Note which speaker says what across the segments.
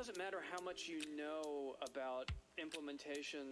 Speaker 1: doesn't matter how much you know about implementation.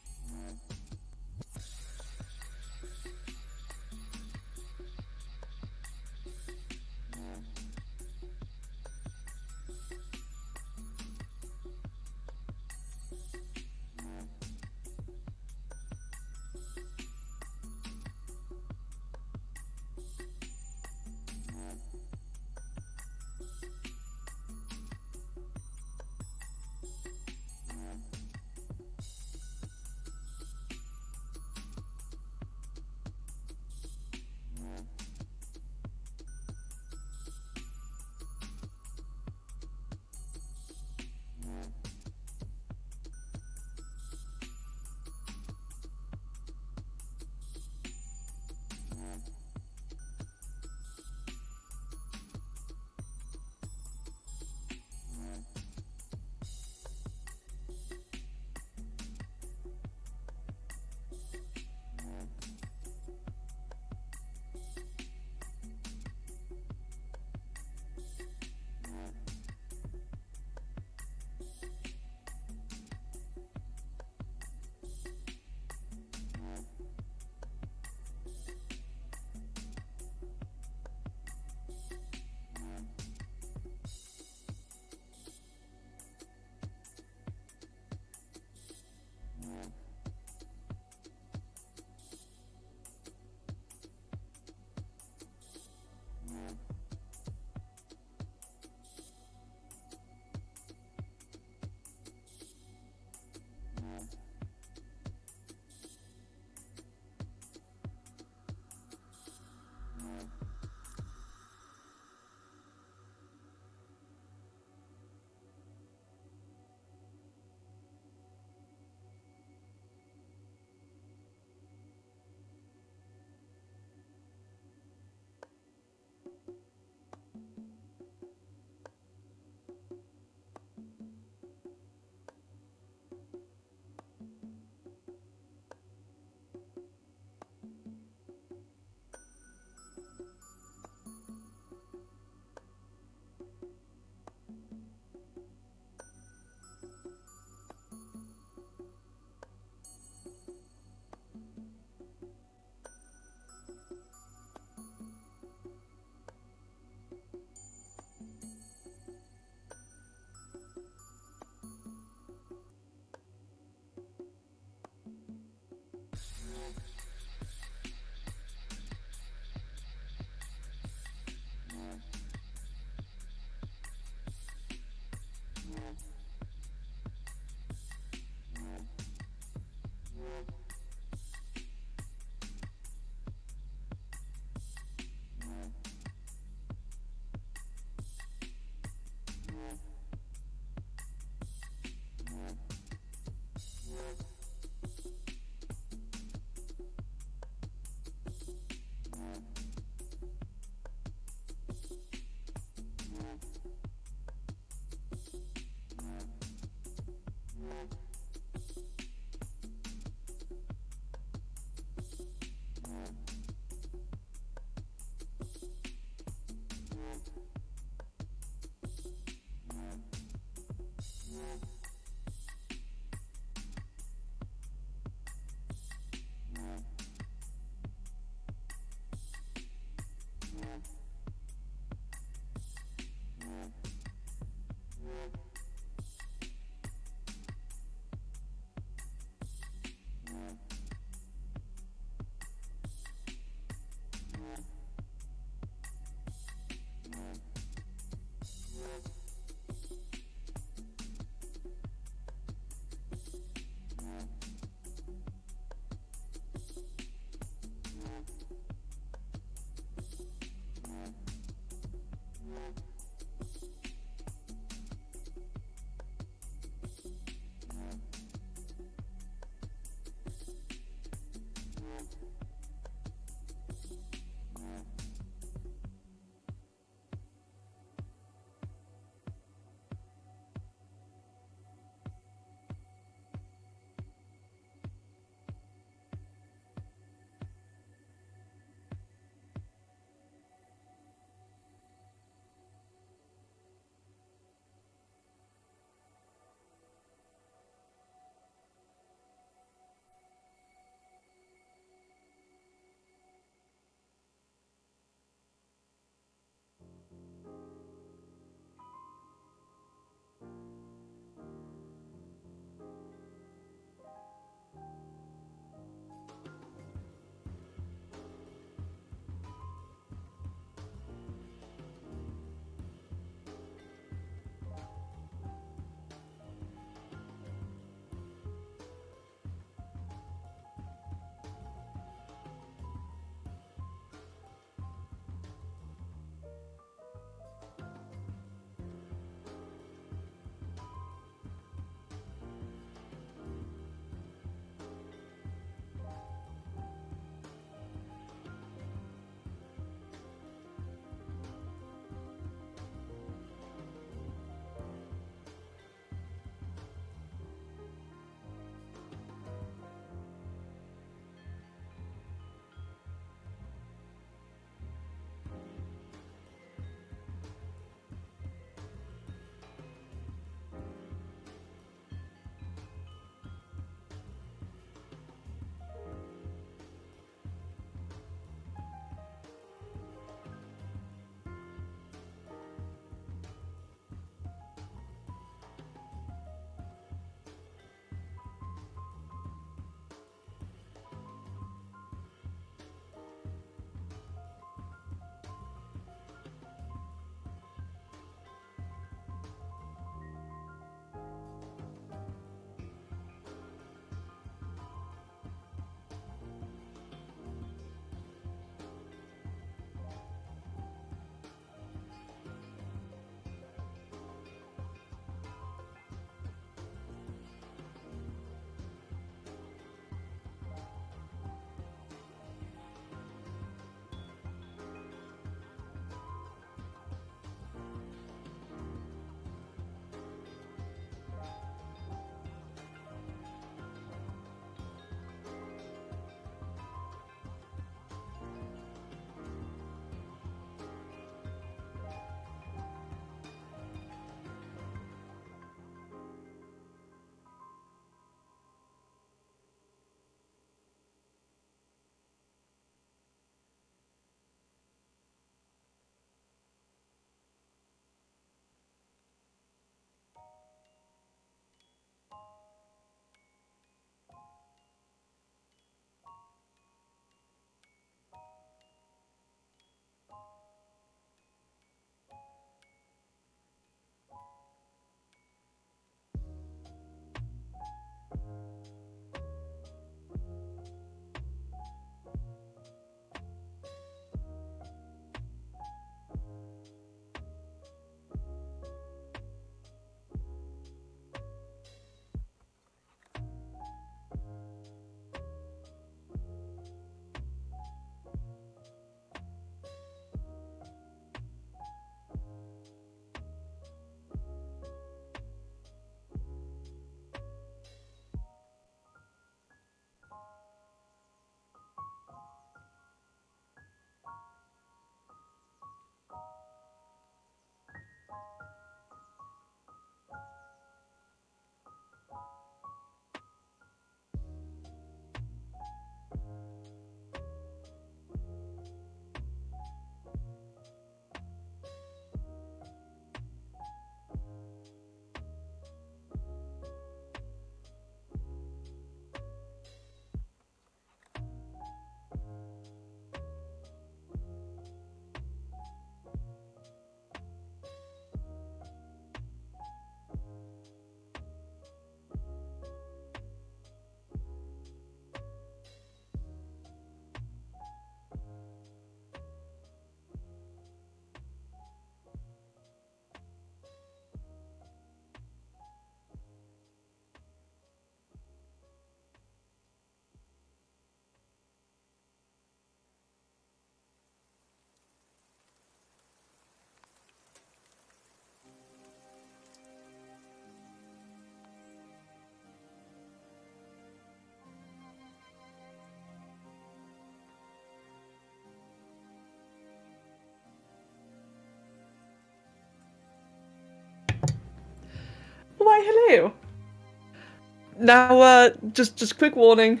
Speaker 2: Now, just quick warning.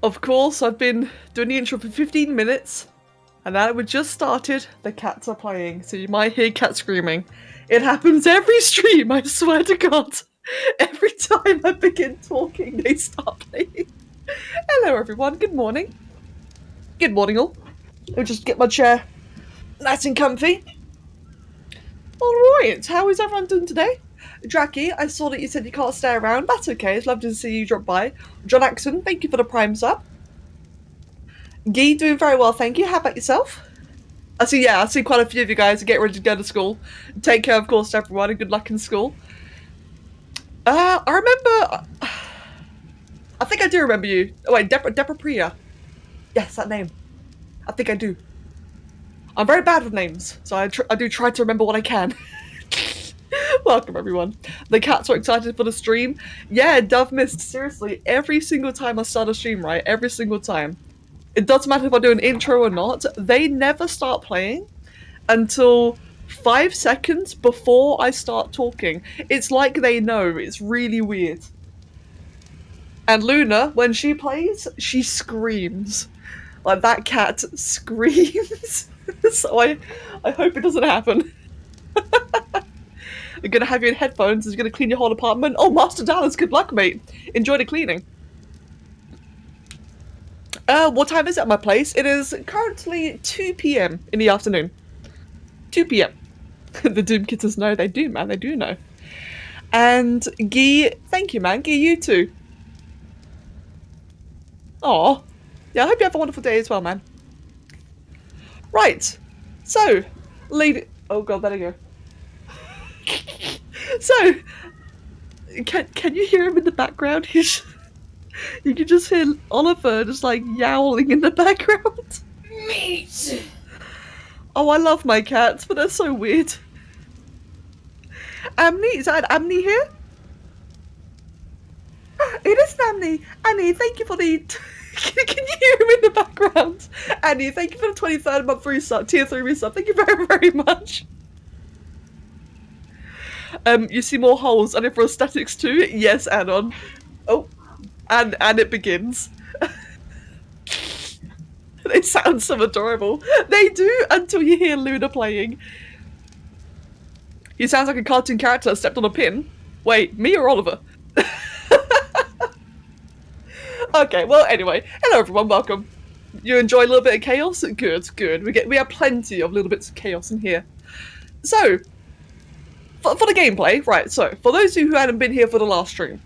Speaker 2: Of course, I've been doing the intro for 15 minutes, and now we just started, the cats are playing, so you might hear cats screaming. It happens every stream, I swear to God. Every time I begin talking, they start playing. Hello everyone, good morning. Good morning all. I'll just get my chair nice and comfy. Alright, how is everyone doing today? Dracky, I saw that you said you can't stay around. That's okay, it's lovely to see you drop by. John Axon, thank you for the prime sub. Guy, doing very well, thank you. How about yourself? I see quite a few of you guys get ready to go to school. Take care, of course, to everyone, and good luck in school. I remember... I think I do remember you. Oh wait, Deborah Priya. Yes, that name. I think I do. I'm very bad with names, so I do try to remember what I can. Welcome, everyone. The cats are excited for the stream. Yeah, Dove Mist, seriously, every single time I start a stream, right? Every single time. It doesn't matter if I do an intro or not, they never start playing until 5 seconds before I start talking. It's like they know. It's really weird. And Luna, when she plays, she screams. Like, that cat screams. So I hope it doesn't happen. You're gonna have you in headphones, it's gonna clean your whole apartment. Oh, Master Dallas, good luck, mate. Enjoy the cleaning. What time is it at my place? It is currently 2 PM in the afternoon. 2 PM. The Doom Kitters know, they do, man, they do know. And Guy, thank you, man. Guy, you too. Aw. Yeah, I hope you have a wonderful day as well, man. Right. So, lady... Oh god, there you go. So, can you hear him in the background? You can just hear Oliver just like yowling in the background.
Speaker 3: Meat!
Speaker 2: Oh, I love my cats, but they're so weird. Amni, is that Amni here? It is Amni. Annie, thank you for the... Can you hear him in the background? Annie, thank you for the 23rd month resub, tier 3 resub. Thank you very, very much. You see more holes, and if for aesthetics too? Yes, Anon. Oh, and it begins. They sound so adorable. They do until you hear Luna playing. He sounds like a cartoon character stepped on a pin. Wait, me or Oliver? Okay, well, anyway, hello everyone, welcome. You enjoy a little bit of chaos? Good, good. We have plenty of little bits of chaos in here. So, for the gameplay, right, so, for those of you who hadn't been here for the last stream,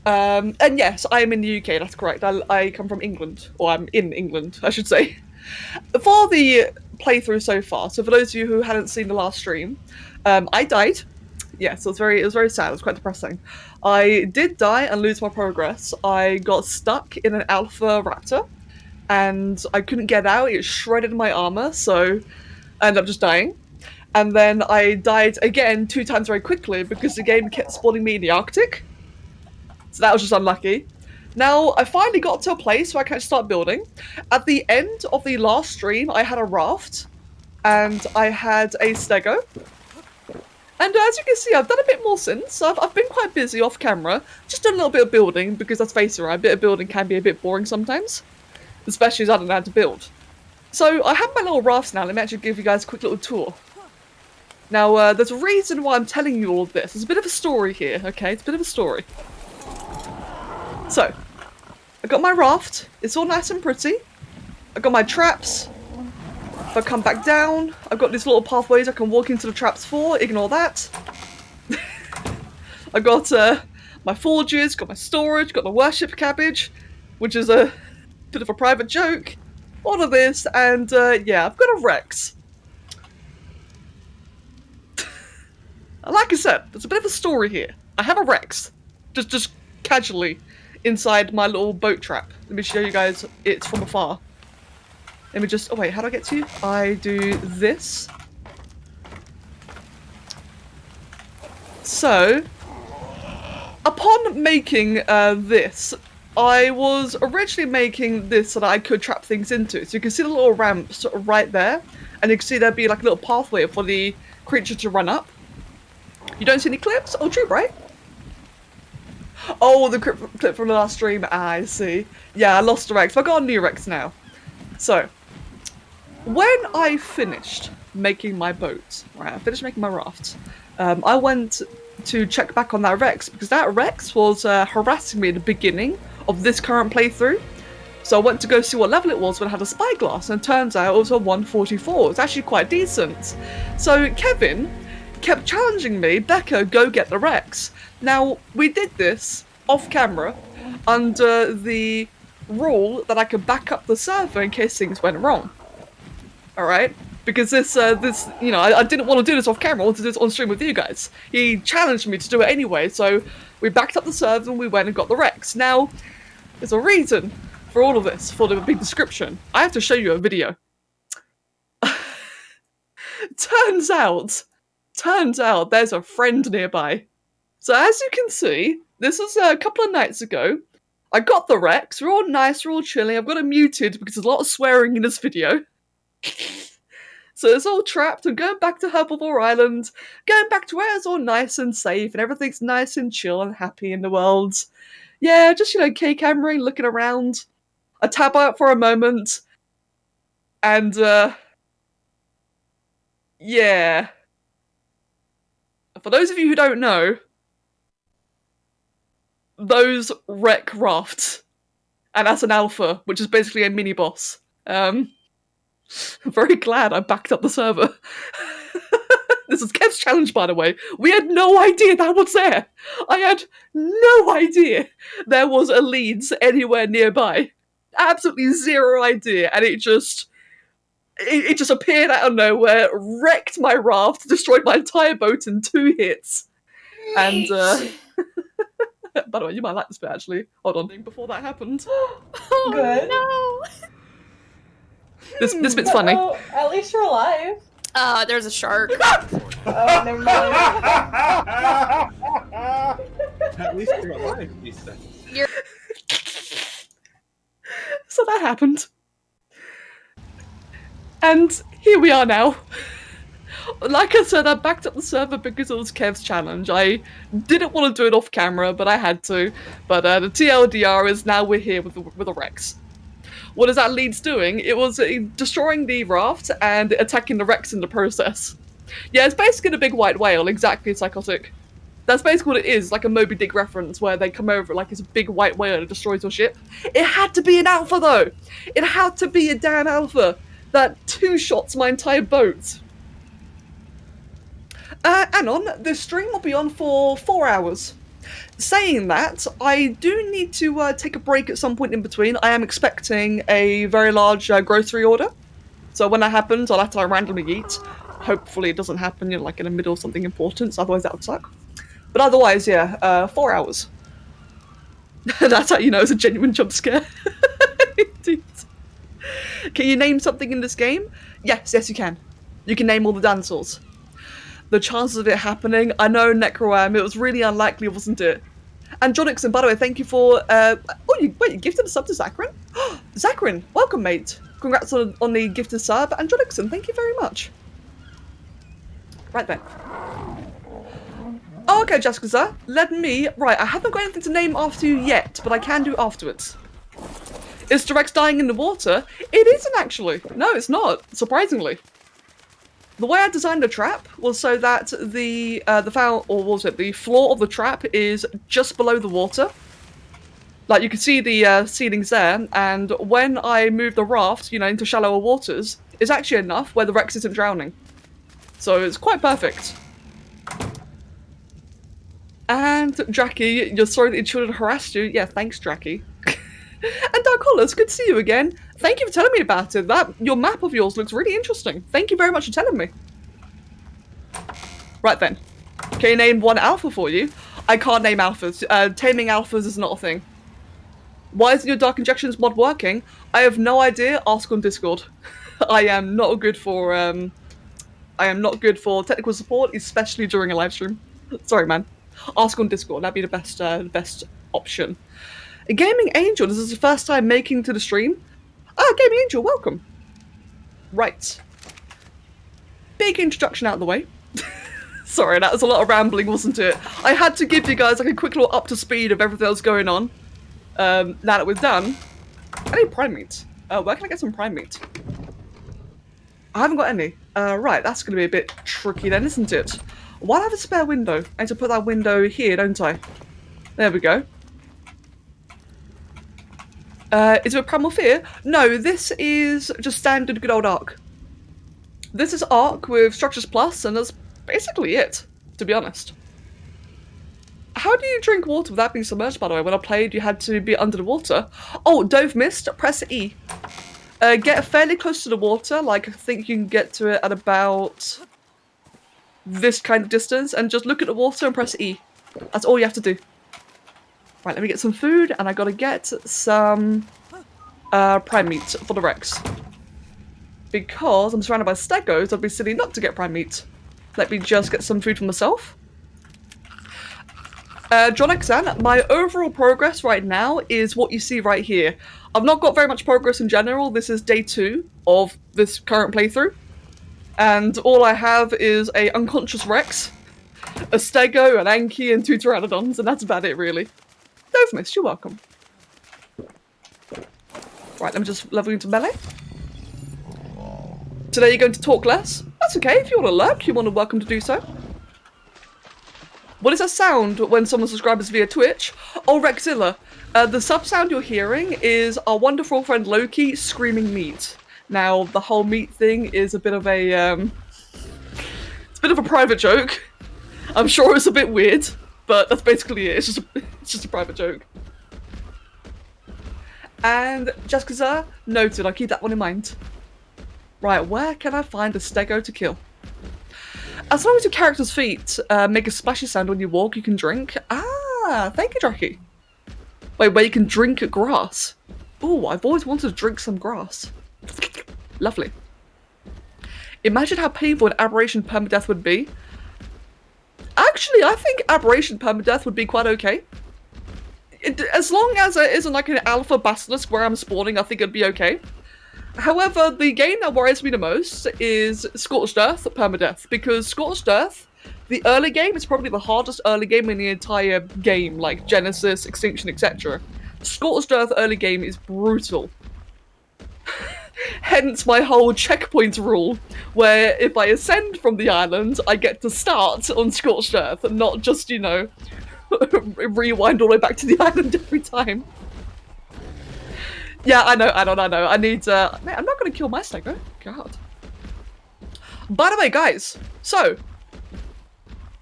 Speaker 2: and yes, I am in the UK, that's correct. I come from England, or I'm in England, I should say. For the playthrough so far, so for those of you who hadn't seen the last stream, I died. Yeah, so it was very sad, it was quite depressing. I did die and lose my progress. I got stuck in an alpha raptor, and I couldn't get out, it shredded my armor, so I ended up just dying. And then I died again 2 times very quickly because the game kept spawning me in the Arctic. So that was just unlucky. Now, I finally got to a place where I can start building. At the end of the last stream, I had a raft, and I had a stego. And as you can see, I've done a bit more since. I've been quite busy off camera, just done a little bit of building, because let's face it, right, a bit of building can be a bit boring sometimes. Especially as I don't know how to build. So, I have my little rafts now. Let me actually give you guys a quick little tour. Now, there's a reason why I'm telling you all of this. There's a bit of a story here, okay? It's a bit of a story. So, I got my raft. It's all nice and pretty. I got my traps. If I come back down, I've got these little pathways I can walk into the traps for. Ignore that. I got my forges, got my storage, got my worship cabbage, which is a bit of a private joke. All of this, and yeah, I've got a Rex. Like I said, there's a bit of a story here. I have a Rex, just casually, inside my little boat trap. Let me show you guys it from afar. Let me just, oh wait, how do I get to you? I do this. So, upon making this, I was originally making this so that I could trap things into. So you can see the little ramps right there, and you can see there'd be like a little pathway for the creature to run up. You don't see any clips? Oh, true, right? Oh, the clip from the last stream. I see. Yeah, I lost the Rex, but I got a new Rex now. So, when I finished making my boat, right, I finished making my raft, I went to check back on that Rex because that Rex was harassing me at the beginning of this current playthrough. So I went to go see what level it was when I had a spyglass, and it turns out it was a 144. It's actually quite decent. So Kevin kept challenging me, Becca, go get the Rex. Now, we did this off camera under the rule that I could back up the server in case things went wrong. Alright? Because this, you know, I didn't want to do this off camera, I wanted to do this on stream with you guys. He challenged me to do it anyway, so we backed up the server and we went and got the Rex. Now, there's a reason for all of this, for the big description. I have to show you a video. Turns out there's a friend nearby. So as you can see, this was a couple of nights ago. I got the Rex, we're all nice, we're all chilling. I've got it muted because there's a lot of swearing in this video. So it's all trapped. I'm going back to Herbivore Island, going back to where it's all nice and safe and everything's nice and chill and happy in the world. Yeah, just, you know, K-cameraing, looking around. I tab out for a moment, and, yeah. For those of you who don't know, those wreck rafts, and that's an alpha, which is basically a mini-boss. I'm very glad I backed up the server. This is Kev's challenge, by the way. We had no idea that was there. I had no idea there was a Leeds anywhere nearby. Absolutely zero idea, and it just appeared out of nowhere, wrecked my raft, destroyed my entire boat in 2 hits. And by the way, you might like this bit actually. Hold on, before that happened.
Speaker 3: Oh,
Speaker 4: Good.
Speaker 3: no.
Speaker 2: This bit's funny.
Speaker 4: Oh, at least you're alive.
Speaker 3: There's a shark.
Speaker 4: Oh, never mind.
Speaker 5: At least you're alive, Lisa.
Speaker 2: So that happened. And here we are now. Like I said, I backed up the server because it was Kev's challenge. I didn't want to do it off camera, but I had to. But the TLDR is now we're here with the Rex. What is that Leeds doing? It was destroying the raft and attacking the Rex in the process. Yeah, it's basically a big white whale, exactly psychotic. That's basically what it is, like a Moby Dick reference where they come over like it's a big white whale that destroys your ship. It had to be an alpha though! It had to be a damn alpha that 2-shots my entire boat. Hang on, the stream will be on for 4 hours. Saying that, I do need to take a break at some point in between. I am expecting a very large grocery order. So when that happens, I'll have to randomly eat. Hopefully it doesn't happen, you know, like in the middle of something important, so otherwise that would suck. But otherwise, yeah, 4 hours. That's how you know it's a genuine jump scare. Indeed. Can you name something in this game? Yes, you can. You can name all the dinosaurs. The chances of it happening, I know, Necroam, it was really unlikely, wasn't it? And Jonixon, by the way, thank you for, you gifted a sub to Zachrin? Zachrin, welcome, mate. Congrats on the gifted sub, and Jonixon, thank you very much. Right then. Oh, okay, Jessica, sir. Right, I haven't got anything to name after you yet, but I can do afterwards. Is Rex dying in the water? It isn't, actually. No, it's not, surprisingly. The way I designed the trap was so that the floor of the trap is just below the water. Like, you can see the ceilings there, and when I move the raft, you know, into shallower waters, it's actually enough where the Rex isn't drowning. So it's quite perfect. And Jackie, you're sorry that your children harassed you. Yeah, thanks, Jackie. And Dark Hollis, good to see you again. Thank you for telling me about it. Your map of yours looks really interesting. Thank you very much for telling me. Right then. Can you name one alpha for you? I can't name alphas. Taming alphas is not a thing. Why isn't your Dark Injections mod working? I have no idea. Ask on Discord. I am not good for technical support, especially during a live stream. Sorry, man. Ask on Discord. That'd be the best option. Gaming Angel, this is the first time making to the stream. Gaming Angel, welcome. Right. Big introduction out of the way. Sorry, that was a lot of rambling, wasn't it? I had to give you guys like a quick little up to speed of everything that was going on. Now that we're done, I need prime meat. Where can I get some prime meat? I haven't got any. Right, that's going to be a bit tricky then, isn't it? Why do I have a spare window? I need to put that window here, don't I? There we go. Is it a primal fear? No, this is just standard good old Ark. This is Ark with Structures Plus, and that's basically it, to be honest. How do you drink water without being submerged, by the way? When I played, you had to be under the water. Oh, Dove Mist, press E. Get fairly close to the water, like I think you can get to it at about this kind of distance, and just look at the water and press E. That's all you have to do. Right, let me get some food, and I gotta get some prime meat for the Rex. Because I'm surrounded by stegos, I'd be silly not to get prime meat. Let me just get some food for myself. John Xan, my overall progress right now is what you see right here. I've not got very much progress in general. This is day 2 of this current playthrough. And all I have is a unconscious Rex, a Stego, an Anki, and 2 Pteranodons, and that's about it, really. Dove Mist, you're welcome. Right, let me just level into melee. Today you're going to talk less? That's okay, if you want to lurk, you're more than welcome to do so. What does that sound when someone subscribes via Twitch? Oh, Rexzilla. The sub-sound you're hearing is our wonderful friend Loki screaming meat. Now, the whole meat thing is a bit of a, it's a bit of a private joke. I'm sure it's a bit weird, but that's basically it. It's just a private joke. And Jessica, noted. I'll keep that one in mind. Right, where can I find a Stego to kill? As long as your character's feet make a splashy sound when you walk, you can drink. Ah, thank you, Draki. Wait, where you can drink grass. Ooh, I've always wanted to drink some grass. Lovely. Imagine how painful an aberration permadeath would be. Actually, I think aberration permadeath would be quite okay. As long as it isn't like an alpha basilisk where I'm spawning, I think it'd be okay. However, the game that worries me the most is Scorched Earth Permadeath, because Scorched Earth, the early game, is probably the hardest early game in the entire game, like Genesis, Extinction, etc. Scorched Earth early game is brutal. Hence my whole checkpoint rule, where if I ascend from the island, I get to start on Scorched Earth, and not just, you know, rewind all the way back to the island every time. Yeah, I know. I need, mate, I'm not gonna kill my Stego. God. By the way, guys, so,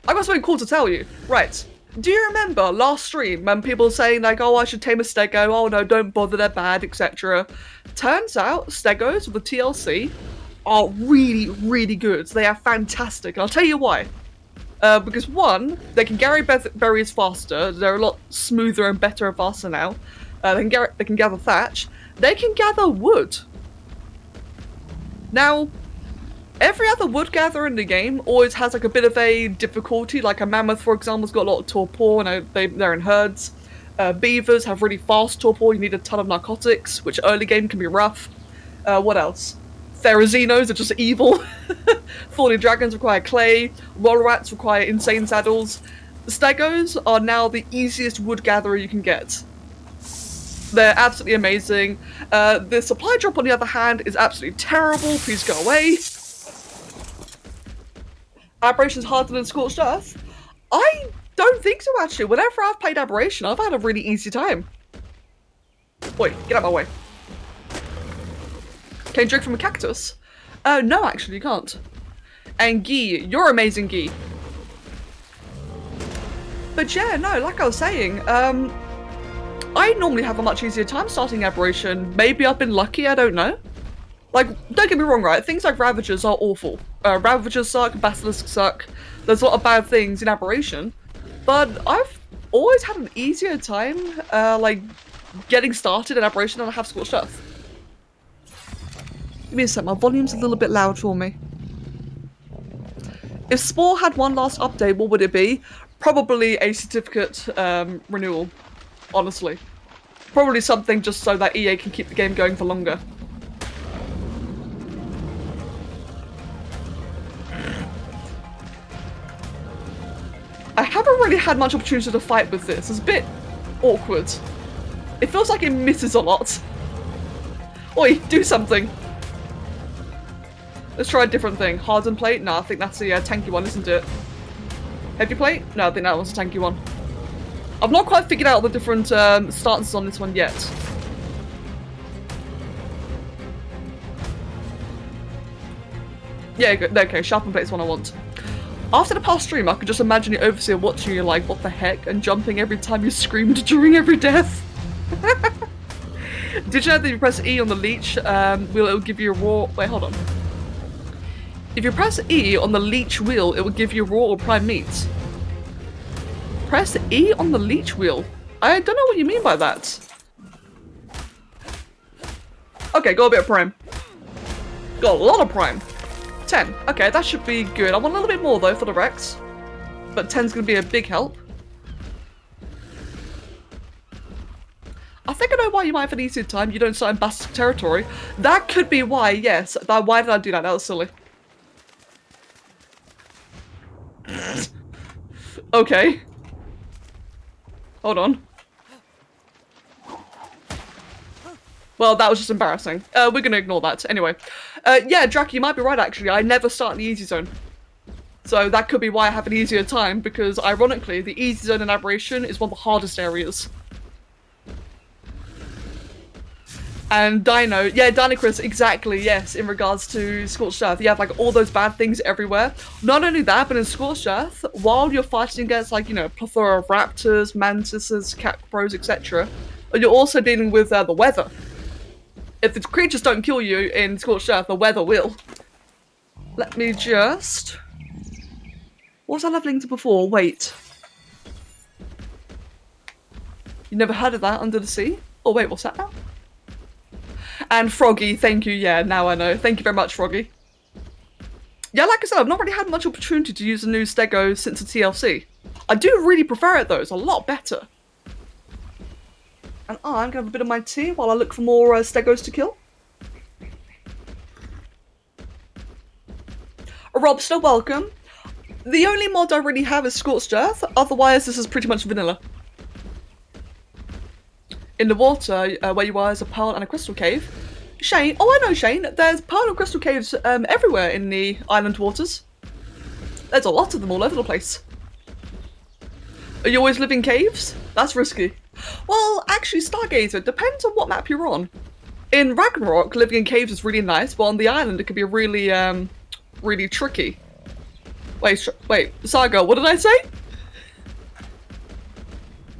Speaker 2: I got something cool to tell you. Right. Do you remember last stream when people were saying, like, oh, I should tame a Stego, oh no, don't bother, they're bad, etc. Turns out, Stegos with the TLC are really, really good. They are fantastic, and I'll tell you why. Because one, they can carry berries faster, they're a lot smoother and better and faster now. They can gather thatch. They can gather wood. Now, every other wood gatherer in the game always has like a bit of a difficulty. Like a mammoth, for example, has got a lot of torpor, and they're in herds. Beavers have really fast torpor. You need a ton of narcotics, which early game can be rough. What else? Therazinos are just evil. Thorny dragons require clay. Roller rats require insane saddles. Stegos are now the easiest wood gatherer you can get. They're absolutely amazing. The supply drop, on the other hand, is absolutely terrible. Please go away. Aberration's harder than Scorched Earth? I don't think so, actually. Whenever I've played Aberration, I've had a really easy time. Wait, get out of my way. Can you drink from a cactus? No, actually, you can't. And Guy, you're amazing, Guy. But yeah, no, like I was saying, I normally have a much easier time starting Aberration. Maybe I've been lucky, I don't know. Like, don't get me wrong, right? Things like Ravagers are awful. Ravagers suck, Basilisks suck. There's a lot of bad things in Aberration. But I've always had an easier time, like, getting started in Aberration than I have Scorched Earth. Give me a sec, my volume's a little bit loud for me. If Spore had one last update, what would it be? Probably a certificate renewal. Honestly. Probably something just so that EA can keep the game going for longer. I haven't really had much opportunity to fight with this. It's a bit awkward. It feels like it misses a lot. Oi, do something. Let's try a different thing. Hardened plate? No, I think that's the tanky one, isn't it? Heavy plate? No, I think that one's a tanky one. I've not quite figured out the different stances on this one yet. Yeah, okay, sharpened plate's one I want. After the past stream, I could just imagine the overseer watching you like, what the heck, and jumping every time you screamed during every death. Did you know that if you press E on the leech, it'll give you a raw... Wait, hold on. If you press E on the leech wheel, it will give you raw or prime meat. Press E on the leech wheel? I don't know what you mean by that. Okay, got a bit of prime. Got a lot of prime. 10. Okay, that should be good. I want a little bit more though for the Rex. But 10's going to be a big help. I think I know why you might have an easier time. You don't start in Basque territory. That could be why, yes. Why did I do that? That was silly. Okay. Hold on. Well, that was just embarrassing. We're gonna ignore that. Anyway. Yeah, Drac, you might be right actually. I never start in the easy zone. So that could be why I have an easier time, because ironically, the easy zone in Aberration is one of the hardest areas. And Dino, yeah, Dinochris, exactly, yes, in regards to Scorched Earth. You have like all those bad things everywhere. Not only that, but in Scorched Earth, while you're fighting against like, you know, plethora of raptors, mantises, cat crows, etc., you're also dealing with the weather. If the creatures don't kill you in Scorched Earth, the weather will. Let me just... What was I leveling to before? Wait. You never heard of that, Under the Sea? Oh wait, what's that now? And Froggy, thank you, yeah, now I know. Thank you very much, Froggy. Yeah, like I said, I've not really had much opportunity to use the new Stego since the TLC. I do really prefer it though, it's a lot better. And I'm gonna have a bit of my tea while I look for more Stegos to kill. Robster, welcome. The only mod I really have is Scorched Earth, otherwise this is pretty much vanilla. In the water, where you are, is a pearl and a crystal cave. Shane, oh I know Shane, there's pearl and crystal caves everywhere in the island waters. There's a lot of them all over the place. Are you always living in caves? That's risky. Well, actually Stargazer, depends on what map you're on. In Ragnarok, living in caves is really nice, but on the island it can be really, really tricky. Wait, Saga, what did I say?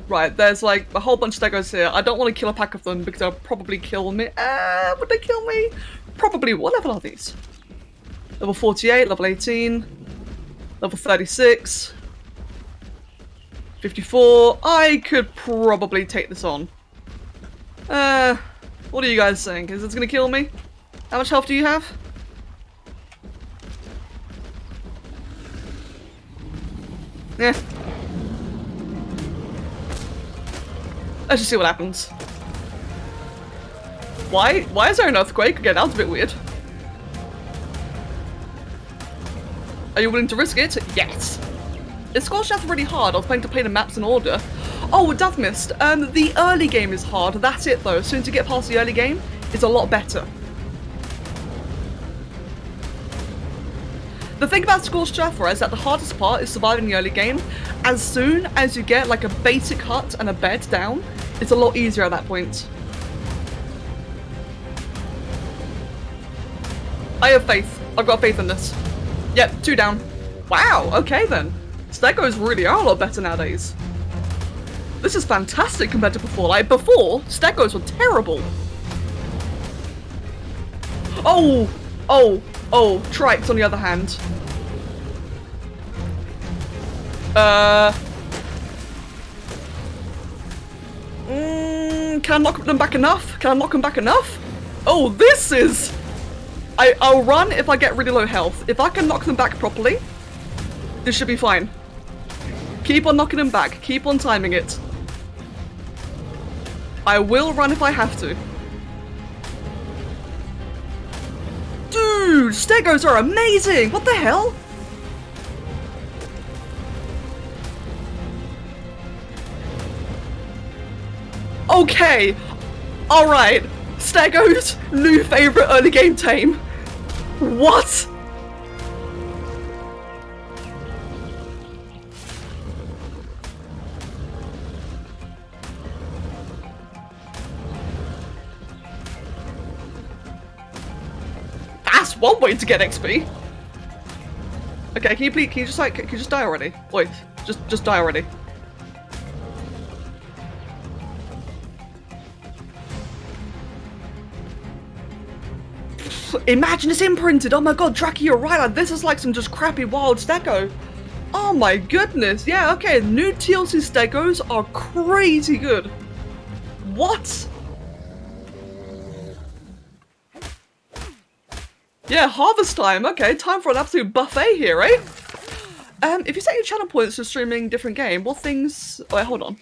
Speaker 2: Right, there's like a whole bunch of Stegos here. I don't want to kill a pack of them because they'll probably kill me. Would they kill me? Probably. What level are these? Level 48, level 18, level 36, 54. I could probably take this on. What do you guys think? Is this gonna kill me? How much health do you have? Yeah. Let's just see what happens. Why is there an earthquake? Again, that was a bit weird. Are you willing to risk it? Yes. Is Scorched Earth really hard? I was planning to play the maps in order. Oh, Dove Mist. The early game is hard. That's it though. As soon as you get past the early game, it's a lot better. The thing about Scorched Earth is that the hardest part is surviving the early game. As soon as you get like a basic hut and a bed down, it's a lot easier at that point. I have faith. I've got faith in this. Yep, 2 down. Wow, okay then. Stegos really are a lot better nowadays. This is fantastic compared to before. Like before, Stegos were terrible. Oh, Trikes on the other hand. Can I knock them back enough? Can I knock them back enough? Oh, this is... I'll run if I get really low health. If I can knock them back properly, this should be fine. Keep on knocking them back. Keep on timing it. I will run if I have to. Dude, Stegos are amazing! What the hell? Okay. Alright. Stego's new favourite early game tame. What? That's one way to get XP. Okay, can you just die already? Wait, just die already. Imagine it's imprinted. Oh my god, Draki, you're right. Like, this is like some just crappy wild stego. Oh my goodness. Yeah, okay. New TLC stegos are crazy good. What? Yeah, harvest time. Okay, time for an absolute buffet here, eh? If you set your channel points for streaming different game, what things... Oh, wait, hold on.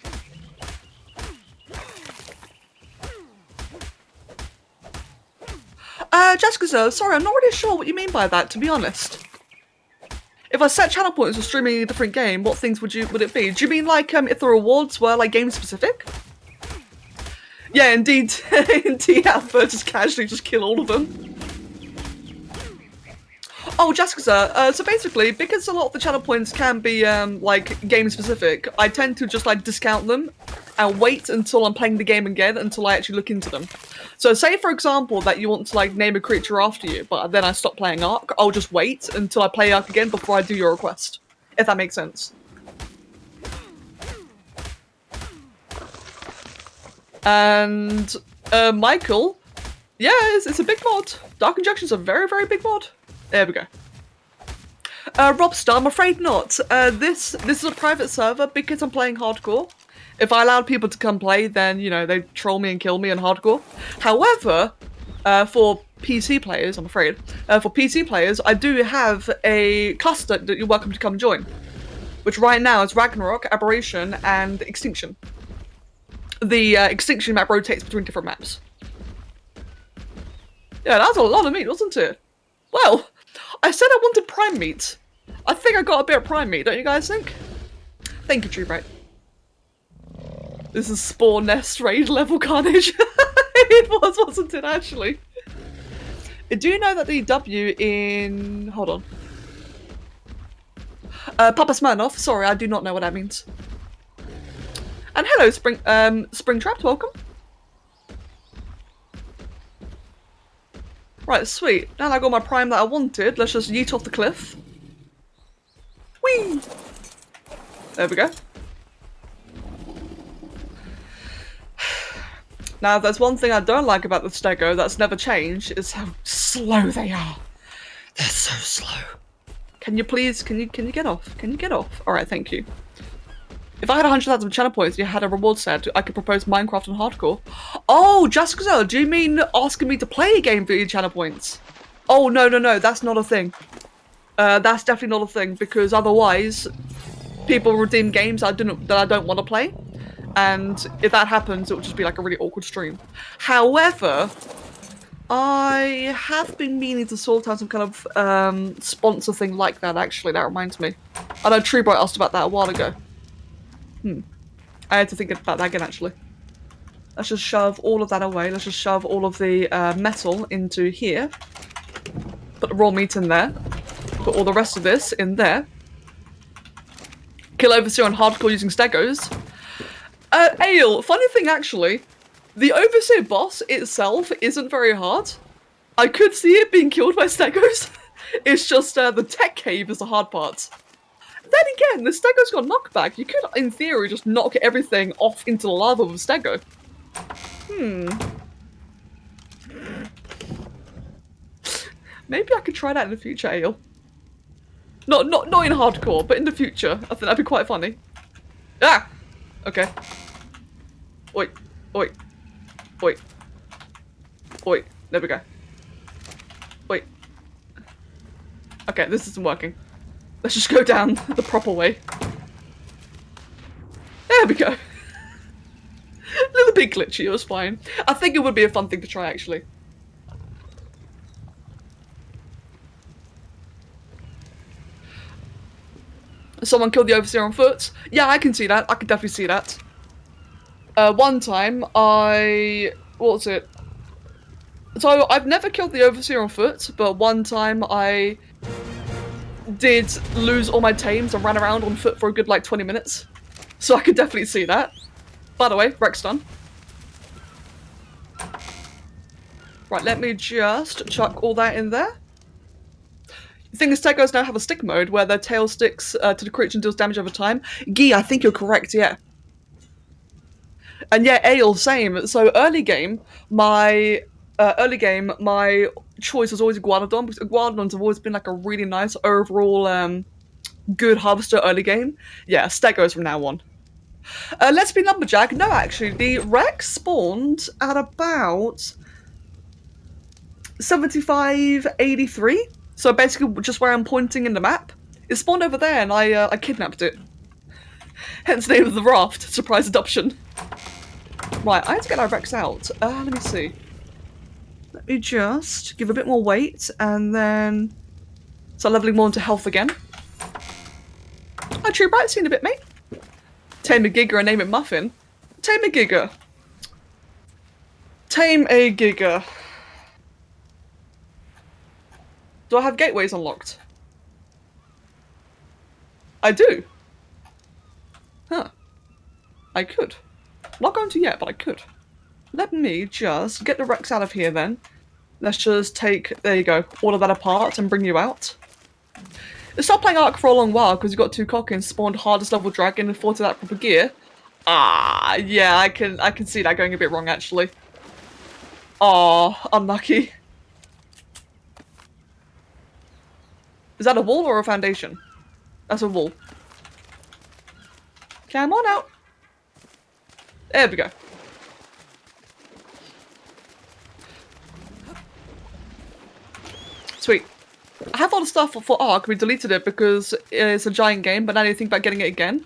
Speaker 2: Jessica says, sorry, I'm not really sure what you mean by that, to be honest. If I set channel points for streaming a different game, what things would it be? Do you mean like if the rewards were like game specific? Yeah, indeed. Indeed, Alpha just casually just kill all of them. Oh, Jessica, so basically, because a lot of the channel points can be like game specific, I tend to just like discount them and wait until I'm playing the game again until I actually look into them. So say for example that you want to like name a creature after you, but then I stop playing Ark, I'll just wait until I play Ark again before I do your request. If that makes sense. And Michael, yeah, it's a big mod. Dark Injection's a very, very big mod. There we go. Robstar, I'm afraid not. This is a private server because I'm playing hardcore. If I allowed people to come play, then, you know, they'd troll me and kill me in hardcore. However, for PC players, I'm afraid, for PC players, I do have a cluster that you're welcome to come join. Which right now is Ragnarok, Aberration, and Extinction. The Extinction map rotates between different maps. Yeah, that was a lot of meat, wasn't it? Well, I said I wanted prime meat. I think I got a bit of prime meat, don't you guys think? Thank you, Treebright. This is Spawn Nest raid level carnage. It was, wasn't it, actually? Do you know that the W in... Hold on. Papa Smirnoff, sorry, I do not know what that means. And hello, Springtrap, welcome. Right, sweet. Now that I got my prime that I wanted, let's just yeet off the cliff. Whee! There we go. Now, there's one thing I don't like about the Stego that's never changed, is how slow they are. They're so slow. Can you please, can you get off? Can you get off? Alright, thank you. If I had 100,000 channel points and you had a reward set, I could propose Minecraft on hardcore. Oh, Jessica, do you mean asking me to play a game for your channel points? Oh, no, that's not a thing. That's definitely not a thing, because otherwise, people redeem games that I don't want to play. And if that happens, it would just be like a really awkward stream. However, I have been meaning to sort out some kind of sponsor thing like that, actually. That reminds me. I know Treebright asked about that a while ago. I had to think about that again, actually. Let's just shove all of that away. Let's just shove all of the metal into here. Put the raw meat in there. Put all the rest of this in there. Kill Overseer on hardcore using Stegos. Ale, funny thing actually, the Overseer boss itself isn't very hard. I could see it being killed by Stegos. It's just the tech cave is the hard part. Then again, the Stego's got knockback. You could, in theory, just knock everything off into the lava with Stego. Maybe I could try that in the future, Ale. Not in hardcore, but in the future. I think that'd be quite funny. Ah! Okay. Oi. Oi. Oi. Oi. There we go. Oi. Okay, this isn't working. Let's just go down the proper way. There we go. A little bit glitchy, it was fine. I think it would be a fun thing to try, actually. Someone killed the Overseer on foot? Yeah, I can see that. I can definitely see that. One time what was it? So I've never killed the overseer on foot, but one time I did lose all my tames and ran around on foot for a good like 20 minutes. So I could definitely see that. By the way, Rex done. Right, let me just chuck all that in there. The thing is, Stegos now have a stick mode where their tail sticks to the creature and deals damage over time. Gee, I think you're correct, yeah. And yeah, Ale, same. So early game, my choice was always Iguanodon, because Iguanodons have always been like a really nice overall good harvester early game. Yeah, Stegos from now on. Let's be Lumberjack. No, actually, the Rex spawned at about 7583. So basically, just where I'm pointing in the map. It spawned over there, and I kidnapped it. Hence the name of the raft. Surprise adoption. Right, I have to get our Rex out. Let me see. Let me just give a bit more weight, and then start leveling more into health again. Oh, True Bright, seen a bit, mate. Tame a Giga and name it Muffin. Tame a Giga. Tame a Giga. Do I have gateways unlocked? I do. Huh. I could. Not going to yet, but I could. Let me just get the Rex out of here then. Let's just take, there you go, all of that apart and bring you out. I stopped playing Ark for a long while because you got too cocky and spawned hardest level dragon and fought to that proper gear. Ah, yeah, I can see that going a bit wrong actually. Aw, unlucky. Is that a wall or a foundation? That's a wall. Come on out. There we go. Sweet. I have all the stuff for Ark, we deleted it because it's a giant game, but now you think about getting it again.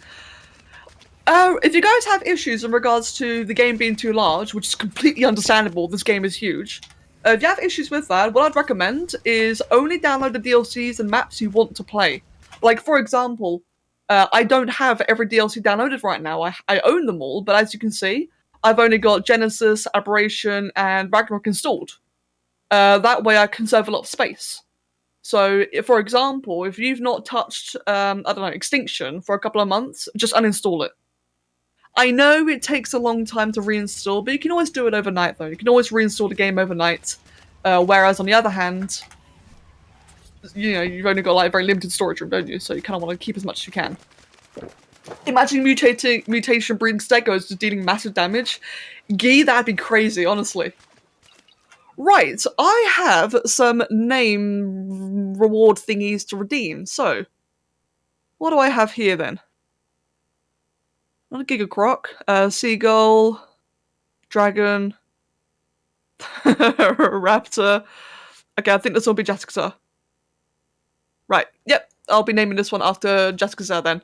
Speaker 2: If you guys have issues in regards to the game being too large, which is completely understandable, this game is huge. If you have issues with that, what I'd recommend is only download the DLCs and maps you want to play. Like, for example, I don't have every DLC downloaded right now. I own them all, but as you can see, I've only got Genesis, Aberration, and Ragnarok installed. That way I conserve a lot of space. So, for example, if you've not touched, I don't know, Extinction for a couple of months, just uninstall it. I know it takes a long time to reinstall, but you can always do it overnight, though. You can always reinstall the game overnight. Whereas, on the other hand, you know, you've only got like a very limited storage room, don't you? So you kind of want to keep as much as you can. Imagine mutation breeding Stegos just dealing massive damage. Gee, that'd be crazy, honestly. Right, I have some name reward thingies to redeem, so what do I have here then? Not a Gigacroc, Seagull, Dragon, Raptor. Okay, I think this will be Jaskazar. Right, yep, I'll be naming this one after Jaskazar then.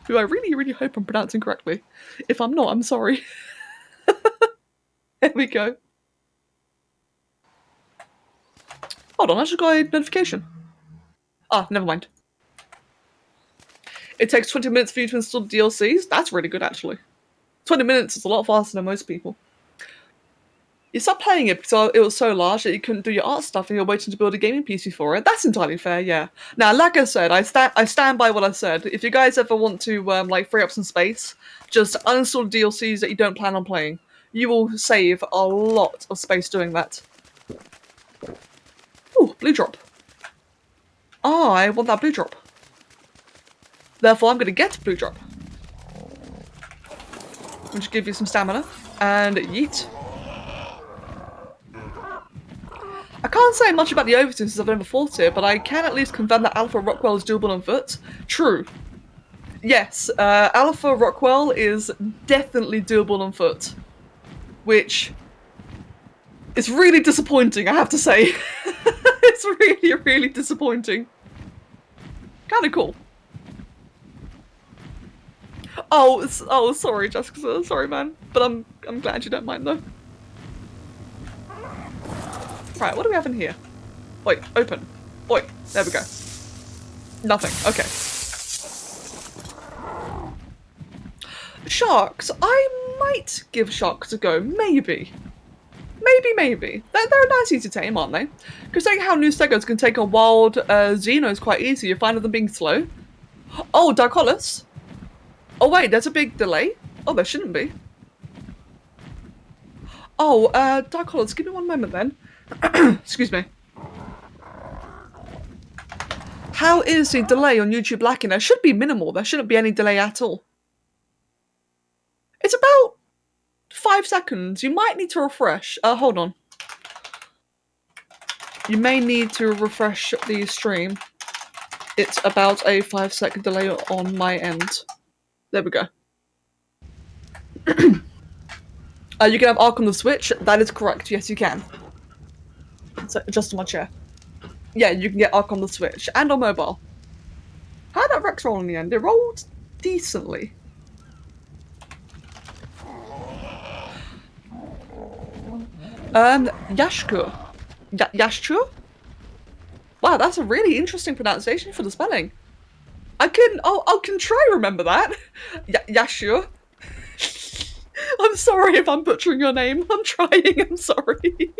Speaker 2: Who I really, really hope I'm pronouncing correctly. If I'm not, I'm sorry. There we go. Hold on, I just got a notification. Ah, never mind. It takes 20 minutes for you to install the DLCs? That's really good, actually. 20 minutes is a lot faster than most people. You stopped playing it because it was so large that you couldn't do your art stuff and you're waiting to build a gaming PC for it. That's entirely fair, yeah. Now, like I said, I stand by what I said. If you guys ever want to, like, free up some space, just uninstall DLCs that you don't plan on playing. You will save a lot of space doing that. Ooh, blue drop. Oh, I want that blue drop. Therefore, I'm going to get blue drop. Which give you some stamina. And yeet. I can't say much about the overseas since I've never fought it, but I can at least confirm that Alpha Rockwell is doable on foot. True. Yes, Alpha Rockwell is definitely doable on foot. Which is really disappointing, I have to say. It's really, really disappointing. Kinda cool. Oh, sorry, Jessica. Sorry, man. But I'm glad you don't mind, though. Right, what do we have in here? Wait, open. Oi, there we go. Nothing. Okay. Sharks. I might give sharks a go. Maybe. Maybe. They're nice easy to tame, aren't they? Considering how new Stegos can take on wild Xenos quite easy, you find them being slow. Oh, Darkolis. Oh wait, there's a big delay. Oh, there shouldn't be. Oh, Darkolis, give me one moment then. Excuse me. How is the delay on YouTube lacking? There should be minimal. There shouldn't be any delay at all. It's about 5 seconds. You might need to refresh. Hold on. You may need to refresh the stream. It's about a 5-second delay on my end. There we go. You can have Arc on the Switch. That is correct. Yes, you can. So, adjust my chair. Yeah, you can get Arc on the Switch and on mobile. How did that Rex roll in the end? It rolled decently. Yashku. Yashku? Wow, that's a really interesting pronunciation for the spelling. I can try remember that. Yashku. I'm sorry if I'm butchering your name. I'm trying, I'm sorry.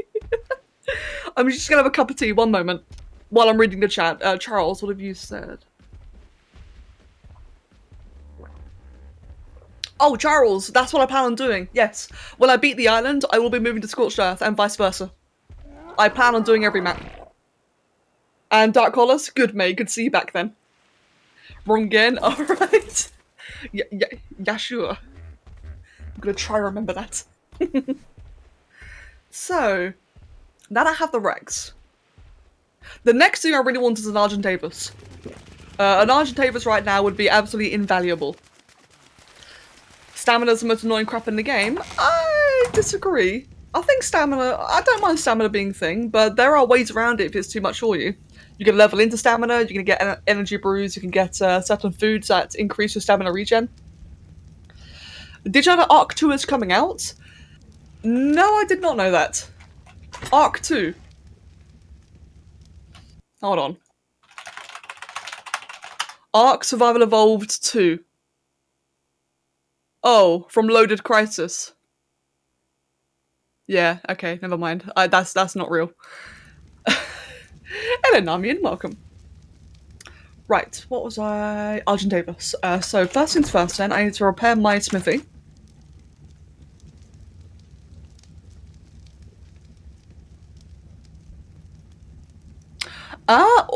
Speaker 2: I'm just gonna have a cup of tea, one moment. While I'm reading the chat. Charles, what have you said? Oh, Charles, that's what I plan on doing, yes. When I beat the island, I will be moving to Scorched Earth, and vice versa. I plan on doing every map. And Dark Collars, good mate, good to see you back then. Wrong again, alright. Yeah, sure. I'm gonna try to remember that. So, now that I have the Rex, the next thing I really want is an Argentavis. An Argentavis right now would be absolutely invaluable. Stamina's the most annoying crap in the game. I disagree. I think stamina, I don't mind stamina being a thing, but there are ways around it if it's too much for you. You can level into stamina, you can get energy brews, you can get certain foods that increase your stamina regen. Did you know that Arc 2 is coming out? No, I did not know that. Arc 2. Hold on. Arc Survival Evolved 2. Oh, from Loaded Crisis. Yeah, okay, never mind. That's not real. Hello, Namian, welcome. Right, what was I? Argentavis. So first things first then, I need to repair my smithy.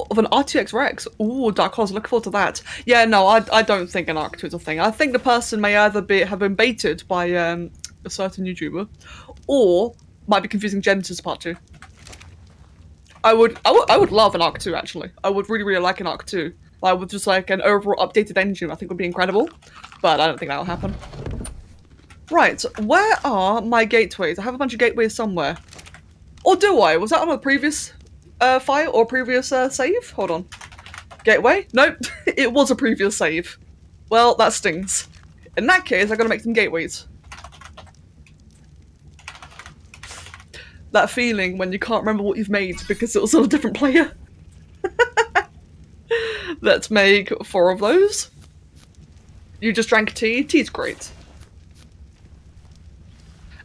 Speaker 2: Of an RTX Rex. Ooh, Dark Horse, look forward to that. Yeah, no, I don't think an Arc 2 is a thing. I think the person may either have been baited by a certain YouTuber, or might be confusing Genesis Part 2. I would love an Arc 2 actually. I would really like an Arc 2. Like with just like an overall updated engine, I think would be incredible. But I don't think that'll happen. Right, where are my gateways? I have a bunch of gateways somewhere. Or do I? Was that on a previous file or previous save? Hold on. Gateway? Nope, it was a previous save. Well, that stings. In that case, I gotta make some gateways. That feeling when you can't remember what you've made because it was on a different player. Let's make 4 of those. You just drank tea? Tea's great.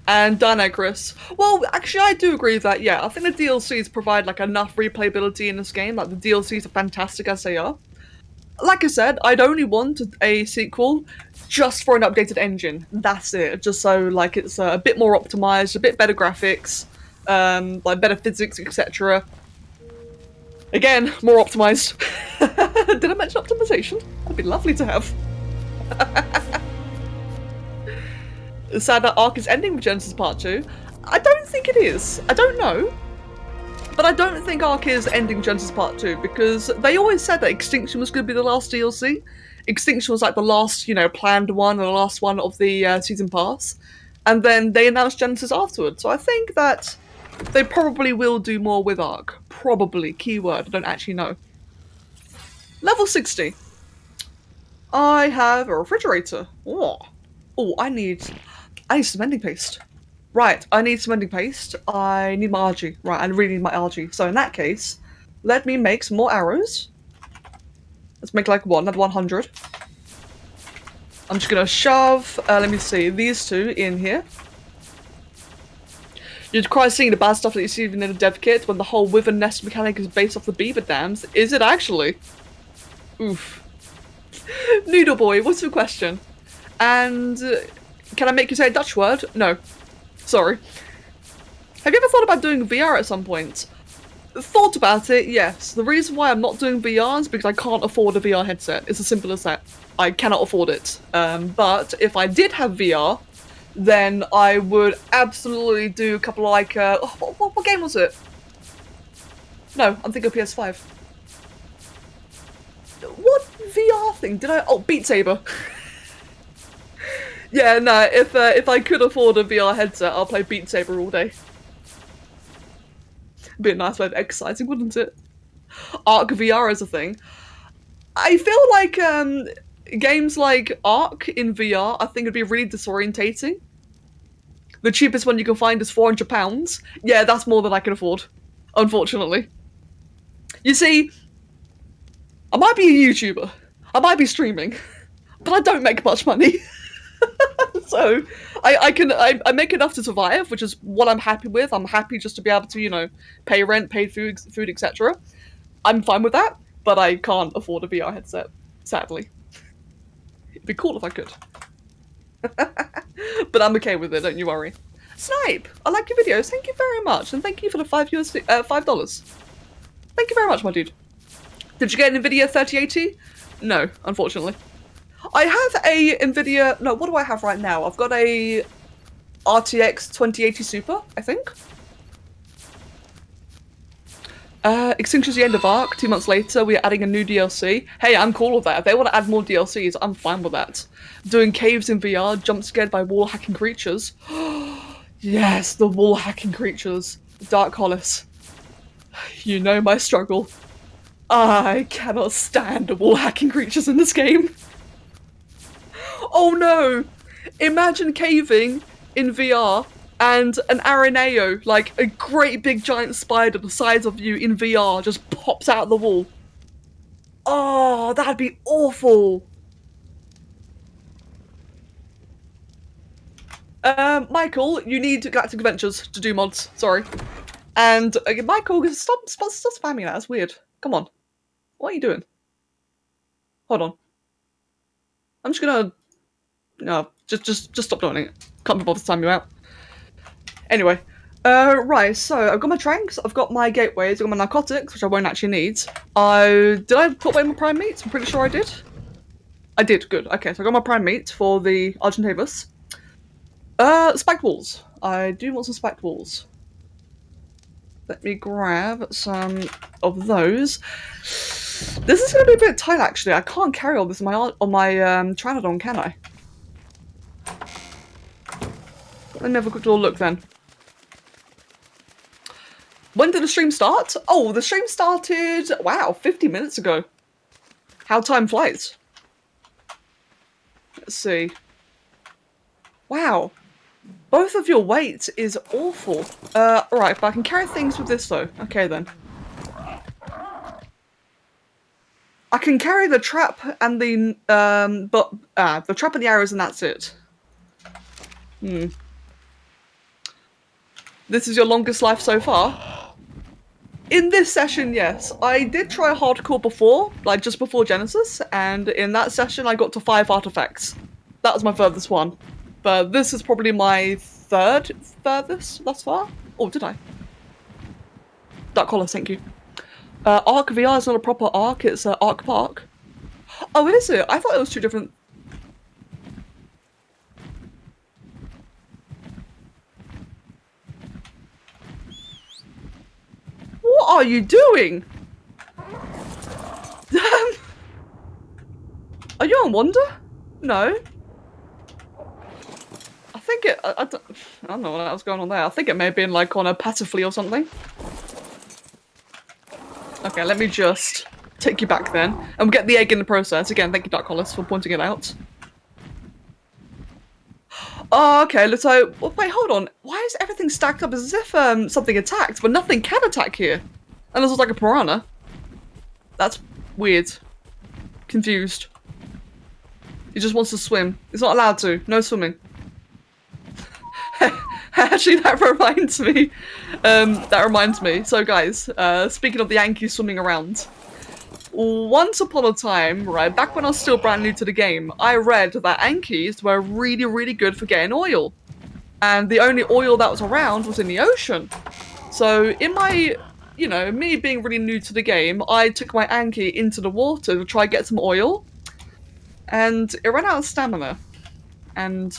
Speaker 2: And Dynagris. Well, actually I do agree with that, yeah. I think the DLCs provide like enough replayability in this game. Like the DLCs are fantastic as they are. Like I said, I'd only want a sequel just for an updated engine. That's it. Just so like it's a bit more optimized, a bit better graphics, like better physics, etc. Again, more optimized. Did I mention optimization? That'd be lovely to have. It's sad that Arc is ending with Genesis Part 2. I don't think it is. I don't know. But I don't think Arc is ending Genesis Part 2 because they always said that Extinction was going to be the last DLC. Extinction was like the last, you know, planned one, or the last one of the season pass. And then they announced Genesis afterwards. So I think that they probably will do more with Arc. Probably. Keyword. I don't actually know. Level 60. I have a refrigerator. Oh, I need some mending paste. Right, I need some mending paste. I need my algae. Right, I really need my algae. So in that case, let me make some more arrows. Let's make like another 100. I'm just gonna shove, let me see, these two in here. You'd cry seeing the bad stuff that you see even in a dev kit when the whole wither nest mechanic is based off the beaver dams. Is it actually? Oof. Noodle boy, what's your question? And can I make you say a Dutch word? No. Sorry. Have you ever thought about doing VR at some point? Thought about it, yes. The reason why I'm not doing VR is because I can't afford a VR headset. It's as simple as that. I cannot afford it. But if I did have VR, then I would absolutely do a couple of like, what game was it? No, I'm thinking of PS5. What VR thing did I? Oh, Beat Saber. Yeah, no. If I could afford a VR headset, I'll play Beat Saber all day. Be a nice way of exercising, wouldn't it? Arc VR is a thing. I feel like games like Arc in VR, I think would be really disorientating. The cheapest one you can find is £400. Yeah, that's more than I can afford, unfortunately. You see, I might be a YouTuber, I might be streaming, but I don't make much money. So I make enough to survive, which is what I'm happy with. I'm happy just to be able to, you know, pay rent, pay food, etc. I'm fine with that, but I can't afford a VR headset, sadly. It'd be cool if I could. But I'm okay with it, don't you worry. Snipe, I like your videos, thank you very much, and thank you for the $5. Thank you very much, my dude. Did you get an NVIDIA 3080? No, unfortunately. I have a NVIDIA, no, what do I have right now? I've got a RTX 2080 Super, I think. Extinction's the end of Arc. 2 months later, we're adding a new DLC. Hey, I'm cool with that. If they want to add more DLCs, I'm fine with that. Doing caves in VR, jump scared by wall hacking creatures. Yes, the wall hacking creatures. Dark Hollis. You know my struggle. I cannot stand the wall hacking creatures in this game. Oh no! Imagine caving in VR and an Araneo, like a great big giant spider the size of you in VR, just pops out of the wall. Oh, that'd be awful! Michael, you need Galactic Adventures to do mods, sorry. And, Michael, stop spamming that, that's weird. Come on. What are you doing? Hold on. I'm just gonna... No, just stop doing it. Can't be bothered to time you out. Anyway, right, so I've got my tranks, I've got my gateways, I've got my narcotics, which I won't actually need. Did I put away my prime meat? I'm pretty sure I did. I did, good. Okay, so I got my prime meat for the Argentavis. Spiked walls. I do want some spiked walls. Let me grab some of those. This is going to be a bit tight, actually. I can't carry all this on my Pteranodon, can I? Let me have a quick little look then. When did the stream start? Oh, the stream started, wow, 50 minutes ago. How time flies. Let's see. Wow. Both of your weight is awful. Right, but I can carry things with this though. Okay then. I can carry the trap and the, the trap and the arrows and that's it. This is your longest life so far? In this session, yes. I did try hardcore before, like just before Genesis, and in that session I got to 5 artifacts. That was my furthest one. But this is probably my third furthest thus far? Oh, did I? Dark Collar, thank you. Arc VR is not a proper Arc, it's Arc Park. Oh, is it? I thought it was 2 different... What are you doing? Are you on Wonder? No. I think it... I don't know what else going on there. I think it may have been like on a passively or something. Okay, let me just take you back then. And we'll get the egg in the process. Again, thank you, Dark Hollis, for pointing it out. Oh, okay, so... Well, wait, hold on. Why is everything stacked up as if something attacked, but nothing can attack here? And this was like a piranha. That's weird. Confused. He just wants to swim. He's not allowed to. No swimming. Actually, that reminds me. So, guys, speaking of the Yankees swimming around, once upon a time, right, back when I was still brand new to the game, I read that Yankees were really, really good for getting oil. And the only oil that was around was in the ocean. So, in my, me being really new to the game, I took my Anki into the water to try and get some oil. And it ran out of stamina. And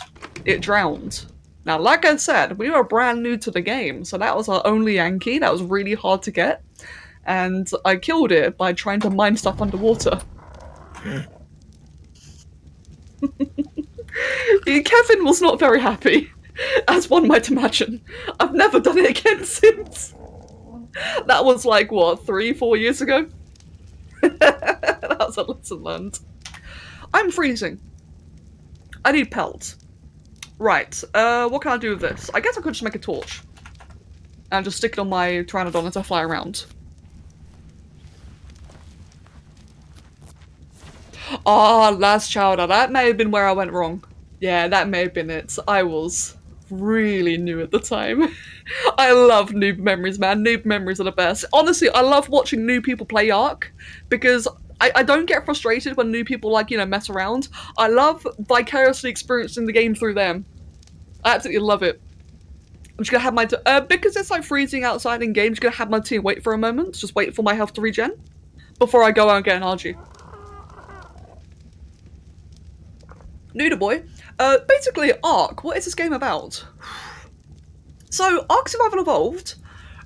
Speaker 2: it drowned. Now, like I said, we were brand new to the game, so that was our only Yankee. That was really hard to get. And I killed it by trying to mine stuff underwater. Kevin was not very happy, as one might imagine. I've never done it again since. That was like, what, 3-4 years ago? That was a lesson learned. I'm freezing. I need pelts. Right, what can I do with this? I guess I could just make a torch. And just stick it on my Pteranodon as I fly around. Ah, last chowder. That may have been where I went wrong. Yeah, that may have been it. I was really new at the time. I love noob memories, man. Noob memories are the best. Honestly, I love watching new people play Ark because I don't get frustrated when new people, like, mess around. I love vicariously experiencing the game through them. I absolutely love it. I'm just gonna have my because it's like freezing outside in game, I'm just gonna have my tea and wait for a moment. Just wait for my health to regen before I go out and get an RG. Noodle boy. Basically, Ark. What is this game about? So, Ark Survival Evolved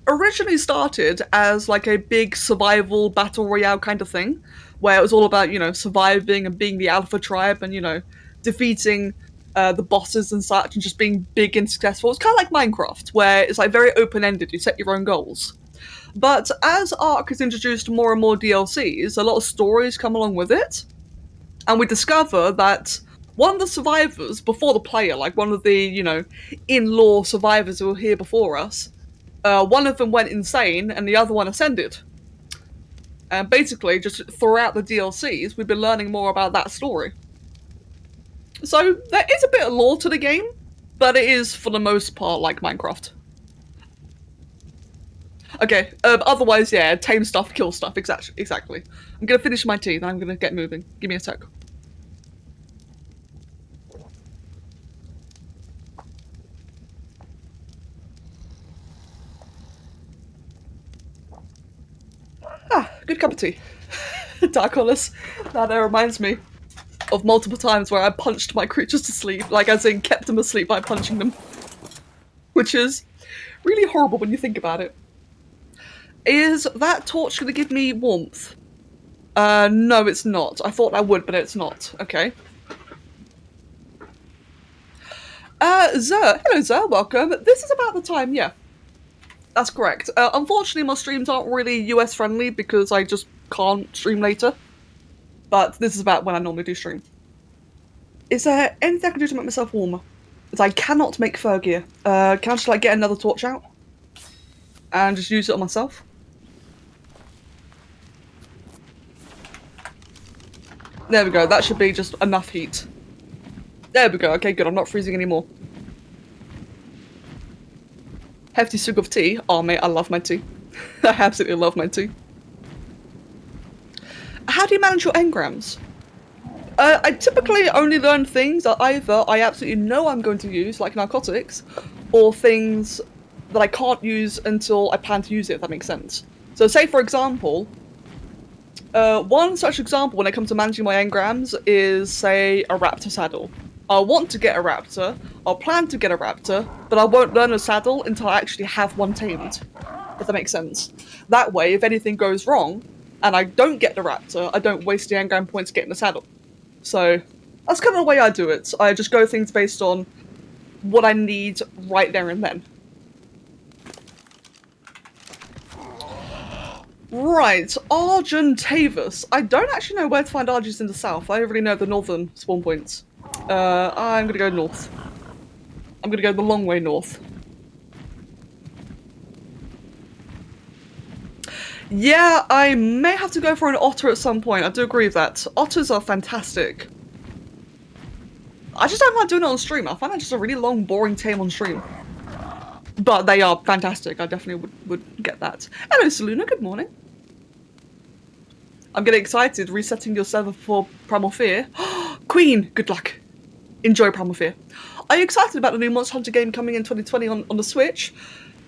Speaker 2: originally started as like a big survival battle royale kind of thing, where it was all about, surviving and being the alpha tribe and, defeating the bosses and such and just being big and successful. It's kind of like Minecraft, where it's like very open-ended, you set your own goals. But as Ark has introduced more and more DLCs, a lot of stories come along with it, and we discover that one of the survivors before the player, like one of the, in-law survivors who were here before us, one of them went insane and the other one ascended. And basically, just throughout the DLCs, we've been learning more about that story. So, there is a bit of lore to the game, but it is, for the most part, like Minecraft. Okay, otherwise, yeah, tame stuff, kill stuff, exactly. I'm gonna finish my tea, then I'm gonna get moving. Give me a sec. Ah, good cup of tea. Dark Hollis. That reminds me of multiple times where I punched my creatures to sleep, like as in kept them asleep by punching them. Which is really horrible when you think about it. Is that torch going to give me warmth? No, it's not. I thought I would, but it's not. Okay. Zer. Hello, Zer. Welcome. This is about the time, yeah. That's correct. Unfortunately, my streams aren't really US friendly because I just can't stream later. But this is about when I normally do stream. Is there anything I can do to make myself warmer? Because I cannot make fur gear. Can I just like get another torch out? And just use it on myself? There we go, that should be just enough heat. There we go, okay good, I'm not freezing anymore. Hefty swig of tea. Oh mate, I love my tea. I absolutely love my tea. How do you manage your engrams? I typically only learn things that either I absolutely know I'm going to use, like narcotics, or things that I can't use until I plan to use it, if that makes sense. So say for example, one such example when it comes to managing my engrams is, say, a raptor saddle. I'll want to get a raptor, I'll plan to get a raptor, but I won't learn a saddle until I actually have one tamed, if that makes sense. That way, if anything goes wrong, and I don't get the raptor, I don't waste the engram points getting the saddle. So, that's kind of the way I do it. I just go things based on what I need right there and then. Right, Argentavis. I don't actually know where to find Argents in the south. I already know the northern spawn points. I'm gonna go north. I'm gonna go the long way north. Yeah, I may have to go for an otter at some point. I do agree with that. Otters are fantastic. I just don't like doing it on stream. I find that just a really long, boring tale on stream. But they are fantastic. I definitely would get that. Hello, Saluna. Good morning. I'm getting excited resetting your server for Primal Fear. Queen, good luck. Enjoy Primal Fear. Are you excited about the new Monster Hunter game coming in 2020 on the Switch?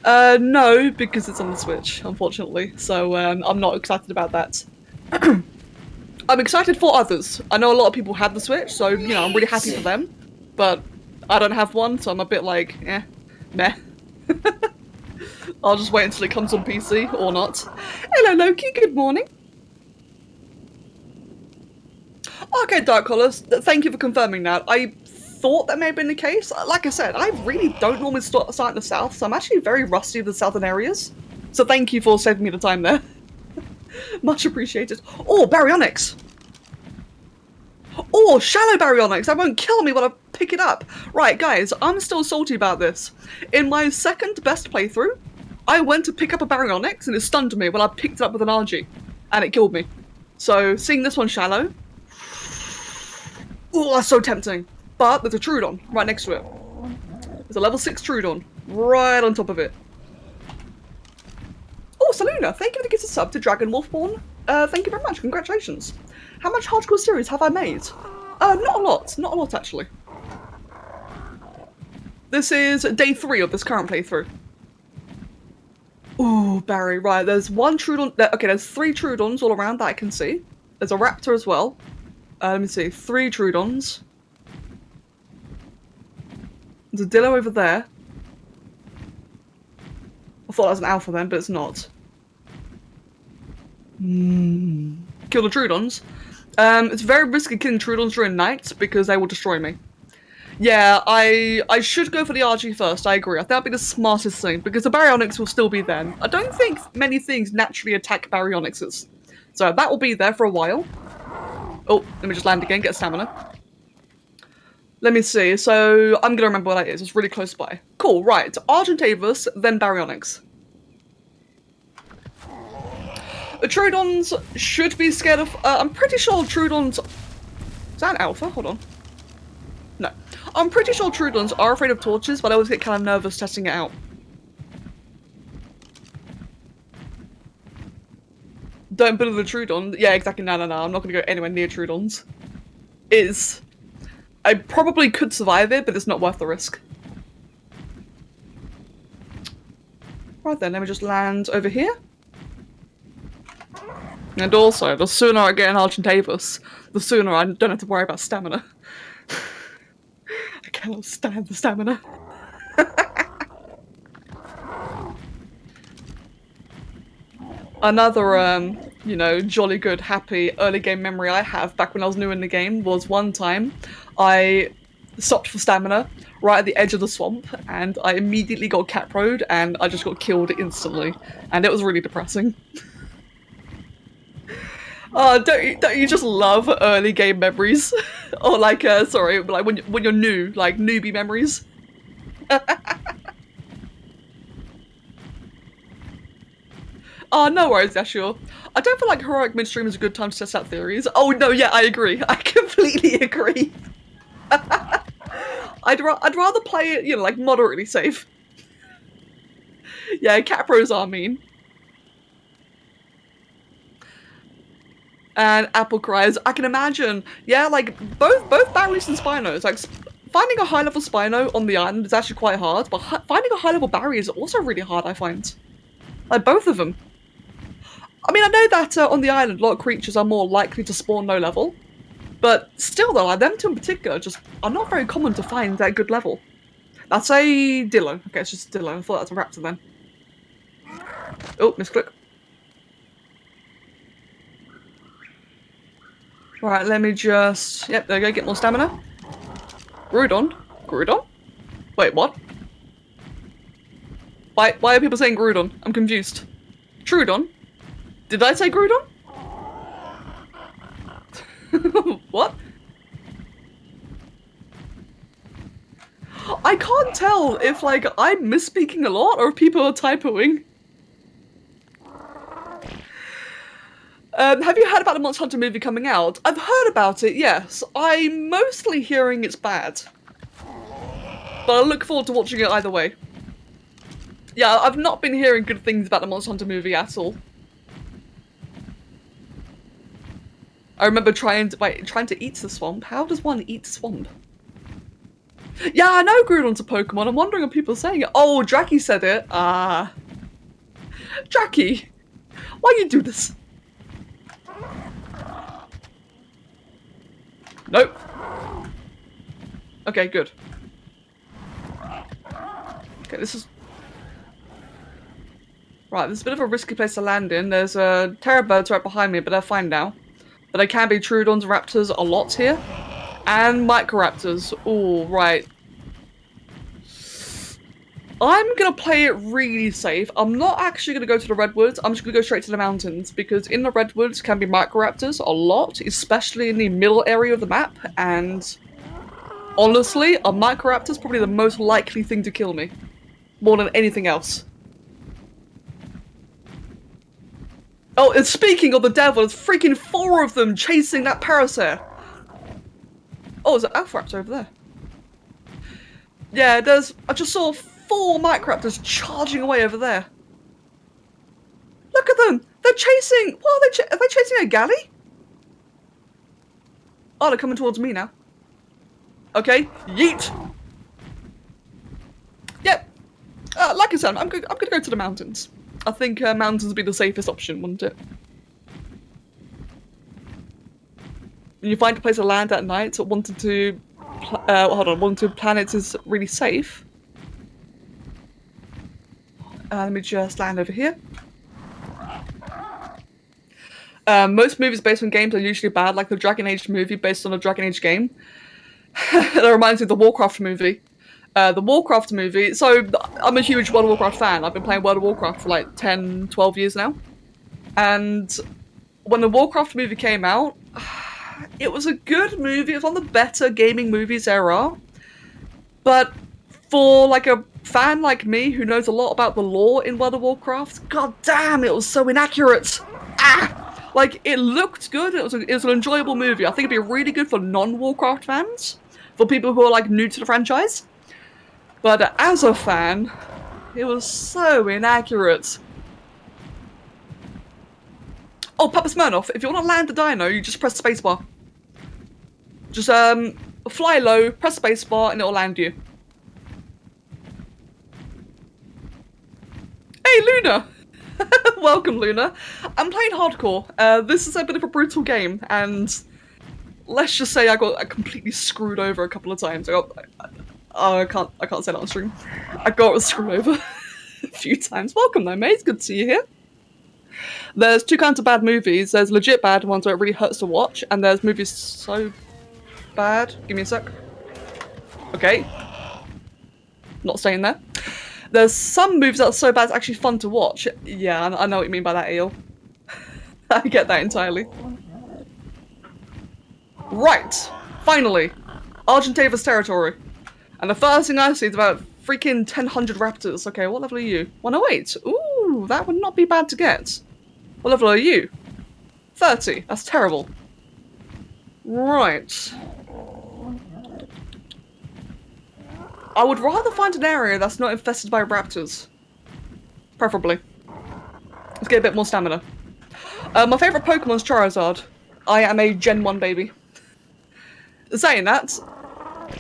Speaker 2: No, because it's on the Switch, unfortunately. So I'm not excited about that. I'm excited for others. I know a lot of people have the Switch, so, you know, I'm really happy for them. But I don't have one, so I'm a bit like, meh. I'll just wait until it comes on PC, or not. Hello, Loki, good morning. Okay, Dark Collars, thank you for confirming that. I thought that may have been the case. Like I said, I really don't normally start in the south, so I'm actually very rusty with the southern areas. So thank you for saving me the time there. Much appreciated. Oh, baryonyx! Oh, shallow baryonyx! That won't kill me when I pick it up! Right, guys, I'm still salty about this. In my second best playthrough, I went to pick up a baryonyx and it stunned me when I picked it up with an RG. And it killed me. So, seeing this one shallow... Oh, that's so tempting. But there's a Trudon right next to it. There's a level 6 Trudon right on top of it. Oh, Saluna, thank you for the gift of sub to Dragon Wolfborn. Thank you very much, congratulations. How much hardcore series have I made? Not a lot actually. This is day 3 of this current playthrough. Ooh, Barry, right, there's one Trudon, okay, there's 3 Trudons all around that I can see. There's a Raptor as well. Let me see, 3 Trudons. There's a Dillo over there. I thought that was an alpha then, but it's not. Kill the Trudons. It's very risky killing Trudons during night because they will destroy me. Yeah, I should go for the RG first, I agree. I think that'd be the smartest thing because the baryonyx will still be there. I don't think many things naturally attack baryonyxes. So that will be there for a while. Oh, let me just land again, get stamina. Let me see, so I'm gonna remember where that is. It's really close by. Cool, right. Argentavis, then baryonyx. The Trudons should be scared of... I'm pretty sure Trudons... Is that an alpha? Hold on. No. I'm pretty sure Trudons are afraid of torches, but I always get kind of nervous testing it out. Don't build the Trudon. Yeah, exactly. No. I'm not going to go anywhere near Trudons. I probably could survive it, but it's not worth the risk. Right then, let me just land over here. And also, the sooner I get an Argentavis, the sooner I don't have to worry about stamina. I cannot stand the stamina. Another, you know, jolly good, happy early game memory I have back when I was new in the game was one time I stopped for stamina right at the edge of the swamp and I immediately got caproed and I just got killed instantly. And it was really depressing. Oh, don't you just love early game memories? Or like, sorry, like when you're new, like newbie memories? Oh, no worries, Yashua. I don't feel like heroic midstream is a good time to test out theories. Oh no, yeah, I agree. I completely agree. I'd rather play it, you know, like moderately safe. Yeah, capros are mean. And Apple cries. I can imagine. Yeah, like both Barrys and Spinos. Like finding a high level Spino on the island is actually quite hard, but finding a high level Barry is also really hard. I find. Like both of them. I mean, I know that on the island, a lot of creatures are more likely to spawn low level, but still though, like them two in particular, just are not very common to find that good level. That's a Dillo. Okay, it's just a Dillo. I thought that's a Raptor then. Oh, misclick. Right, let me just... Yep, there we go, get more stamina. Grudon? Grudon? Wait, what? Why are people saying Grudon? I'm confused. Trudon? Did I say Grudon? What? I can't tell if, like, I'm misspeaking a lot or if people are typoing. Have you heard about the Monster Hunter movie coming out? I've heard about it, yes. I'm mostly hearing it's bad. But I look forward to watching it either way. Yeah, I've not been hearing good things about the Monster Hunter movie at all. I remember trying to eat the swamp. How does one eat swamp? Yeah, I know Groudon's a Pokemon. I'm wondering if people are saying it. Oh, Dracky said it. Ah. Dracky, why you do this? Nope. Okay, good. Okay, this is... Right, this is a bit of a risky place to land in. There's terror birds right behind me, but they're fine now. But there can be Troodons and Raptors a lot here. And Microraptors. Ooh, right. I'm gonna play it really safe. I'm not actually gonna go to the Redwoods. I'm just gonna go straight to the mountains, because in the Redwoods can be Microraptors a lot, especially in the middle area of the map, and honestly, a Microraptor is probably the most likely thing to kill me. More than anything else. Oh, and speaking of the devil, there's freaking 4 of them chasing that Parasaur. Oh, there's an Alpharaptor over there. Yeah, I just saw 4 Microraptors charging away over there. Look at them! They're chasing... What are they chasing a galley? Oh, they're coming towards me now. Okay, yeet! Yep. Like I said, I'm gonna go to the mountains. I think mountains would be the safest option, wouldn't it? When you find a place to land at night, wanting to plan it is really safe. Let me just land over here. Most movies based on games are usually bad, like the Dragon Age movie based on a Dragon Age game. That reminds me of the Warcraft movie. The Warcraft movie, so I'm a huge World of Warcraft fan. I've been playing World of Warcraft for like 10, 12 years now. And when the Warcraft movie came out, it was a good movie. It was one of the better gaming movies there are. But for like a fan like me who knows a lot about the lore in World of Warcraft, god damn, it was so inaccurate. Ah! Like, it looked good, it was an enjoyable movie. I think it'd be really good for non-Warcraft fans, for people who are like new to the franchise. But as a fan, it was so inaccurate. Oh, Papa Smirnoff, if you want to land a dino, you just press spacebar. Just fly low, press spacebar, and it'll land you. Hey, Luna! Welcome, Luna. I'm playing hardcore. This is a bit of a brutal game, and let's just say I got completely screwed over a couple of times. I can't say that on stream. I got screwed over a few times. Welcome though, mate. It's good to see you here. There's 2 kinds of bad movies. There's legit bad ones where it really hurts to watch, and there's movies so bad. Give me a sec. Okay. Not staying there. There's some movies that are so bad it's actually fun to watch. Yeah, I know what you mean by that, Eel. I get that entirely. Right. Finally. Argentavis territory. And the first thing I see is about freaking 1,000 raptors. Okay, what level are you? 108. Ooh, that would not be bad to get. What level are you? 30. That's terrible. Right. I would rather find an area that's not infested by raptors. Preferably. Let's get a bit more stamina. My favourite Pokemon's Charizard. I am a Gen 1 baby. Saying that,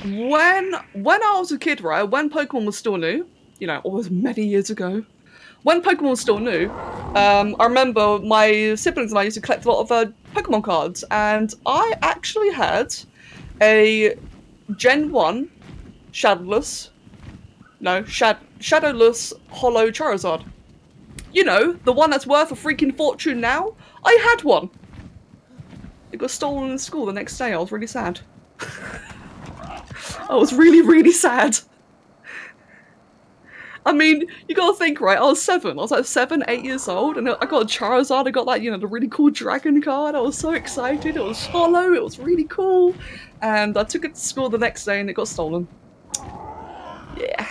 Speaker 2: when I was a kid, right, when Pokemon was still new, you know, always many years ago, when Pokemon was still new, I remember my siblings and I used to collect a lot of Pokemon cards, and I actually had a Gen 1 Shadowless Holo Charizard. You know, the one that's worth a freaking fortune now? I had one! It got stolen in school the next day. I was really sad. I was really, really sad. I mean, you gotta think, right, I was 7. I was like 7, 8 years old, and I got a Charizard, I got like, you know, the really cool dragon card. I was so excited, it was holo, it was really cool. And I took it to school the next day and it got stolen. Yeah.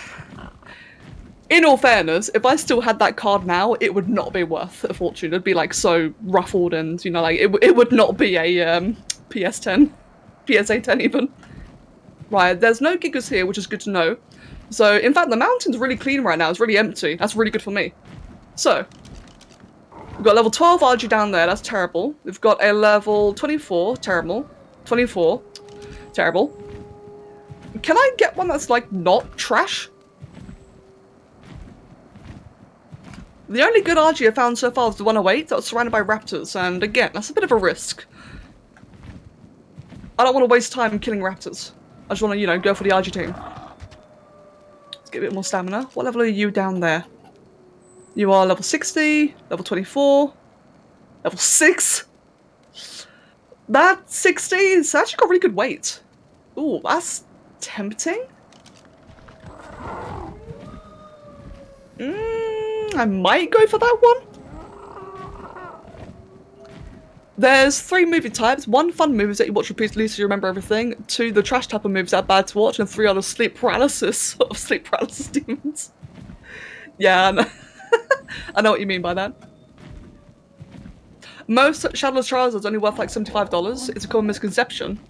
Speaker 2: In all fairness, if I still had that card now, it would not be worth a fortune. It'd be like so ruffled and, you know, like it would not be a PS10, PSA 10 even. Right, there's no gigas here, which is good to know. So, in fact, the mountain's really clean right now. It's really empty. That's really good for me. So, we've got level 12 RG down there. That's terrible. We've got a level 24. Terrible. 24. Terrible. Can I get one that's, like, not trash? The only good RG I've found so far is the 108 that was surrounded by raptors, and again, that's a bit of a risk. I don't want to waste time killing raptors. I just want to, you know, go for the RG team. Let's get a bit more stamina. What level are you down there? You are level 60, level 24, level 6. That 60 is actually got really good weight. Ooh, that's tempting. I might go for that one. There's 3 movie types. 1, fun movies that you watch repeatedly so you remember everything. 2, the trash type of movies that are bad to watch. And 3 are the sleep paralysis of sleep paralysis demons. Yeah, I know. I know what you mean by that. Most Shadowless Trials is only worth like $75. It's a common misconception.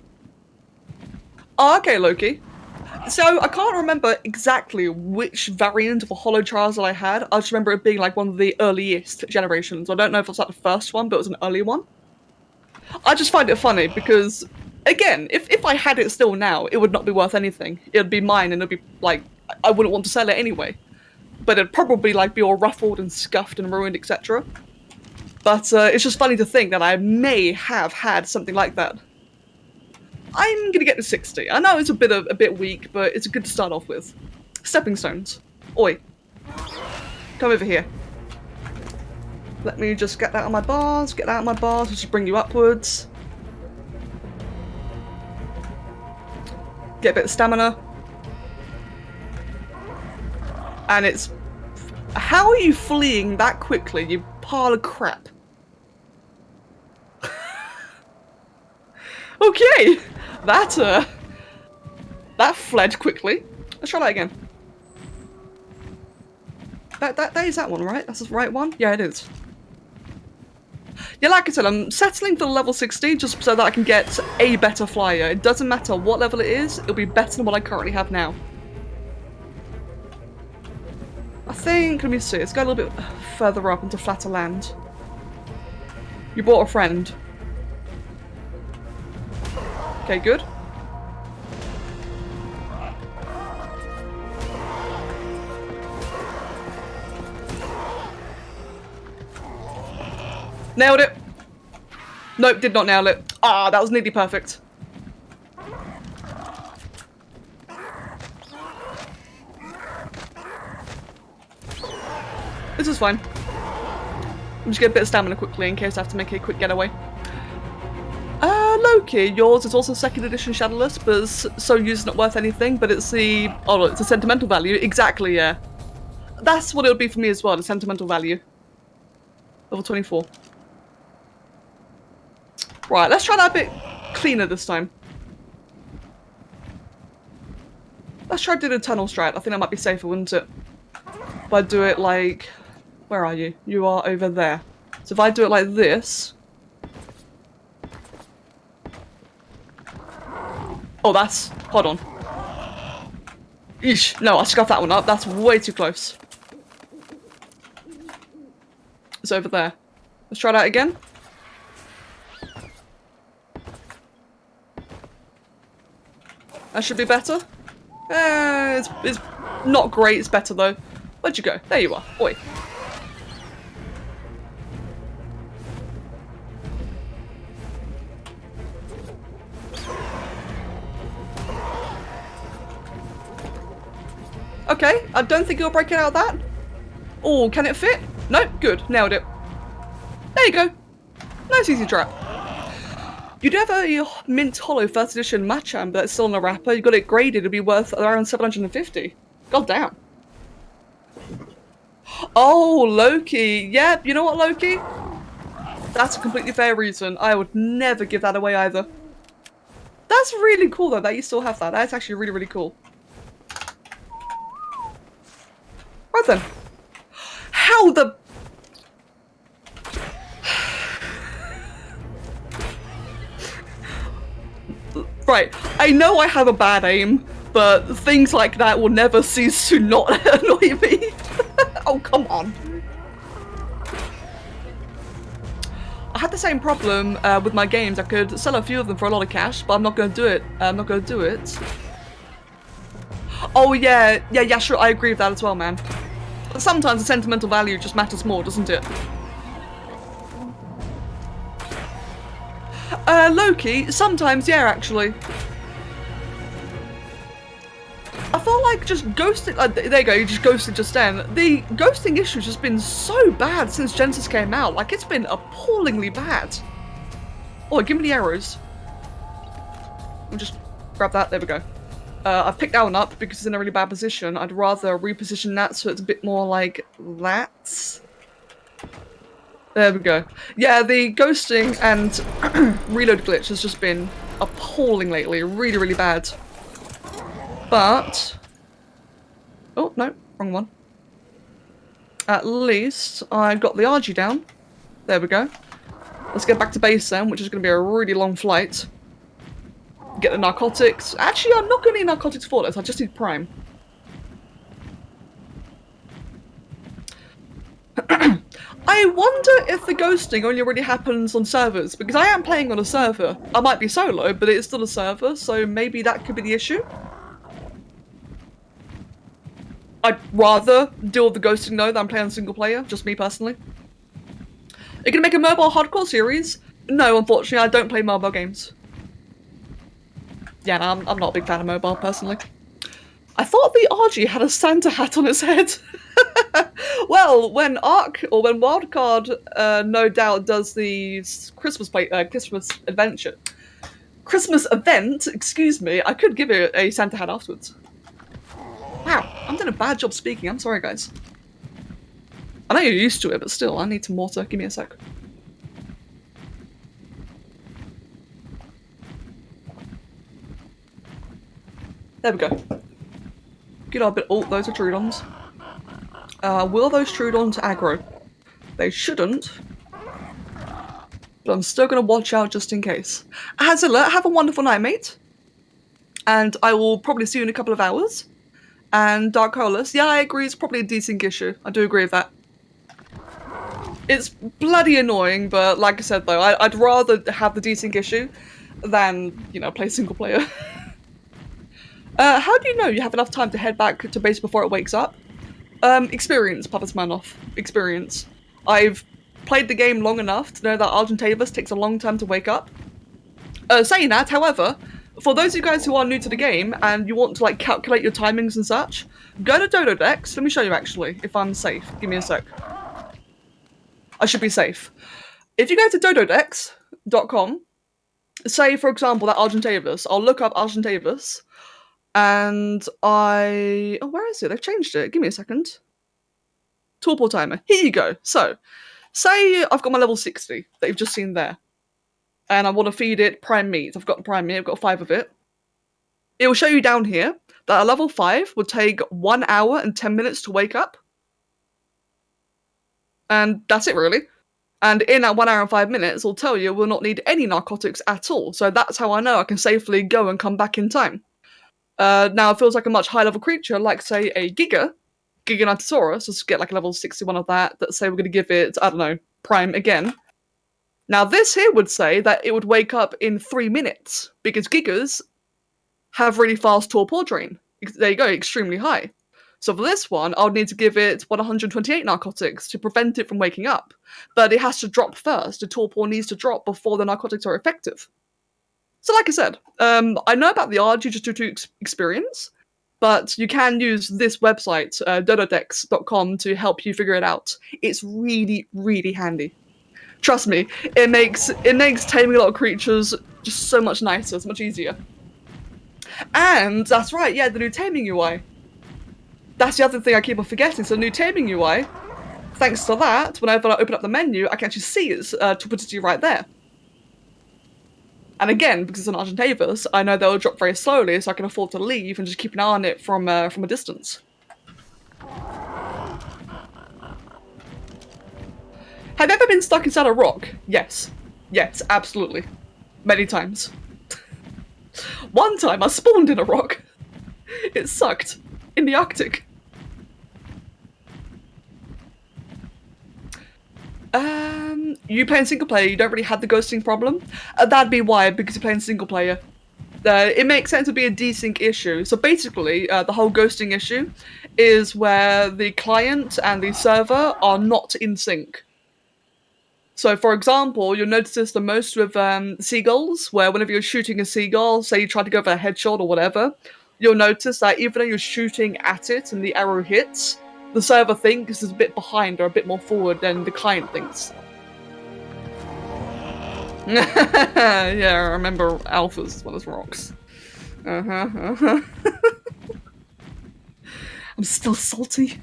Speaker 2: Oh, okay, Loki. So, I can't remember exactly which variant of a Hollow Trials that I had. I just remember it being like one of the earliest generations. I don't know if it was like the first one, but it was an early one. I just find it funny because, again, if I had it still now, it would not be worth anything. It would be mine and it would be, like, I wouldn't want to sell it anyway. But it'd probably, like, be all ruffled and scuffed and ruined, etc. But it's just funny to think that I may have had something like that. I'm gonna get to 60. I know it's a bit weak, but it's good to start off with. Stepping stones. Oi. Come over here. Let me just get that on my bars, get that on my bars, which will bring you upwards. Get a bit of stamina. And it's... How are you fleeing that quickly, you pile of crap? Okay! That fled quickly. Let's try that again. That is that one, right? That's the right one? Yeah, it is. Yeah, like I said, I'm settling for level 60 just so that I can get a better flyer. It doesn't matter what level it is, it'll be better than what I currently have now. I think, let me see, let's go a little bit further up into flatter land. You brought a friend. Okay, good. Nailed it. Nope, did not nail it. Ah, that was nearly perfect. This is fine. I'm just get a bit of stamina quickly in case I have to make a quick getaway. Loki, yours is also 2nd edition Shadowless, but it's so used not worth anything, but it's the... Oh, it's a sentimental value. Exactly, yeah. That's what it would be for me as well, the sentimental value. Level 24. Right, let's try that a bit cleaner this time. Let's try to do the tunnel strat. I think that might be safer, wouldn't it? If I do it like... Where are you? You are over there. So if I do it like this... Oh, that's... Hold on. Eesh. No, I scuffed that one up. That's way too close. It's over there. Let's try that again. That should be better. It's not great. It's better, though. Where'd you go? There you are. Oi. Okay, I don't think you'll break it out of that. Oh, can it fit? Nope, good. Nailed it. There you go. Nice easy trap. You do have a mint hollow 1st edition Machamp that's still in the wrapper. You got it graded, it'd be worth around 750. God damn. Oh, Loki. Yep, you know what, Loki? That's a completely fair reason. I would never give that away either. That's really cool though that you still have that. That's actually really, really cool. Right then. How the... Right, I know I have a bad aim, but things like that will never cease to not annoy me. Oh, come on. I had the same problem with my games. I could sell a few of them for a lot of cash, but I'm not going to do it. I'm not going to do it. Oh, yeah, sure, I agree with that as well, man. Sometimes the sentimental value just matters more, doesn't it? Loki, sometimes, yeah, actually. I felt like just ghosting, there you go, you just ghosted just then. The ghosting issue's just been so bad since Genesis came out. Like, it's been appallingly bad. Oh, give me the arrows. I'll just grab that, there we go. I picked that one up because it's in a really bad position. I'd rather reposition that so it's a bit more like that. There we go. Yeah, the ghosting and reload glitch has just been appalling lately. Really, really bad. But... oh, no. Wrong one. At least I got the RG down. There we go. Let's get back to base then, which is going to be a really long flight. Get the narcotics. Actually, I'm not going to need narcotics for this. I just need Prime. I wonder if the ghosting only really happens on servers, because I am playing on a server. I might be solo, but it's still a server, so maybe that could be the issue. I'd rather deal with the ghosting though than play on single player, just me personally. Are you gonna make a mobile hardcore series? No, unfortunately, I don't play mobile games. Yeah, no, I'm not a big fan of mobile, personally. I thought the RG had a Santa hat on its head. Well, when Ark, or when Wildcard, no doubt, does the Christmas event, excuse me, I could give it a Santa hat afterwards. Wow, I'm doing a bad job speaking, I'm sorry guys. I know you're used to it, but still, I need some water, give me a sec. There we go. Good old bit. Oh, those are Trudons. Will those Trudons aggro? They shouldn't. But I'm still going to watch out just in case. Hazilla, have a wonderful night, mate. And I will probably see you in a couple of hours. And Dark Holus, yeah, I agree, it's probably a desync issue. I do agree with that. It's bloody annoying, but like I said though, I'd rather have the desync issue than, you know, play single player. How do you know you have enough time to head back to base before it wakes up? Experience, Papa Smirnoff. Experience. I've played the game long enough to know that Argentavis takes a long time to wake up. Saying that, however, for those of you guys who are new to the game and you want to like calculate your timings and such, go to Dododex. Let me show you actually, if I'm safe. Give me a sec. I should be safe. If you go to dododex.com, say for example that Argentavis, I'll look up Argentavis, and oh, where is it? They've changed it. Give me a second. Torpor timer. Here you go. So, say I've got my level 60 that you've just seen there, and I want to feed it prime meat. I've got prime meat. I've got 5 of it. It will show you down here that a level 5 would take 1 hour and 10 minutes to wake up. And that's it, really. And in that 1 hour and 5 minutes, it'll tell you we'll not need any narcotics at all. So that's how I know I can safely go and come back in time. Now it feels like a much higher level creature, like say a Gigantosaurus, let's get like a level 61 of that, that say we're going to give it, I don't know, Prime again. Now this here would say that it would wake up in 3 minutes, because Gigas have really fast torpor drain. There you go, extremely high. So for this one, I would need to give it 128 narcotics to prevent it from waking up. But it has to drop first, the torpor needs to drop before the narcotics are effective. So like I said, I know about the RG just due to experience, but you can use this website, dododex.com, to help you figure it out. It's really, really handy. Trust me, it makes taming a lot of creatures just so much nicer, it's much easier. And that's right, yeah, the new taming UI. That's the other thing I keep on forgetting. So new taming UI, thanks to that, whenever I open up the menu, I can actually see its toxicity right there. And again, because it's an Argentavis, I know they'll drop very slowly, so I can afford to leave and just keep an eye on it from a distance. Have you ever been stuck inside a rock? Yes. Yes, absolutely. Many times. One time I spawned in a rock. It sucked. In the Arctic. You playing single player, you don't really have the ghosting problem. That'd be why, because you're playing single player. It makes sense to be a desync issue. So basically, the whole ghosting issue is where the client and the server are not in sync. So for example, you'll notice this the most with seagulls, where whenever you're shooting a seagull, say you try to go for a headshot or whatever, you'll notice that even though you're shooting at it and the arrow hits, the server thinks it's a bit behind or a bit more forward than the client thinks. Yeah, I remember alphas as well as rocks. I'm still salty.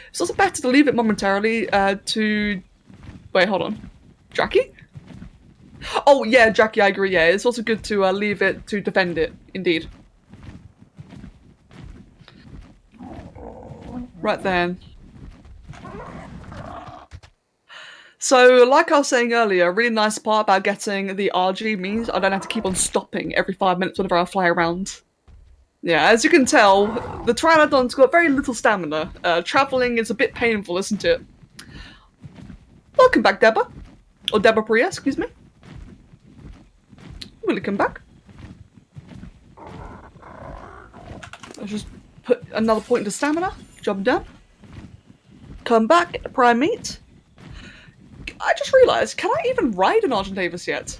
Speaker 2: It's also better to leave it momentarily to... Wait, hold on. Jackie? Oh, yeah, Jackie, I agree, yeah. It's also good to leave it to defend it, indeed. Right then. So, like I was saying earlier, a really nice part about getting the RG means I don't have to keep on stopping every 5 minutes whenever I fly around. Yeah, as you can tell, the Pteranodon's got very little stamina. Travelling is a bit painful, isn't it? Welcome back, Deborah. Or Deborah Priya, excuse me. Welcome back. Let's just put another point into stamina. Job done. Come back, get the prime meat. I just realised, can I even ride an Argentavis yet?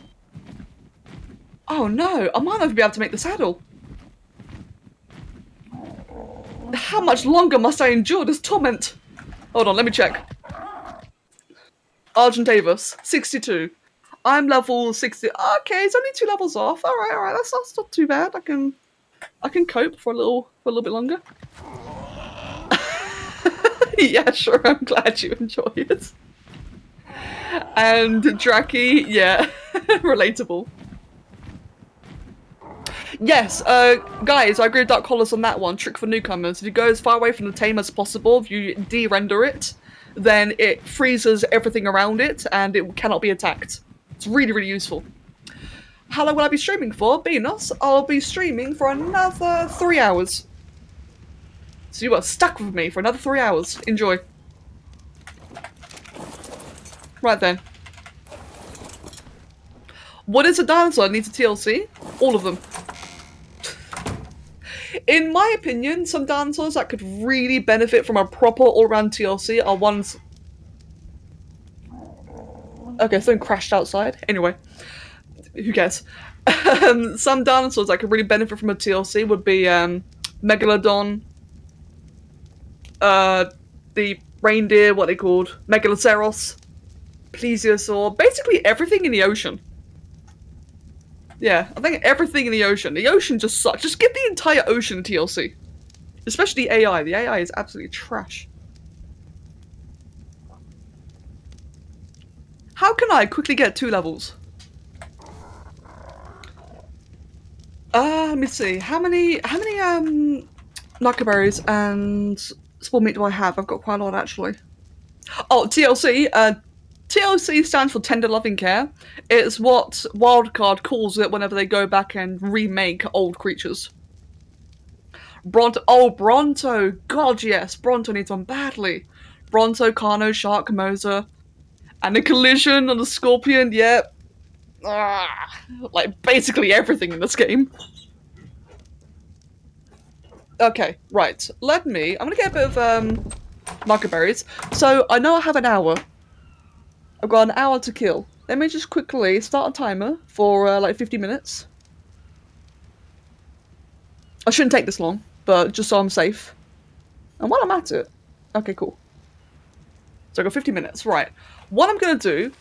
Speaker 2: Oh no, I might not be able to make the saddle. How much longer must I endure this torment? Hold on, let me check. Argentavis, 62. I'm level 60. Okay, it's only 2 levels off. Alright, that's not too bad. I can cope for a little bit longer. Yeah, sure, I'm glad you enjoy it. And Draki, yeah, relatable. Yes, guys, I agree with Dark Colors on that one. Trick for newcomers. If you go as far away from the tame as possible, if you de-render it, then it freezes everything around it and it cannot be attacked. It's really, really useful. How long will I be streaming for? Venus, I'll be streaming for another 3 hours. So you are stuck with me for another 3 hours. Enjoy. Right then. What is a dinosaur that needs a TLC? All of them. In my opinion, some dinosaurs that could really benefit from a proper all-round TLC are ones... Okay, something crashed outside. Anyway, who cares? Some dinosaurs that could really benefit from a TLC would be Megalodon, the reindeer, what they called, Megaloceros, Plesiosaur, basically everything in the ocean. Yeah, I think everything in the ocean. The ocean just sucks. Just give the entire ocean TLC. Especially the AI. The AI is absolutely trash. How can I quickly get 2 levels? Let me see. How many knockerberries and spawn meat do I have? I've got quite a lot actually. Oh, TLC. TLC stands for Tender Loving Care. It's what Wildcard calls it whenever they go back and remake old creatures. Bronto. Oh, Bronto. God, yes. Bronto needs one badly. Bronto, Carno, Shark, Moser. And a collision on the Scorpion. Yep. Like, basically everything in this game. Okay, right. I'm gonna get a bit of, knockerberries. So, I know I have an hour. I've got an hour to kill. Let me just quickly start a timer for like 50 minutes. I shouldn't take this long, but just so I'm safe. And while I'm at it... Okay, cool. So I've got 50 minutes, right. What I'm going to do,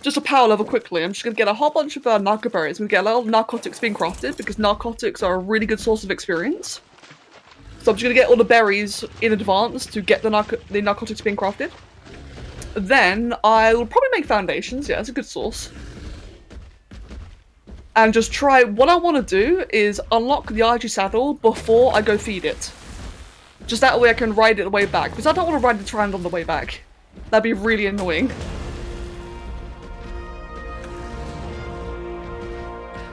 Speaker 2: just a power level quickly, I'm just going to get a whole bunch of narcoberries. We're going to get a lot of narcotics being crafted, because narcotics are a really good source of experience. So I'm just going to get all the berries in advance to get the narcotics being crafted. Then I will probably make foundations. Yeah, it's a good source. And just try... What I want to do is unlock the RG saddle before I go feed it. Just that way I can ride it the way back. Because I don't want to ride the Tyrant on the way back. That'd be really annoying.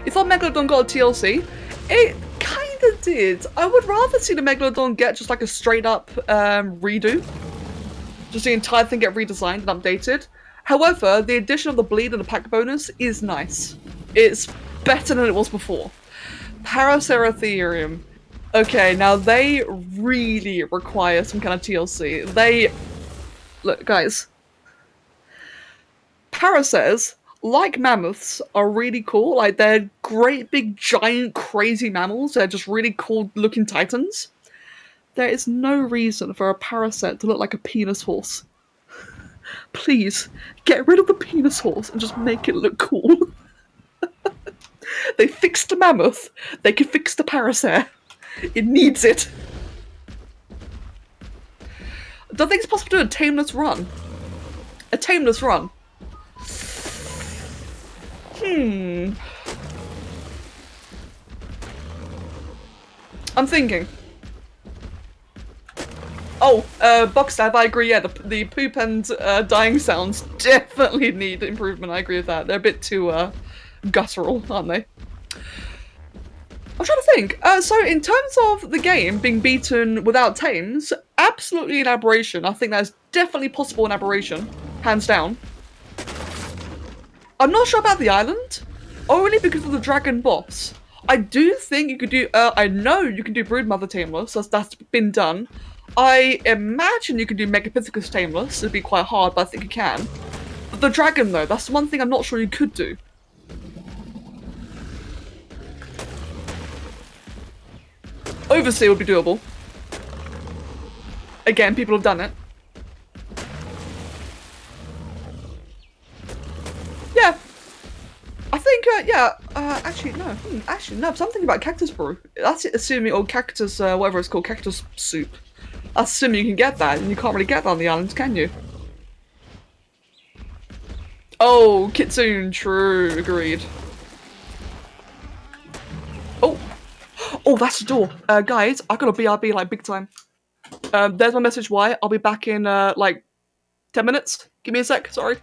Speaker 2: You thought Megalodon got a TLC? It kinda did. I would rather see the Megalodon get just like a straight up redo. Just the entire thing get redesigned and updated. However, the addition of the bleed and the pack bonus is nice. It's better than it was before. Paraceratherium. Okay, now they really require some kind of TLC. Look, guys. Paracers, like mammoths, are really cool. Like, they're great big giant crazy mammals. They're just really cool looking titans. There is no reason for a paraset to look like a penis horse. Please, get rid of the penis horse and just make it look cool. They fixed the mammoth, they can fix the parasaur. It needs it. Do I think it's possible to do a tameless run? A tameless run? I'm thinking. Oh, Boxstab, I agree, yeah, the poop and dying sounds definitely need improvement, I agree with that. They're a bit too guttural, aren't they? I'm trying to think. So in terms of the game being beaten without tames, absolutely an aberration. I think that's definitely possible in aberration, hands down. I'm not sure about the island, only because of the dragon boss. I do think you could do, I know you can do Broodmother tameless, that's been done. I imagine you can do Megapithecus tameless, it'd be quite hard, but I think you can. But the dragon though, that's the one thing I'm not sure you could do. Overseer would be doable. Again, people have done it. Yeah. I think, actually, no. Actually, no, something about cactus brew. That's it, assuming, or cactus, whatever it's called, cactus soup. That's assuming you can get that, and you can't really get that on the islands, can you? Oh, Kitsune, true, agreed. Oh. Oh, that's the door. Guys, I got a BRB, like, big time. There's my message, why. I'll be back in, like, 10 minutes. Give me a sec, sorry.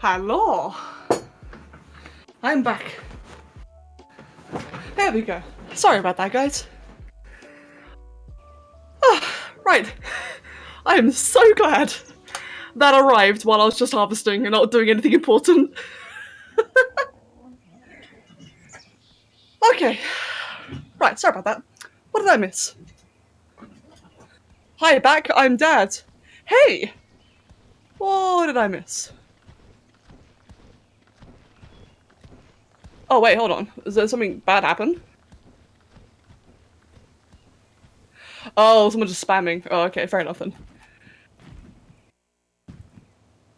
Speaker 2: Hello. I'm back. There we go. Sorry about that, guys. Right. I am so glad that arrived while I was just harvesting and not doing anything important. Okay. Right, sorry about that. What did I miss? Hi, back. I'm Dad. Hey! What did I miss? Oh, wait, hold on. Is there something bad happen? Oh, someone just spamming. Oh, okay, fair enough then.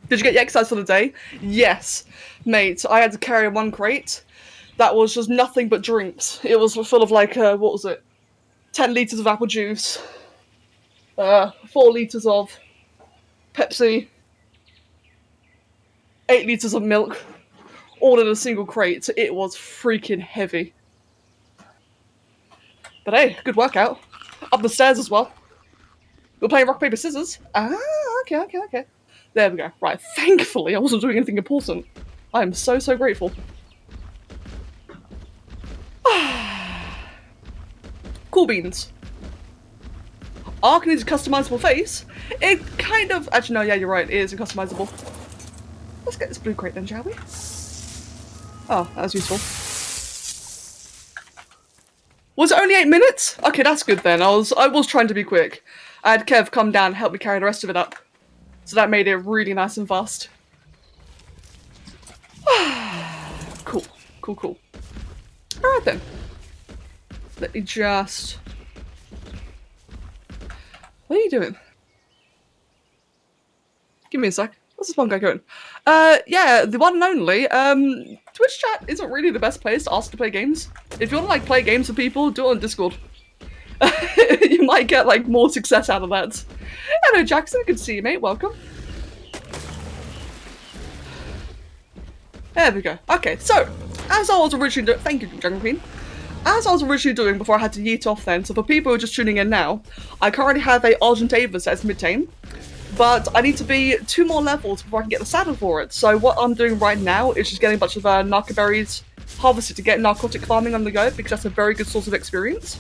Speaker 2: Did you get your exercise for the day? Yes, mate. I had to carry one crate that was just nothing but drinks. It was full of like, what was it? 10 litres of apple juice. 4 litres of Pepsi. 8 litres of milk. All in a single crate. It was freaking heavy. But hey, good workout. Up the stairs as well. We're playing rock, paper, scissors. Ah, okay. There we go. Right, thankfully I wasn't doing anything important. I am so grateful. Cool beans. Ark needs a customizable face. It kind of... Actually, no, yeah, you're right. It is customizable. Let's get this blue crate then, shall we? Oh, that was useful. Was it only 8 minutes? Okay, that's good then. I was trying to be quick. I had Kev come down and help me carry the rest of it up. So that made it really nice and fast. Cool. Alright then. Let me just... What are you doing? Give me a sec. What's this one guy going? Yeah, the one and only. Twitch chat isn't really the best place to ask to play games. If you want to like play games with people, do it on Discord. You might get like more success out of that. Hello Jackson, good to see you mate, welcome. There we go. Okay, so, as I was originally doing, thank you Jungle Queen. As I was originally doing before I had to yeet off then, so for people who are just tuning in now, I currently have a Argent Avis as mid-tame, but I need to be 2 more levels before I can get the saddle for it. So what I'm doing right now is just getting a bunch of narco berries harvested to get narcotic farming on the go, because that's a very good source of experience.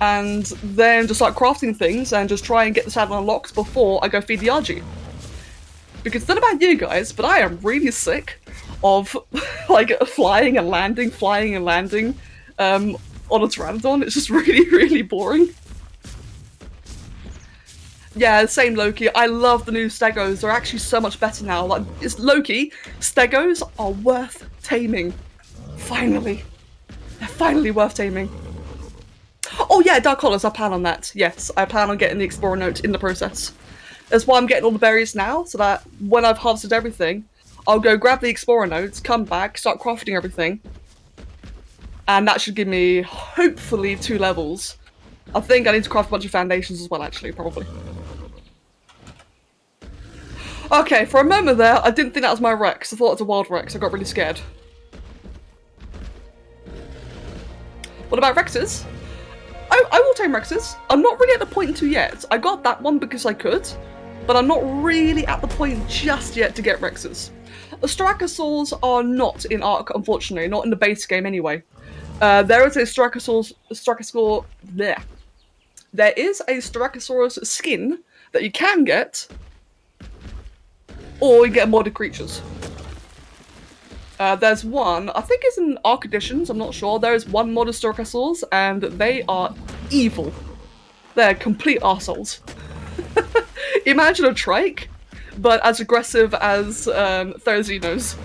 Speaker 2: And then just start crafting things and just try and get the saddle unlocked before I go feed the RG. Because it's not about you guys, but I am really sick of like flying and landing on a Pteranodon. It's just really boring. Yeah, same Loki. I love the new Stegos. They're actually so much better now. Like, it's Loki. Stegos are worth taming. Finally. They're finally worth taming. Oh yeah, Dark Collars, I plan on that. Yes, I plan on getting the Explorer Note in the process. That's why I'm getting all the berries now, so that when I've harvested everything, I'll go grab the Explorer Notes, come back, start crafting everything. And that should give me, hopefully, 2 levels. I think I need to craft a bunch of foundations as well, actually, probably. Okay, for a moment there, I didn't think that was my Rex. I thought it was a wild Rex. I got really scared. What about Rexes? I will tame Rexes. I'm not really at the point to yet. I got that one because I could, but I'm not really at the point just yet to get Rexes. The Styracosaurs are not in Ark, unfortunately, not in the base game anyway. There is a Styracosaur there. There is a Styracosaurus skin that you can get, or you get modded creatures. There's one, I think it's in Ark Editions, I'm not sure. There is one modded Styracosaurs, and they are evil. They're complete arseholes. Imagine a trike, but as aggressive as Therizzinos.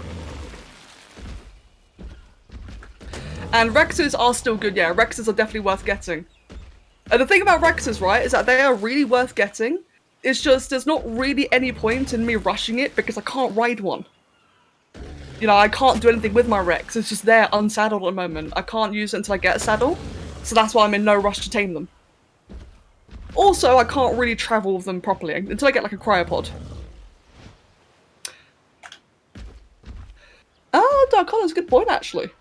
Speaker 2: And Rexes are still good, yeah, Rexes are definitely worth getting. And the thing about Rexes, right, is that they are really worth getting. It's just, there's not really any point in me rushing it because I can't ride one. You know, I can't do anything with my Rex, it's just there unsaddled at the moment. I can't use it until I get a saddle, so that's why I'm in no rush to tame them. Also, I can't really travel with them properly until I get like a cryopod. Oh, Dark Collar's a good point actually.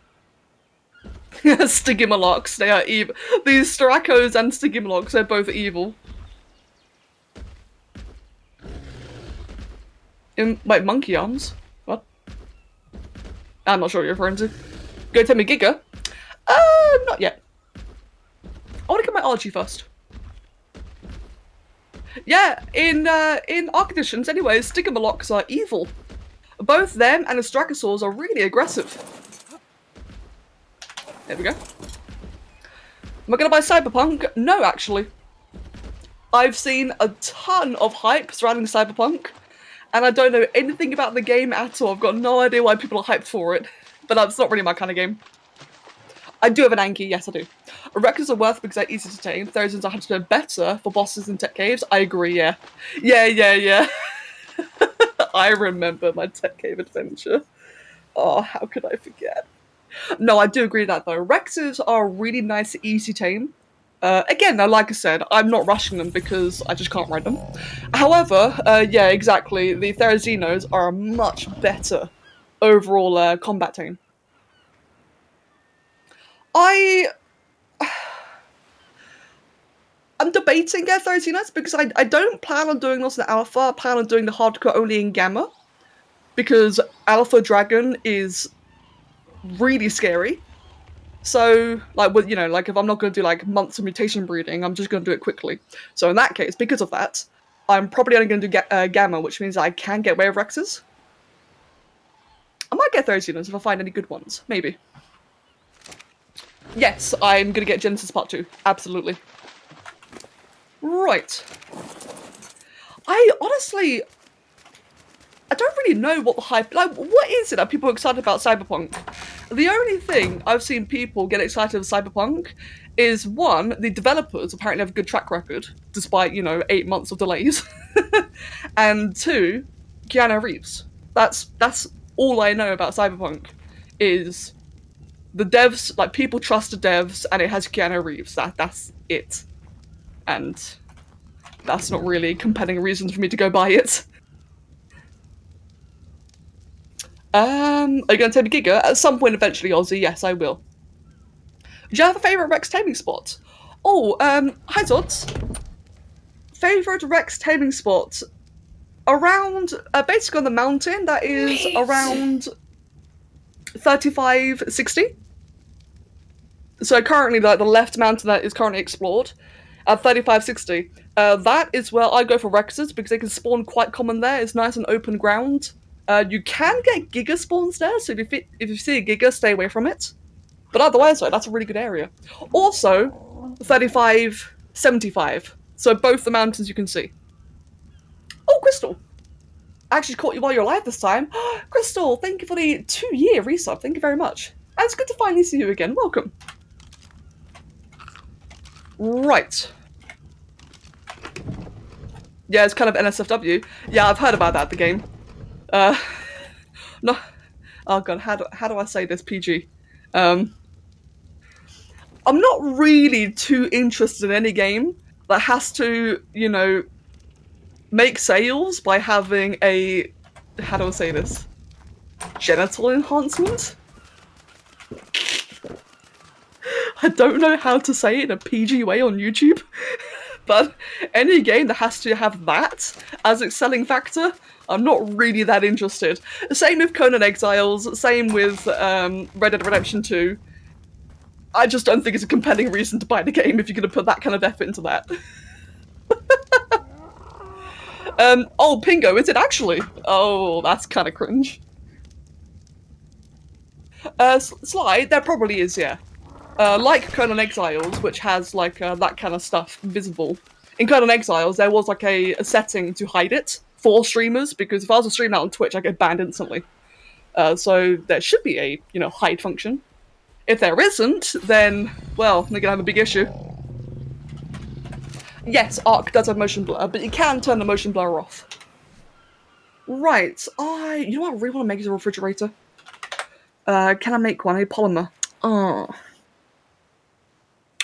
Speaker 2: Stygimolochs, they are evil. These Styracos and Stygimolochs, they're both evil. Wait, monkey arms? What? I'm not sure what you're referring to. Go tell me Giga? Not yet. I want to get my Archie first. Yeah, in Arc Editions anyway, Stigmalocks are evil. Both them and the Strachosaurs are really aggressive. There we go. Am I gonna buy Cyberpunk? No, actually. I've seen a ton of hype surrounding Cyberpunk, and I don't know anything about the game at all. I've got no idea why people are hyped for it, but that's not really my kind of game. I do have an Anki, yes I do. Records are worth because they're easy to tame. Thousands are 100% better for bosses in tech caves. I agree, yeah. Yeah. I remember my tech cave adventure. Oh, how could I forget? No, I do agree with that though. Rexes are really nice, easy tame. Again, though, like I said, I'm not rushing them because I just can't ride them. However, yeah, exactly, the Therazinos are a much better overall combat tame. I'm debating Therazinos because I don't plan on doing this in Alpha. I plan on doing the hardcore only in Gamma because Alpha Dragon is really scary. So, like, you know, like if I'm not going to do like months of mutation breeding, I'm just going to do it quickly. So in that case, because of that, I'm probably only going to do Gamma, which means I can get Wave Rexes. I might get Therazinos if I find any good ones, maybe. Yes, I'm going to get Genesis Part 2, absolutely. Right. I don't really know what the hype... Like, what is it that people are excited about Cyberpunk? The only thing I've seen people get excited with Cyberpunk is, one, the developers apparently have a good track record, despite, you know, 8 months of delays. And two, Keanu Reeves. That's all I know about Cyberpunk, is the devs, like, people trust the devs, and it has Keanu Reeves. That's it. And that's not really a compelling reason for me to go buy it. Are you going to take a Giga? At some point eventually, Ozzy, yes, I will. Do you have a favourite Rex taming spot? Oh, hi Zods. Favourite Rex taming spot? Around, basically on the mountain, that is around 3560. So currently, like, the left mountain that is currently explored, at 3560. That is where I go for Rexes, because they can spawn quite common there. It's nice and open ground. You can get Giga spawns there, so if you see a Giga, stay away from it. But otherwise, though, that's a really good area. Also, 3575. So both the mountains you can see. Oh, Crystal! I actually caught you while you're alive this time. Crystal, thank you for the 2-year resub. Thank you very much. And it's good to finally see you again. Welcome. Right. Yeah, it's kind of NSFW. Yeah, I've heard about that, the game. No. Oh god, how do I say this PG? I'm not really too interested in any game that has to, you know, make sales by having a, how do I say this? Genital enhancement? I don't know how to say it in a PG way on YouTube, but any game that has to have that as its selling factor, I'm not really that interested. Same with Conan Exiles, same with Red Dead Redemption 2. I just don't think it's a compelling reason to buy the game if you're going to put that kind of effort into that. Oh, Pingo, is it actually? Oh, that's kind of cringe. Sly, there probably is, yeah. Like Conan Exiles, which has like that kind of stuff visible. In Conan Exiles, there was like a setting to hide it for streamers, because if I was to stream that on Twitch, I get banned instantly. So there should be a, you know, hide function. If there isn't, then, well, they're gonna have a big issue. Yes, Arc does have motion blur, but you can turn the motion blur off. Right, you know what I really want to make is a refrigerator. Can I make one? A polymer. Oh.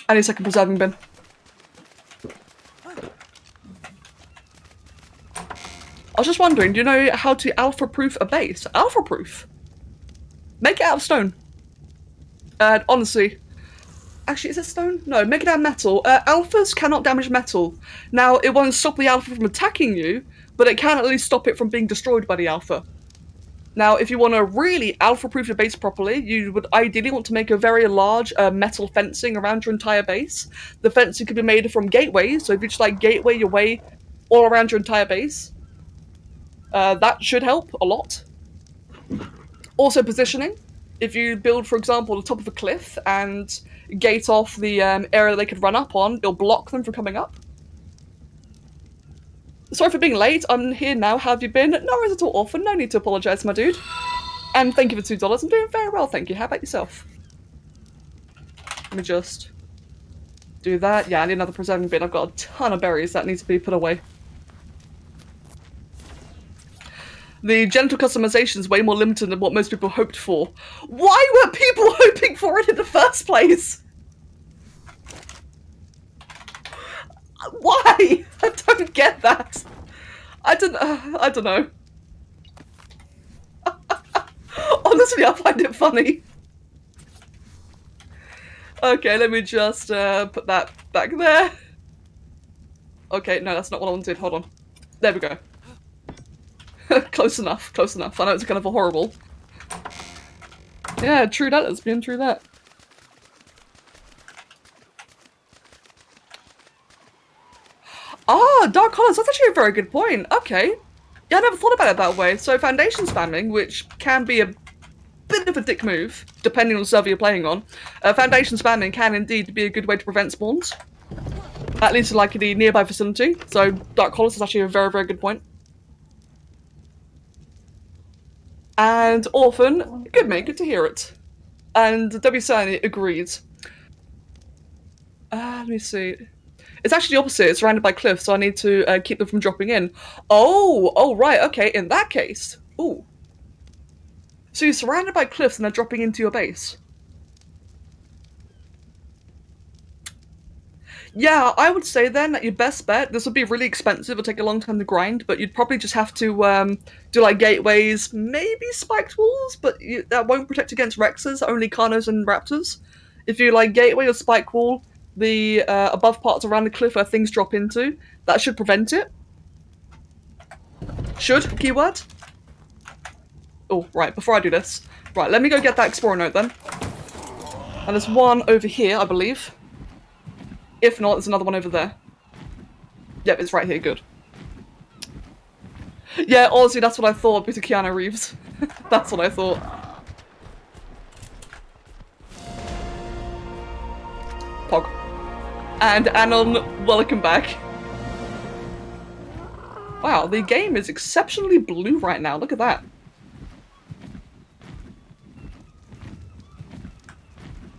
Speaker 2: I need a second preserving bin. I was just wondering, do you know how to alpha-proof a base? Alpha-proof? Make it out of stone. Honestly. Actually, is it stone? No, make it out of metal. Alphas cannot damage metal. Now, it won't stop the alpha from attacking you, but it can at least stop it from being destroyed by the alpha. Now, if you want to really alpha-proof your base properly, you would ideally want to make a very large metal fencing around your entire base. The fencing could be made from gateways, so if you just like gateway your way all around your entire base, that should help a lot. Also positioning. If you build, for example, the top of a cliff and gate off the area they could run up on, it'll block them from coming up. Sorry for being late, I'm here now, how have you been? No worries at all, Orphan, no need to apologise, my dude. And thank you for $2, I'm doing very well, thank you. How about yourself? Let me just do that. Yeah, I need another preserving bin, I've got a ton of berries that need to be put away. The genital customization is way more limited than what most people hoped for. Why were people hoping for it in the first place? Why? I don't get that. I don't know. Honestly, I find it funny. Okay, let me just put that back there. Okay, no, that's not what I wanted. Hold on. There we go. Close enough, close enough. I know it's kind of a horrible. Yeah, true that, it's been true that. Ah, dark colours, that's actually a very good point. Okay. Yeah, I never thought about it that way. So foundation spamming, which can be a bit of a dick move, depending on the server you're playing on, foundation spamming can indeed be a good way to prevent spawns. At least in like the nearby vicinity. So dark colours is actually a very, very good point. And Orphan, good mate, good to hear it. And W. Cerny agreed. Let me see. It's actually the opposite. It's surrounded by cliffs, so I need to keep them from dropping in. Oh, right, okay. In that case, ooh. So you're surrounded by cliffs and they're dropping into your base. Yeah, I would say then that your best bet. This would be really expensive. It'll take a long time to grind, but you'd probably just have to do like gateways, maybe spiked walls, but that won't protect against Rexes. Only Carnos and Raptors. If you like gateway or spike wall, the above parts around the cliff where things drop into, that should prevent it. Should, keyword. Oh, right, before I do this. Right, let me go get that explorer note then. And there's one over here, I believe. If not, there's another one over there. Yep, it's right here, good. Yeah, honestly, that's what I thought, because of Keanu Reeves. That's what I thought. Pog. And Anon, welcome back. Wow, the game is exceptionally blue right now, look at that.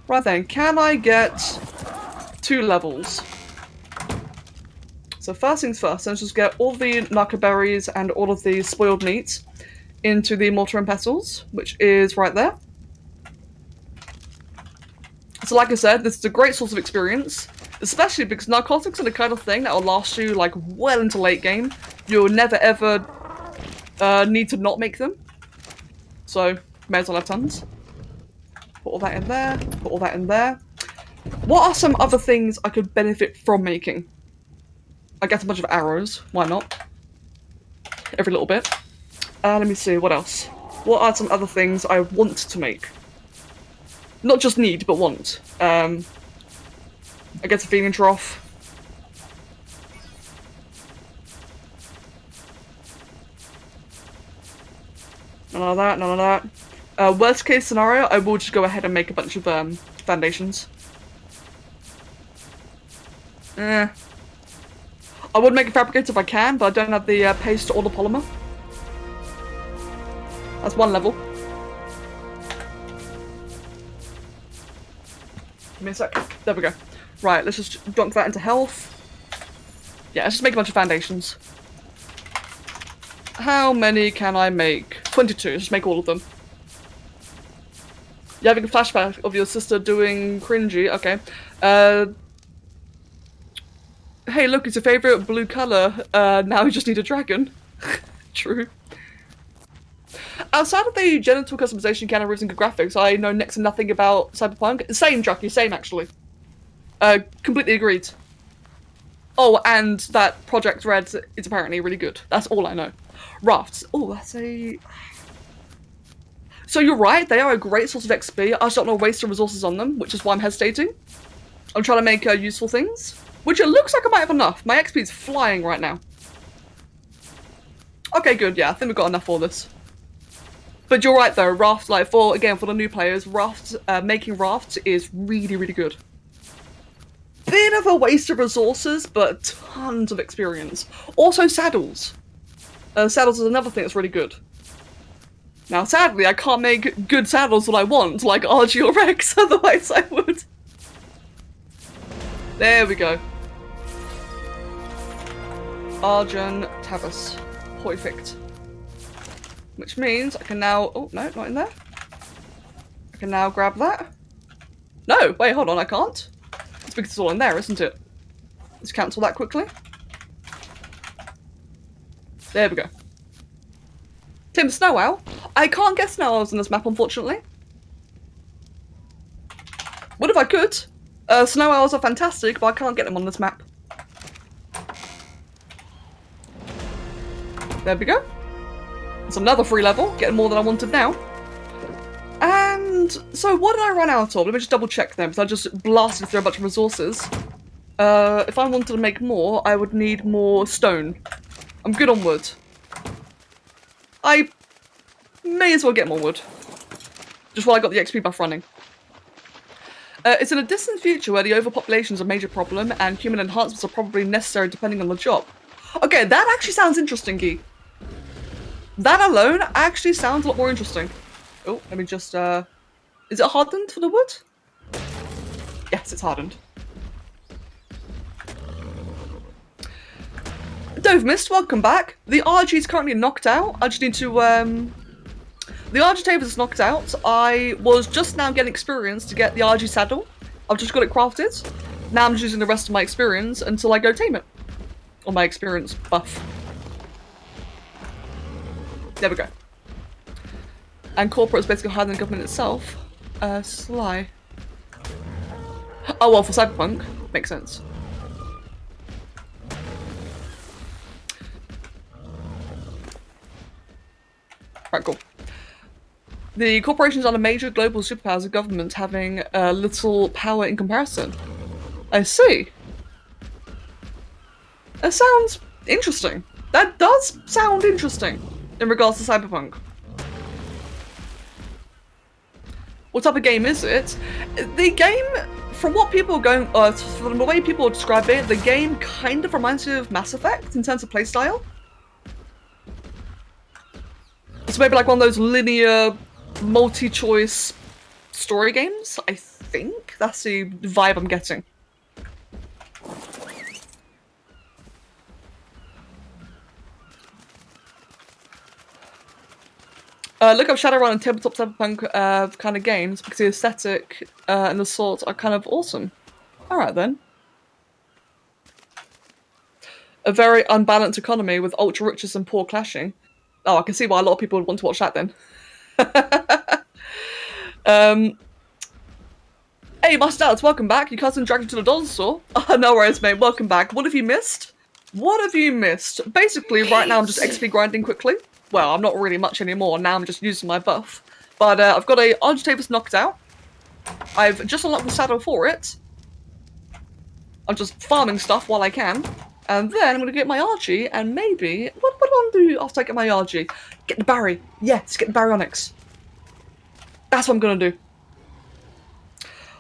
Speaker 2: Right then, can I get 2 levels? So first things first, let's just get all the narco berries and all of the spoiled meat into the mortar and pestles, which is right there. So like I said, this is a great source of experience, especially because narcotics are the kind of thing that will last you like well into late game. You'll never ever need to not make them. So, may as well have tons. Put all that in there, put all that in there. What are some other things I could benefit from making? I guess a bunch of arrows, why not? Every little bit. Let me see, what else? What are some other things I want to make? Not just need, but want. I guess a feeding trough. None of that, none of that. Worst case scenario, I will just go ahead and make a bunch of foundations. I would make a fabricator if I can, but I don't have the paste or the polymer. That's one level. Give me a sec. There we go. Right, let's just dunk that into health. Yeah, let's just make a bunch of foundations. How many can I make? 22, just make all of them. You're having a flashback of your sister doing cringy, okay. Hey look, it's your favourite blue colour, now you just need a dragon. True. Outside of the genital customization, Keanu Reeves, and good graphics, I know next to nothing about Cyberpunk. Same, Drucky, same actually. Completely agreed. Oh, and that Project Red is apparently really good. That's all I know. Rafts. Oh, that's a... So you're right, they are a great source of XP. I just don't want to waste the resources on them, which is why I'm hesitating. I'm trying to make useful things, which it looks like I might have enough. My XP is flying right now. Okay, good, yeah, I think we've got enough for this. But you're right though, rafts, like for the new players, rafts, making rafts is really, really good. Bit of a waste of resources, but tons of experience. Also saddles. Saddles is another thing that's really good. Now, sadly, I can't make good saddles that I want, like RG or Rex, otherwise I would. There we go. Arjun Tavis. Perfect. Which means I can now... Oh, no, not in there. I can now grab that. No, wait, hold on, I can't. It's because it's all in there, isn't it? Let's cancel that quickly. There we go. Tim, Snow Owl? I can't get Snow Owls in this map, unfortunately. What if I could? Snow Owls are fantastic, but I can't get them on this map. There we go. It's another free level, getting more than I wanted now. And so what did I run out of? Let me just double check them, because I just blasted through a bunch of resources. If I wanted to make more, I would need more stone. I'm good on wood. I may as well get more wood. Just while I got the XP buff running. It's in a distant future where the overpopulation is a major problem and human enhancements are probably necessary depending on the job. Okay, that actually sounds interesting, Guy. That alone actually sounds a lot more interesting. Oh, let me just, is it hardened for the wood? Yes, it's hardened. Dove Mist, welcome back. The RG is currently knocked out. I just need to, the RG Tavis is knocked out. I was just now getting experience to get the RG saddle. I've just got it crafted. Now I'm just using the rest of my experience until I go tame it. Or my experience buff. There we go. And corporate is basically higher than the government itself. Sly. Oh well, for Cyberpunk. Makes sense. Right, cool. The corporations are the major global superpowers of government having little power in comparison. I see. That sounds interesting. That does sound interesting in regards to Cyberpunk. What type of game is it? The game, from what people are going, from the way people describe it, the game kind of reminds me of Mass Effect in terms of playstyle. It's maybe like one of those linear, multi-choice story games, I think. That's the vibe I'm getting. Look up Shadowrun and tabletop cyberpunk kind of games because the aesthetic and the sort are kind of awesome. Alright then. A very unbalanced economy with ultra riches and poor clashing. Oh, I can see why a lot of people would want to watch that then. Hey, Master Alex, welcome back. Your cousin dragged you to the dollar store. Oh, no worries, mate. Welcome back. What have you missed? What have you missed? Basically, right now I'm just XP grinding quickly. Well, I'm not really much anymore. Now I'm just using my buff. But I've got a RG Tavis knocked out. I've just unlocked the saddle for it. I'm just farming stuff while I can. And then I'm going to get my RG and maybe... What do I want to do after I get my RG? Get the Barry. Yes, get the Baryonyx. That's what I'm going to do.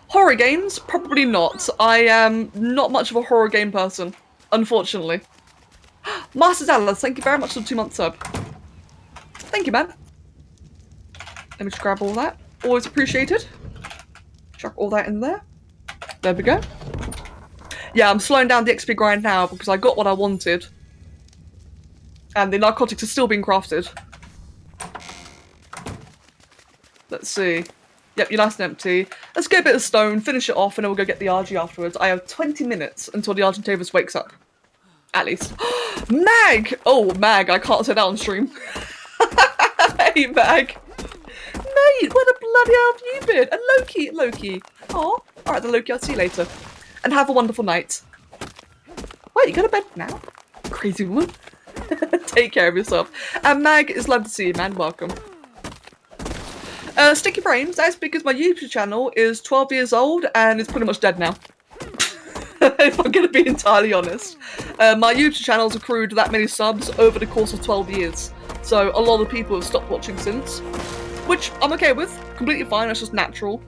Speaker 2: Horror games? Probably not. I am not much of a horror game person, unfortunately. Masters Atlas, thank you very much for the 2-month sub. Thank you, man. Let me just grab all that. Always appreciated. Chuck all that in there. There we go. Yeah, I'm slowing down the XP grind now because I got what I wanted. And the narcotics are still being crafted. Let's see. Yep, you're nice and empty. Let's get a bit of stone, finish it off, and then we'll go get the RG afterwards. I have 20 minutes until the RG Tavis wakes up. At least. Mag! Oh, Mag, I can't say that on stream. Hey, Mag. Mate, where the bloody hell have you been? And Loki. Oh, alright then, Loki, I'll see you later. And have a wonderful night. Wait, you go to bed now? Crazy woman. Take care of yourself. And Mag, it's love to see you, man. Welcome. Sticky Frames, that's because my YouTube channel is 12 years old and it's pretty much dead now. If I'm going to be entirely honest. My YouTube channel's accrued that many subs over the course of 12 years. So a lot of people have stopped watching since. Which I'm okay with. Completely fine, that's just natural.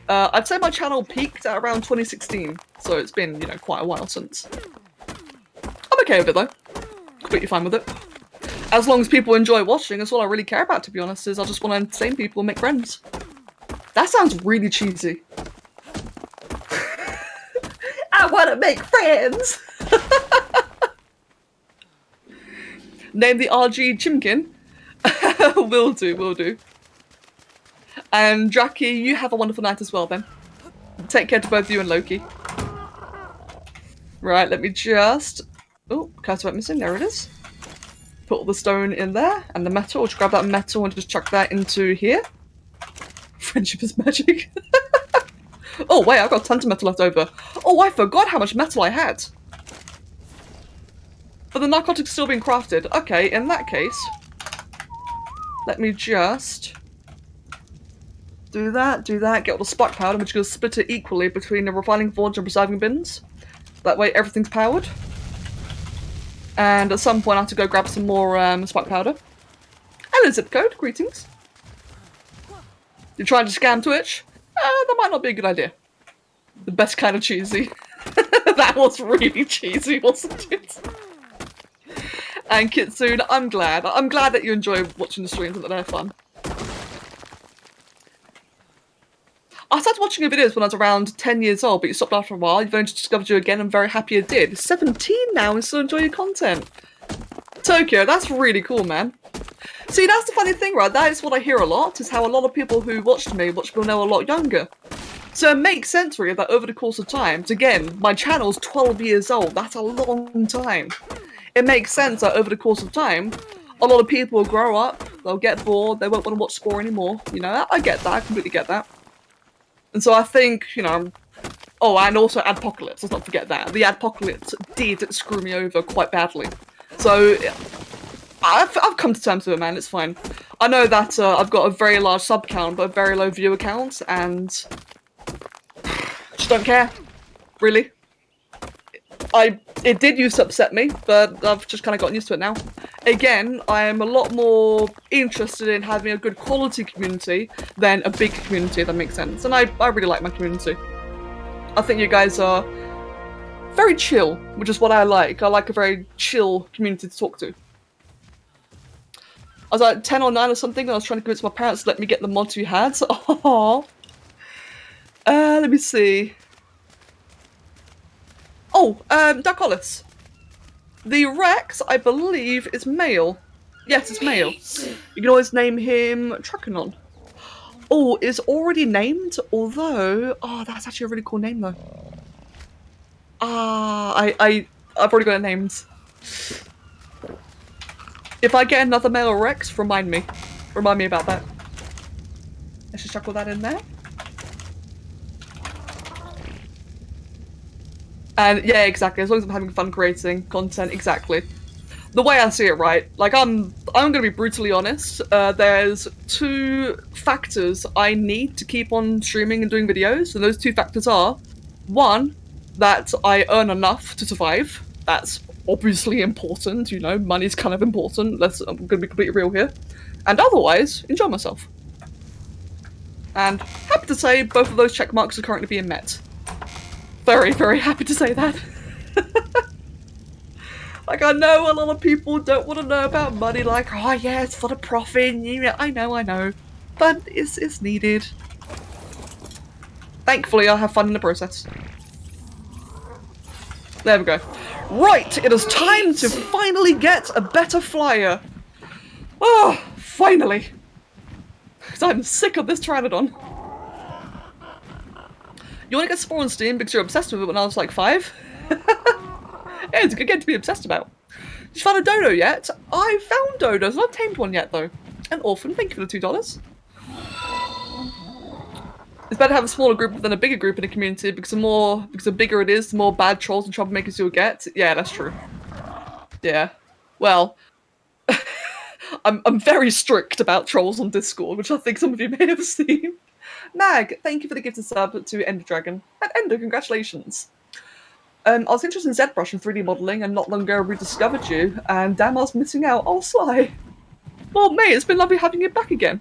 Speaker 2: I'd say my channel peaked at around 2016. So it's been, you know, quite a while since. I'm okay with it though. Completely fine with it. As long as people enjoy watching, that's all I really care about, to be honest, is I just want to entertain people and make friends. That sounds really cheesy. I want to make friends! Name the RG Chimkin. Will do, will do. And Draki, you have a wonderful night as well then. Take care to both you and Loki. Right, let me just... Oh, cursor went missing, there it is. Put all the stone in there, and the metal. Just grab that metal and just chuck that into here. Friendship is magic. Oh wait, I've got tons of metal left over. Oh, I forgot how much metal I had. But the narcotic's still being crafted. Okay, in that case, let me just do that, get all the spark powder, and we're just going to split it equally between the refining forge and preserving bins. That way everything's powered. And at some point I have to go grab some more spark powder. Hello zip code, greetings. You're trying to scam Twitch? That might not be a good idea. The best kind of cheesy. That was really cheesy, wasn't it? And Kitsune, I'm glad that you enjoy watching the streams and that they're fun. I started watching your videos when I was around 10 years old, but you stopped after a while. You've only just discovered you again. I'm very happy you did. 17 now and still enjoy your content. Tokyo, that's really cool, man. See, that's the funny thing, right? That is what I hear a lot, is how a lot of people who watch me now a lot younger. So it makes sense, really, that over the course of time, again, my channel's 12 years old. That's a long time. It makes sense that over the course of time, a lot of people will grow up, they'll get bored, they won't want to watch Spore anymore. You know, I get that, I completely get that. And so I think, you know, oh, and also Adpocalypse, let's not forget that. The Adpocalypse did screw me over quite badly. So, I've come to terms with it, man, it's fine. I know that I've got a very large sub count, but a very low viewer count, and just don't care, really. It did used to upset me, but I've just kind of gotten used to it now. Again, I am a lot more interested in having a good quality community than a big community, if that makes sense. And I really like my community. I think you guys are very chill, which is what I like. I like a very chill community to talk to. I was like 10 or 9 or something, and I was trying to convince my parents to let me get the mods you had. So, aww. Let me see. Oh, Darkolis. The Rex, I believe, is male. Yes, it's male. You can always name him Truckanon. Oh, it's already named, although... Oh, that's actually a really cool name, though. I've already got it named. If I get another male Rex, remind me. Remind me about that. Let's just chuck all that in there. And yeah, exactly. As long as I'm having fun creating content, exactly. The way I see it, right? Like I'm gonna be brutally honest. There's 2 factors I need to keep on streaming and doing videos, and those 2 factors are: 1, that I earn enough to survive. That's obviously important. You know, money's kind of important. I'm gonna be completely real here. And otherwise, enjoy myself. And happy to say, both of those check marks are currently being met. Very, very happy to say that. Like, I know a lot of people don't want to know about money, like, oh yeah, it's for the profit, yeah, I know. But it's needed. Thankfully, I'll have fun in the process. There we go. Right, it is time to finally get a better flyer. Oh, finally. Because I'm sick of this Pteranodon. You want to get Spore on Steam because you're obsessed with it when I was like 5? Yeah, it's a good game to be obsessed about. Did you find a dodo yet? I found dodos, not tamed one yet though. An orphan, thank you for the $2. it's better to have a smaller group than a bigger group in a community because the bigger it is, the more bad trolls and troublemakers you'll get. Yeah, that's true. Yeah. Well, I'm very strict about trolls on Discord, which I think some of you may have seen. Mag, thank you for the gift of sub to Ender Dragon. And Ender, congratulations. I was interested in ZBrush and 3D modelling and not long ago rediscovered you, and damn I was missing out. Oh, Sly. Well, mate, it's been lovely having you back again.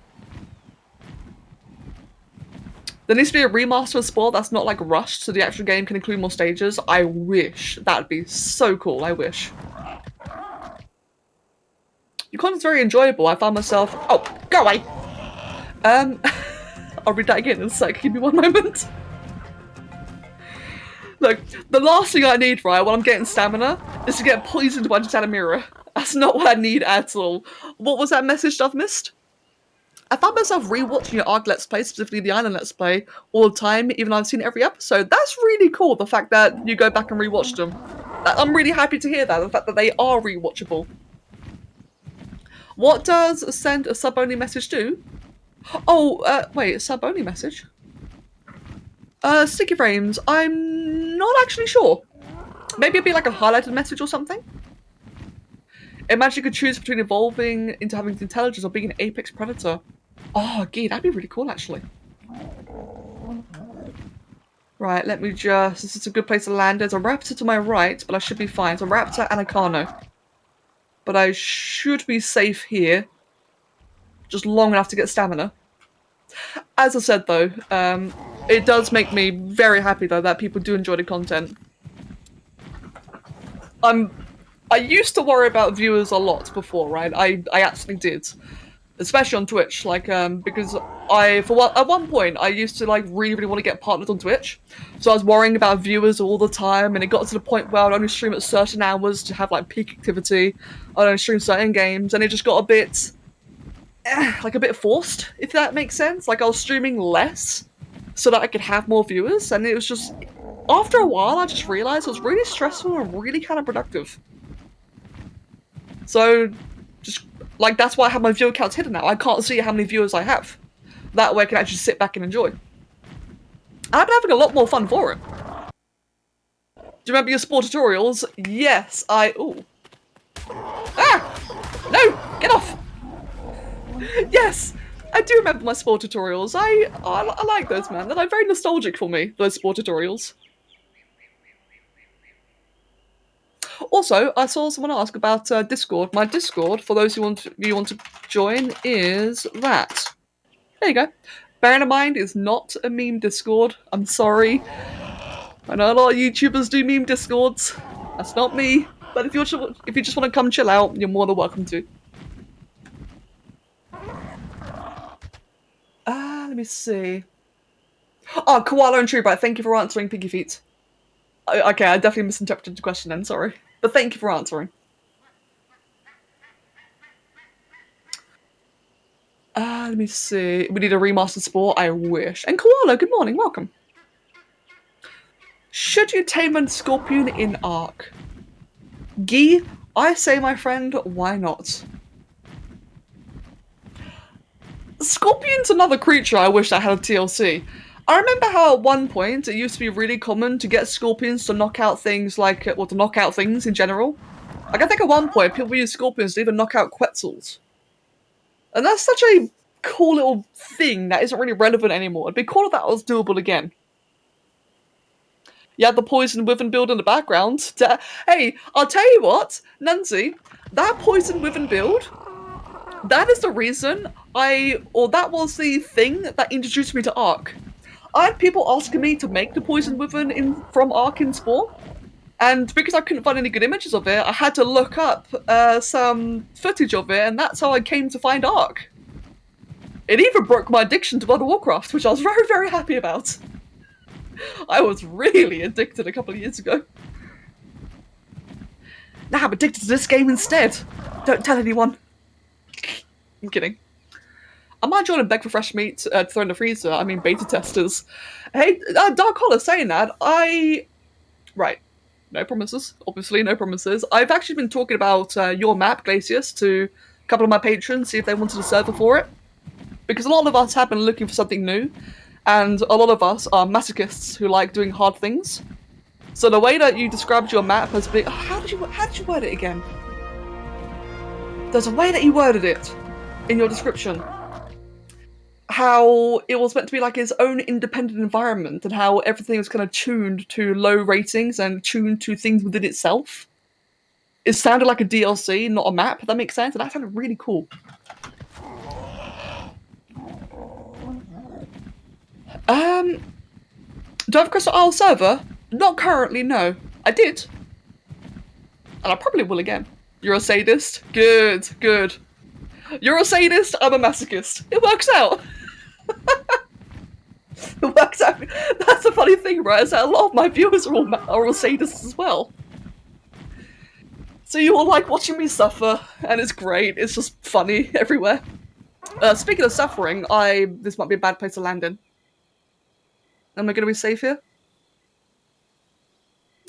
Speaker 2: There needs to be a remaster of Spore that's not like rushed so the actual game can include more stages. I wish. That'd be so cool, I wish. Your content's very enjoyable. I found myself... Oh, go away! I'll read that again in a sec. Give me one moment. Look, the last thing I need, right, while I'm getting stamina, is to get poisoned by Mirror. That's not what I need at all. What was that message I've missed? I found myself rewatching your Ark Let's Play, specifically the Island Let's Play, all the time, even though I've seen every episode. That's really cool, the fact that you go back and rewatch them. I'm really happy to hear that, the fact that they are rewatchable. What does send a sub-only message do? Oh, wait, a sub-only message? Sticky frames, I'm not actually sure. Maybe it'd be like a highlighted message or something? Imagine you could choose between evolving into having intelligence or being an apex predator. Oh, gee, that'd be really cool, actually. Right, let me just... This is a good place to land. There's a raptor to my right, but I should be fine. It's a raptor and a Carno. But I should be safe here. Just long enough to get stamina. As I said, though, it does make me very happy, though, that people do enjoy the content. I used to worry about viewers a lot before, right? I absolutely did. Especially on Twitch, like, because at one point, I used to, like, really want to get partnered on Twitch. So I was worrying about viewers all the time, and it got to the point where I'd only stream at certain hours to have, like, peak activity. I'd only stream certain games, and it just got a bit, like, a bit forced, if that makes sense. Like, I was streaming less so that I could have more viewers, and it was just, after a while, I just realized it was really stressful and really counterproductive. So, just, like, that's why I have my viewer counts hidden now. I can't see how many viewers I have. That way I can actually sit back and enjoy. And I've been having a lot more fun for it. Do you remember your sport tutorials? Yes, ooh. Ah! No! Get off! Yes! I do remember my sport tutorials. I like those, man. They're, like, very nostalgic for me, those sport tutorials. Also, I saw someone ask about Discord. My Discord, for those who want to join, is that. There you go. Bearing in mind, it's not a meme Discord. I'm sorry. I know a lot of YouTubers do meme Discords. That's not me. But if you just want to come chill out, you're more than welcome to. Let me see. Oh, Koala and Truebite, thank you for answering, Piggy Feet. Okay, I definitely misinterpreted the question then, sorry. But thank you for answering. Let me see. We need a remastered Spore? I wish. And Koala, good morning, welcome. Should you tame a scorpion in Ark? Gee, I say, my friend, why not? Scorpion's another creature I wish I had a TLC. I remember how at one point it used to be really common to get scorpions to knock out things like, well, to knock out things in general. Like, I think at one point people used scorpions to even knock out Quetzals. And that's such a cool little thing that isn't really relevant anymore. It'd be cool if that was doable again. You had the Poison Wyvern build in the background. Hey, I'll tell you what, Nunzi, that Poison Wyvern build, that is the reason that was the thing that introduced me to Ark. I had people asking me to make the Poison Wyvern from Ark in Spore, and because I couldn't find any good images of it, I had to look up some footage of it, and that's how I came to find Ark. It even broke my addiction to World of Warcraft, which I was very, very happy about. I was really addicted a couple of years ago. Now I'm addicted to this game instead. Don't tell anyone. I'm kidding. I might join and beg for fresh meat to throw in the freezer. I mean, beta testers. Hey, Dark Hollow saying that, Right. No promises. Obviously, no promises. I've actually been talking about your map, Glacius, to a couple of my patrons, see if they wanted a server for it. Because a lot of us have been looking for something new. and a lot of us are masochists who like doing hard things. So the way that you described your map has been... How did you word it again? There's a way that you worded it in your description. How it was meant to be like its own independent environment, and how everything was kind of tuned to low ratings and tuned to things within itself. It sounded like a DLC, not a map, if that makes sense, and that sounded really cool. Do I have a Crystal Isle server? Not currently, no. I did. And I probably will again. You're a sadist? Good, good. You're a sadist, I'm a masochist. It works out. It works out. That's the funny thing, right? Is that a lot of my viewers are all sadists as well. So you all like watching me suffer, and it's great. It's just funny everywhere. Speaking of suffering, this might be a bad place to land in. Am I going to be safe here?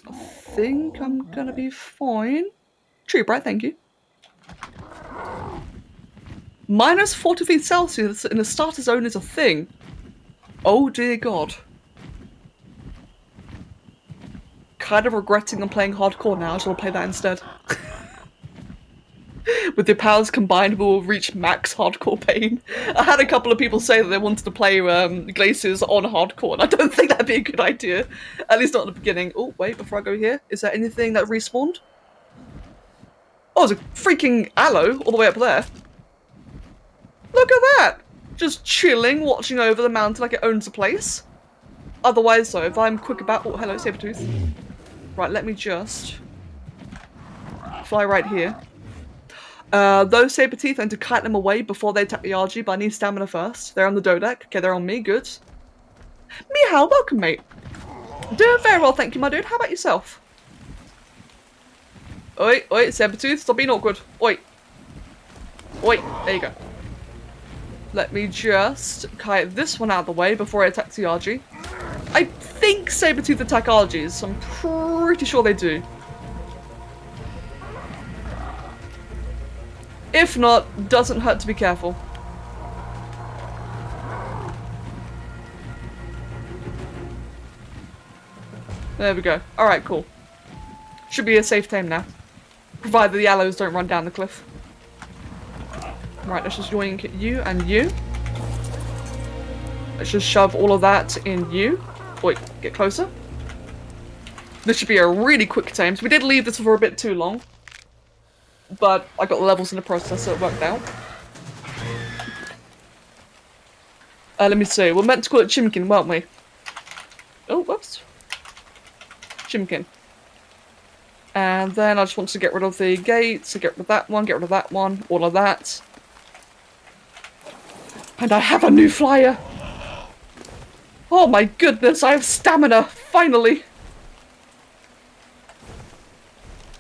Speaker 2: I think I'm going to be fine. Tree bright, thank you. Minus 40 degrees Celsius in the starter zone is a thing. Oh dear God. Kind of regretting I'm playing hardcore now, so I'll play that instead. With your powers combined, we'll reach max hardcore pain. I had a couple of people say that they wanted to play Glaciers on hardcore, and I don't think that'd be a good idea. At least not at the beginning. Oh, wait, before I go here, is there anything that respawned? Oh, there's a freaking aloe all the way up there. Look at that! Just chilling, watching over the mountain like it owns the place. Otherwise, though, if I'm quick about... Oh, hello, Sabertooth. Right, let me just... fly right here. Those saber teeth, I need to kite them away before they attack the RG, but I need stamina first. They're on the Dodec. Okay, they're on me. Good. Mihal, welcome, mate. Doing very well, thank you, my dude. How about yourself? Oi, oi, saber tooth, stop being awkward. Oi. Oi, there you go. Let me just kite this one out of the way before it attacks the RG. I think saber tooth attack RGs. I'm pretty sure they do. If not, doesn't hurt to be careful. There we go. Alright, cool. Should be a safe tame now. Provided the aloes don't run down the cliff. Right, let's just yoink you and you. Let's just shove all of that in you. Wait, get closer. This should be a really quick tame. So we did leave this for a bit too long. But I got the levels in the process, so it worked out. Let me see. We're meant to call it Chimkin, weren't we? Oh, whoops. Chimkin. And then I just want to get rid of the gates, so get rid of that one, all of that. And I have a new flyer! Oh my goodness, I have stamina, finally!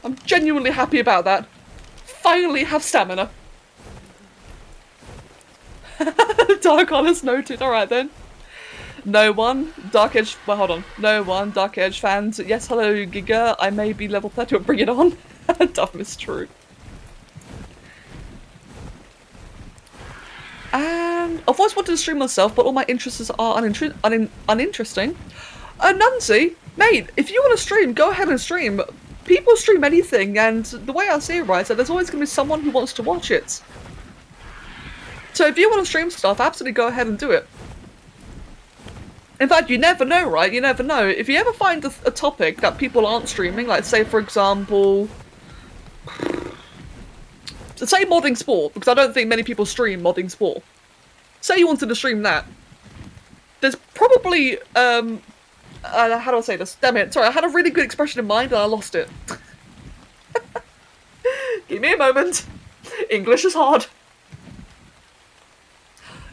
Speaker 2: I'm genuinely happy about that. Finally have stamina. Dark Honest noted, alright then. No one, Dark Edge, well hold on. No one, Dark Edge fans. Yes, hello Giga, I may be level 30, but bring it on. Dumb is true. And I've always wanted to stream myself, but all my interests are uninteresting. Nancy, mate, if you want to stream, go ahead and stream. People stream anything, and the way I see it, right, so there's always going to be someone who wants to watch it. So if you want to stream stuff, absolutely go ahead and do it. In fact, you never know, right? You never know. If you ever find a topic that people aren't streaming, like say, for example... say modding sport, because I don't think many people stream modding sport. Say you wanted to stream that. There's probably, how do I say this? Damn it, sorry, I had a really good expression in mind and I lost it. Give me a moment. English is hard.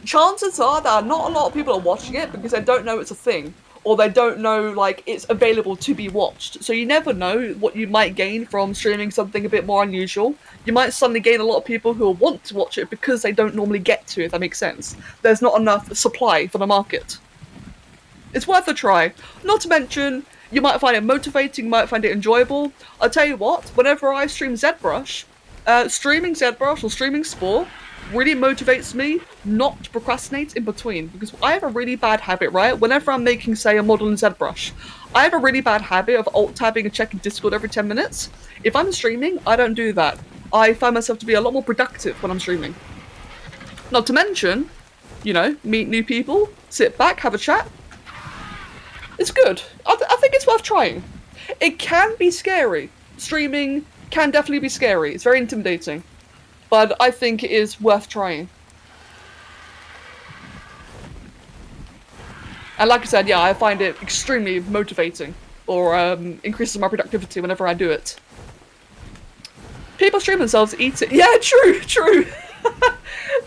Speaker 2: Chances are that not a lot of people are watching it because they don't know it's a thing. Or they don't know, like, it's available to be watched. So you never know what you might gain from streaming something a bit more unusual. You might suddenly gain a lot of people who will want to watch it because they don't normally get to, if that makes sense. There's not enough supply for the market. It's worth a try. Not to mention, you might find it motivating, you might find it enjoyable. I'll tell you what, whenever I stream ZBrush, streaming ZBrush or streaming Spore really motivates me not to procrastinate in between, because I have a really bad habit, right? Whenever I'm making, say, a model in ZBrush, I have a really bad habit of alt-tabbing and checking Discord every 10 minutes. If I'm streaming, I don't do that. I find myself to be a lot more productive when I'm streaming. Not to mention, you know, meet new people, sit back, have a chat. It's good. I think it's worth trying. It can be scary. Streaming can definitely be scary. It's very intimidating. But I think it is worth trying. And like I said, yeah, I find it extremely motivating, or increases my productivity whenever I do it. People stream themselves eating. Yeah, true.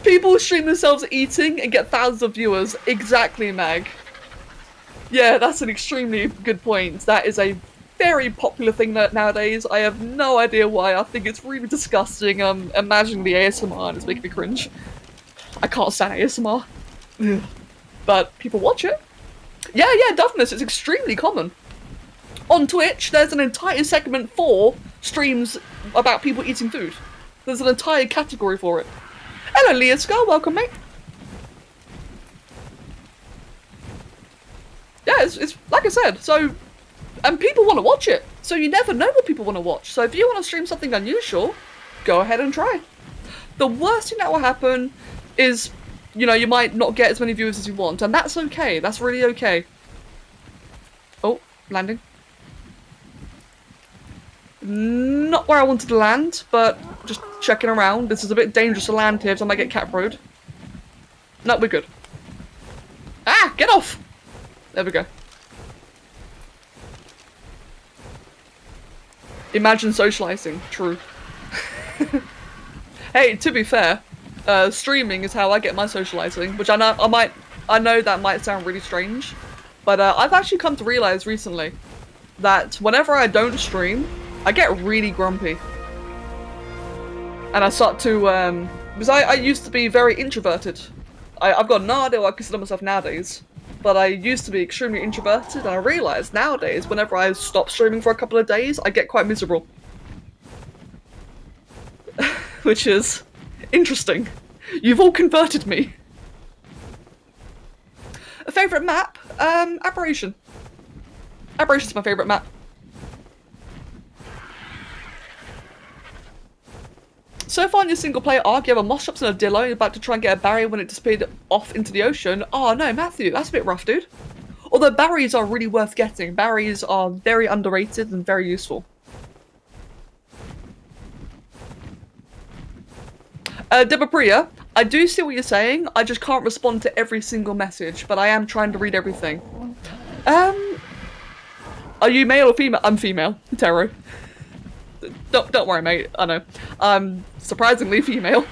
Speaker 2: People stream themselves eating and get thousands of viewers. Exactly, Mag. Yeah, that's an extremely good point. That is a very popular thing nowadays. I have no idea why. I think it's really disgusting. Imagining the ASMR and it's making me cringe. I can't stand ASMR. Ugh. But people watch it. Yeah, Duffness, it's extremely common. On Twitch, there's an entire segment for streams about people eating food. There's an entire category for it. Hello, Leah Skull, welcome, mate. Yeah, it's like I said, so... And people want to watch it, so you never know what people want to watch. So if you want to stream something unusual, go ahead and try. The worst thing that will happen is, you know, you might not get as many viewers as you want, and that's okay. That's really okay. Oh, landing. Not where I wanted to land, but just checking around. This is a bit dangerous to land here, so I might get caproed. No, we're good. Ah, get off! There we go. Imagine socializing. True. Hey, to be fair, streaming is how I get my socializing, which I know that might sound really strange, but I've actually come to realize recently that whenever I don't stream, I get really grumpy. And I start to, because I used to be very introverted. I've got no idea what I consider myself nowadays, but I used to be extremely introverted, and I realized nowadays, whenever I stop streaming for a couple of days, I get quite miserable. Which is interesting. You've all converted me. A favourite map? Aberration. Aberration's my favourite map. So far in your single player arc, you have a moss shops and a dillo, you're about to try and get a barrier when it disappeared off into the ocean. Oh no, Matthew, that's a bit rough, dude. Although barriers are really worth getting. Barriers are very underrated and very useful. Deborah Priya, I do see what you're saying, I just can't respond to every single message, but I am trying to read everything. Are you male or female? I'm female, Taro. Don't worry, mate, I know. I'm surprisingly female.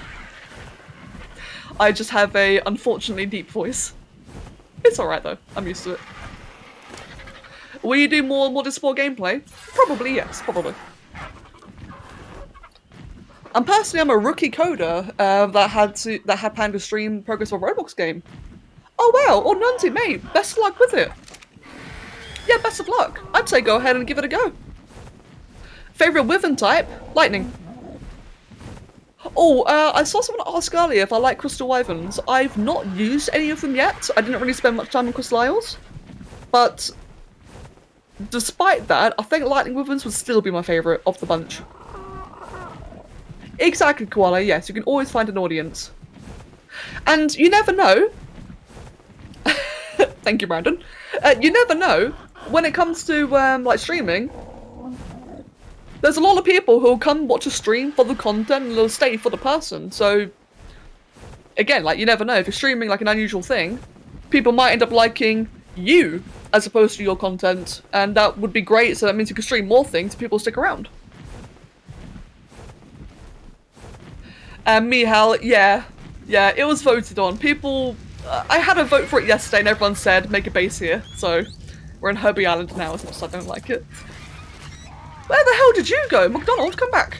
Speaker 2: I just have a unfortunately deep voice. It's alright though, I'm used to it. Will you do more multi-sport gameplay? Probably, yes, probably. And personally, I'm a rookie coder that had planned to stream progress of a Roblox game. Oh wow, or Nunty, mate, best of luck with it. Yeah, best of luck. I'd say go ahead and give it a go. Favourite Wyvern type? Lightning. Oh, I saw someone ask earlier if I like Crystal Wyverns. I've not used any of them yet. I didn't really spend much time on Crystal Isles. But despite that, I think Lightning Wyverns would still be my favourite of the bunch. Exactly, Koala, yes, you can always find an audience. And you never know... Thank you, Brandon. You never know, when it comes to, like, streaming, there's a lot of people who'll come watch a stream for the content and they'll stay for the person, so... Again, like, you never know, if you're streaming, like, an unusual thing, people might end up liking you as opposed to your content, and that would be great, so that means you can stream more things and people stick around. And Mihal, yeah, it was voted on. People, I had a vote for it yesterday and everyone said, make a base here. So, we're in Herbie Island now, as much as I don't like it. Where the hell did you go? McDonald, come back.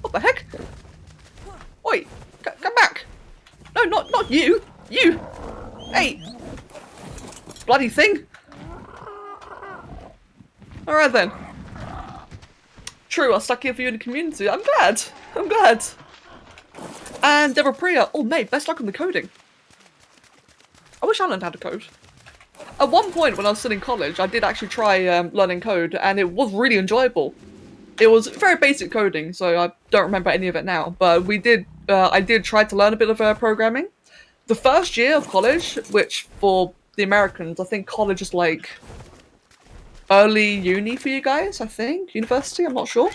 Speaker 2: What the heck? Oi, come back. No, not you. You. Hey. Bloody thing. Alright then. True, I stuck here for you in the community. I'm glad. I'm glad. And Deborah Priya, oh mate, best luck on the coding. I wish I learned how to code. At one point when I was still in college, I did actually try learning code, and it was really enjoyable. It was very basic coding, so I don't remember any of it now, but I did try to learn a bit of programming. The first year of college, which for the Americans, I think college is like early uni for you guys, I think, university, I'm not sure.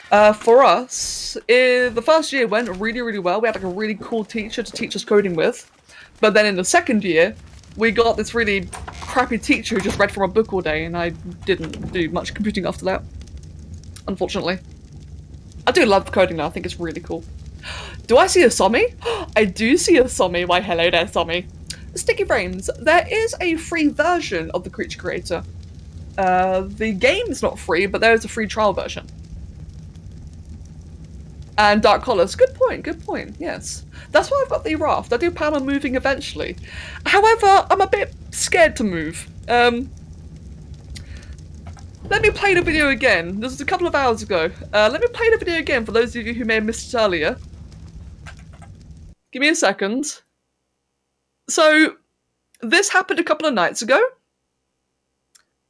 Speaker 2: For us, the first year went really, really well. We had like a really cool teacher to teach us coding with. But then in the second year, we got this really crappy teacher who just read from a book all day, and I didn't do much computing after that, unfortunately. I do love coding though, I think it's really cool. Do I see a Somi? I do see a Somi. Why, hello there, Somi. Sticky Frames, there is a free version of the Creature Creator. The game is not free, but there is a free trial version. And Dark Collars, good point, yes. That's why I've got the raft. I do plan on moving eventually. However, I'm a bit scared to move. Let me play the video again. This was a couple of hours ago. Let me play the video again for those of you who may have missed it earlier. Give me a second. So, this happened a couple of nights ago.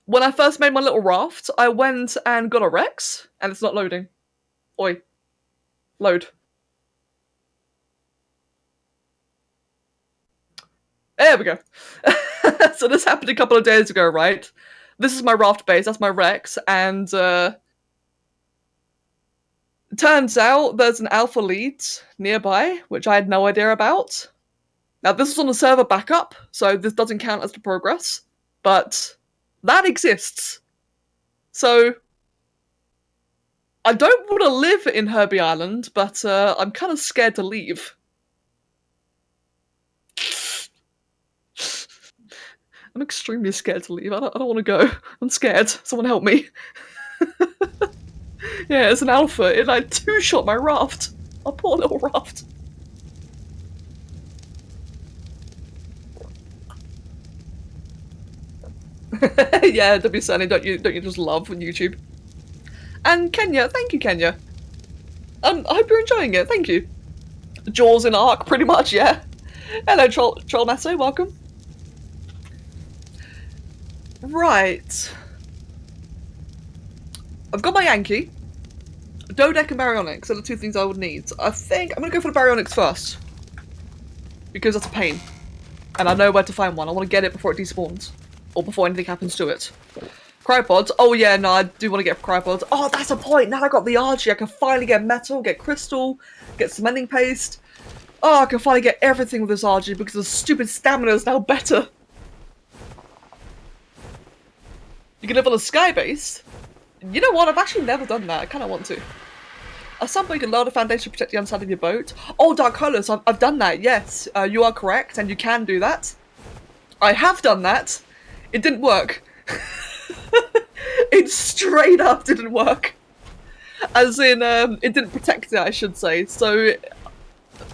Speaker 2: When I first made my little raft, I went and got a Rex, and it's not loading. Oi. Load. There we go. So this happened a couple of days ago, right? This is my raft base, that's my Rex, and turns out there's an alpha lead nearby, which I had no idea about. Now this is on a server backup, so this doesn't count as the progress, but that exists. So I don't want to live in Herbie Island, but I'm kind of scared to leave. I'm extremely scared to leave. I don't want to go. I'm scared. Someone help me. Yeah, it's an alpha. It like two-shot my raft. My poor little raft. Yeah, W Sunny, don't you just love on YouTube? And Kenya, thank you, Kenya. I hope you're enjoying it. Thank you. Jaws in Ark, pretty much, yeah. Hello, Troll Masso, welcome. Right. I've got my Yankee. Dodec and Baryonyx are the two things I would need. I think I'm gonna go for the Baryonyx first. Because that's a pain. And I know where to find one. I want to get it before it despawns. Or before anything happens to it. Cryopods. Oh yeah, no, I do want to get cryopods. Oh, that's a point. Now I got the RG. I can finally get metal, get crystal, get cementing paste. Oh, I can finally get everything with this RG because the stupid stamina is now better. You can live on a sky base. You know what? I've actually never done that. I kind of want to. At some point, you can lower the foundation to protect the underside of your boat. Oh, Dark Colors. I've done that. Yes, you are correct, and you can do that. I have done that. It didn't work. It straight up didn't work. As in, it didn't protect it, I should say. So,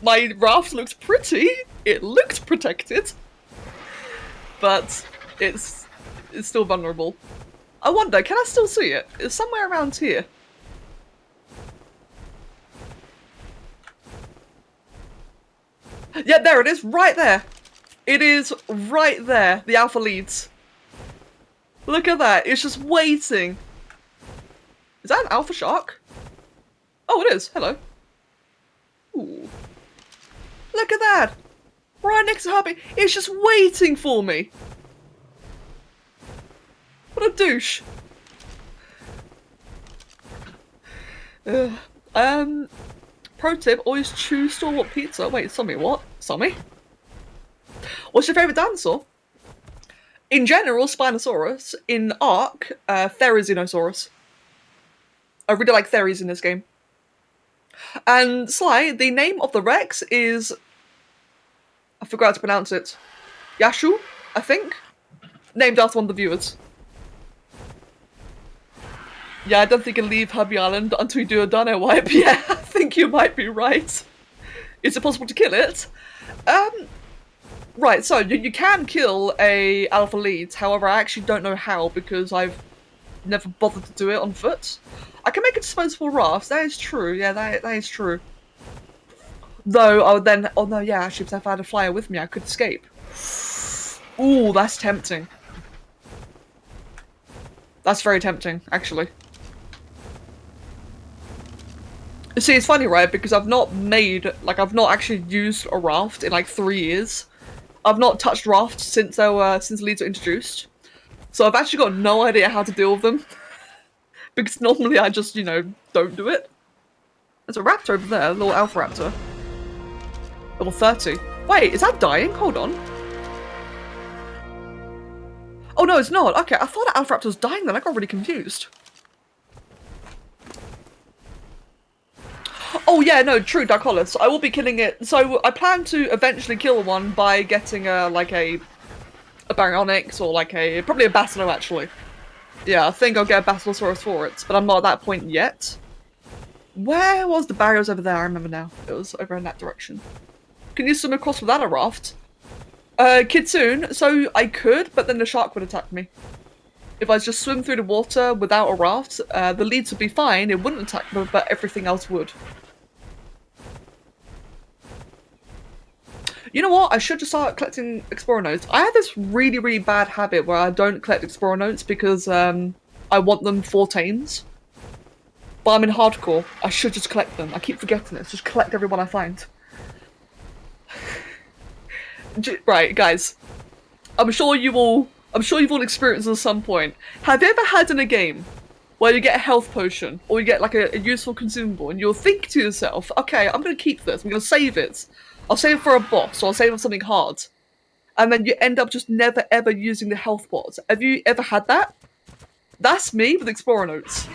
Speaker 2: my raft looks pretty. It looked protected. But, it's still vulnerable. I wonder, can I still see it? It's somewhere around here. Yeah, there it is, right there. It is right there, the alpha leads. Look at that, it's just waiting. Is that an alpha shark? Oh, it is, hello. Ooh. Look at that. Right next to Herbie, it's just waiting for me. What a douche. Pro tip, always choose store-bought pizza. Wait, Somi, what? Somi? What's your favourite dinosaur? In general, Spinosaurus. In Ark, Therizinosaurus. I really like Theris in this game. And Sly, the name of the Rex is... I forgot how to pronounce it. Yashu, I think? Named after one of the viewers. Yeah, I don't think you can leave Herbie Island until you do a dino wipe. Yeah, I think you might be right. Is it possible to kill it? Right, so you can kill a alpha lead, however I actually don't know how because I've never bothered to do it on foot. I can make a disposable raft, that is true, yeah, that is true. Though I would then, oh no, yeah, actually, if I had a flyer with me, I could escape. Ooh, that's tempting. That's very tempting, actually. You see, it's funny, right? Because I've not actually used a raft in like 3 years. I've not touched rafts since leads were introduced. So I've actually got no idea how to deal with them. Because normally I just, don't do it. There's a raptor over there, a little alpha raptor. Level 30. Wait, is that dying? Hold on. Oh no, it's not. Okay, I thought that alpha raptor was dying then. I got really confused. Oh yeah, no, true, Darkolis. I will be killing it. So I plan to eventually kill one by getting a Baryonyx or probably a Basilo actually. Yeah, I think I'll get a Basilosaurus for it, but I'm not at that point yet. Where was the barriers over there? I remember now. It was over in that direction. Can you swim across without a raft? Kitsune, so I could, but then the shark would attack me. If I just swim through the water without a raft, the leads would be fine, it wouldn't attack me, but everything else would. You know what? I should just start collecting Explorer notes. I have this really, really bad habit where I don't collect Explorer notes because I want them for tames. But I'm in hardcore. I should just collect them. I keep forgetting it. Just collect everyone I find. Right, guys. I'm sure you've all experienced this at some point. Have you ever had in a game where you get a health potion or you get like a useful consumable and you'll think to yourself, okay, I'm going to keep this. I'm going to save it. I'll save it for a boss or I'll save it for something hard. And then you end up just never ever using the health pots. Have you ever had that? That's me with Explorer notes.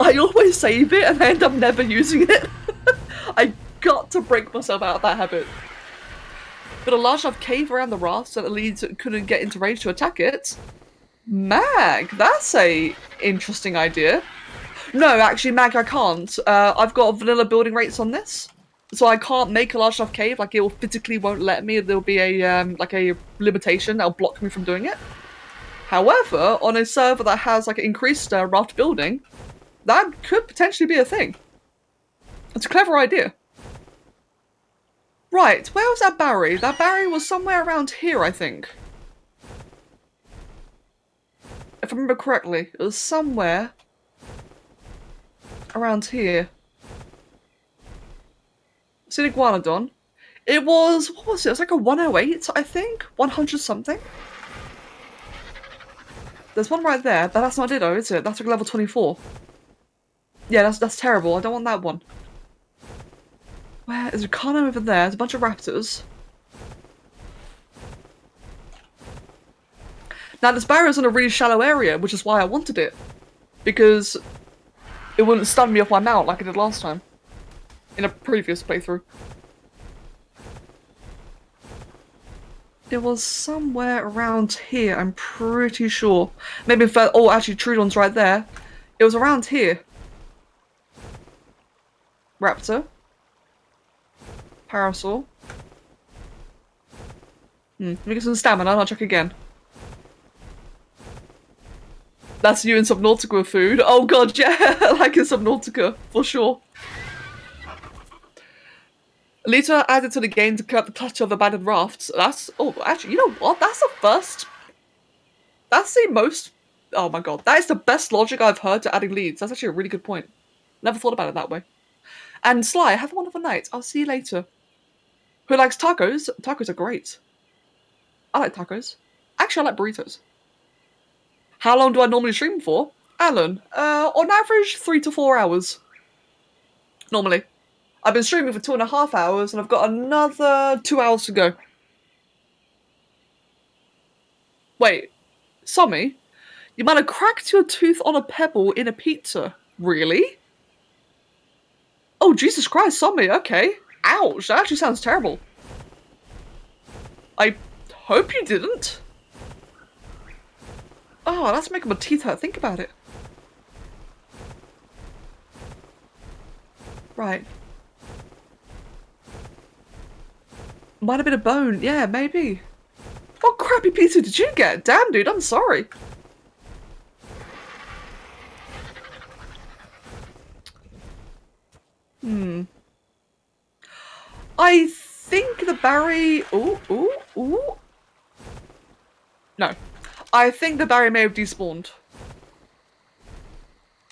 Speaker 2: I always save it and I end up never using it. I got to break myself out of that habit. But a large enough cave around the raft so that the leads couldn't get into range to attack it? Mag, that's a interesting idea. No, actually, Mag, I can't. I've got vanilla building rates on this. So I can't make a large enough cave, like it will physically won't let me, there'll be a limitation that'll block me from doing it. However, on a server that has like increased raft building, that could potentially be a thing. It's a clever idea. Right, where was that Barry? That Barry was somewhere around here, I think. If I remember correctly, it was somewhere around here. It's an Iguanodon. It was, what was it? It was like a 108, I think? 100 something? There's one right there, but that's not Ditto, is it? That's like level 24. Yeah, that's terrible. I don't want that one. Where is a Kano over there? There's a bunch of raptors. Now this barrier's in a really shallow area, which is why I wanted it. Because it wouldn't stun me off my mount like it did last time. In a previous playthrough. It was somewhere around here, I'm pretty sure. Maybe if oh, actually Trudon's right there. It was around here. Raptor. Parasaur. Let me get some stamina and I'll check again. That's you in Subnautica food. Oh god, yeah, like in Subnautica, for sure. Later added to the game to cut the clutch of abandoned rafts. That's, oh, actually, you know what? That's the first. That's the most. Oh my god, that is the best logic I've heard to adding leads. That's actually a really good point. Never thought about it that way. And Sly, have a wonderful night. I'll see you later. Who likes tacos? Tacos are great. I like tacos. Actually, I like burritos. How long do I normally stream for? Alan, on average, 3 to 4 hours. Normally. I've been streaming for 2.5 hours and I've got another 2 hours to go. Wait, Sommy? You might have cracked your tooth on a pebble in a pizza. Really? Oh, Jesus Christ, Sommy, okay. Ouch, that actually sounds terrible. I hope you didn't. Oh, that's making my teeth hurt. Think about it. Right. Might have been a bone. Yeah, maybe. What crappy pizza did you get? Damn, dude, I'm sorry. I think the Barry... Ooh. No. I think the Barry may have despawned.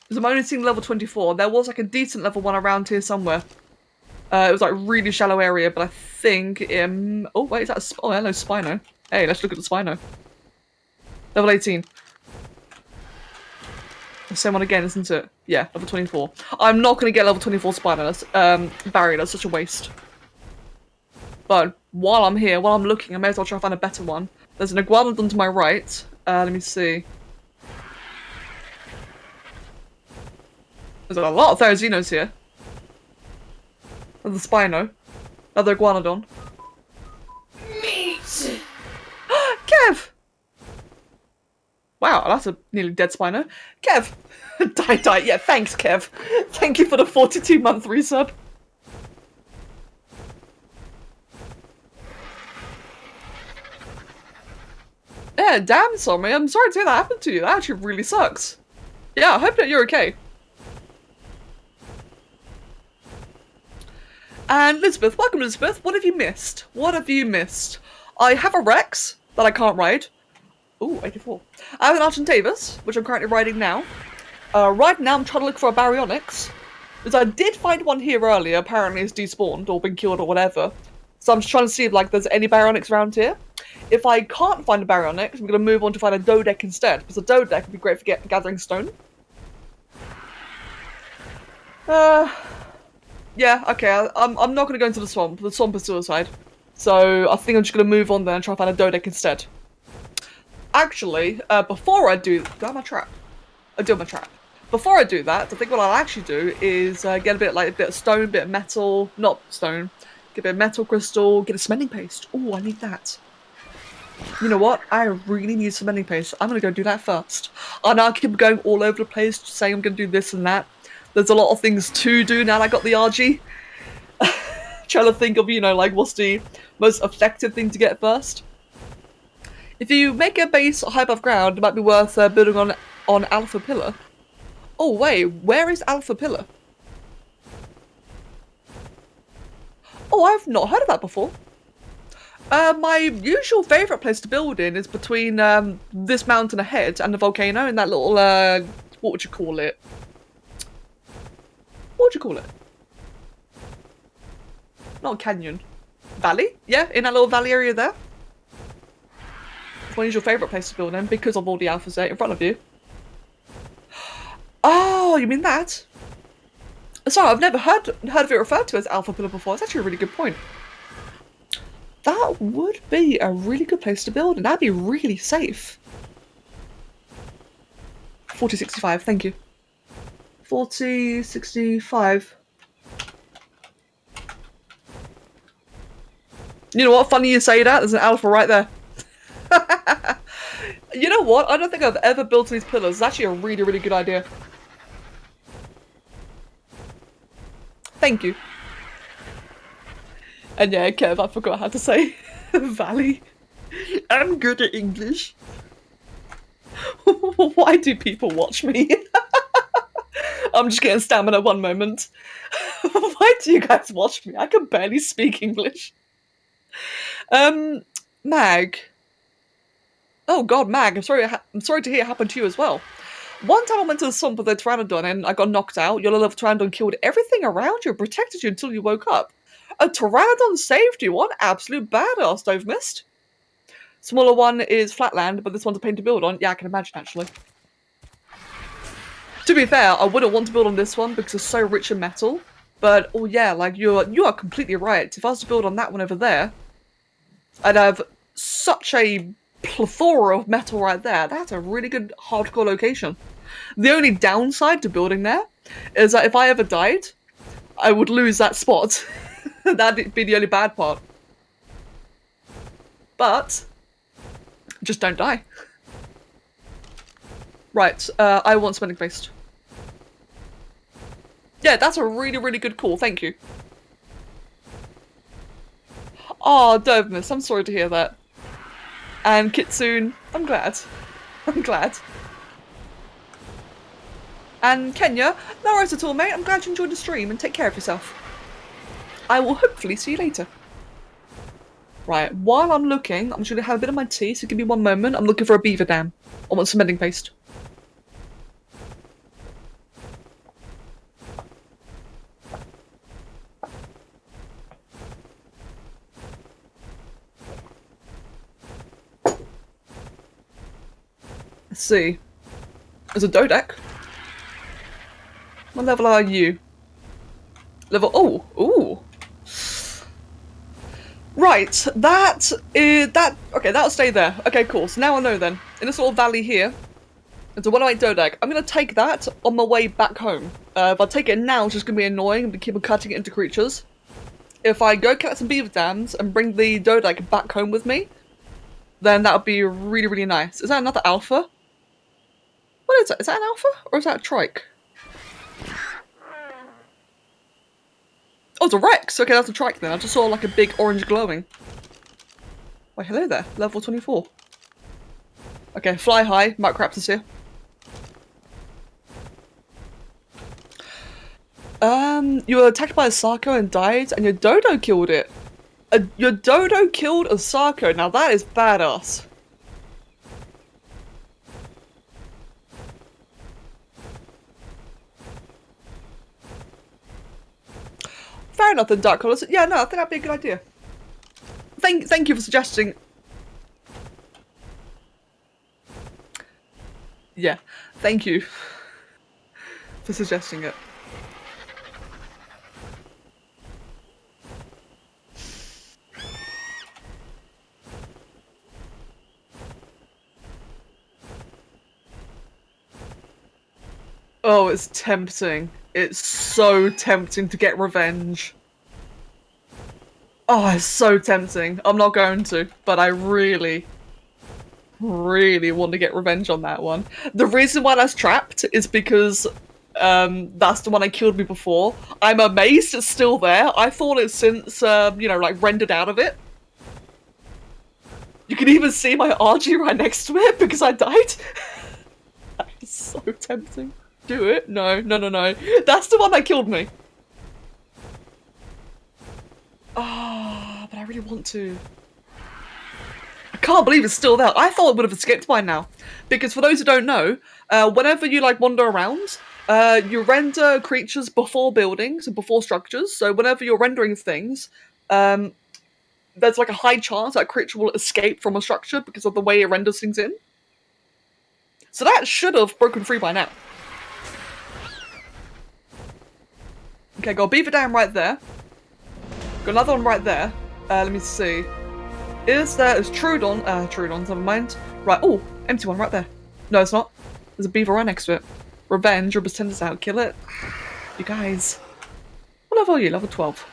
Speaker 2: Because I'm only seeing level 24. There was like a decent level 1 around here somewhere. It was like really shallow area, but I think... oh, wait, is that a... Oh, hello, Spino. Hey, let's look at the Spino. Level 18. The same one again, isn't it? Yeah, level 24. I'm not going to get level 24 Spino. That's, Barry, that's such a waste. But while I'm here, while I'm looking, I may as well try to find a better one. There's an iguanodon to my right. Let me see. There's a lot of Therazinos here. There's the Spino. Another iguanodon.
Speaker 3: Meat.
Speaker 2: Kev! Wow, that's a nearly dead Spino. Kev! Die. Yeah, thanks, Kev. Thank you for the 42-month resub. Yeah, damn, Sommy. I'm sorry to hear that happened to you. That actually really sucks. Yeah, I hope that you're okay. And Elizabeth, welcome Elizabeth. What have you missed? What have you missed? I have a Rex that I can't ride. Ooh, 84. I have an Argentavis, which I'm currently riding now. Right now I'm trying to look for a Baryonyx. Because I did find one here earlier, apparently it's despawned or been killed or whatever. So I'm just trying to see if like there's any Baryonyx around here. If I can't find a Baryonyx, I'm going to move on to find a Dodec instead, because a Dodec would be great for gathering stone. Yeah, okay, I'm not going to go into the swamp. The swamp is suicide. So I think I'm just going to move on there and try to find a Dodec instead. Actually, before I do... Do I have my trap? I do have my trap. Before I do that, I think what I'll actually do is get a bit of stone, a bit of metal... Not stone. Get a bit of metal crystal, get a cementing paste. Oh, I need that. You know what? I really need cementing paste. I'm going to go do that first. I know I keep going all over the place, just saying I'm going to do this and that. There's a lot of things to do now that I got the RG. Trying to think of, you know, like, what's the most effective thing to get first. If you make a base high above ground, it might be worth building on Alpha Pillar. Oh, wait, where is Alpha Pillar? Oh, I've not heard of that before. My usual favourite place to build in is between this mountain ahead and the volcano in that little, what would you call it? What would you call it? Not a canyon. Valley? Yeah, in that little valley area there. What is your favourite place to build in because of all the alphas there in front of you? Oh, you mean that? Sorry, I've never heard of it referred to as Alpha Pillar before. It's actually a really good point. That would be a really good place to build, and that'd be really safe. 4065, thank you. 4065. You know what? Funny you say that. There's an alpha right there. You know what? I don't think I've ever built these pillars. It's actually a really, really good idea. Thank you. And yeah, Kev, I forgot how to say valley. I'm good at English. Why do people watch me? I'm just getting stamina one moment. Why do you guys watch me? I can barely speak English. Mag. Oh god, Mag, I'm sorry to hear it happened to you as well. One time I went to the swamp with a Pteranodon and I got knocked out. Your little Pteranodon killed everything around you and protected you until you woke up. A Pteranodon saved you. What absolute badass, Dove Mist. Smaller one is Flatland, but this one's a pain to build on. Yeah, I can imagine, actually. To be fair, I wouldn't want to build on this one because it's so rich in metal. But, oh yeah, like, you are completely right. If I was to build on that one over there, I'd have such a plethora of metal right there. That's a really good hardcore location. The only downside to building there is that if I ever died, I would lose that spot. That'd be the only bad part. But just don't die. Right, I want cementing paste. Yeah, that's a really, really good call. Thank you. Oh, Doveness, I'm sorry to hear that. And Kitsune, I'm glad. I'm glad. And Kenya, no worries at all, mate. I'm glad you enjoyed the stream and take care of yourself. I will hopefully see you later. Right, while I'm looking, I'm just going to have a bit of my tea, so give me one moment. I'm looking for a beaver dam. I want some mending paste. Let's see. There's a Dodec. What level are you? Level. Oh, ooh. Right, that is that. Okay, that'll stay there. Okay, cool. So now I know then. In this little valley here, there's a 108 Dodec. I'm gonna take that on my way back home. If I take it now, it's just gonna be annoying and keep on cutting it into creatures. If I go collect some beaver dams and bring the Dodec back home with me, then that would be really, really nice. Is that another alpha? What is that? Is that an alpha or is that a trike? Oh, it's a Rex! Okay, that's a trike then. I just saw like a big orange glowing. Wait, hello there. Level 24. Okay, fly high. Microraptor's here. You were attacked by a Sarco and died, and your dodo killed it. Your dodo killed a Sarco. Now that is badass. Fair enough then, Dark Colours. Yeah, no, I think that'd be a good idea. Thank you for suggesting. Yeah, thank you for suggesting it. Oh, it's tempting. It's so tempting to get revenge. Oh, it's so tempting. I'm not going to, but I really, really want to get revenge on that one. The reason why that's trapped is because that's the one that killed me before. I'm amazed it's still there. I thought it's since, you know, like rendered out of it. You can even see my RG right next to it because I died. That is so tempting. Do it? No, no, no, no. That's the one that killed me. Ah, but I really want to. I can't believe it's still there. I thought it would have escaped by now. Because for those who don't know, whenever you like wander around, you render creatures before buildings and before structures. So whenever you're rendering things, there's like a high chance that a creature will escape from a structure because of the way it renders things in. So that should have broken free by now. Okay, got a beaver dam right there. Got another one right there. Let me see. Is Trudon? Trudons, never mind. Right, oh, empty one right there. No, it's not. There's a beaver right next to it. Revenge, rubber's tenders out, kill it. You guys. What level are you? Level 12.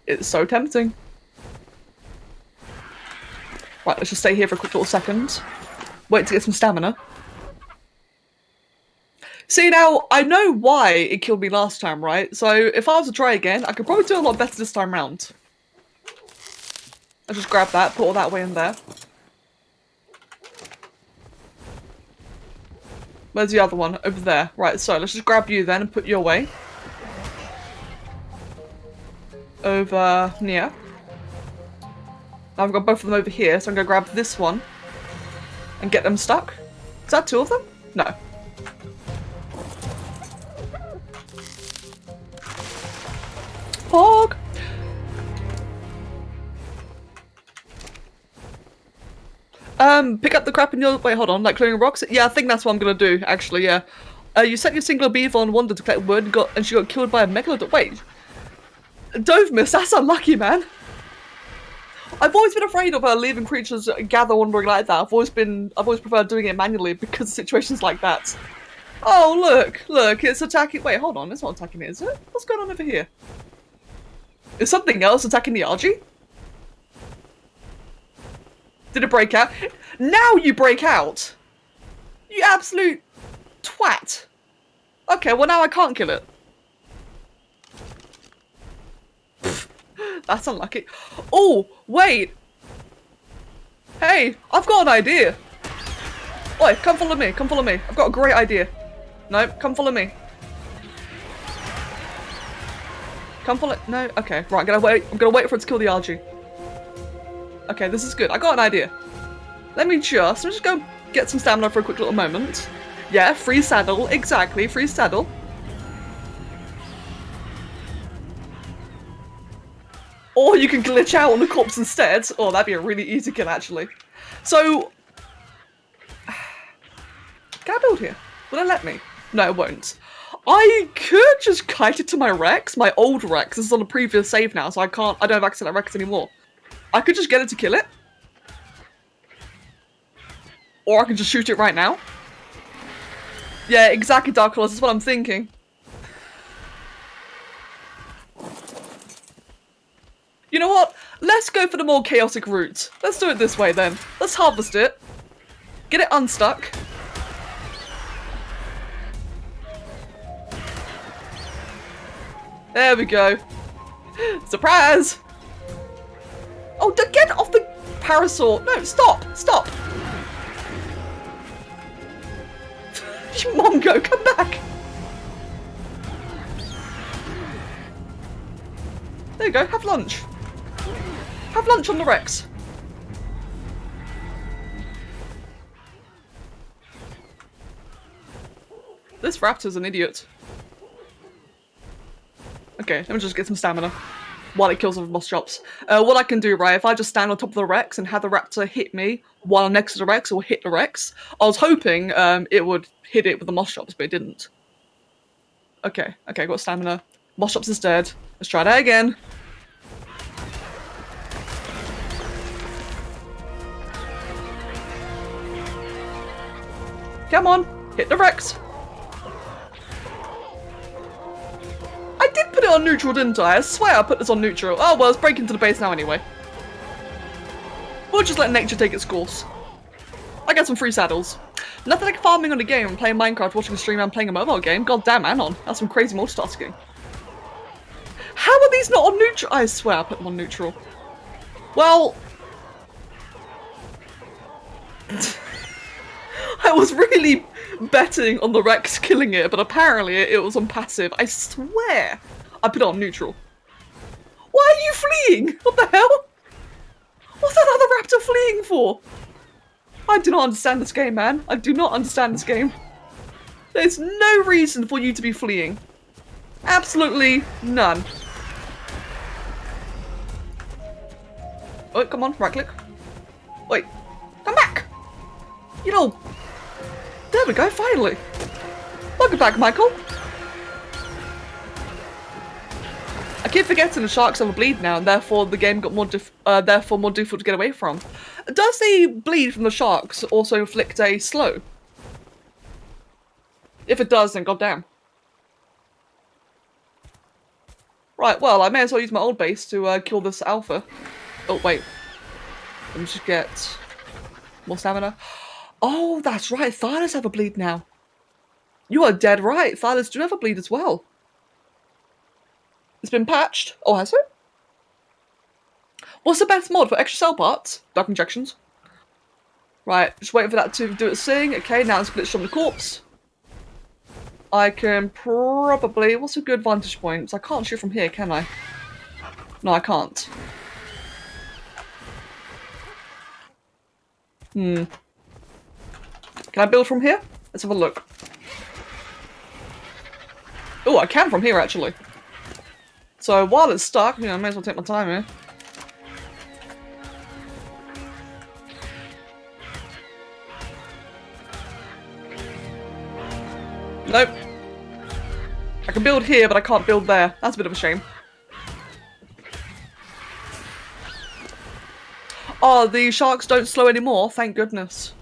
Speaker 2: It's so tempting. Right, let's just stay here for a quick little second. Wait to get some stamina. See, now, I know why it killed me last time, right? So, if I was to try again, I could probably do a lot better this time round. I'll just grab that, put all that way in there. Where's the other one? Over there. Right, so let's just grab you then and put you away. Over near. Now I've got both of them over here, so I'm going to grab this one and get them stuck. Is that two of them? No. Pog! Pick up the crap in your... Wait, hold on. Like clearing rocks? Yeah, I think that's what I'm gonna do, actually, yeah. You sent your singular beaver on wander to collect wood and she got killed by a megalodon. Wait. Dovemus, that's unlucky, man. I've always been afraid of leaving creatures gather wandering like that. I've always preferred doing it manually because of situations like that. Oh, look, it's attacking... Wait, hold on, it's not attacking it, is it? What's going on over here? Is something else attacking the RG? Did it break out? Now you break out! You absolute twat! Okay, well now I can't kill it. That's unlucky. Oh, wait! Hey, I've got an idea! Oi, come follow me, come follow me. I've got a great idea. Nope, come follow me. Come follow. No, okay, right. I'm gonna wait for it to kill the RG. Okay, this is good. I got an idea. Let me just go get some stamina for a quick little moment. Yeah, free saddle. Exactly, free saddle. Or you can glitch out on the corpse instead. Oh, that'd be a really easy kill, actually. So, can I build here? Will it let me? No, it won't. I could just kite it to my Rex, my old Rex. This is on a previous save now, so I don't have access to that Rex anymore. I could just get it to kill it. Or I can just shoot it right now. Yeah, exactly, Dark Horse, that's what I'm thinking. You know what? Let's go for the more chaotic route. Let's do it this way then. Let's harvest it. Get it unstuck. There we go. Surprise! Oh, get off the parasol! No, stop! Stop! You Mongo, come back! There you go, have lunch. Have lunch on the Rex. This raptor's an idiot. Okay, let me just get some stamina while it kills off moss chops. What I can do, right, if I just stand on top of the Rex and have the raptor hit me while I'm next to the Rex, or hit the Rex, I was hoping it would hit it with the moss chops, but it didn't. Okay, got stamina. Moss chops is dead. Let's try that again. Come on, hit the Rex. I did put it on neutral, didn't I? I swear I put this on neutral. Oh well, it's breaking to the base now anyway. We'll just let nature take its course. I get some free saddles. Nothing like farming on a game and playing Minecraft, watching a stream and playing a mobile game. God damn, Anon. That's some crazy multitasking. How are these not on neutral? I swear I put them on neutral. Well... I was really betting on the Rex killing it, but apparently it was on passive. I swear I put it on neutral. Why are you fleeing? What the hell? What's that other raptor fleeing for? I do not understand this game, man. I do not understand this game. There's no reason for you to be fleeing. Absolutely none. Oh, come on, right click. Wait, come back! You know, there we go, finally. Welcome back, Michael. I keep forgetting the sharks have a bleed now, and therefore the game got more difficult to get away from. Does the bleed from the sharks also inflict a slow? If it does, then goddamn. Right, well, I may as well use my old base to kill this alpha. Oh, wait. Let me just get more stamina. Oh, that's right. Thylas have a bleed now. You are dead right. Thylas do have a bleed as well. It's been patched. Oh, has it? What's the best mod for extra cell parts? Dark injections. Right, just waiting for that to do its thing. Okay, now it's glitched on the corpse. I can probably... What's a good vantage point? I can't shoot from here, can I? No, I can't. Can I build from here? Let's have a look. Oh, I can from here, actually. So, while it's stuck, I may as well take my time here. Nope. I can build here, but I can't build there. That's a bit of a shame. Oh, the sharks don't slow anymore, thank goodness.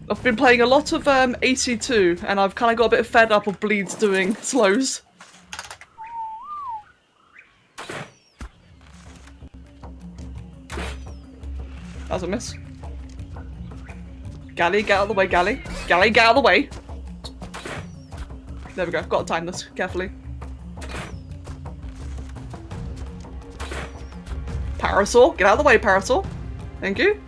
Speaker 2: I've been playing a lot of AC2, and I've kind of got a bit fed up of bleeds doing slows. That was a miss. Galley, get out of the way, Galley. Galley, get out of the way. There we go, got to time this carefully. Parasol, get out of the way, Parasol. Thank you.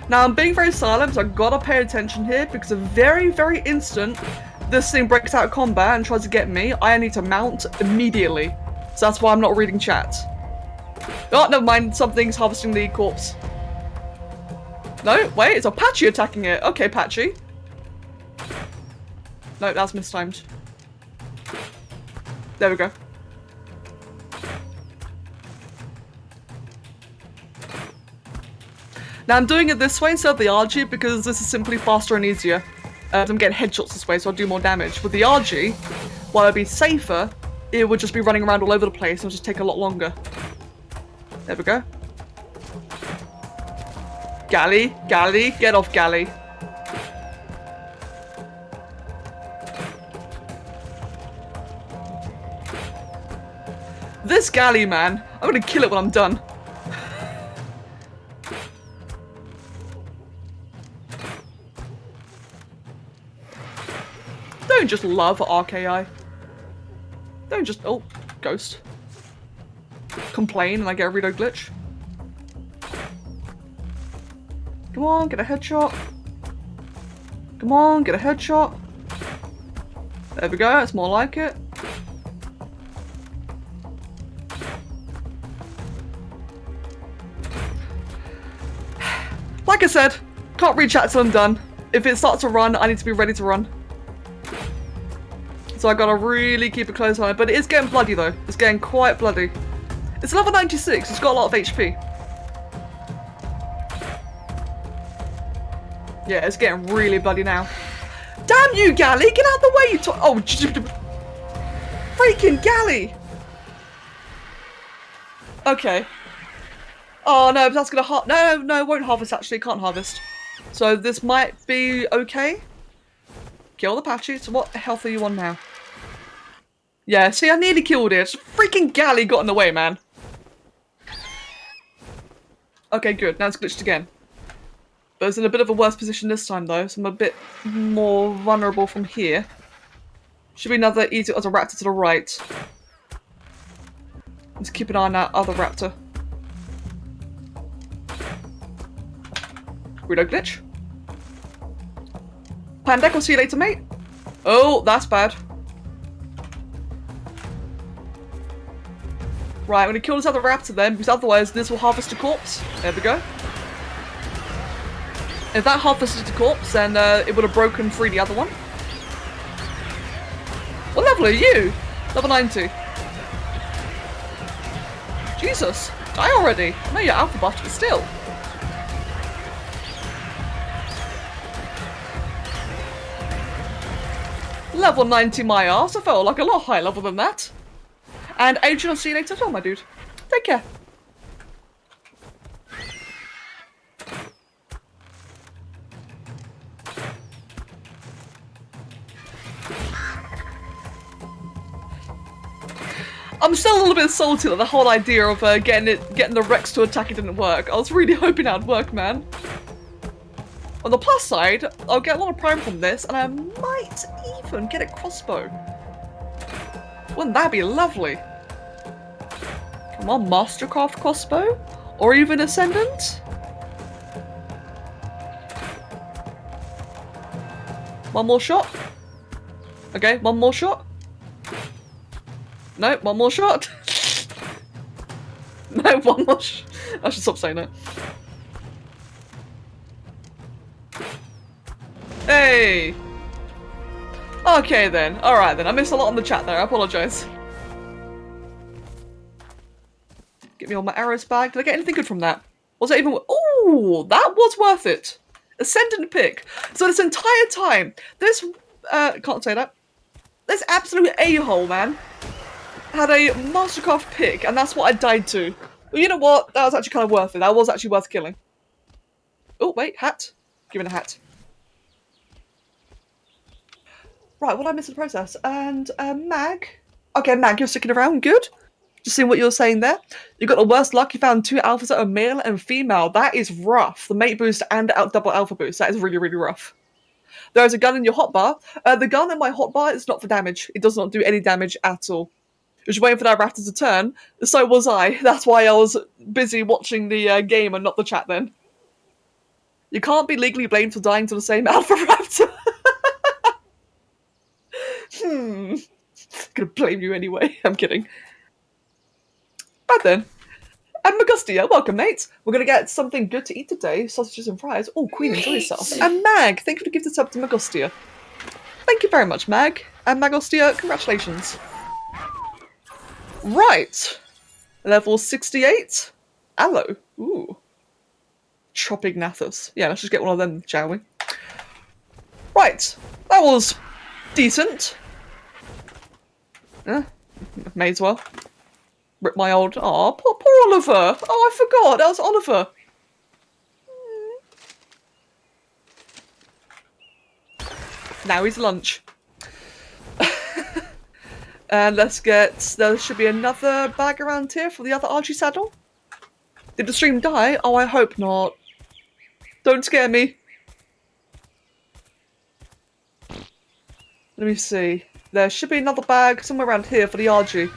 Speaker 2: Now I'm being very silent, so I've got to pay attention here because the very, very instant this thing breaks out of combat and tries to get me, I need to mount immediately. So that's why I'm not reading chat. Oh, never mind. Something's harvesting the corpse. No, wait, it's Apache attacking it. Okay, Patchy. No, that's mistimed. There we go. Now I'm doing it this way instead of the RG because this is simply faster and easier. I'm getting headshots this way, so I'll do more damage. With the RG, while it'd be safer, it would just be running around all over the place and it would just take a lot longer. There we go. Galley, galley, get off galley. This galley, man, I'm gonna kill it when I'm done. Don't just love RKI. Don't just, oh, ghost. Complain and I get a reload glitch. Come on, get a headshot. Come on, get a headshot. There we go, that's more like it. Like I said, can't read chat till I'm done. If it starts to run, I need to be ready to run. So I gotta really keep a close eye, but it is getting bloody though. It's getting quite bloody. It's level 96, it's got a lot of HP. Yeah, it's getting really bloody now. Damn you, Galley! Get out of the way, you oh, freaking Galley! Okay. Oh no, that's gonna no, it won't harvest actually, can't harvest. So this might be okay. Kill the Apache. So what health are you on now? Yeah, see, I nearly killed it. Freaking Galley got in the way, man. Okay, good. Now it's glitched again. But it's in a bit of a worse position this time, though, so I'm a bit more vulnerable from here. Should be another easy as a raptor to the right. Let's keep an eye on that other raptor. Reload glitch. Pandek, I'll see you later, mate. Oh, that's bad. Right, I'm gonna kill this other raptor then, because otherwise this will harvest a corpse. There we go. If that harvested a corpse, then it would have broken free the other one. What level are you? Level 90. Jesus, die already. I know you're alpha buffed, but still. Level 90 my ass. I felt like a lot higher level than that. And Adrian, I'll see you later as well, my dude. Take care. I'm still a little bit salty that the whole idea of getting the Rex to attack it didn't work. I was really hoping that'd work, man. On the plus side, I'll get a lot of prime from this, and I might even get a crossbow. Wouldn't that be lovely? Come on, Mastercraft crossbow? Or even Ascendant? One more shot? Okay, one more shot? No, one more shot? No, one more I should stop saying that. Hey! Okay then, alright then, I missed a lot on the chat there, I apologise. Get me all my arrows back. Did I get anything good from that? Was it even? Ooh, that was worth it. Ascendant pick. So this entire time, this can't say that. This absolute a-hole man had a Mastercraft pick, and that's what I died to. Well, you know what? That was actually kind of worth it. That was actually worth killing. Oh wait, hat. Give me a hat. Right, what did I miss in the process? And Mag. Okay, Mag, you're sticking around. Good. Just seeing what you were saying there. You got the worst luck. You found 2 alphas that are male and female. That is rough. The mate boost and double alpha boost. That is really, really rough. There is a gun in your hotbar. The gun in my hotbar is not for damage. It does not do any damage at all. I was waiting for that raptor to turn. So was I. That's why I was busy watching the game and not the chat then. You can't be legally blamed for dying to the same alpha raptor. Gonna blame you anyway. I'm kidding. But then, and Magustia, welcome, mate. We're gonna get something good to eat today. Sausages and fries. Oh, Queen, enjoy yourself. And Mag, thank you for the gift sub to Magustia. Thank you very much, Mag. And Magustia, congratulations. Right. Level 68. Aloe. Ooh. Tropignathus. Yeah, let's just get one of them, shall we? Right. That was decent. May as well. Rip my old... Aw, poor Oliver. Oh, I forgot. That was Oliver. Now he's lunch. And let's get... There should be another bag around here for the other Archie saddle. Did the stream die? Oh, I hope not. Don't scare me. Let me see. There should be another bag somewhere around here for the RG.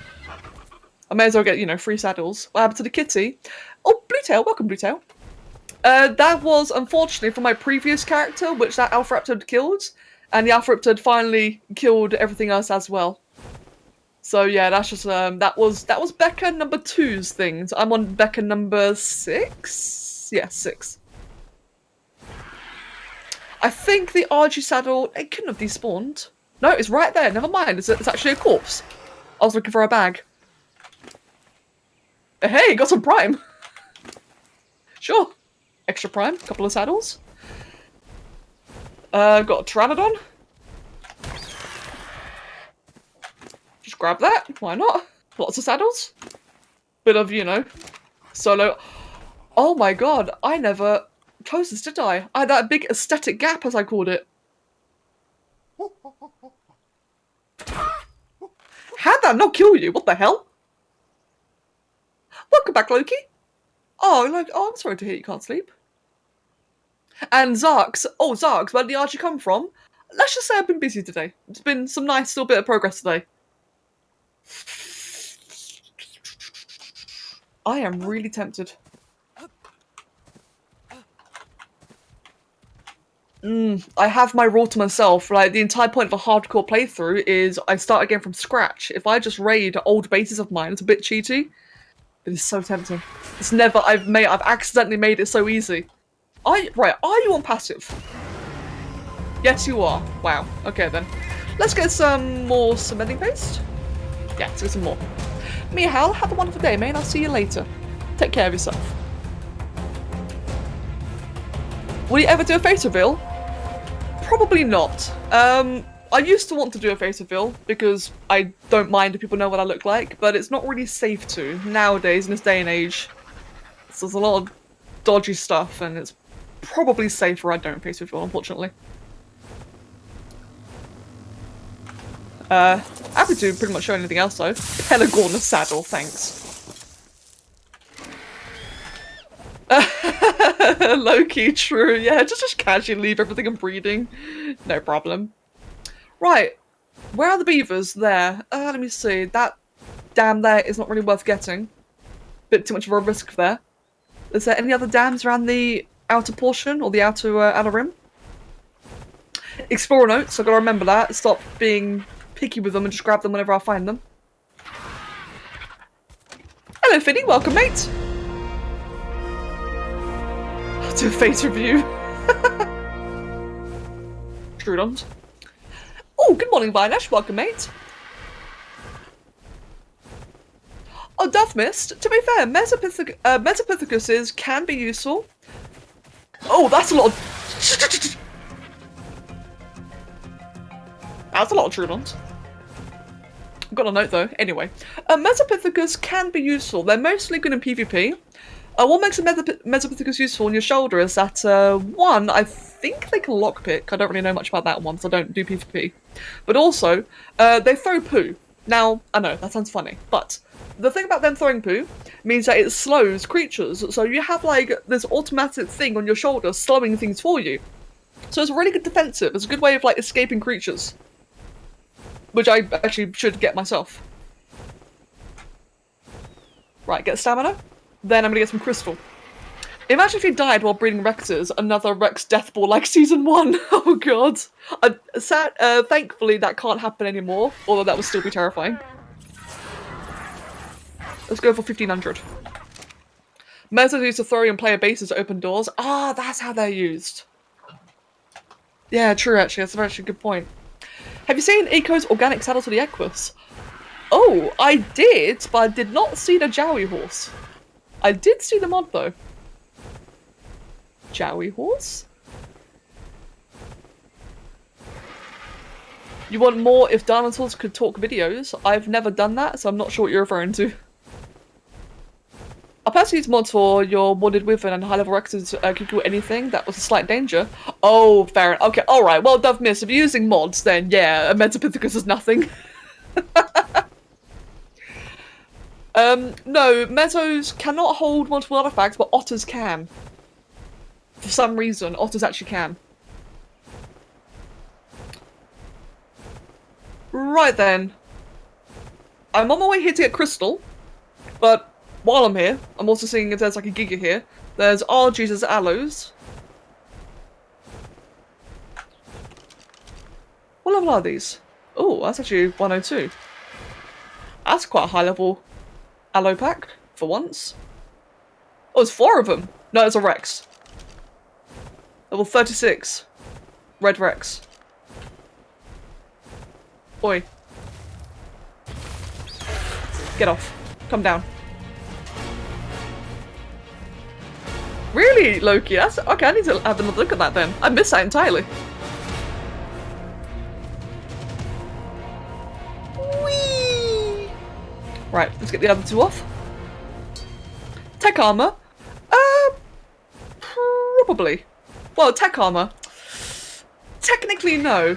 Speaker 2: I may as well get, you know, 3 saddles. What happened to the kitty? Oh, Bluetail. Welcome, Bluetail. That was, unfortunately, from my previous character, which that Alpha Raptor had killed. And the Alpha Raptor had finally killed everything else as well. So yeah, that's just, that was Becca number 2's things. I'm on Becca number 6? Yeah, 6. I think the RG saddle, it couldn't have despawned. No, it's right there. Never mind. It's actually a corpse. I was looking for a bag. Hey, got some prime. Sure. Extra prime. Couple of saddles. Got a Pteranodon. Just grab that. Why not? Lots of saddles. Bit of, you know, solo. Oh my god. I never chose this, did I? I had that big aesthetic gap, as I called it. How'd that not kill you? What the hell? Welcome back, Loki. Oh, I'm sorry to hear you can't sleep. And Zarks. Oh, Zarks, where did the Archie come from? Let's just say I've been busy today. It's been some nice little bit of progress today. I am really tempted. I have my rule to myself. Like, the entire point of a hardcore playthrough is I start again from scratch. If I just raid old bases of mine, it's a bit cheaty. But it's so tempting. It's never... I've accidentally made it so easy. Right, are you on passive? Yes, you are. Wow. Okay, then. Let's get some more cementing paste. Yeah, let's get some more. Mihal, have a wonderful day, mate. I'll see you later. Take care of yourself. Will you ever do a face reveal? Probably not. I used to want to do a face reveal because I don't mind if people know what I look like, but it's not really safe to nowadays in this day and age. So there's a lot of dodgy stuff, and it's probably safer I don't face reveal, unfortunately. Happy to pretty much show anything else though. Pelagorn saddle, thanks. Low-key true, yeah, just casually leave everything and breeding. No problem. Right, where are the beavers? There. Let me see. That dam there is not really worth getting. Bit too much of a risk there. Is there any other dams around the outer portion or the outer rim? Explorer notes, I've got to remember that. Stop being picky with them and just grab them whenever I find them. Hello, Finny. Welcome, mate. I'll do a face review. Trudons. Oh, good morning, Vinesh. Welcome, mate. Oh, Death Mist. To be fair, Mesopithecus can be useful. Oh, that's a lot of... That's a lot of Trudons. I've got a note, though. Anyway. Mesopithecus can be useful. They're mostly good in PvP. What makes a Mesopithecus useful on your shoulder is that, one, I think they can lockpick. I don't really know much about that one, so I don't do PvP. But also, they throw poo. Now, I know, that sounds funny, but the thing about them throwing poo means that it slows creatures, so you have, like, this automatic thing on your shoulder slowing things for you. So it's a really good defensive. It's a good way of, like, escaping creatures. Which I actually should get myself. Right, get stamina. Then I'm gonna get some crystal. Imagine if you died while breeding Rexes, another Rex death ball like season 1. Oh god. Thankfully that can't happen anymore, although that would still be terrifying. Let's go for 1500. Mesos used to throw and player bases to open doors. Ah, that's how they're used. Yeah, true actually, that's actually a good point. Have you seen Eco's organic saddle to the Equus? Oh, I did, but I did not see the Jowie horse. I did see the mod though. Jowie horse? You want more if dinosaurs could talk videos? I've never done that, so I'm not sure what you're referring to. I personally use mods for your modded Wyvern and high-level Rexes could do anything. That was a slight danger. Oh, fair enough. Okay, alright. Well, Dove Miss, if you're using mods, then yeah, a Metapithecus is nothing. No, Mesos cannot hold multiple artifacts, but otters can. For some reason, otters actually can. Right then. I'm on my way here to get Crystal, but while I'm here, I'm also seeing if there's like a Giga here. There's Jesus Aloes. What level are these? Oh, that's actually 102. That's quite a high level Aloe pack, for once. Oh, there's 4 of them! No, it's a Rex. Level 36. Red Rex. Oi. Get off. Come down. Really, Loki? That's okay. I need to have another look at that then. I missed that entirely. Whee! Right, let's get the other 2 off. Tech armor? Probably. Well, tech armor. Technically, no.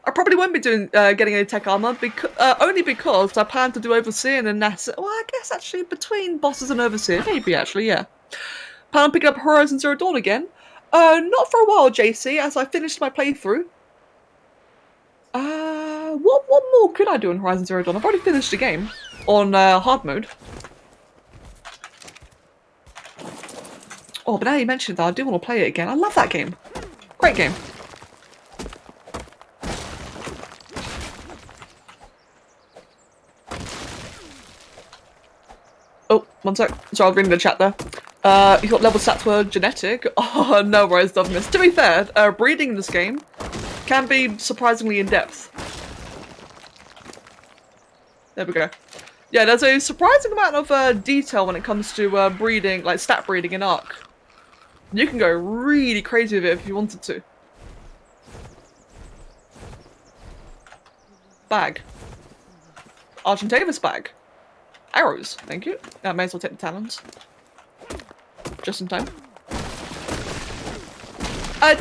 Speaker 2: I probably won't be doing getting any tech armor because only because I plan to do Overseer and that's well, I guess actually between bosses and Overseer, maybe actually, yeah. Plan on picking up Horizon Zero Dawn again? Not for a while, JC, as I finished my playthrough. What more could I do in Horizon Zero Dawn? I've already finished the game on hard mode. Oh, but now you mentioned that, I do want to play it again. I love that game. Great game. Oh, one sec. Sorry, I was reading the chat there. You thought level stats were genetic? Oh, no worries, Dovemis. To be fair, breeding in this game can be surprisingly in-depth. There we go. Yeah, there's a surprising amount of detail when it comes to breeding, like stat breeding in Ark. You can go really crazy with it if you wanted to. Bag. Argentavis bag. Arrows, thank you. I may as well take the talons. Just in time.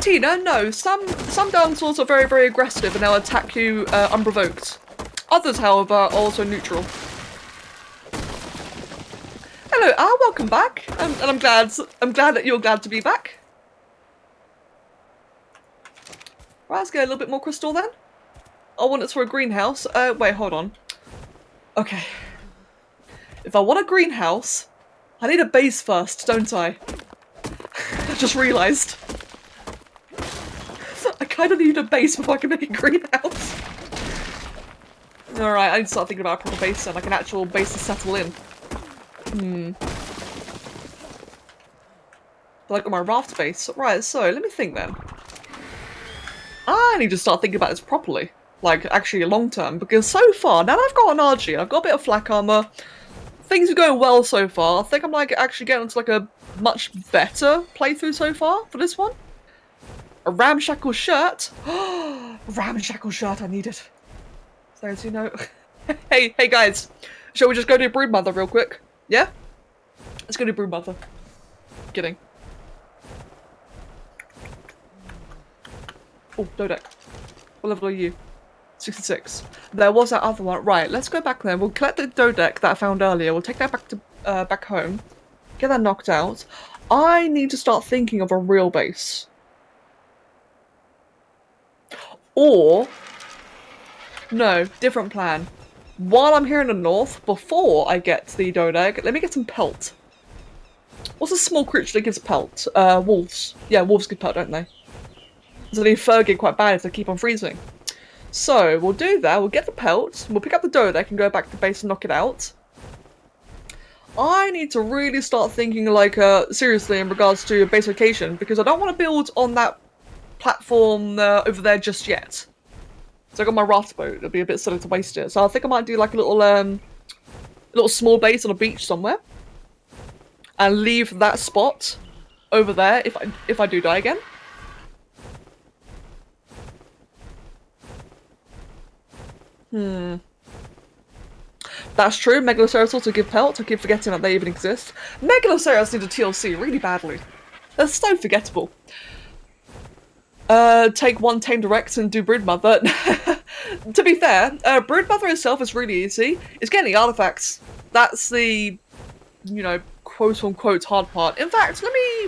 Speaker 2: Tina, no. Some dinosaurs are very, very aggressive and they'll attack you unprovoked. Others, however, are also neutral. Hello, welcome back. And I'm glad that you're glad to be back. Right, let's get a little bit more crystal then. I want it for a greenhouse. Wait, hold on. Okay. If I want a greenhouse, I need a base first, don't I? I just realised. I kind of need a base before I can make a greenhouse. Alright, I need to start thinking about a proper base then, like an actual base to settle in. Like on my raft base. Right, so let me think then. I need to start thinking about this properly. Like, actually long term, because so far, now that I've got an RG, I've got a bit of flak armor, things are going well so far. I think I'm like actually getting into like a much better playthrough so far for this one. A ramshackle shirt. Ramshackle shirt, I need it. So as you know. hey guys, shall we just go do Broodmother real quick? Yeah? Let's go do Broodmother. Kidding. Oh, Dodek. What level are you? 66. There was that other one. Right, let's go back there. We'll collect the Dodek that I found earlier. We'll take that back to back home. Get that knocked out. I need to start thinking of a real base. Or no, different plan. While I'm here in the north, before I get the Dodek, let me get some pelt. What's a small creature that gives pelt? Wolves. Yeah, wolves give pelt, don't they? So they fergate quite bad if they keep on freezing. So we'll do that. We'll get the pelt. We'll pick up the Dodec and go back to base and knock it out. I need to really start thinking like seriously in regards to base location because I don't want to build on that platform over there just yet. So I got my raft boat. It'll be a bit silly to waste it. So I think I might do like a little small base on a beach somewhere, and leave that spot over there if I do die again. That's true. Megaloceros also give pelt. I keep forgetting that they even exist. Megaloceros need a TLC really badly. They're so forgettable. Take one Tame Direct and do Broodmother. To be fair, Broodmother itself is really easy. It's getting the artifacts. That's the, you know, quote-unquote hard part. In fact,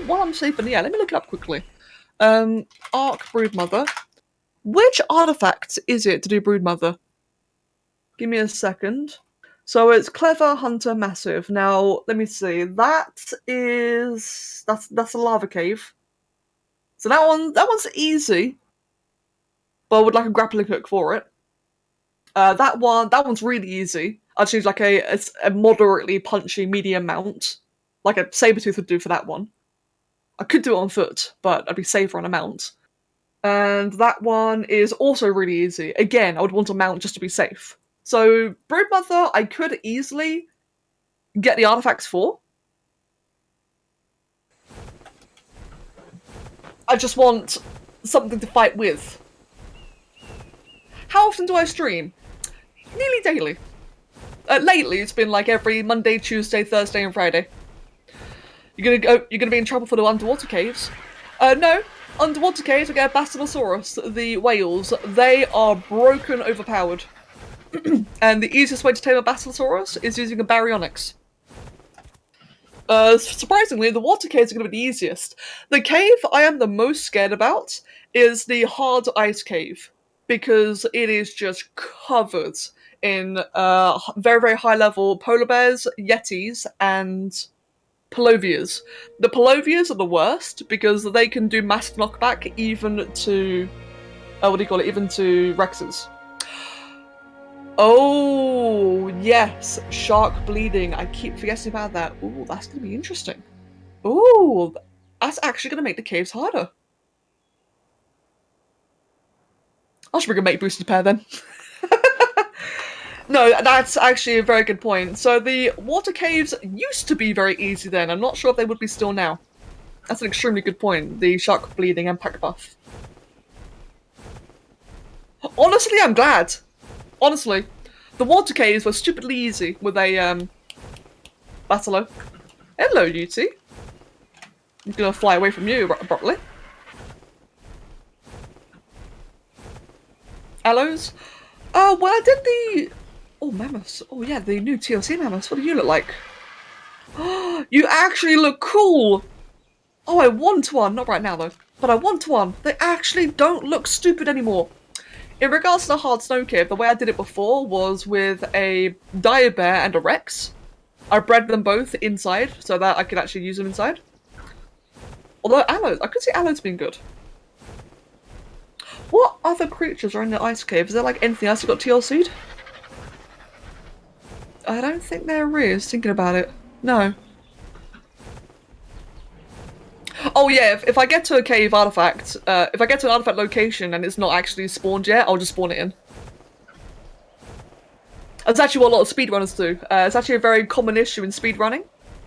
Speaker 2: while I'm safe in the air, let me look it up quickly. Arc Broodmother. Which artifact is it to do Broodmother? Give me a second. So it's Clever, Hunter, Massive. Now, let me see. That's a lava cave. So that one's easy. But I would like a grappling hook for it. That one's really easy. I'd choose like a moderately punchy medium mount. Like a Sabertooth would do for that one. I could do it on foot, but I'd be safer on a mount. And that one is also really easy. Again, I would want a mount just to be safe. So, Broodmother, I could easily get the artifacts for. I just want something to fight with. How often do I stream? Nearly daily. Lately, it's been like every Monday, Tuesday, Thursday, and Friday. You're gonna be in trouble for the underwater caves. No. Underwater caves, we get Basilosaurus, the whales. They are broken overpowered. And the easiest way to tame a Basilosaurus is using a Baryonyx. Surprisingly, the water caves are going to be the easiest. The cave I am the most scared about is the hard ice cave, because it is just covered in very, very high level polar bears, yetis, and Palovias. The Palovias are the worst because they can do massive knockback even to even to Rexes. Oh, yes, shark bleeding. I keep forgetting about that. Ooh, that's going to be interesting. Ooh, that's actually going to make the caves harder. I should bring a mate boosted pair then. No, that's actually a very good point. So the water caves used to be very easy then. I'm not sure if they would be still now. That's an extremely good point. The shark bleeding and pack buff. Honestly, I'm glad. Honestly, the water caves were stupidly easy with a Batalo. Hello, you two. I'm gonna fly away from you abruptly. Aloes? Oh, well, I did the... Oh, mammoths. Oh, yeah, the new TLC mammoths. What do you look like? Oh, you actually look cool! Oh, I want one. Not right now, though. But I want one. They actually don't look stupid anymore. In regards to the hard snow cave, the way I did it before was with a dire bear and a rex. I bred them both inside so that I could actually use them inside. Although aloes, I could see aloes being good. What other creatures are in the ice cave? Is there like anything else that got TLC'd? I don't think there is, thinking about it. No. Oh yeah, if I get to a cave artifact, if I get to an artifact location and it's not actually spawned yet, I'll just spawn it in. That's actually what a lot of speedrunners do. It's actually a very common issue in speedrunning.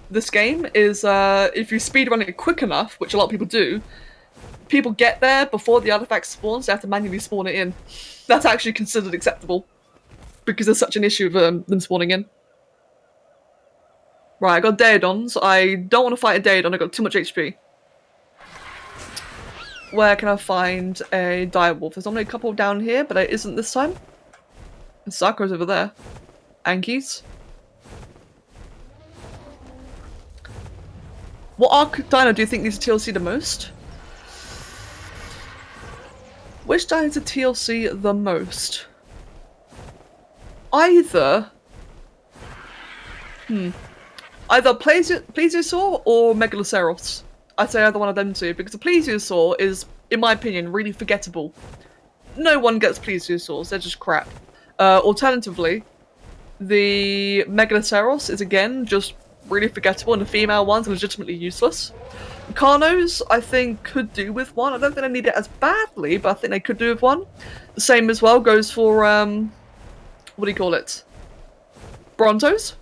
Speaker 2: This game is, if you speedrun it quick enough, which a lot of people do, people get there before the artifact spawns, they have to manually spawn it in. That's actually considered acceptable. Because there's such an issue of them spawning in. Right, I got Daedons. I don't want to fight a Daedon, I got too much HP. Where can I find a direwolf? There's only a couple down here, but it isn't this time. And Sakura's over there. Ankies. What arc dino do you think needs a TLC the most? Which dino needs a TLC the most? Either... Either Plesiosaur or Megaloceros. I'd say either one of them two, because the Plesiosaur is, in my opinion, really forgettable. No one gets Plesiosaurs, they're just crap. Alternatively, the Megaloceros is again just really forgettable, and the female ones are legitimately useless. Carnos, I think, could do with one. I don't think they need it as badly, but I think they could do with one. The same as well goes for, what do you call it? Brontos?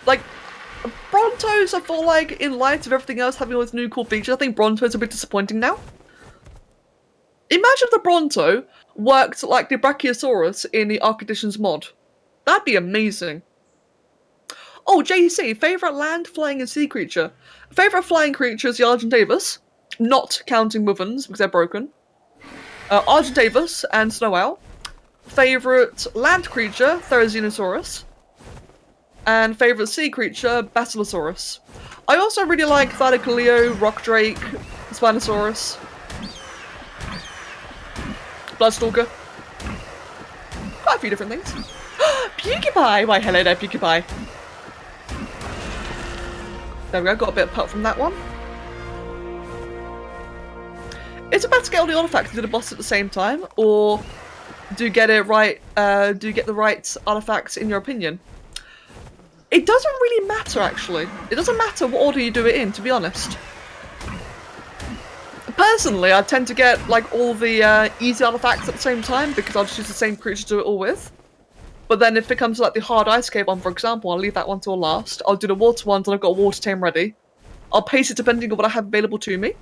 Speaker 2: Like, Brontos, I feel like, in light of everything else having all these new cool features, I think Brontos are a bit disappointing now. Imagine if the Bronto worked like the Brachiosaurus in the Arc Editions mod. That'd be amazing. Oh, JC, favourite land, flying, and sea creature. Favourite flying creature is the Argentavis, not counting Wyverns because they're broken. Argentavis and Snow Owl. Favourite land creature, Therizinosaurus. And favourite sea creature, Basilosaurus. I also really like Thylacoleo, Rock Drake, Spinosaurus, Bloodstalker. Quite a few different things. PewDiePie! Why, hello there, PewDiePie. There we go, got a bit of pelt from that one. Is it better to get all the artifacts and do the boss at the same time, or do you get it right? Do you get the right artifacts in your opinion? It doesn't really matter, actually. It doesn't matter what order you do it in, to be honest. Personally, I tend to get like all the easy artifacts at the same time because I'll just use the same creature to do it all with. But then if it comes to like the hard ice cave one, for example, I'll leave that one till last. I'll do the water ones and I've got a water tame ready. I'll pace it depending on what I have available to me.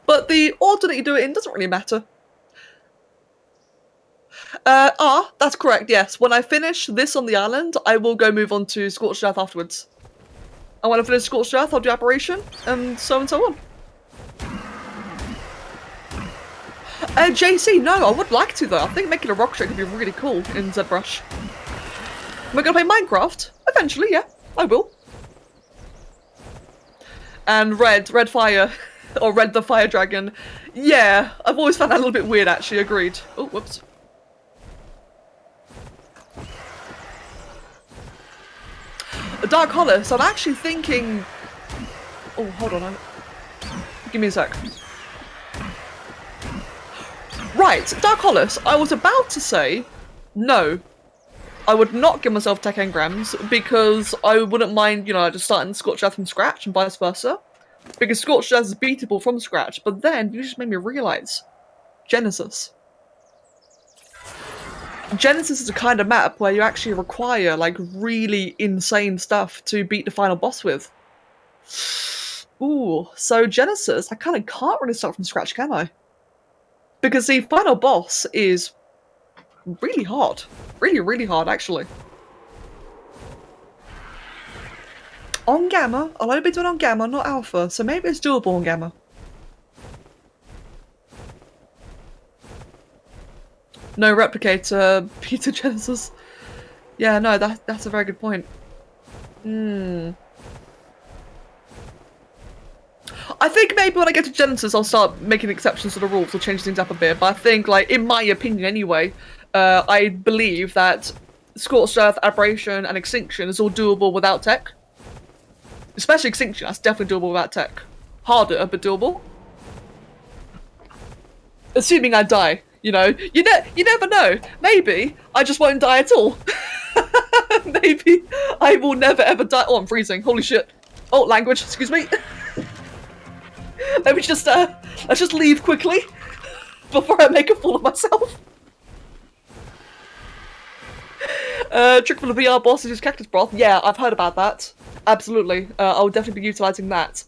Speaker 2: But the order that you do it in doesn't really matter. That's correct, yes. When I finish this on the island, I will go move on to Scorched Earth afterwards. And when I finish Scorched Earth, I'll do Apparition, and so on. JC, no, I would like to though. I think making a rock trick would be really cool in ZBrush. Am I gonna play Minecraft? Eventually, yeah, I will. And Red Fire, or Red the Fire Dragon. Yeah, I've always found that a little bit weird actually, agreed. Oh, whoops. Dark Hollis, I'm actually thinking... Oh, hold on. Give me a sec. Right, Dark Hollis, I was about to say no. I would not give myself tech engrams because I wouldn't mind, you know, just starting Scorched Earth from scratch and vice versa. Because Scorched Earth is beatable from scratch, but then you just made me realise Genesis. Genesis is a kind of map where you actually require, like, really insane stuff to beat the final boss with. Ooh, so Genesis, I kind of can't really start from scratch, can I? Because the final boss is really hard. Really, really hard, actually. On Gamma, I'll only be doing on Gamma, not Alpha, so maybe it's doable on Gamma. No replicator, Peter Genesis. Yeah, no, that's a very good point. I think maybe when I get to Genesis, I'll start making exceptions to the rules or change things up a bit. But I think, like, in my opinion anyway, I believe that Scorched Earth, Aberration, and Extinction is all doable without tech. Especially Extinction, that's definitely doable without tech. Harder, but doable. Assuming I die. You know, you never know. Maybe I just won't die at all. Maybe I will never ever die. Oh, I'm freezing. Holy shit. Oh, language. Excuse me. Let me just let's just leave quickly before I make a fool of myself. Trick for the VR boss is just cactus broth. Yeah, I've heard about that. Absolutely. I'll definitely be utilising that.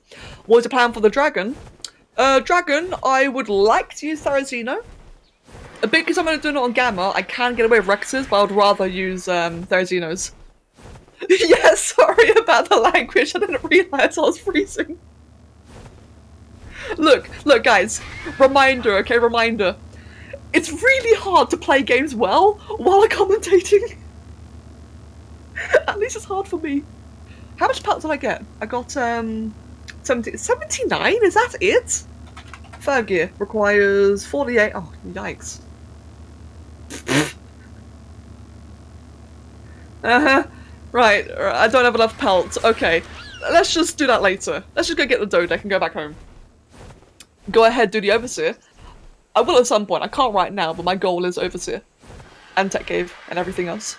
Speaker 2: What's the plan for the dragon? Dragon, I would like to use Therizino. A bit because I'm going to do it on Gamma, I can get away with Rexes, but I would rather use Therizinos. Yeah, sorry about the language, I didn't realise I was freezing. Look, guys, reminder, okay, reminder. It's really hard to play games well while commentating. At least it's hard for me. How much pelt did I get? I got 79, is that it? Third gear requires 48, oh yikes. Right, I don't have enough pelts. Okay, let's just do that later. Let's just go get the Dodec and go back home. Go ahead, do the Overseer. I will at some point. I can't right now, but my goal is Overseer. And Tech Cave and everything else.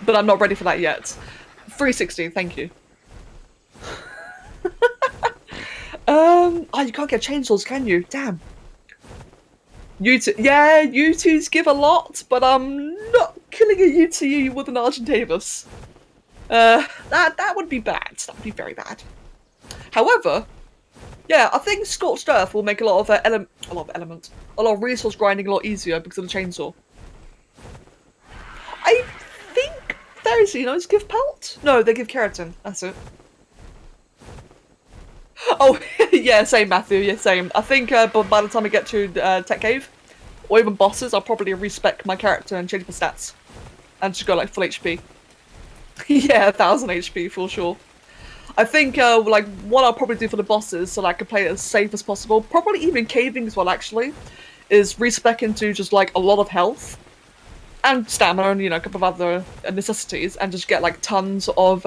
Speaker 2: But I'm not ready for that yet. 360, thank you. Oh, you can't get chainsaws, can you? Damn. Yeah, U2s give a lot, but I'm not killing a U2 with an Argentavis. That would be bad. That would be very bad. However, yeah, I think Scorched Earth will make a lot of resource grinding a lot easier because of the chainsaw. I think Therizinos give pelt? No, they give keratin. That's it. Oh, yeah, same, Matthew. Yeah, same. I think by the time I get to Tech Cave, or even bosses, I'll probably respec my character and change my stats. And just go like full HP. Yeah, 1000 HP for sure. I think like what I'll probably do for the bosses so that I can play it as safe as possible, probably even caving as well actually, is respec into just like a lot of health. And stamina and, you know, a couple of other necessities, and just get like tons of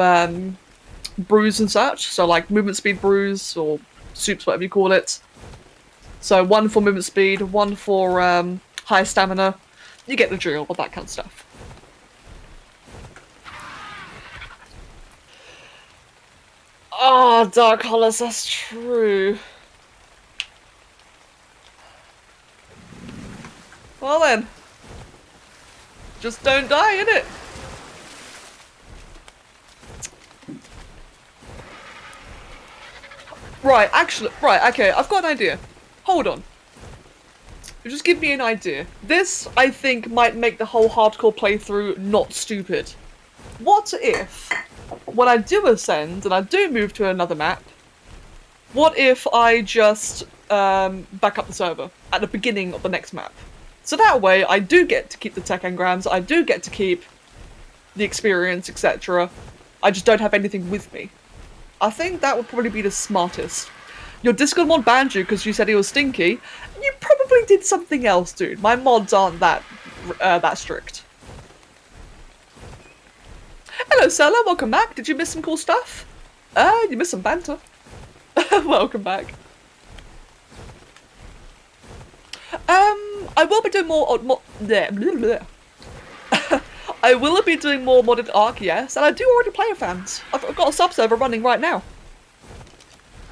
Speaker 2: brews and such. So like movement speed brews or soups, whatever you call it. So one for movement speed, one for high stamina. You get the drill with that kind of stuff. Oh, Dark Hollows, that's true. Well then. Just don't die, innit? Right, actually, right, okay, I've got an idea. Hold on. Just give me an idea. This, I think, might make the whole hardcore playthrough not stupid. What if, when I do ascend and I do move to another map, what if I just back up the server at the beginning of the next map? So that way, I do get to keep the tech engrams, I do get to keep the experience, etc. I just don't have anything with me. I think that would probably be the smartest. Your Discord mod banned you because you said he was stinky. You probably did something else, dude. My mods aren't that strict. Hello, Sela. Welcome back. Did you miss some cool stuff? You missed some banter. Welcome back. I will be doing more I will be doing more modded Ark, yes, and I do already play fans. I've got a sub-server running right now.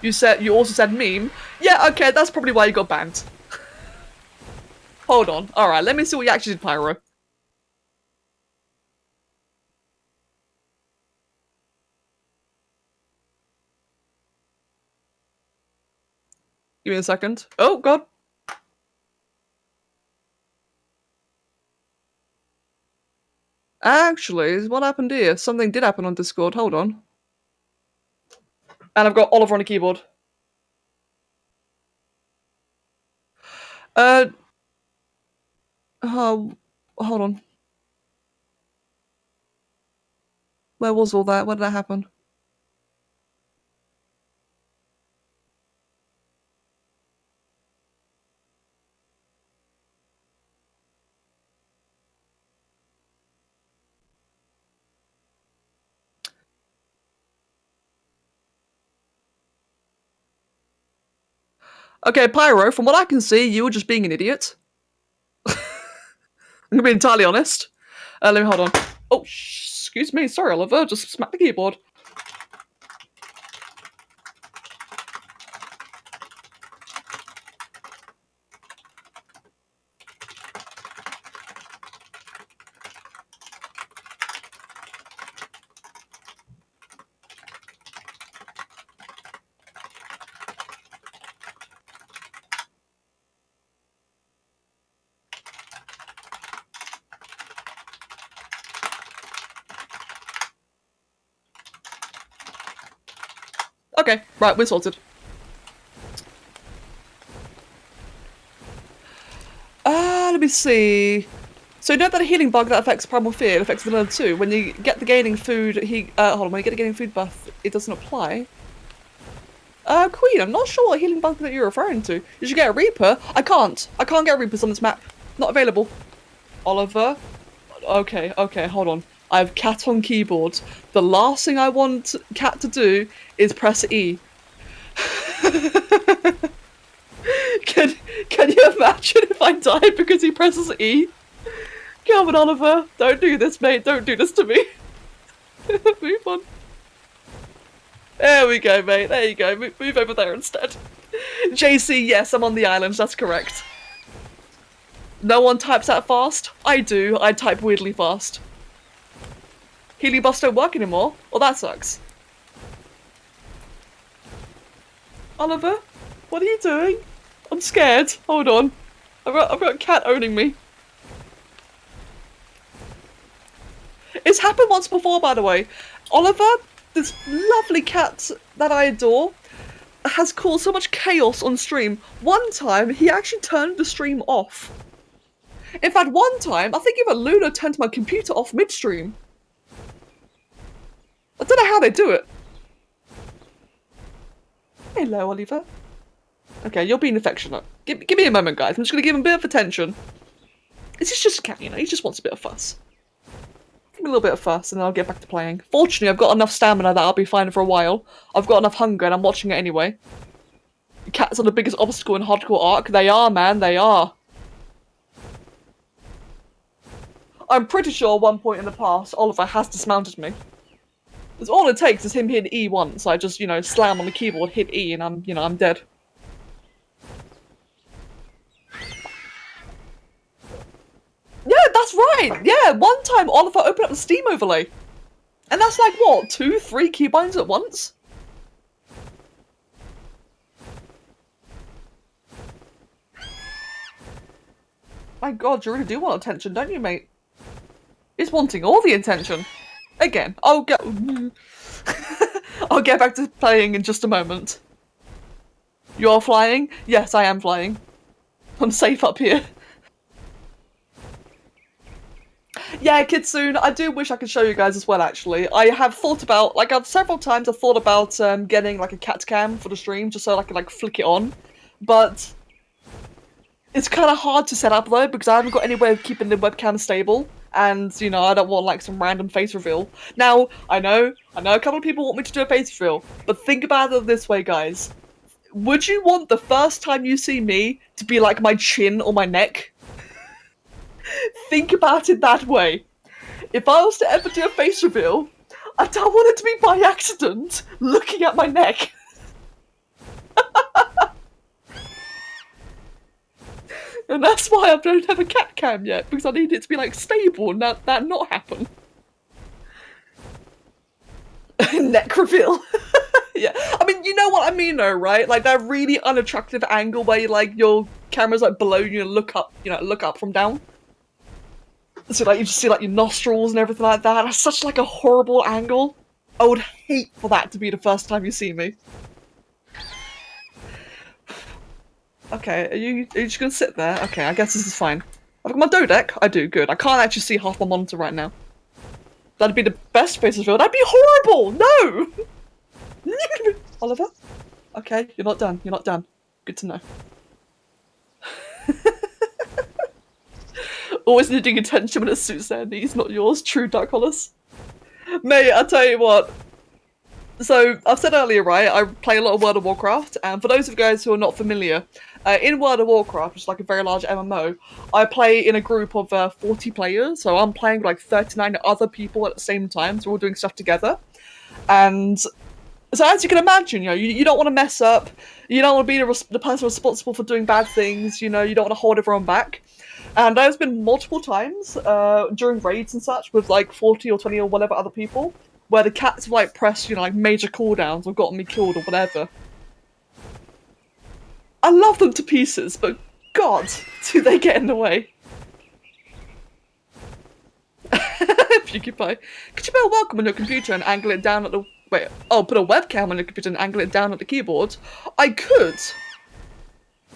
Speaker 2: You also said meme. Yeah, okay, that's probably why you got banned. Hold on. Alright, let me see what you actually did, Pyro. Give me a second. Oh, God. Actually, what happened here? Something did happen on Discord. Hold on. And I've got Oliver on the keyboard. Hold on. Where was all that? Where did that happen? Okay, Pyro, from what I can see, you were just being an idiot. I'm gonna be entirely honest. Let me hold on. Oh, excuse me. Sorry, Oliver. Just smack the keyboard. Okay, right, we're sorted. Let me see. So you know that a healing bug that affects Primal Fear, it affects Vanilla too. When you get the gaining food, hold on, when you get the gaining food buff, it doesn't apply. Queen, I'm not sure what healing bug that you're referring to. You should get a Reaper. I can't get Reapers on this map. Not available. Oliver. Okay, hold on. I have cat on keyboard. The last thing I want cat to do is press E. Can you imagine if I died because he presses E? Come on, Oliver. Don't do this, mate. Don't do this to me. Move on. There we go, mate. There you go. Move over there instead. JC, yes, I'm on the island. That's correct. No one types that fast? I do. I type weirdly fast. Healy buffs don't work anymore? Well, that sucks. Oliver, what are you doing? I'm scared. Hold on. I've got a cat owning me. It's happened once before, by the way. Oliver, this lovely cat that I adore, has caused so much chaos on stream. One time, he actually turned the stream off. In fact, one time, I think even Luna turned my computer off midstream. I don't know how they do it. Hello, Oliver. Okay, you're being affectionate. Give me a moment, guys. I'm just going to give him a bit of attention. This is just a cat, you know. He just wants a bit of fuss. Give me a little bit of fuss, and then I'll get back to playing. Fortunately, I've got enough stamina that I'll be fine for a while. I've got enough hunger, and I'm watching it anyway. The cats are the biggest obstacle in hardcore Ark. They are, man. They are. I'm pretty sure at one point in the past, Oliver has dismounted me. Because all it takes is him hitting E once. I just, you know, slam on the keyboard, hit E, and I'm dead. Yeah, that's right! Yeah, one time Oliver opened up the Steam overlay. And that's like, what, 2-3 keybinds at once? My god, you really do want attention, don't you, mate? He's wanting all the attention. Again, I'll get back to playing in just a moment. You're flying? Yes, I am flying. I'm safe up here. Yeah, Kitsune, I do wish I could show you guys as well, actually. I have thought about, like, several times I've thought about getting, like, a cat cam for the stream, just so I can, like, flick it on. But it's kind of hard to set up, though, because I haven't got any way of keeping the webcam stable. And, you know, I don't want, like, some random face reveal. Now, I know a couple of people want me to do a face reveal, but think about it this way, guys. Would you want the first time you see me to be, like, my chin or my neck? Think about it that way. If I was to ever do a face reveal, I don't want it to be by accident, looking at my neck. And that's why I don't have a cat cam yet, because I need it to be, like, stable and that not happen. Neck reveal. Yeah, I mean, you know what I mean though, right? Like that really unattractive angle where like your camera's like below you and look up from down. So like you just see like your nostrils and everything like that. That's such like a horrible angle. I would hate for that to be the first time you see me. Okay, are you just gonna sit there? Okay, I guess this is fine. I've got my dodec. I do, good. I can't actually see half my monitor right now. That'd be the best face reveal. That'd be horrible! No! Oliver? Okay, you're not done. You're not done. Good to know. Always needing attention when it suits their needs, not yours. True, Dark Hollis. Mate, I'll tell you what. So, I've said earlier, right, I play a lot of World of Warcraft, and for those of you guys who are not familiar, in World of Warcraft, which is like a very large MMO, I play in a group of 40 players, so I'm playing with like 39 other people at the same time, so we're all doing stuff together. And so as you can imagine, you don't want to mess up, you don't want to be the person responsible for doing bad things, you don't want to hold everyone back. And there's been multiple times during raids and such with like 40 or 20 or whatever other people, where the cats have like pressed, like major cooldowns or gotten me killed or whatever. I love them to pieces, but God, do they get in the way. PewDiePie. Could you put a welcome on your computer and angle it down at the... Wait, oh, put a webcam on your computer and angle it down at the keyboard? I could.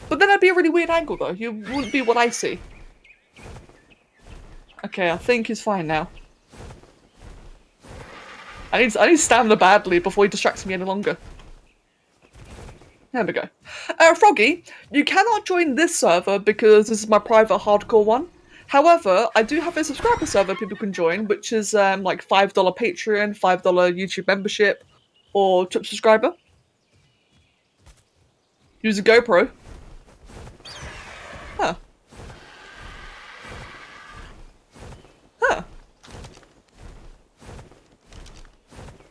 Speaker 2: But then that'd be a really weird angle though. You wouldn't be what I see. Okay, I think he's fine now. I need stamina badly before he distracts me any longer. There we go. Froggy, you cannot join this server because this is my private hardcore one. However, I do have a subscriber server people can join, which is like $5 Patreon, $5 YouTube membership, or Twitch subscriber. Use a GoPro. Huh. Huh.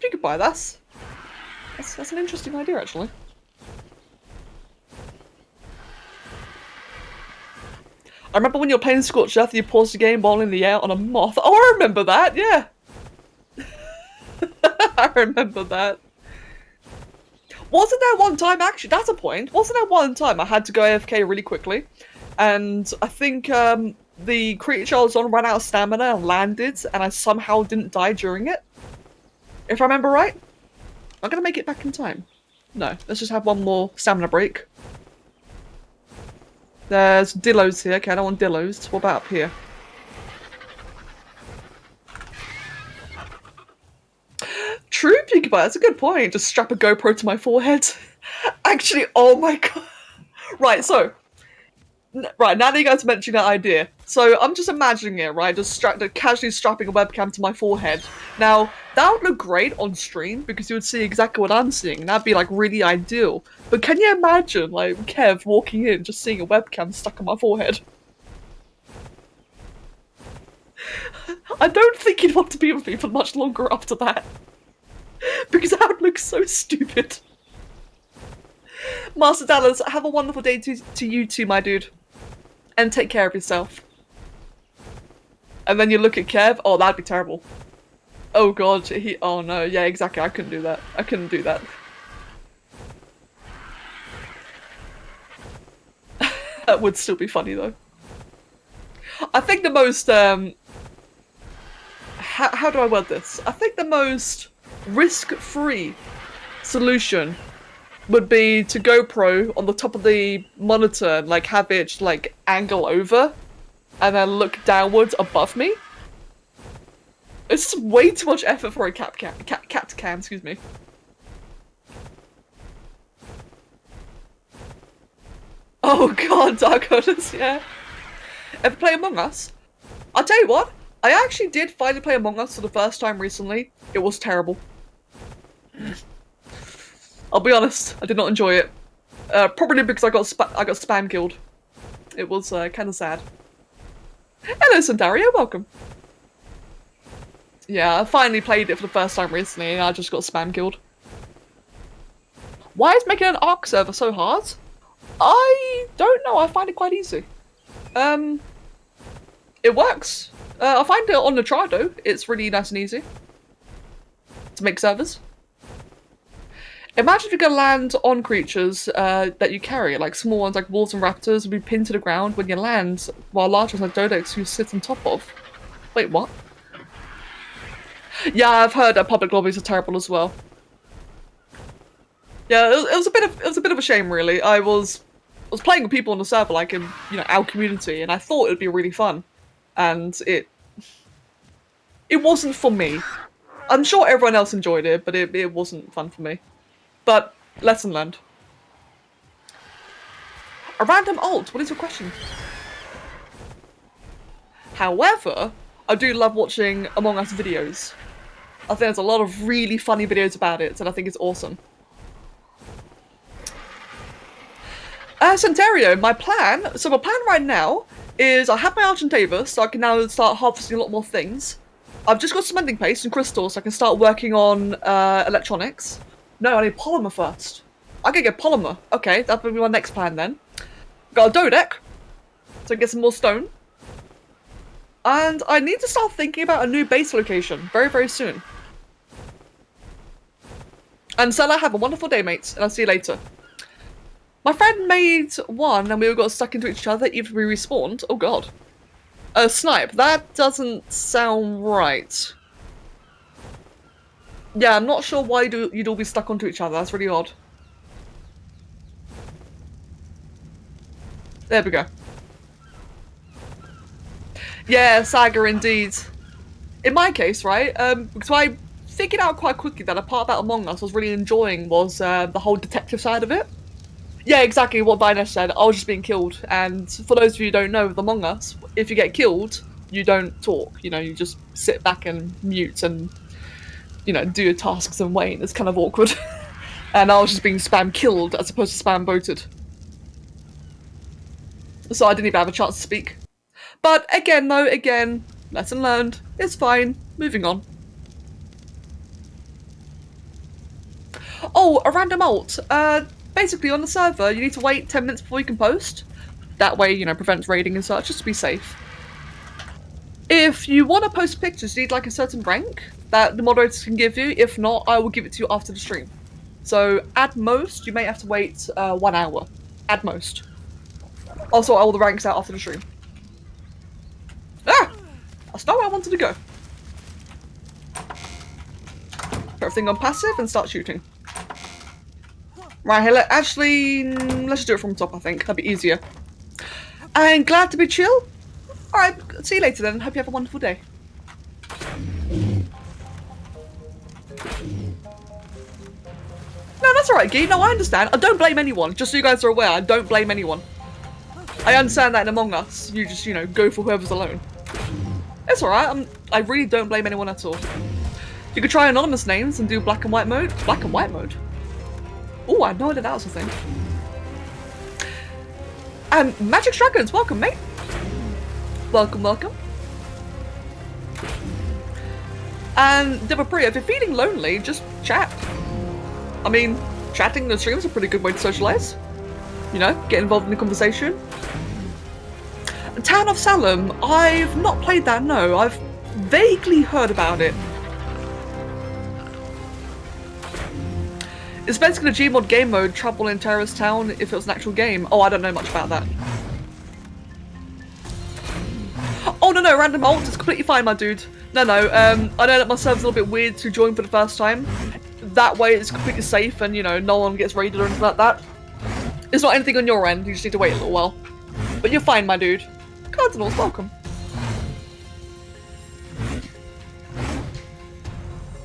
Speaker 2: You could buy that. That's an interesting idea, actually. I remember when you were playing Scorched Earth, you paused the game while in the air on a moth. Oh, I remember that, yeah! I remember that. Wasn't there one time, actually, that's a point, wasn't there one time I had to go AFK really quickly, and I think the creature I was on ran out of stamina and landed, and I somehow didn't die during it? If I remember right? I'm gonna make it back in time. No, let's just have one more stamina break. There's dillos here. Okay, I don't want dillos. What about up here? True, Peekaboo, that's a good point. Just strap a GoPro to my forehead. Actually, oh my god. Right, so. Right, now that you guys mentioned that idea. So, I'm just imagining it, right? Just casually strapping a webcam to my forehead. Now, that would look great on stream because you would see exactly what I'm seeing. That'd be, like, really ideal. But can you imagine, like, Kev walking in, just seeing a webcam stuck on my forehead? I don't think he'd want to be with me for much longer after that. Because that would look so stupid. Master Dallas, have a wonderful day to you too, my dude. And take care of yourself. And then you look at Kev, oh, that'd be terrible. Oh god, oh no, yeah, exactly, I couldn't do that. I couldn't do that. That would still be funny though. I think the most, how do I word this? I think the most risk-free solution would be to GoPro on the top of the monitor and like have it like angle over and then look downwards above me. It's just way too much effort for a cat cam, excuse me. Oh god, Dark Owners, yeah. Ever play Among Us? I'll tell you what, I actually did finally play Among Us for the first time recently. It was terrible. I'll be honest, I did not enjoy it. Probably because I got spam killed. It was kind of sad. Hello, Sandario, welcome. Yeah, I finally played it for the first time recently and I just got spam killed. Why is making an Ark server so hard? I don't know, I find it quite easy. It works. I find it on the Trado, it's really nice and easy to make servers. Imagine if you could land on creatures that you carry, like small ones like wolves and raptors would be pinned to the ground when you land, while large ones like Dodex you sit on top of. Wait, what? Yeah, I've heard that public lobbies are terrible as well. Yeah, it was a bit of a shame really. I was playing with people on the server like in our community, and I thought it would be really fun, and it wasn't for me. I'm sure everyone else enjoyed it, but it wasn't fun for me. But, lesson learned. A random alt, what is your question? However, I do love watching Among Us videos. I think there's a lot of really funny videos about it, and I think it's awesome. Santario, my plan right now is I have my Argentavis, so I can now start harvesting a lot more things. I've just got cementing paste and crystals, so I can start working on electronics. No, I need polymer first. I can get polymer. Okay, that'll be my next plan then. Got a Dodec, so I can get some more stone. And I need to start thinking about a new base location very, very soon. And Stella, have a wonderful day, mates, and I'll see you later. My friend made one and we all got stuck into each other even we respawned. Oh god. Snipe, that doesn't sound right. Yeah, I'm not sure why you'd all be stuck onto each other. That's really odd. There we go. Yeah, Saga indeed. In my case, right, because I figured out quite quickly that a part about Among Us I was really enjoying was the whole detective side of it. Yeah, exactly what Dinesh said. I was just being killed, and for those of you who don't know, with Among Us, if you get killed, you don't talk. You know, you just sit back and mute and, you know, do your tasks and wait. It's kind of awkward. And I was just being spam killed as opposed to spam voted. So I didn't even have a chance to speak. But again, though, lesson learned. It's fine. Moving on. Oh, a random alt. Basically on the server, you need to wait 10 minutes before you can post. That way, you know, prevents raiding and such, just to be safe. If you want to post pictures, you need like a certain rank that the moderators can give you. If not, I will give it to you after the stream. So at most, you may have to wait 1 hour. At most. I'll sort all the ranks out after the stream. Ah! That's not where I wanted to go. Put everything on passive and start shooting. Right, here, let's just do it from the top, I think. That'd be easier. And glad to be chill. Alright, see you later then. Hope you have a wonderful day. No, that's alright, Guy. No, I understand. I don't blame anyone. Just so you guys are aware, I don't blame anyone. I understand that in Among Us, you just, you know, go for whoever's alone. It's alright. I really don't blame anyone at all. You could try anonymous names and do black and white mode. Black and white mode? Oh, I had no idea that was a thing. Magic Dragons, welcome, mate. Welcome, welcome. And Deborah Priya, if you're feeling lonely, just chat. I mean, chatting in the stream is a pretty good way to socialise. You know, get involved in the conversation. Town of Salem, I've not played that, no. I've vaguely heard about it. It's basically a Gmod game mode, Trouble in Terrorist Town, if it was an actual game. Oh, I don't know much about that. Oh, no, random alt, it's completely fine, my dude. No, I know that my server's a little bit weird to join for the first time. That way it's completely safe and, you know, no one gets raided or anything like that. It's not anything on your end, you just need to wait a little while. But you're fine, my dude. Cardinals, welcome.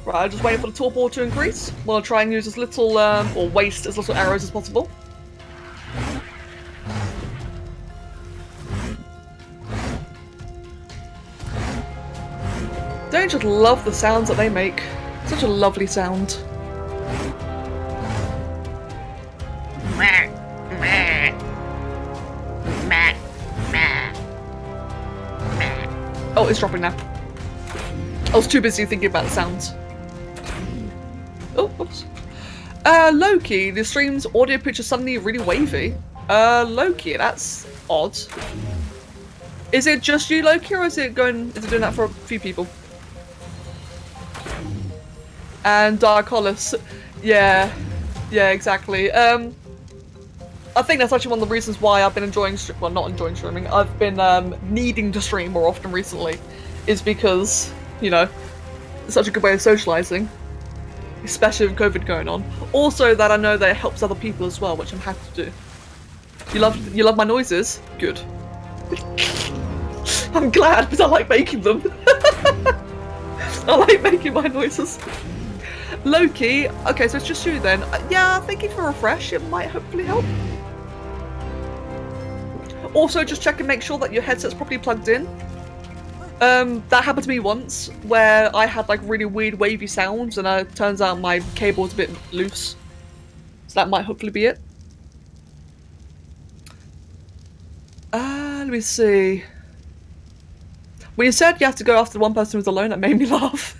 Speaker 2: Right, I'm just waiting for the torp wall to increase. We'll try and use as little, or waste as little arrows as possible. Don't you just love the sounds that they make? Such a lovely sound. Oh, it's dropping now. I was too busy thinking about the sounds. Oh, oops. Loki, the stream's audio picture suddenly really wavy. Loki, that's odd. Is it just you, Loki, or is it doing that for a few people? And Darkolis, yeah, exactly. I think that's actually one of the reasons why I've been enjoying, well, not enjoying streaming, I've been needing to stream more often recently, is because, you know, it's such a good way of socialising, especially with COVID going on. Also that I know that it helps other people as well, which I'm happy to do. You love my noises? Good. I'm glad, because I like making them. I like making my noises. Loki, okay, so it's just you then. Yeah, I think if you refresh, it might hopefully help. Also, just check and make sure that your headset's properly plugged in. That happened to me once, where I had like really weird wavy sounds, and it turns out my cable's a bit loose. So that might hopefully be it. Let me see. When you said you have to go after the one person who's alone, that made me laugh.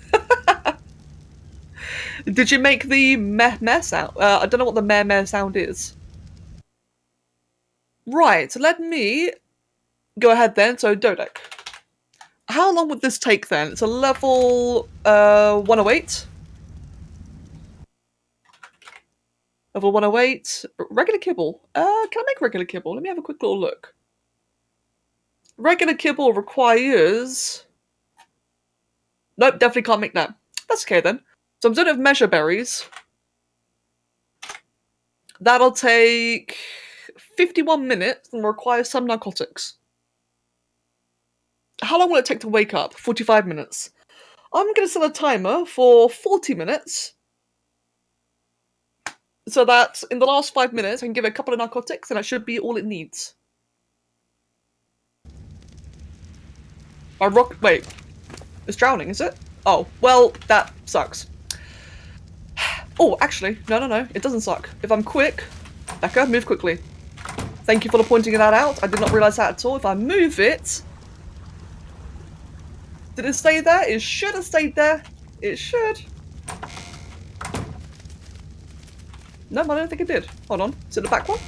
Speaker 2: Did you make the meh sound? I don't know what the meh sound is. Right, so let me go ahead then. So, Dodek. How long would this take then? It's a level 108. Level 108. Regular kibble. Can I make regular kibble? Let me have a quick little look. Regular kibble requires... Nope, definitely can't make that. That's okay then. So I'm doing it with measure berries. That'll take 51 minutes and require some narcotics. How long will it take to wake up? 45 minutes. I'm going to set a timer for 40 minutes. so that in the last 5 minutes I can give it a couple of narcotics and that should be all it needs. Wait. It's drowning, is it? Oh, well, that sucks. Oh, actually, no, it doesn't suck. If I'm quick, Becca, move quickly. Thank you for pointing that out. I did not realise that at all. If I move it... Did it stay there? It should have stayed there. It should. No, I don't think it did. Hold on. Is it the back one?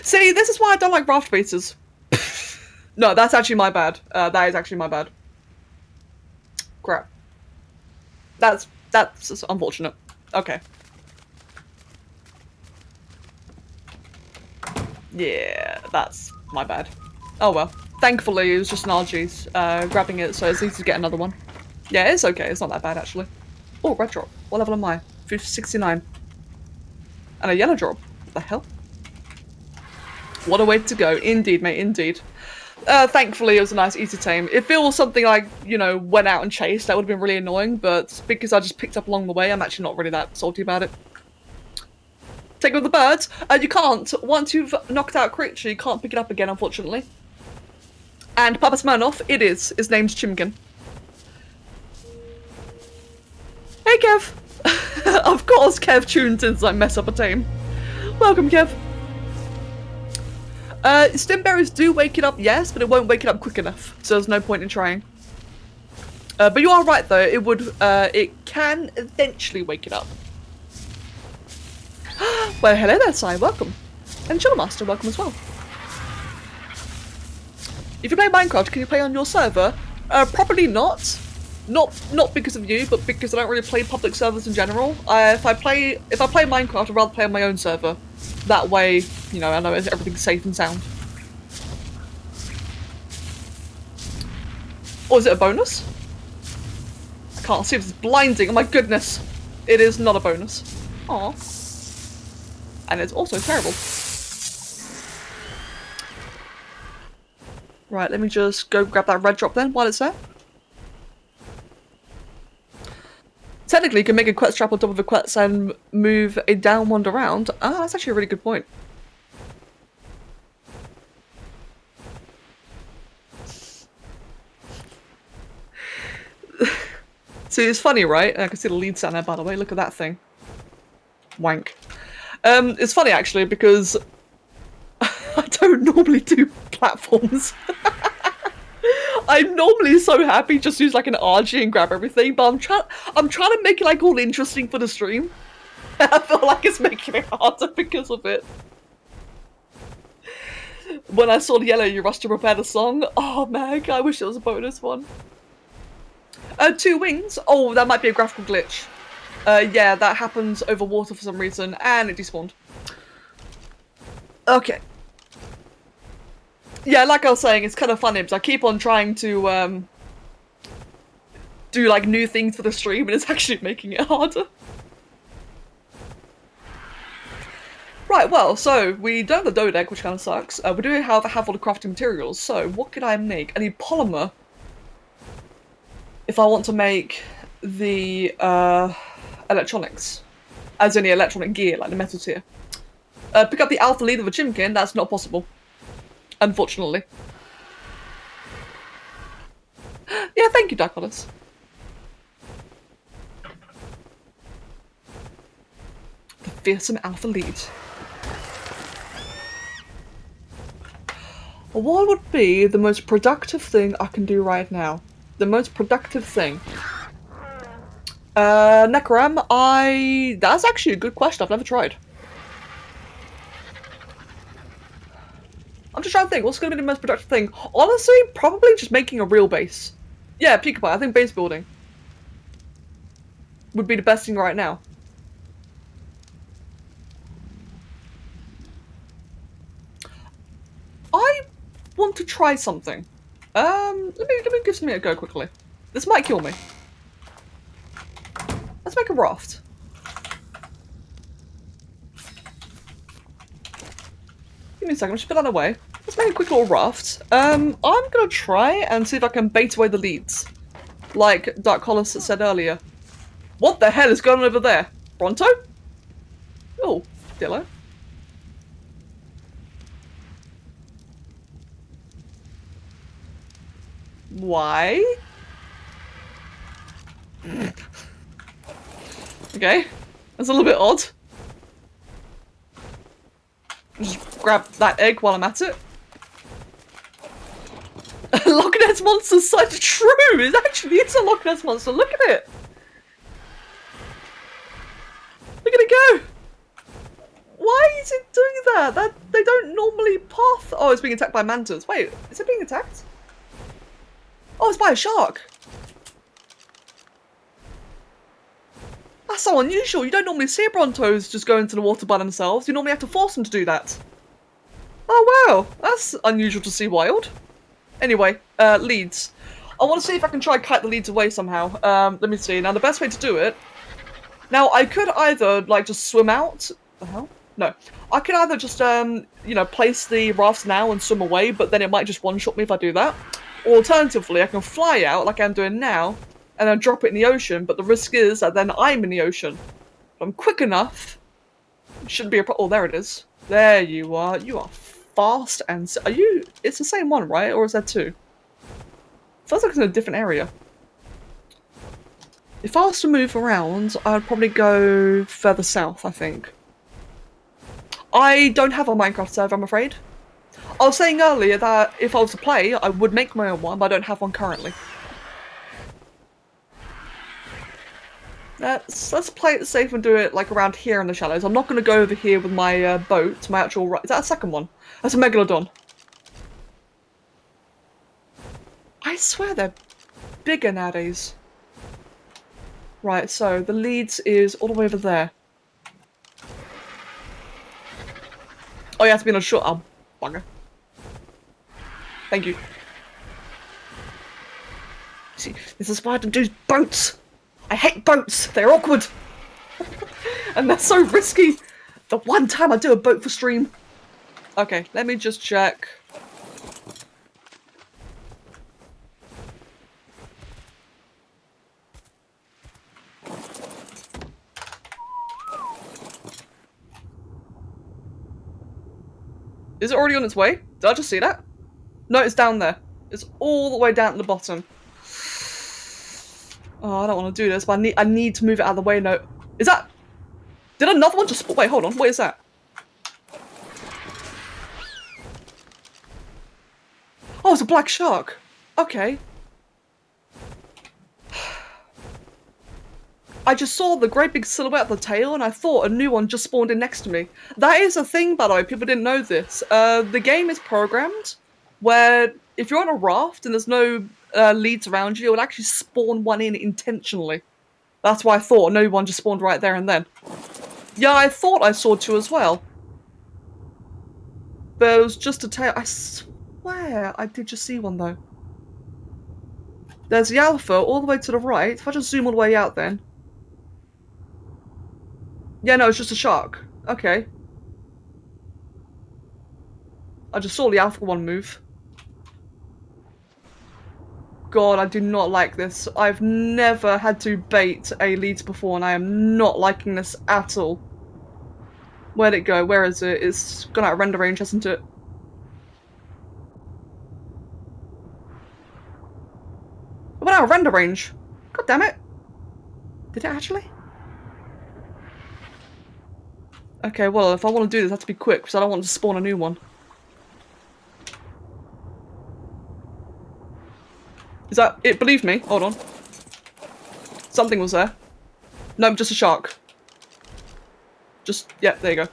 Speaker 2: See, this is why I don't like raft bases. No, that's actually my bad. That is actually my bad. Crap. That's unfortunate. Okay. Yeah, that's my bad. Oh well. Thankfully, it was just an RG's grabbing it, so it's easy to get another one. Yeah, it's okay. It's not that bad, actually. Oh, red drop. What level am I? 69. And a yellow drop. What the hell? What a way to go. Indeed, mate, indeed. Thankfully, it was a nice, easy tame. If it was something like, you know, went out and chased, that would have been really annoying, but because I just picked up along the way, I'm actually not really that salty about it. Take with the birds. You can't. Once you've knocked out a creature, you can't pick it up again, unfortunately. And Papa Smirnoff, it is. His name's Chimkin. Hey, Kev. Of course Kev tunes in so I mess up a tame. Welcome, Kev. Stimberries do wake it up, yes, but it won't wake it up quick enough, so there's no point in trying. But you are right, though. It can eventually wake it up. Well, hello there, Si. Welcome. And Chillmaster, welcome as well. If you play Minecraft, can you play on your server? Probably not. Not because of you, but because I don't really play public servers in general. If I play Minecraft, I'd rather play on my own server. That way, you know, I know everything's safe and sound. Or is it a bonus? I can't see if it's blinding. Oh my goodness. It is not a bonus. Aww. And it's also terrible. Right, let me just go grab that red drop then while it's there. Technically, you can make a quetz trap on top of a quetz and move a down one around. Ah, that's actually a really good point. See, it's funny, right? I can see the leads down there, by the way. Look at that thing. Wank. It's funny, actually, because I don't normally do platforms. I'm normally so happy just use like an RG and grab everything, but I'm trying to make it like all interesting for the stream. I feel like it's making it harder because of it. When I saw the yellow, you rushed to prepare the song. Oh Meg, I wish it was a bonus one. 2 wings. Oh, that might be a graphical glitch. Yeah, that happens over water for some reason, and it despawned. Okay. Yeah, like I was saying, it's kind of funny because I keep on trying to do like new things for the stream, and it's actually making it harder. Right, well, so we don't have the dough deck, which kind of sucks. We do have all the crafting materials. So what could I make? I need polymer if I want to make the electronics, as in the electronic gear, like the metals here. Pick up the alpha lead of a chimkin. That's not possible. Unfortunately. Yeah, thank you, Darkolis. The fearsome alpha lead. What would be the most productive thing I can do right now? The most productive thing. Necram, that's actually a good question. I've never tried. I'm just trying to think, what's going to be the most productive thing? Honestly, probably just making a real base. Yeah, Pika Pie, I think base building would be the best thing right now. I want to try something. Let me give something a go quickly. This might kill me. Let's make a raft. Give me a second, I'll just put that away. Let's make a quick little raft. I'm gonna try and see if I can bait away the leads. Like Dark Collis said earlier. What the hell is going on over there? Bronto? Oh, Dillo. Why? Okay, that's a little bit odd. Just grab that egg while I'm at it. Loch Ness Monster's such true! It actually is a Loch Ness Monster, look at it! Look at it go! Why is it doing that? They don't normally path. Oh, it's being attacked by mantas. Wait, is it being attacked? Oh, it's by a shark. That's so unusual. You don't normally see Brontos just go into the water by themselves. You normally have to force them to do that. Oh wow, that's unusual to see wild. Anyway, leads. I want to see if I can try and kite the leads away somehow. Let me see. Now the best way to do it. Now I could either like just swim out. The hell? No. I could either just you know, place the rafts now and swim away, but then it might just one-shot me if I do that. Or alternatively, I can fly out like I'm doing now, and then drop it in the ocean. But the risk is that then I'm in the ocean. If I'm quick enough. It shouldn't be a problem. Oh, there it is. There you are. You are fast and are you? It's the same one, right? Or is there two? Sounds like it's in a different area. If I was to move around, I'd probably go further south, I think. I don't have a Minecraft server, I'm afraid. I was saying earlier that if I was to play, I would make my own one, but I don't have one currently. Let's play it safe and do it like around here in the shallows. I'm not going to go over here with my boat, my actual... Is that a second one? That's a Megalodon. I swear they're bigger nowadays. Right, so the leads is all the way over there. Oh, you have to be on a short... Oh, bugger. Thank you. See, this is why I don't do boats. I hate boats. They're awkward. And they're so risky. The one time I do a boat for stream. Okay, let me just check. Is it already on its way? Did I just see that? No, it's down there. It's all the way down at the bottom. Oh, I don't want to do this, but I need to move it out of the way. No, is that? Did another one just? Wait, hold on. What is that? Oh, it's a black shark. Okay. I just saw the great big silhouette of the tail, and I thought a new one just spawned in next to me. That is a thing, by the way. People didn't know this. The game is programmed where if you're on a raft and there's no leads around you, it will actually spawn one in intentionally. That's why I thought no one just spawned right there and then. Yeah, I thought I saw two as well. But it was just a tail. I swear I did just see one though. There's the alpha all the way to the right. If I just zoom all the way out then. Yeah, no, it's just a shark. Okay. I just saw the alpha one move. God, I do not like this. I've never had to bait a lead before and I am not liking this at all. Where'd it go? Where is it? It's gone out of render range, hasn't it? It went out of render range. God damn it. Did it actually? Okay, well, if I want to do this, I have to be quick because I don't want to spawn a new one. Is that it? Believe me. Hold on. Something was there. No, just a shark. Just, yeah, there you go.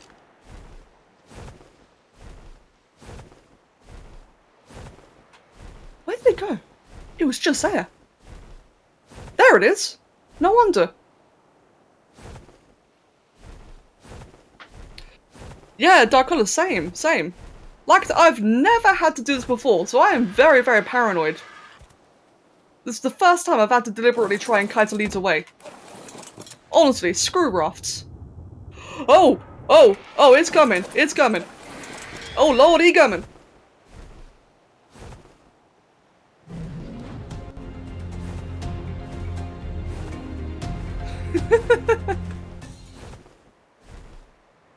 Speaker 2: Where did it go? It was just there. There it is. No wonder. Yeah, Dark Color, same. Like, I've never had to do this before, so I am very, very paranoid. This is the first time I've had to deliberately try and kite the leads away. Honestly, screw rafts. Oh, it's coming. Oh, Lord, he coming.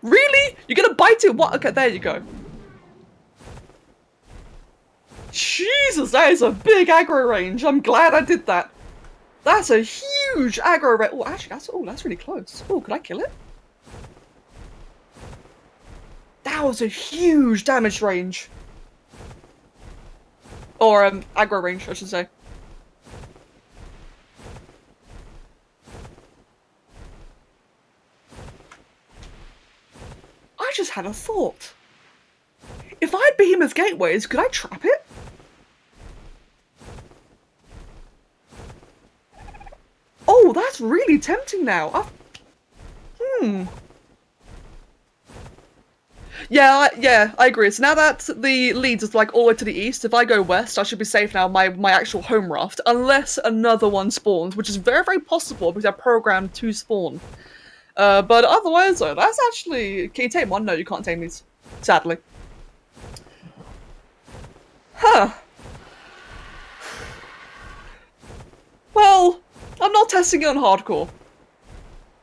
Speaker 2: Really? You're gonna bite it? What? Okay, there you go. Jesus, that is a big aggro range. I'm glad I did that. That's a huge aggro range. Oh, actually, that's really close. Oh, could I kill it? That was a huge damage range. Or, aggro range, I should say. I just had a thought. If I had Behemoth Gateways, could I trap it? Oh, that's really tempting now. Yeah, I agree. So now that the leads is like all the way to the east, if I go west, I should be safe now, my actual home raft, unless another one spawns, which is very, very possible because they're programmed to spawn. But otherwise, that's actually... Can you tame one? No, you can't tame these, sadly. Huh. Well, I'm not testing it on hardcore.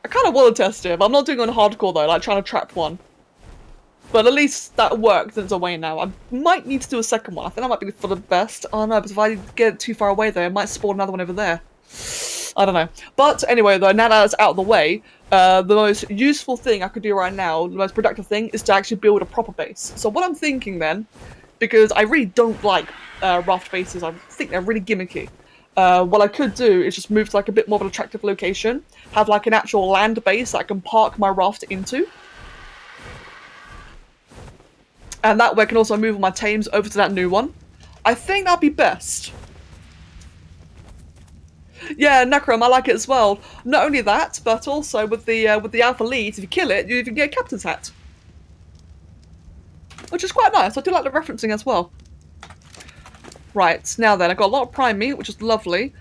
Speaker 2: I kind of want to test it, but I'm not doing it on hardcore though, like trying to trap one. But at least that worked and it's away now. I might need to do a second one. I think that might be for the best. Oh no, but if I get too far away though, I might spawn another one over there. I don't know. But anyway though, now that it's out of the way, the most useful thing I could do right now, the most productive thing, is to actually build a proper base. So what I'm thinking then, because I really don't like raft bases, I think they're really gimmicky. What I could do is just move to like a bit more of an attractive location, have like an actual land base that I can park my raft into. And that way I can also move my tames over to that new one. I think that'd be best. Yeah, Necrom, I like it as well. Not only that, but also with the alpha leads, if you kill it, you even get a captain's hat. Which is quite nice. I do like the referencing as well. Right, now then, I've got a lot of prime meat, which is lovely.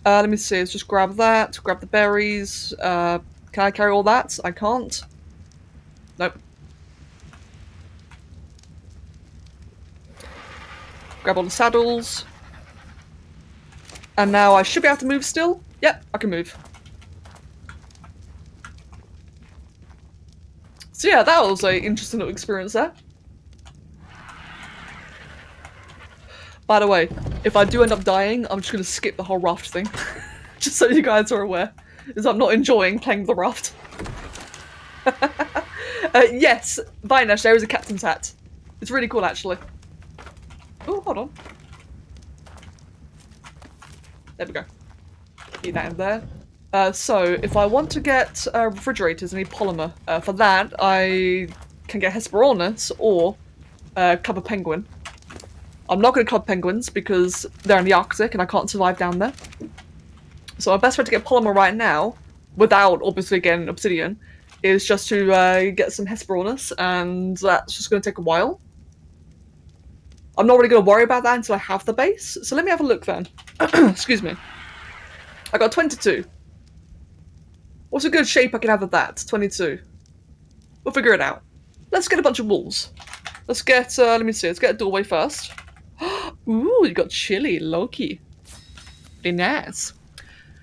Speaker 2: Let me see, let's just grab that, grab the berries. Can I carry all that? I can't. Nope. Grab all the saddles. And now I should be able to move still. Yep, I can move. So yeah, that was an interesting little experience there. By the way, if I do end up dying, I'm just going to skip the whole raft thing. Just so you guys are aware. Because I'm not enjoying playing the raft. Yes, Vinesh, there is a captain's hat. It's really cool, actually. Oh, hold on. There we go. Keep that in there. So, if I want to get refrigerators, I need polymer. For that, I can get Hesperornis or Club of Penguin. I'm not going to Club Penguins because they're in the Arctic and I can't survive down there. So my best way to get polymer right now, without obviously getting obsidian, is just to get some Hesperornis, and that's just going to take a while. I'm not really going to worry about that until I have the base, so let me have a look then. Excuse me. I got 22. What's a good shape I can have of that? 22. We'll figure it out. Let's get a bunch of walls. Let's get, let me see, let's get a doorway first. Ooh, you got chili, Loki. Very nice.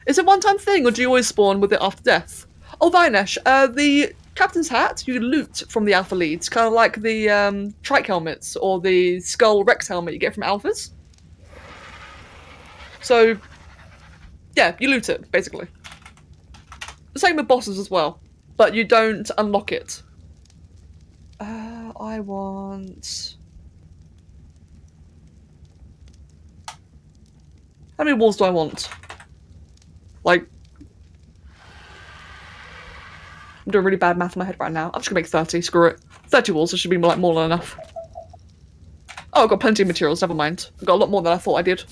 Speaker 2: Is it a one-time thing, or do you always spawn with it after death? Oh, Vinesh, the captain's hat you loot from the alpha leads, kind of like the trike helmets or the skull rex helmet you get from alphas. So, yeah, you loot it, basically. The same with bosses as well, but you don't unlock it. I want... How many walls do I want? Like... I'm doing really bad math in my head right now. I'm just gonna make 30, screw it. 30 walls, that should be more than enough. Oh, I've got plenty of materials, never mind. I've got a lot more than I thought I did.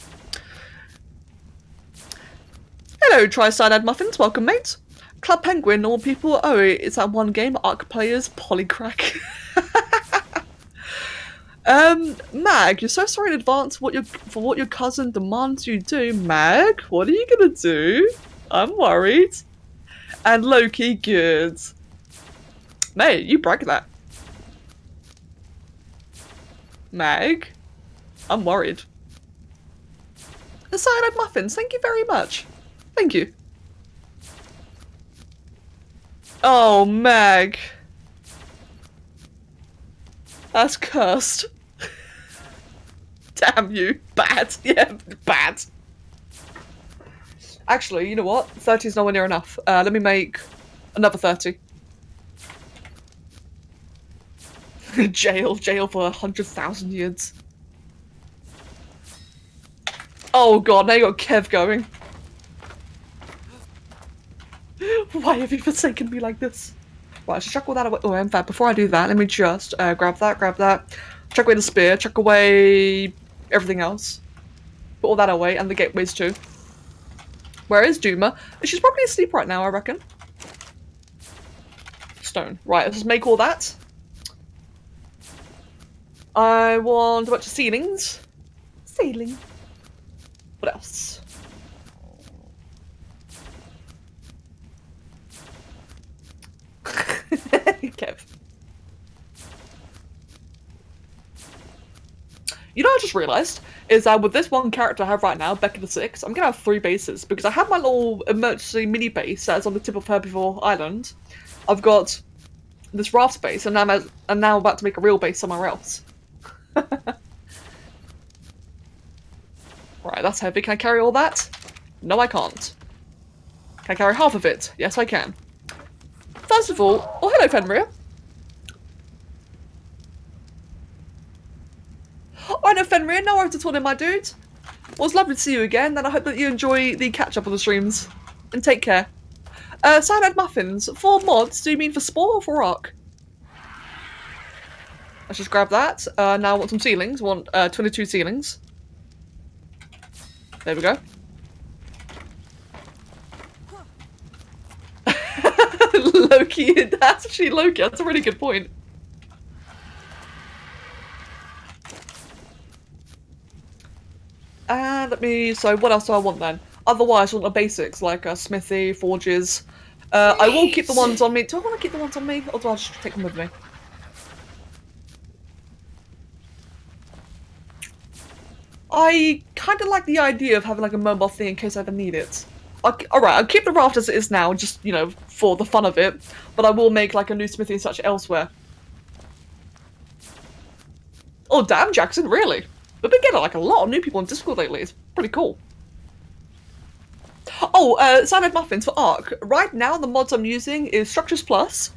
Speaker 2: Hello, Tri-Sided Muffins, welcome mate. Club Penguin, all people, oh, it's that one game, Arc Players, Polycrack. Mag, you're so sorry in advance for what your cousin demands you do. Mag, what are you gonna do? I'm worried. And Loki, good. Mate, you brag that. Mag, I'm worried. The Cyanide Muffins, thank you very much. Thank you. Oh, Meg. That's cursed. Damn you. Bad. Yeah, bad. Actually, you know what? 30 is nowhere near enough. Let me make another 30. Jail for 100,000 years. Oh god, now you got Kev going. Why have you forsaken me like this? Right, let's chuck all that away. Oh, in fact, before I do that, let me just grab that. Chuck away the spear, chuck away everything else. Put all that away, and the gateways too. Where is Duma? She's probably asleep right now, I reckon. Stone. Right, let's just make all that. I want a bunch of ceilings. Ceiling. What else? Kev. You know what I just realised? Is that with this one character I have right now, Becky the Six, I'm gonna have 3 bases because I have my little emergency mini base that's on the tip of Herbivore Island. I've got this raft base, and now I'm about to make a real base somewhere else. Right, that's heavy. Can I carry all that? No, I can't. Can I carry half of it? Yes, I can. First of all, oh hello, Fenrir. Oh no, Fenrir, no worries at all, my dude. Well, it's lovely to see you again, and I hope that you enjoy the catch-up on the streams. And take care. Cyanide muffins. For mods, do you mean for Spore or for Arc? Let's just grab that. Now I want some ceilings. I want 22 ceilings. There we go. Loki, that's actually Loki. That's a really good point. And so what else do I want then? Otherwise, I want the basics like smithy, forges. I will keep the ones on me. Do I want to keep the ones on me? Or do I just take them with me? I kind of like the idea of having like a mobile thing in case I ever need it. Alright, I'll keep the raft as it is now, just, you know, for the fun of it. But I will make like a new smithy and such elsewhere. Oh damn, Jackson, really? We've been getting like a lot of new people on Discord lately. It's pretty cool. Oh, Cyanide Muffins for Arc. Right now, the mods I'm using is Structures Plus,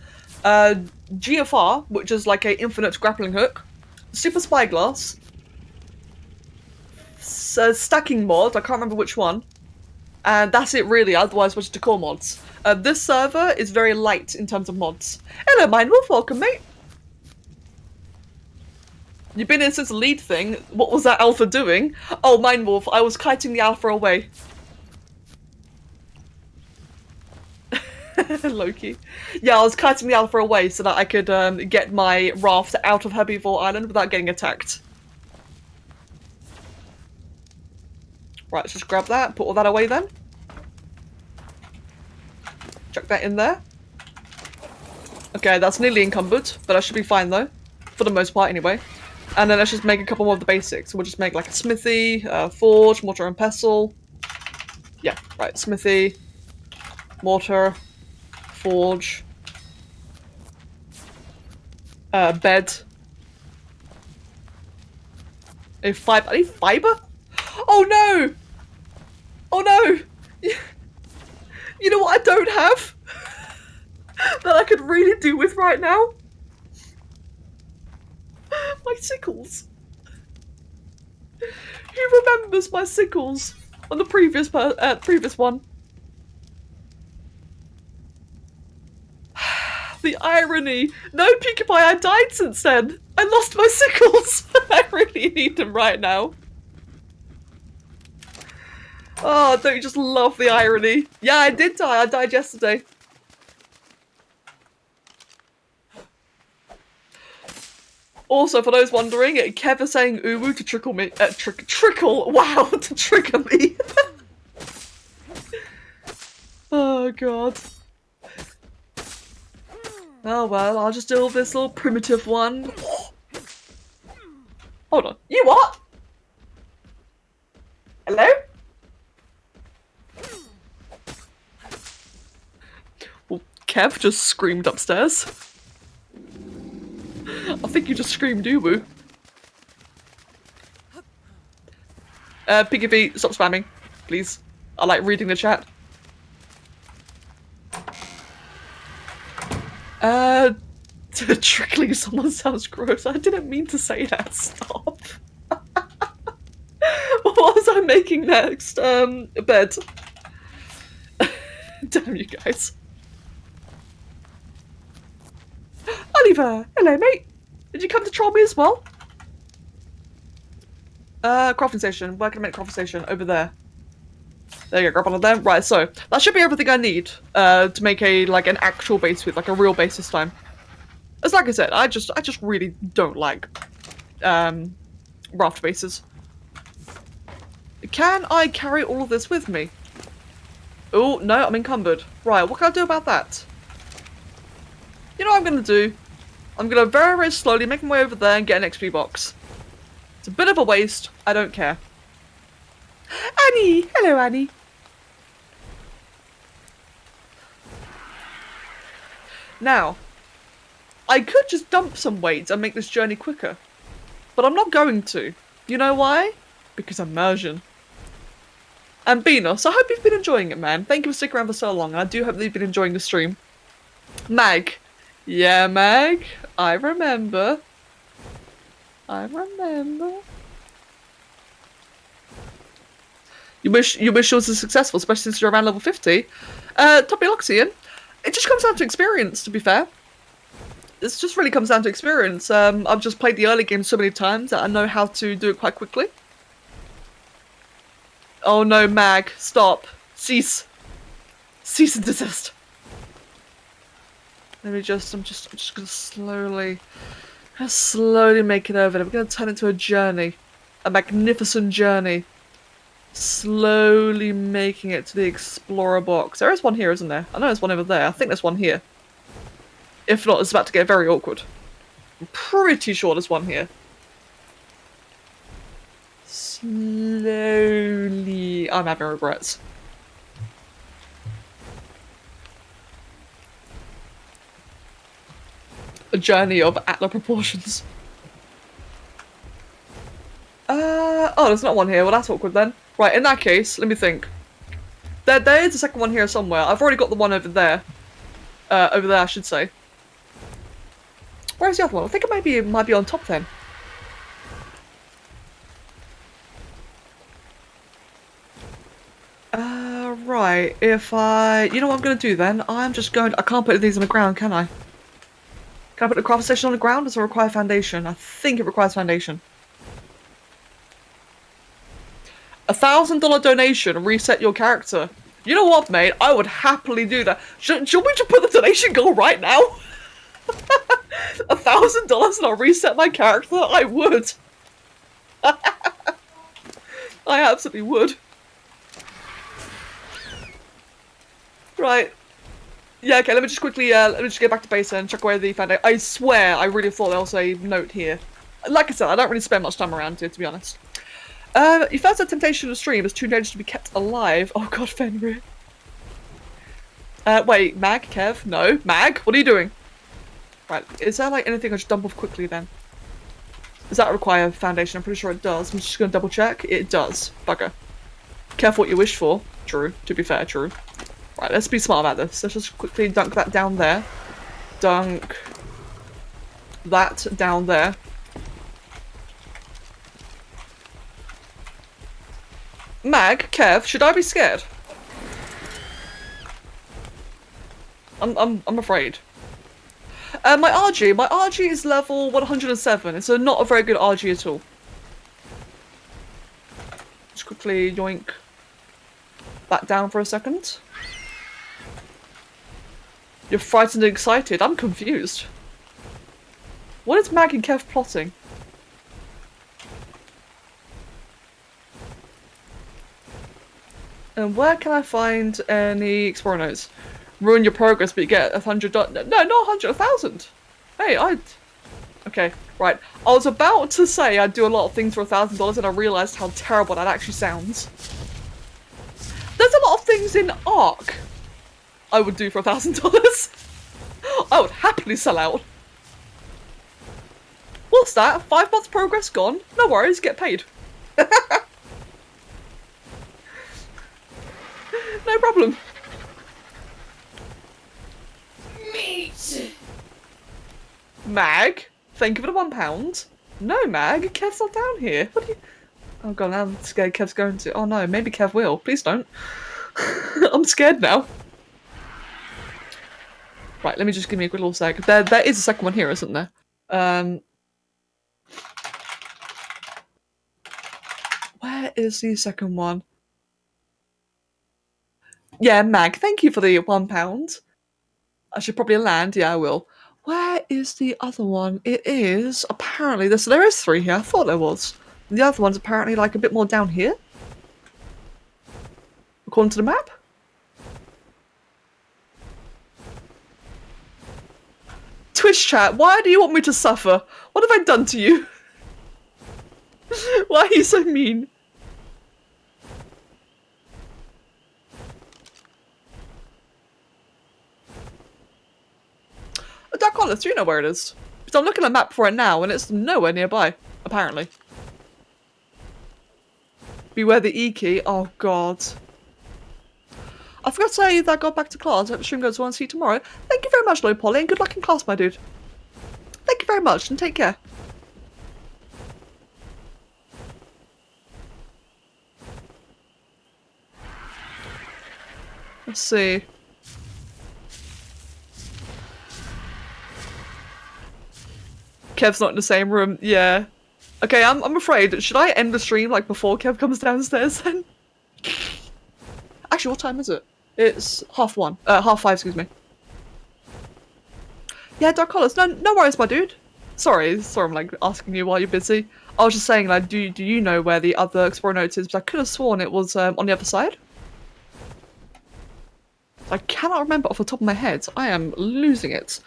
Speaker 2: GFR, which is like a infinite grappling hook, Super Spyglass, stacking mod, I can't remember which one, and that's it really, otherwise we're just decor mods. This server is very light in terms of mods. Hello Mindwolf, welcome mate. You've been in since the lead thing. What was that alpha doing? Oh, Mindwolf, I was kiting the alpha away. Loki. Yeah, I was kiting the alpha away so that I could get my raft out of Herbivore Island without getting attacked. Right, let's just grab that, put all that away then. Chuck that in there. Okay, that's nearly encumbered, but I should be fine though. For the most part anyway. And then let's just make a couple more of the basics. We'll just make like a smithy, forge, mortar and pestle. Yeah, right, smithy, mortar, forge, bed. I need fiber? Oh no! Oh no! You know what I don't have? That I could really do with right now? My sickles. Who remembers my sickles on the previous one? The irony. No, Pinkie Pie, I died since then. I lost my sickles. I really need them right now. Oh, don't you just love the irony? Yeah, I did die. I died yesterday. Also, for those wondering, Kev is saying uwu to trickle me. Trickle? Wow, to trigger me. Oh, God. Oh, well, I'll just do this little primitive one. Hold on. You what? Hello? Well, Kev Kev just screamed upstairs. I think you just screamed Uwu. Piggy V, stop spamming, please. I like reading the chat. Trickling someone sounds gross. I didn't mean to say that. Stop. What was I making next? A bed. Damn you guys. Oliver! Hello, mate! Did you come to troll me as well? Crafting station. Where can I make a crafting station? Over there. There you go, grab one of them. Right, so that should be everything I need to make an actual base with, like a real base this time. As like I said, I just really don't like raft bases. Can I carry all of this with me? Oh, no, I'm encumbered. Right, what can I do about that? You know what I'm gonna do? I'm gonna very, very slowly make my way over there and get an XP box. It's a bit of a waste. I don't care. Annie! Hello, Annie. Now, I could just dump some weight and make this journey quicker. But I'm not going to. You know why? Because immersion. And Beanos, I hope you've been enjoying it, man. Thank you for sticking around for so long. I do hope that you've been enjoying the stream. Mag. Yeah, Mag. I remember. I remember. You wish yours was successful, especially since you're around level 50. Topiloxian, it just comes down to experience, to be fair. It just really comes down to experience. I've just played the early game so many times that I know how to do it quite quickly. Oh no, Mag, stop. Cease. Cease and desist. Let me I'm just gonna slowly make it over there. We're gonna turn it into a journey. A magnificent journey. Slowly making it to the explorer box. There is one here, isn't there? I know there's one over there. I think there's one here. If not, it's about to get very awkward. I'm pretty sure there's one here. Slowly. I'm having regrets. A journey of Atlas proportions. Oh, there's not one here. Well, that's awkward then. Right, in that case, let me think. There is a second one here somewhere. I've already got the one over there. Over there, I should say. Where's the other one? I think it might be on top then. Right. If you know what I'm going to do then? I can't put these on the ground, can I? Can I put the craft station on the ground? Does it require foundation? I think it requires foundation. $1,000 donation, reset your character. You know what, mate? I would happily do that. Should we just put the donation goal right now? $1,000 and I'll reset my character? I would. I absolutely would. Right. Yeah, okay, let me just quickly, let me just get back to base and check away the foundation. I swear, I really thought there was a note here. Like I said, I don't really spend much time around here, to be honest. You felt the temptation to stream is too dangerous to be kept alive. Oh god, Fenrir. Wait, Mag, Kev? No. Mag, what are you doing? Right, is there like anything I should dump off quickly then? Does that require foundation? I'm pretty sure it does. I'm just gonna double check. It does. Bugger. Careful what you wish for. True. To be fair, true. Right, let's be smart about this. Let's just quickly dunk that down there. Dunk that down there. Mag, Kev, should I be scared? I'm afraid. My RG is level 107. It's not a very good RG at all. Just quickly yoink that down for a second. You're frightened and excited. I'm confused. What is Mag and Kev plotting? And where can I find any explorer notes? Ruin your progress, but you get $100. No, not 100, 1,000. Hey, okay, right. I was about to say I'd do a lot of things for $1,000, and I realised how terrible that actually sounds. There's a lot of things in Ark I would do for $1,000. I would happily sell out. What's that? 5 months progress gone? No worries, get paid. No problem.
Speaker 3: Meat.
Speaker 2: Mag, thank you for the £1. No, Mag, Kev's not down here. What do you... Oh god, now I'm scared Kev's going to... Oh no, maybe Kev will. Please don't. I'm scared now. Right, let me just give me a quick little sec. There is a second one here, isn't there? Where is the second one? Yeah, Mag, thank you for the £1. I should probably land. Yeah, I will. Where is the other one? It is apparently this. There is 3 here. I thought there was. The other one's apparently like a bit more down here, according to the map. Twitch chat, why do you want me to suffer? What have I done to you? Why are you so mean? Dark Olive, do you know where it is? Because I'm looking at a map for it now and it's nowhere nearby, apparently. Beware the E key. Oh god. I forgot to say that I got back to class. I hope the stream goes well and see you tomorrow. Thank you very much, Lloyd Polly, and good luck in class, my dude. Thank you very much and take care. Let's see. Kev's not in the same room. Yeah. Okay, I'm afraid. Should I end the stream like before Kev comes downstairs then? Actually, what time is it? It's 1:30. 5:30, excuse me. Yeah, Dark Collars. No worries, my dude. Sorry, I'm like asking you while you're busy. I was just saying, like, do you know where the other Explorer Notes is? Because I could have sworn it was on the other side. I cannot remember off the top of my head. I am losing it.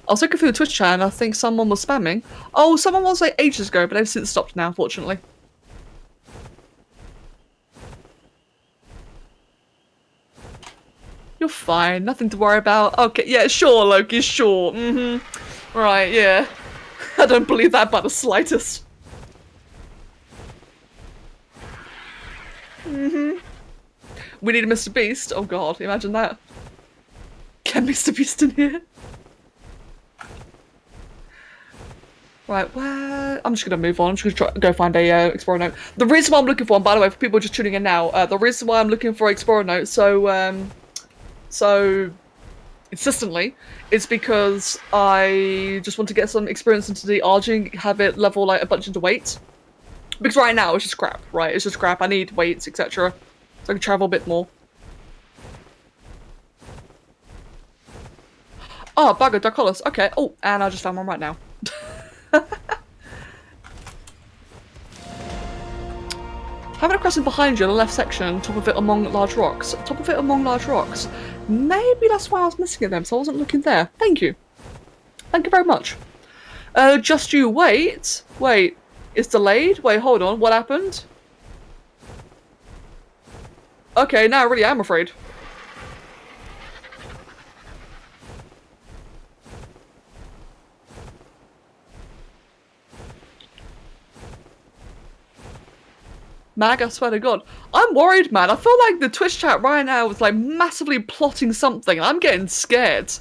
Speaker 2: I was looking through the Twitch chat and I think someone was spamming. Oh, someone was like ages ago, but they've since stopped now, unfortunately. You're fine, nothing to worry about. Okay, yeah, sure, Loki, sure. Right, yeah. I don't believe that by the slightest. We need a Mr. Beast. Oh god, imagine that. Get Mr. Beast in here. Right, where... I'm just going to move on. I'm just going to go find a Explorer Note. The reason why I'm looking for one, by the way, for people just tuning in now, the reason why I'm looking for Explorer Note so insistently is because I just want to get some experience into the Arging, have it level like a bunch into weight. Because right now it's just crap, right? It's just crap. I need weights, etc. So I can travel a bit more. Oh, bugger, Dark Collars. Okay. Oh, and I just found one right now. Having a crescent behind you in the left section, top of it among large rocks. Top of it among large rocks. Maybe that's why I was missing it then, so I wasn't looking there. Thank you. Thank you very much. Just you wait. Wait, it's delayed? Wait, hold on, what happened? Okay, now I really am afraid. Mag, I swear to God. I'm worried, man. I feel like the Twitch chat right now is like massively plotting something. I'm getting scared.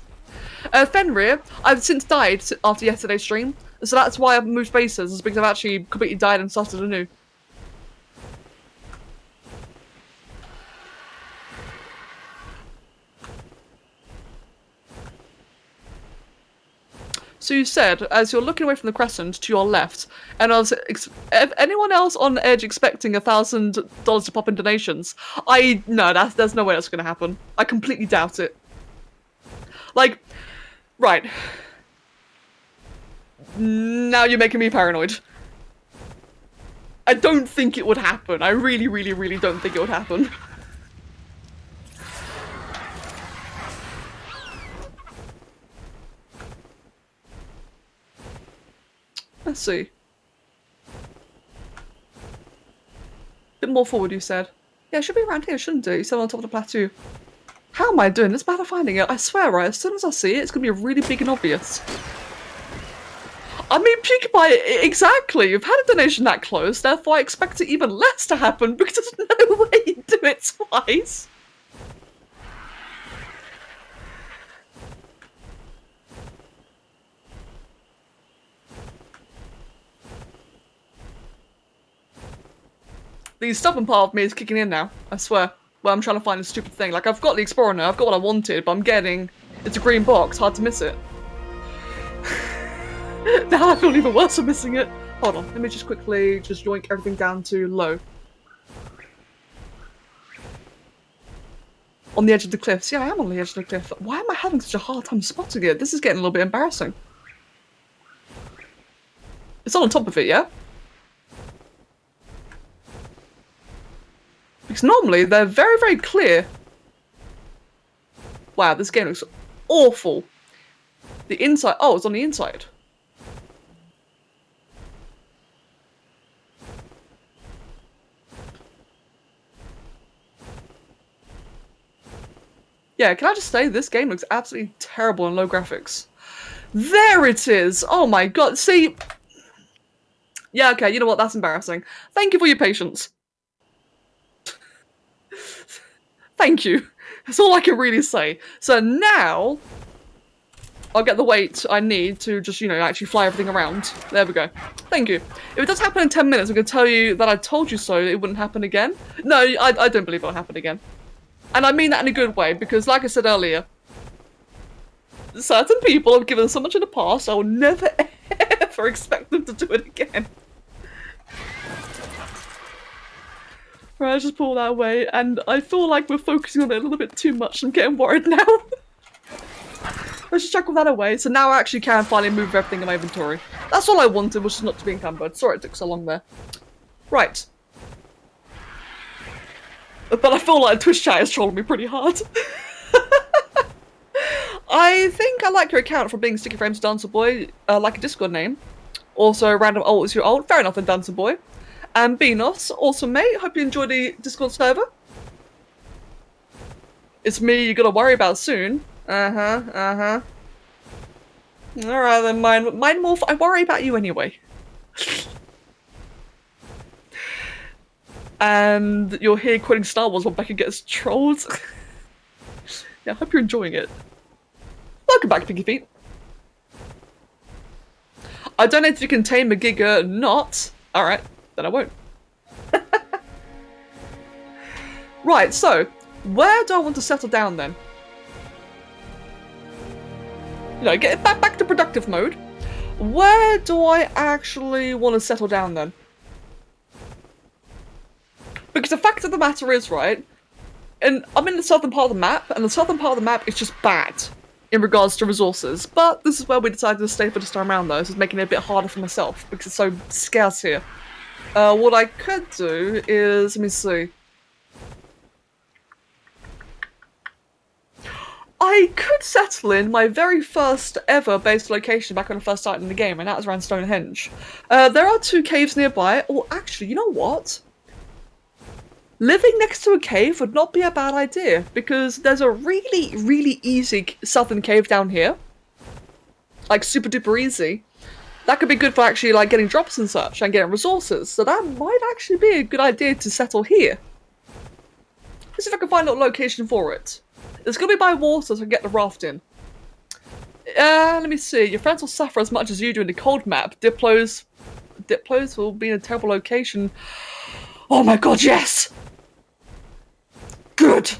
Speaker 2: Fenrir, I've since died after yesterday's stream, so that's why I've moved bases, is because I've actually completely died and started anew. So you said, as you're looking away from the crescent to your left, and I was anyone else on edge expecting $1,000 to pop in donations? No, there's no way that's gonna happen. I completely doubt it. Like, right. Now you're making me paranoid. I don't think it would happen. I really, really, really don't think it would happen. Let's see. Bit more forward, you said. Yeah, it should be around here, shouldn't it? You said on top of the plateau. How am I doing this bad at finding it? I swear, right, as soon as I see it, it's gonna be really big and obvious. I mean, PewDiePie, exactly. You've had a donation that close, therefore I expect it even less to happen because there's no way you'd do it twice. The stubborn part of me is kicking in now, I swear. Well, I'm trying to find a stupid thing. Like, I've got the Explorer now, I've got what I wanted, but I'm getting... It's a green box, hard to miss it. Now I feel even worse for missing it. Hold on, let me just quickly just yoink everything down to low. On the edge of the cliffs. Yeah, I am on the edge of the cliff. Why am I having such a hard time spotting it? This is getting a little bit embarrassing. It's on top of it, yeah? Because normally they're very, very clear. Wow, this game looks awful. The inside. Oh, it's on the inside. Yeah, can I just say this game looks absolutely terrible in low graphics. There it is! Oh my god, see... Yeah, okay, you know what, that's embarrassing. Thank you for your patience. Thank you. That's all I can really say. So now, I'll get the weight I need to just, you know, actually fly everything around. There we go. Thank you. If it does happen in 10 minutes, I'm going to tell you that I told you so, it wouldn't happen again. No, I don't believe it'll happen again. And I mean that in a good way, because like I said earlier, certain people have given so much in the past, I will never ever expect them to do it again. Right, I just pull that away, and I feel like we're focusing on it a little bit too much. I'm getting worried now. Let's just chuck all that away, so now I actually can finally move everything in my inventory. That's all I wanted, was just not to be encumbered. Sorry it took so long there. Right. But I feel like Twitch chat is trolling me pretty hard. I think I like your account for being Sticky Frames Dancer Boy, like a Discord name. Also, random alt is your alt. Fair enough then, Dancer Boy. And Beanos, awesome mate. Hope you enjoy the Discord server. It's me you gotta worry about soon. Alright then, Mindmorph, I worry about you anyway. And you're here quitting Star Wars while Becca gets trolled. Yeah, I hope you're enjoying it. Welcome back, Pinky Feet. I don't know if you can tame a Giga not. Alright, then I won't. Right, so, where do I want to settle down then? You know, get back to productive mode. Where do I actually want to settle down then? Because the fact of the matter is, right, and I'm in the southern part of the map, and the southern part of the map is just bad in regards to resources. But this is where we decided to stay for this time around, though. This is making it a bit harder for myself because it's so scarce here. What I could do is, let me see. I could settle in my very first ever base location back when I first started in the game, and that was around Stonehenge. There are 2 caves nearby. Or actually, you know what? Living next to a cave would not be a bad idea, because there's a really, really easy southern cave down here. Like, super duper easy. That could be good for actually, like, getting drops and such, and getting resources, so that might actually be a good idea to settle here. Let's see if I can find a location for it. It's gonna be by water, so I can get the raft in. Let me see. Your friends will suffer as much as you do in the cold map. Diplos will be in a terrible location. Oh my god, yes! Good!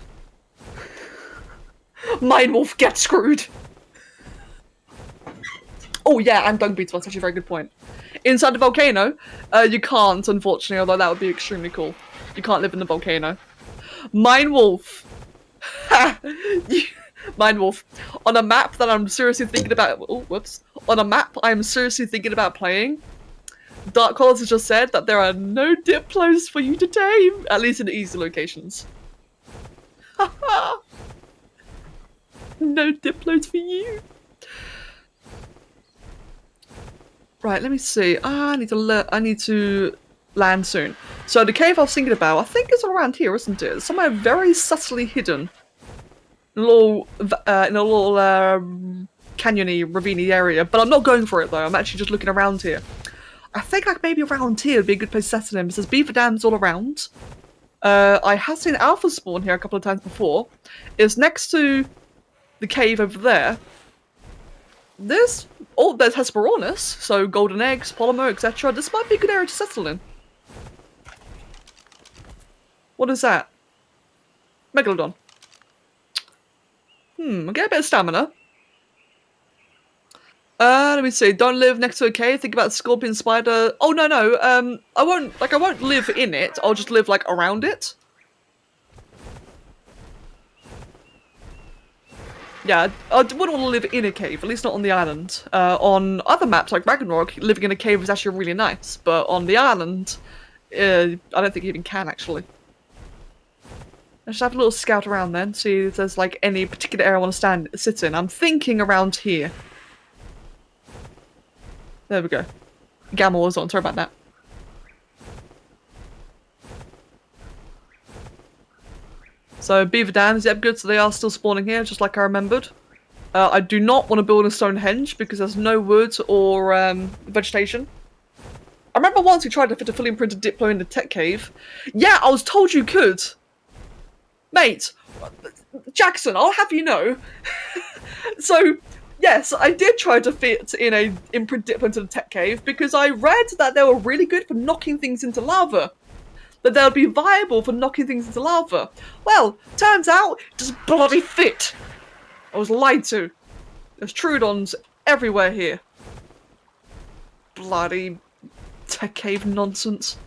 Speaker 2: Mindwolf, get screwed! Oh yeah, and dung beats, that's actually a very good point. Inside the volcano, you can't, unfortunately, although that would be extremely cool. You can't live in the volcano. Mindwolf! Ha! Mindwolf. On a map that I'm seriously thinking about- oh, whoops. On a map I'm seriously thinking about playing, Dark Collars has just said that there are no Diplos for you to tame, at least in the easy locations. Haha! No Diplos for you. Right, let me see. I need to land soon. So the cave I was thinking about, I think it's around here, isn't it? Somewhere very subtly hidden. in a little canyony, ravine area. But I'm not going for it though. I'm actually just looking around here. I think like maybe around here would be a good place to settle in. It says beaver dams all around. I have seen alpha spawn here a couple of times before. It's next to the cave over there. There's Hesperornis, so golden eggs, polymer, etc. This might be a good area to settle in. What is that? Megalodon. I get a bit of stamina. Let me see. Don't live next to a cave. Think about the scorpion spider. Oh no. I won't live in it. I'll just live like around it. Yeah, I wouldn't want to live in a cave, at least not on the island. On other maps like Ragnarok, living in a cave is actually really nice, but on the island, I don't think you even can actually. Let's just have a little scout around then, see if there's like any particular area I want to sit in. I'm thinking around here. There we go. Gamma was on, sorry about that. So beaver dams, yep, good, so they are still spawning here, just like I remembered. I do not want to build a Stonehenge because there's no wood or vegetation. I remember once we tried to fit a fully imprinted Diplo in the tech cave. Yeah, I was told you could! Mate, Jackson, I'll have you know. So, yes, I did try to fit in a imprint Diplo into the tech cave because I read that they were really good for knocking things into lava. That they would be viable for knocking things into lava. Well, turns out, it just bloody fit. I was lied to. There's Trudons everywhere here. Bloody tech cave nonsense.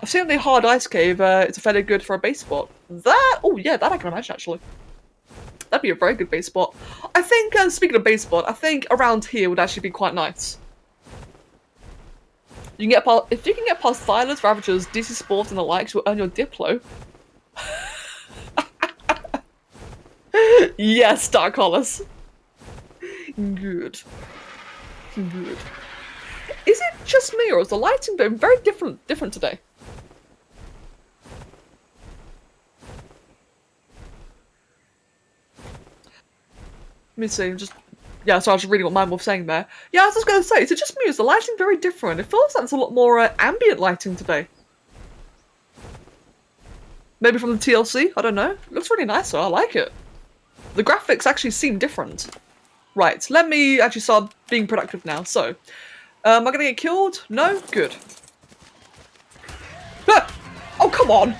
Speaker 2: I've seen the hard ice cave, it's fairly good for a base spot. Oh yeah, that I can imagine actually. That'd be a very good base spot. I think, speaking of base spot, I think around here would actually be quite nice. You can get past, if you can get past Thylas, Ravagers, DC Sports and the likes, you'll earn your Diplo. Yes, Dark Hollis. Good. Good. Is it just me or is the lighting been very different today? Let me see, yeah, so I was just reading what mine was saying there. Yeah, I was just going to say, is it just me? Is the lighting very different? It feels like there's a lot more ambient lighting today. Maybe from the TLC? I don't know. It looks really nice, though. I like it. The graphics actually seem different. Right, let me actually start being productive now. So, am I going to get killed? No? Good. Ah! Oh, come on!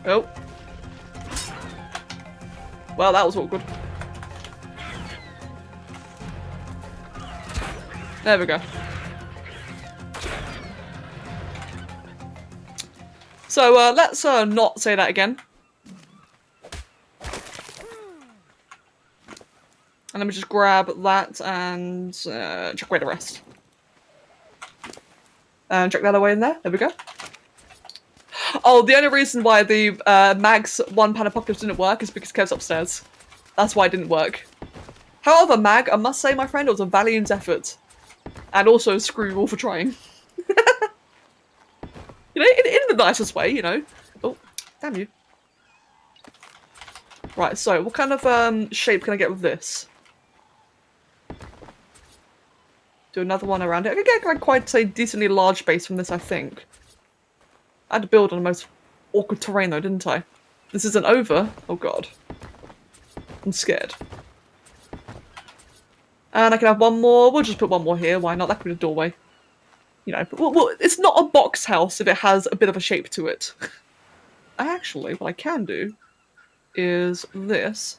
Speaker 2: Oh. Well, that was awkward. There we go. So, let's not say that again. And let me just grab that and chuck away the rest. And chuck that away in there. There we go. Oh, the only reason why the Mag's one pan apocalypse didn't work is because Kev's upstairs. That's why it didn't work. However, Mag, I must say, my friend, it was a valiant effort. And also, screw you all for trying. You know, in the nicest way, you know. Oh, damn you. Right, so, what kind of shape can I get with this? Do another one around it. I could get like, quite a decently large base from this, I think. I had to build on the most awkward terrain though, didn't I? This isn't over. Oh god. I'm scared. And I can have one more. We'll just put one more here. Why not? That could be a doorway. You know, well, it's not a box house if it has a bit of a shape to it. Actually, what I can do is this.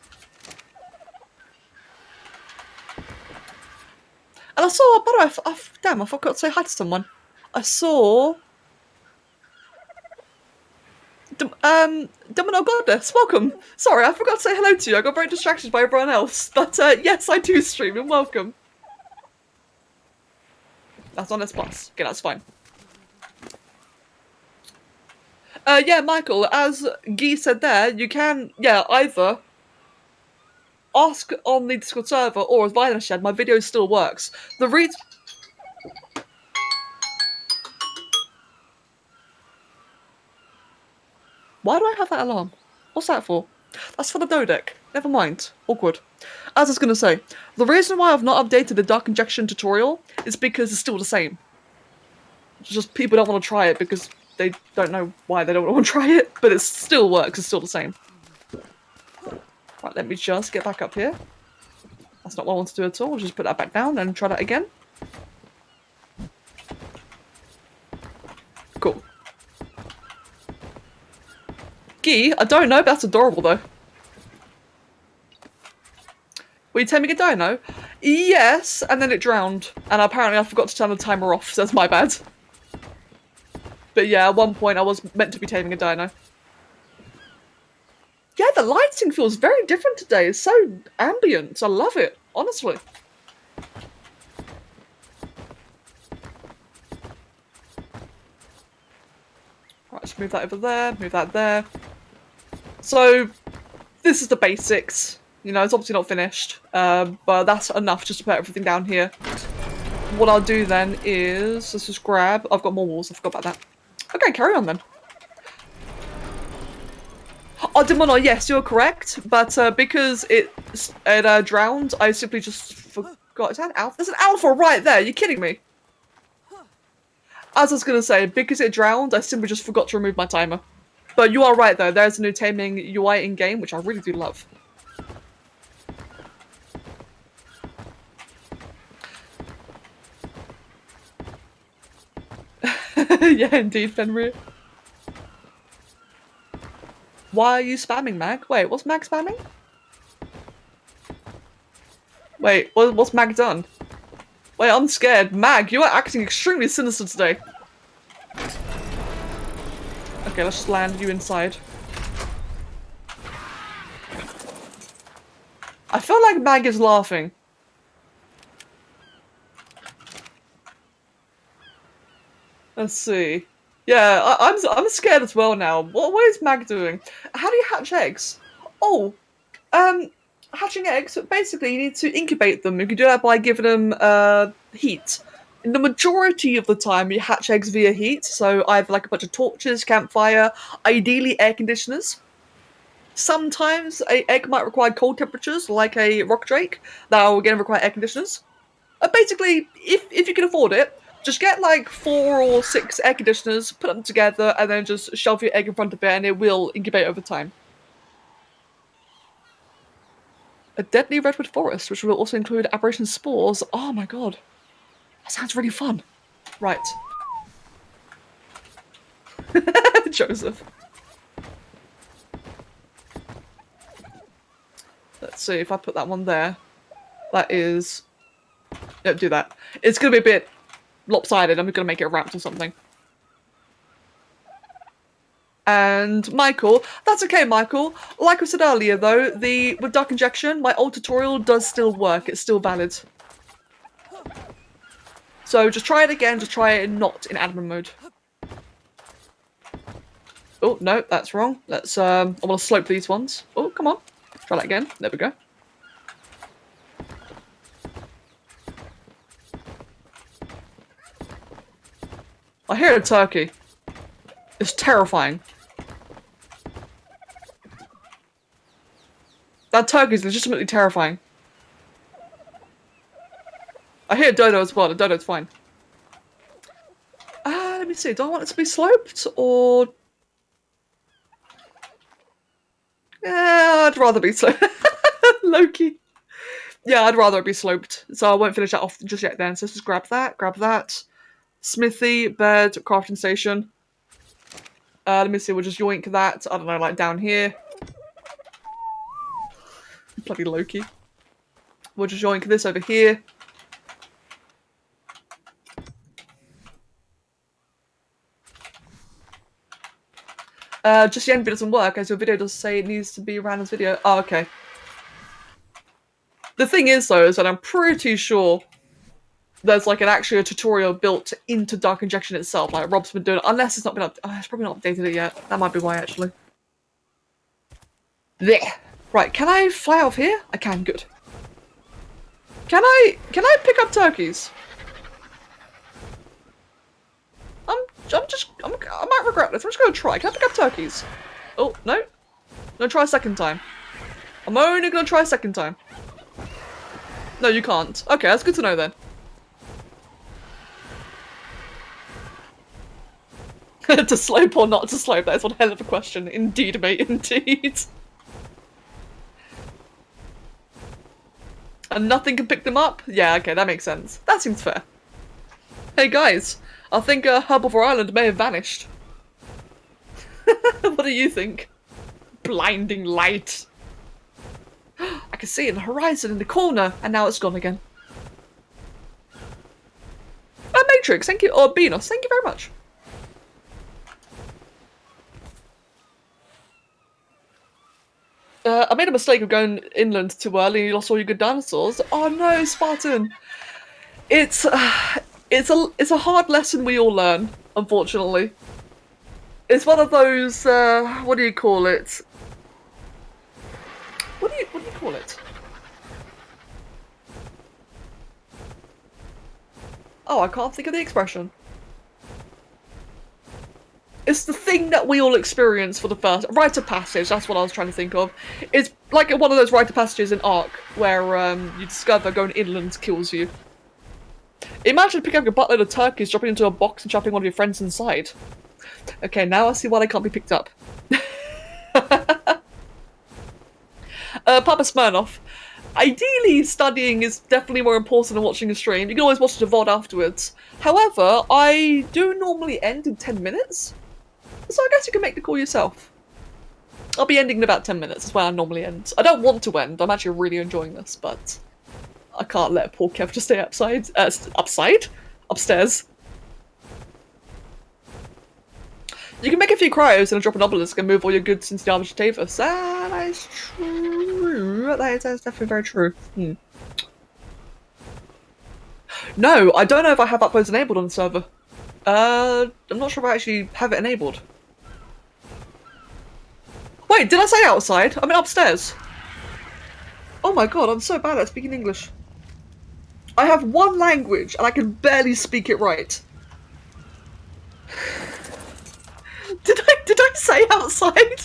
Speaker 2: And I saw, by the way, damn, I forgot to say hi to someone. I saw... Domino Goddess, welcome! Sorry, I forgot to say hello to you, I got very distracted by everyone else. But yes, I do stream, and welcome. That's on S+. Okay, that's fine. Yeah, Michael, as Guy said there, you can, yeah, either ask on the Discord server or as Violence Shed, my video still works. Why do I have that alarm? What's that for? That's for the dodec. Never mind. Awkward. As I was going to say, the reason why I've not updated the Dark Injection tutorial is because it's still the same. It's just people don't want to try it because they don't know why they don't want to try it, but it still works. It's still the same. Right, let me just get back up here. That's not what I want to do at all. I'll just put that back down and try that again. Cool. Gee, I don't know, but that's adorable though. Were you taming a dino? Yes, and then it drowned. And apparently I forgot to turn the timer off, so that's my bad. But yeah, at one point I was meant to be taming a dino. Yeah, the lighting feels very different today. It's so ambient. I love it, honestly. Right, let's move that over there, move that there. So, this is the basics. You know, it's obviously not finished, but that's enough just to put everything down here. What I'll do then is, let's just grab, I've got more walls, I forgot about that. Okay, carry on then. Oh, Demono, yes, you're correct, but because it drowned, I simply just forgot. Is that an alpha? There's an alpha right there, you're kidding me. As I was going to say, because it drowned, I simply just forgot to remove my timer. But you are right though, there's a new taming UI in-game, which I really do love. Yeah, indeed, Fenrir. Why are you spamming, Mag? Wait, what's Mag spamming? Wait, what's Mag done? Wait, I'm scared. Mag, you are acting extremely sinister today. Okay, let's just land you inside. I feel like Mag is laughing. Let's see. Yeah, I'm scared as well now. What is Mag doing? How do you hatch eggs? Oh, hatching eggs, basically you need to incubate them. You can do that by giving them heat. In the majority of the time, you hatch eggs via heat, so either like a bunch of torches, campfire, ideally air conditioners. Sometimes an egg might require cold temperatures, like a rock drake. That will again require air conditioners. Basically, if you can afford it, just get like 4 or 6 air conditioners, put them together, and then just shove your egg in front of it, and it will incubate over time. A deadly redwood forest, which will also include aberration spores. Oh my god. That sounds really fun. Right. Joseph. Let's see if I put that one there. That is... Don't do that. It's going to be a bit lopsided. I'm going to make it a ramp or something. And Michael, that's okay, Michael. Like I said earlier, though, with Dark Injection, my old tutorial does still work. It's still valid. So just try it again. Just try it not in admin mode. Oh no, that's wrong. Let's. I want to slope these ones. Oh, come on. Try that again. There we go. I hear a turkey. It's terrifying. That turkey is legitimately terrifying. I hear a dodo as well. The dodo's fine. Let me see. Do I want it to be sloped or? Yeah, I'd rather be sloped. Loki. Yeah, I'd rather it be sloped. So I won't finish that off just yet. Then, so let's just grab that. Smithy, bed, crafting station. Let me see. We'll just yoink that. I don't know, like down here. Bloody Loki. We'll just yoink this over here. Just the end bit doesn't work, as your video does say it needs to be around this video. Oh, okay. The thing is, though, is that I'm pretty sure there's like actually a tutorial built into Dark Injection itself, like Rob's been doing it, unless it's not been it's probably not updated it yet. That might be why, actually. There. Right, can I fly out of here? I can, good. Can I pick up turkeys? I might regret this. I'm just gonna try. Can I pick up turkeys? Oh, no. I'm gonna try a second time. I'm only gonna try a second time. No, you can't. Okay, that's good to know then. To slope or not to slope? That is one hell of a question. Indeed, mate, indeed. And nothing can pick them up? Yeah, okay, that makes sense. That seems fair. Hey guys, I think Herbivore Island may have vanished. What do you think? Blinding light. I can see it in the horizon in the corner, and now it's gone again. Matrix, thank you. Or Beanos, thank you very much. I made a mistake of going inland too early and you lost all your good dinosaurs. Oh no, Spartan! It's a hard lesson we all learn, unfortunately. It's one of those, what do you call it? What do you call it? Oh, I can't think of the expression. It's the thing that we all experience for the first rite of passage. That's what I was trying to think of. It's like one of those rite of passages in Ark where you discover going inland kills you. Imagine picking up a buttload of turkeys, dropping into a box, and trapping one of your friends inside. Okay, now I see why they can't be picked up. Papa Smirnoff. Ideally, studying is definitely more important than watching a stream. You can always watch the VOD afterwards. However, I do normally end in 10 minutes. So I guess you can make the call yourself. I'll be ending in about 10 minutes, is where I normally end. I don't want to end, I'm actually really enjoying this, but I can't let poor Kev just stay upstairs. You can make a few cryos and drop an obelisk and move all your goods into the DarkEdgeTV. That is true. That is definitely very true. No, I don't know if I have uploads enabled on the server. I'm not sure if I actually have it enabled. Wait, did I say outside? I mean upstairs. Oh my god, I'm so bad at speaking English. I have one language and I can barely speak it right. Did I say outside?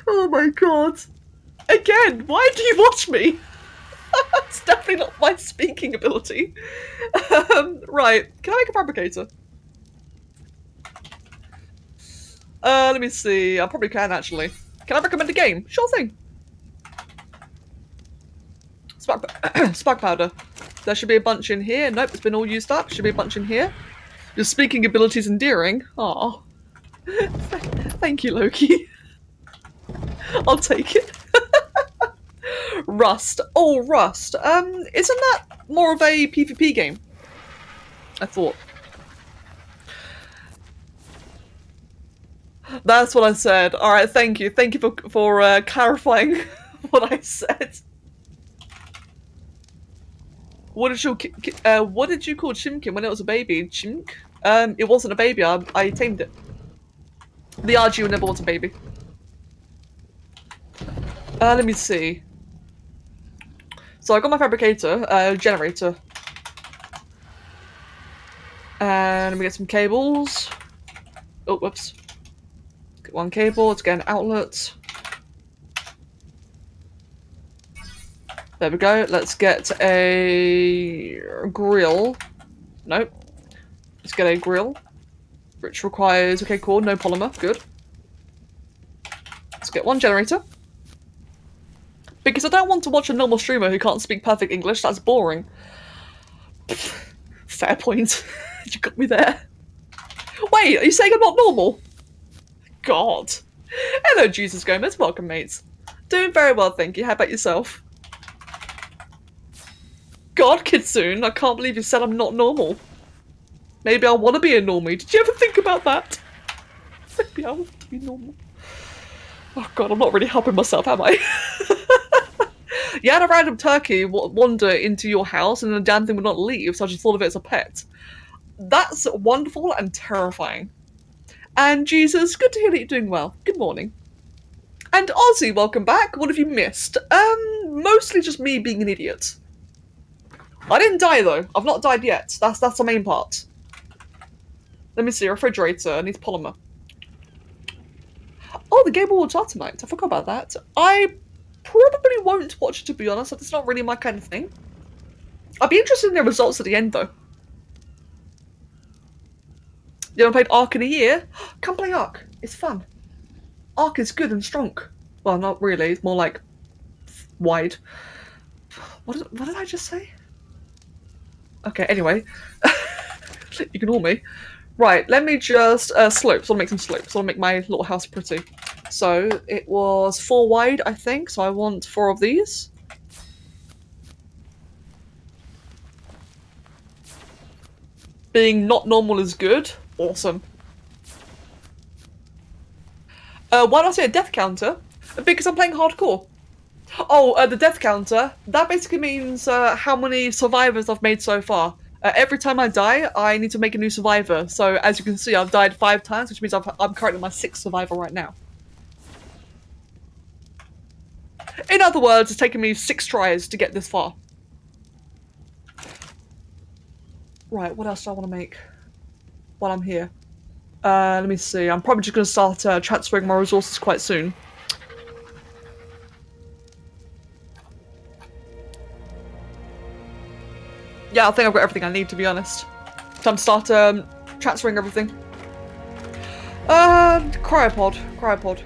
Speaker 2: Oh my god. Again, why do you watch me? It's definitely not my speaking ability. Right, can I make a fabricator? Let me see. I probably can actually. Can I recommend a game? Sure thing. Spark powder. There should be a bunch in here. Nope, it's been all used up. Should be a bunch in here. Your speaking ability's endearing. Aw. Thank you, Loki. I'll take it. Rust. Oh, Rust. Isn't that more of a PvP game? I thought. That's what I said. Alright, thank you. Thank you for clarifying what I said. What did you call Chimkin when it was a baby? Chimk? It wasn't a baby. I tamed it. The RGU never was a baby. Let me see. So I got my fabricator, generator. And we get some cables. Oh, whoops. Get one cable, let's get an outlet. There we go, let's get a grill. Nope. Let's get a grill. Which requires, okay cool, no polymer, good. Let's get one generator. Because I don't want to watch a normal streamer who can't speak perfect English, that's boring. Fair point. You got me there. Wait, are you saying I'm not normal? God. Hello, Jesus Gomez. Welcome, mates. Doing very well, thank you. How about yourself? God, Kitsune, I can't believe you said I'm not normal. Maybe I want to be a normie. Did you ever think about that? Maybe I want to be normal. Oh god, I'm not really helping myself, am I? You had a random turkey wander into your house and the damn thing would not leave, so I just thought of it as a pet. That's wonderful and terrifying. And Jesus, good to hear that you're doing well. Good morning. And Ozzy, welcome back. What have you missed? Mostly just me being an idiot. I didn't die though. I've not died yet. That's the main part. Let me see, refrigerator, needs polymer. Oh, the Game Awards are tonight. I forgot about that. I probably won't watch it, to be honest. It's not really my kind of thing. I'd be interested in the results at the end, though. You haven't played Ark in a year? Come play Ark. It's fun. Ark is good and strong. Well, not really. It's more like wide. What did I just say? Okay, anyway. Ignore me. Right, let me just slopes. I'll make some slopes. I'll make my little house pretty. So it was 4 wide, I think. So I want 4 of these. Being not normal is good. Awesome. Why do I say a death counter? Because I'm playing hardcore. Oh, the death counter. That basically means how many survivors I've made so far. Every time I die, I need to make a new survivor. So as you can see, I've died 5 times, which means I'm currently my 6th survivor right now. In other words, it's taken me 6 tries to get this far. Right, what else do I want to make while I'm here? Let me see. I'm probably just going to start transferring my resources quite soon. Yeah, I think I've got everything I need, to be honest. Time to start transferring everything. Cryopod.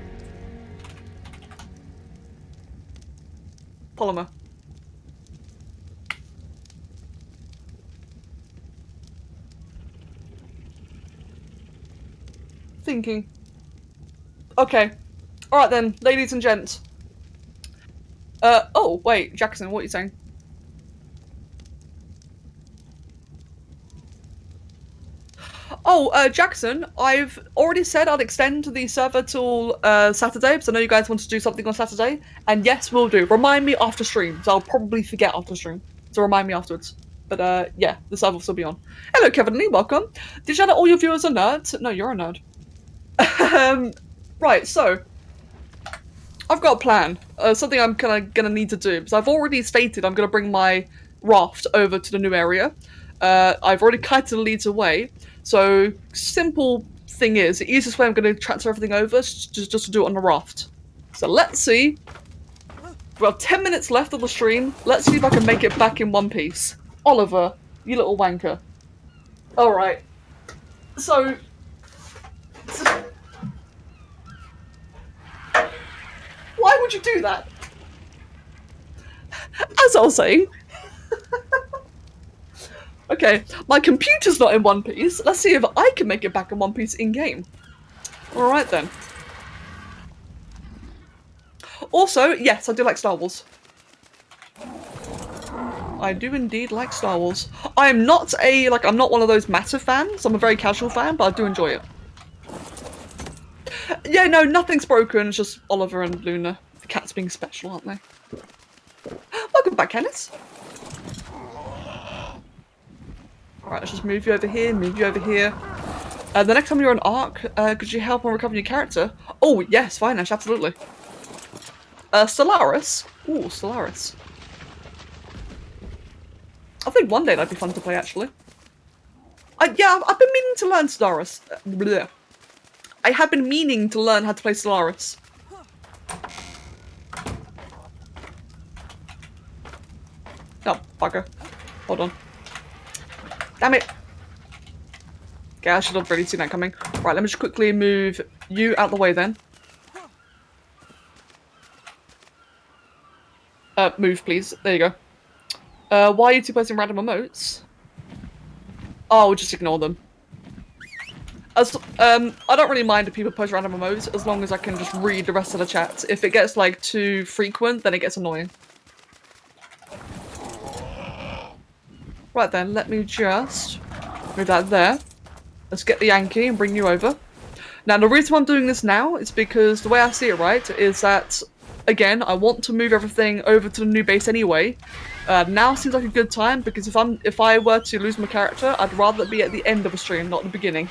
Speaker 2: Polymer. Thinking. Okay. Alright then, ladies and gents. Oh, wait, Jackson, what are you saying? Oh, Jackson, I've already said I'd extend the server till Saturday, because I know you guys want to do something on Saturday. And yes, we'll do. Remind me after stream, so I'll probably forget after stream. So remind me afterwards. But yeah, the server will still be on. Hello, Kevin Lee, welcome. Did you know that all your viewers are nerds? No, you're a nerd. Right, so I've got a plan. Something I'm kind of gonna need to do, because I've already stated I'm gonna bring my raft over to the new area. I've already kited the leads away. So, simple thing is, the easiest way I'm going to transfer everything over is just to do it on the raft. So let's see. We have 10 minutes left of the stream. Let's see if I can make it back in one piece. Oliver, you little wanker. Alright. So... Why would you do that? As I was saying... Okay, my computer's not in one piece. Let's see if I can make it back in one piece in-game. Alright then. Also, yes, I do like Star Wars. I do indeed like Star Wars. I'm not one of those massive fans. I'm a very casual fan, but I do enjoy it. Yeah, no, nothing's broken. It's just Oliver and Luna. The cats being special, aren't they? Welcome back, Kenneth. Alright, let's just move you over here, move you over here. The next time you're on Ark, could you help on recovering your character? Oh, yes, fine, Ash, absolutely. Stellaris? Ooh, Stellaris. I think one day that'd be fun to play, actually. Yeah, I've been meaning to learn Stellaris. Bleh. I have been meaning to learn how to play Stellaris. Oh, bugger. Hold on. Damn it! Okay, I should have really seen that coming. Right, let me just quickly move you out the way then. Move please. There you go. Why are you two posting random emotes? Oh, just ignore them. I don't really mind if people post random emotes, as long as I can just read the rest of the chat. If it gets, like, too frequent, then it gets annoying. Right then, let me just move that there. Let's get the Yankee and bring you over. Now, the reason why I'm doing this now is because the way I see it, right, is that, again, I want to move everything over to the new base anyway. Now seems like a good time, because if I were to lose my character, I'd rather it be at the end of a stream, not the beginning.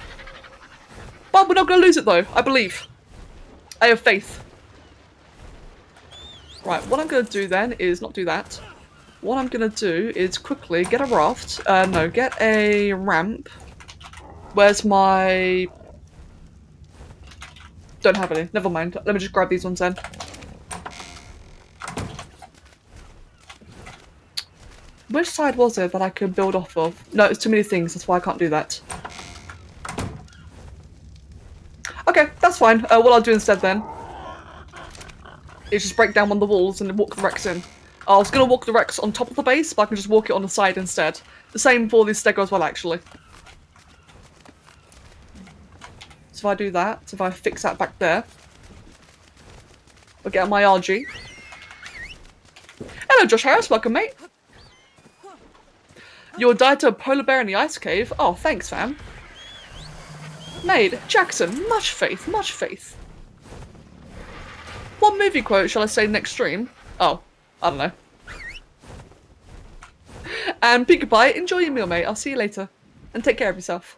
Speaker 2: But we're not going to lose it, though, I believe. I have faith. Right, what I'm going to do then is not do that. What I'm going to do is quickly get a raft. No, get a ramp. Where's my... don't have any. Never mind. Let me just grab these ones then. Which side was it that I could build off of? No, it's too many things. That's why I can't do that. Okay, that's fine. What I'll do instead then is just break down one of the walls and walk the Rex in. I was going to walk the Rex on top of the base, but I can just walk it on the side instead. The same for the Stego as well, actually. So if I do that, if I fix that back there, I'll get my RG. Hello, Josh Harris. Welcome, mate. You'll die to a polar bear in the ice cave? Oh, thanks, fam. Mate, Jackson, much faith, much faith. What movie quote shall I say next stream? Oh, I don't know. And Peaky Pie, enjoy your meal, mate. I'll see you later. And take care of yourself.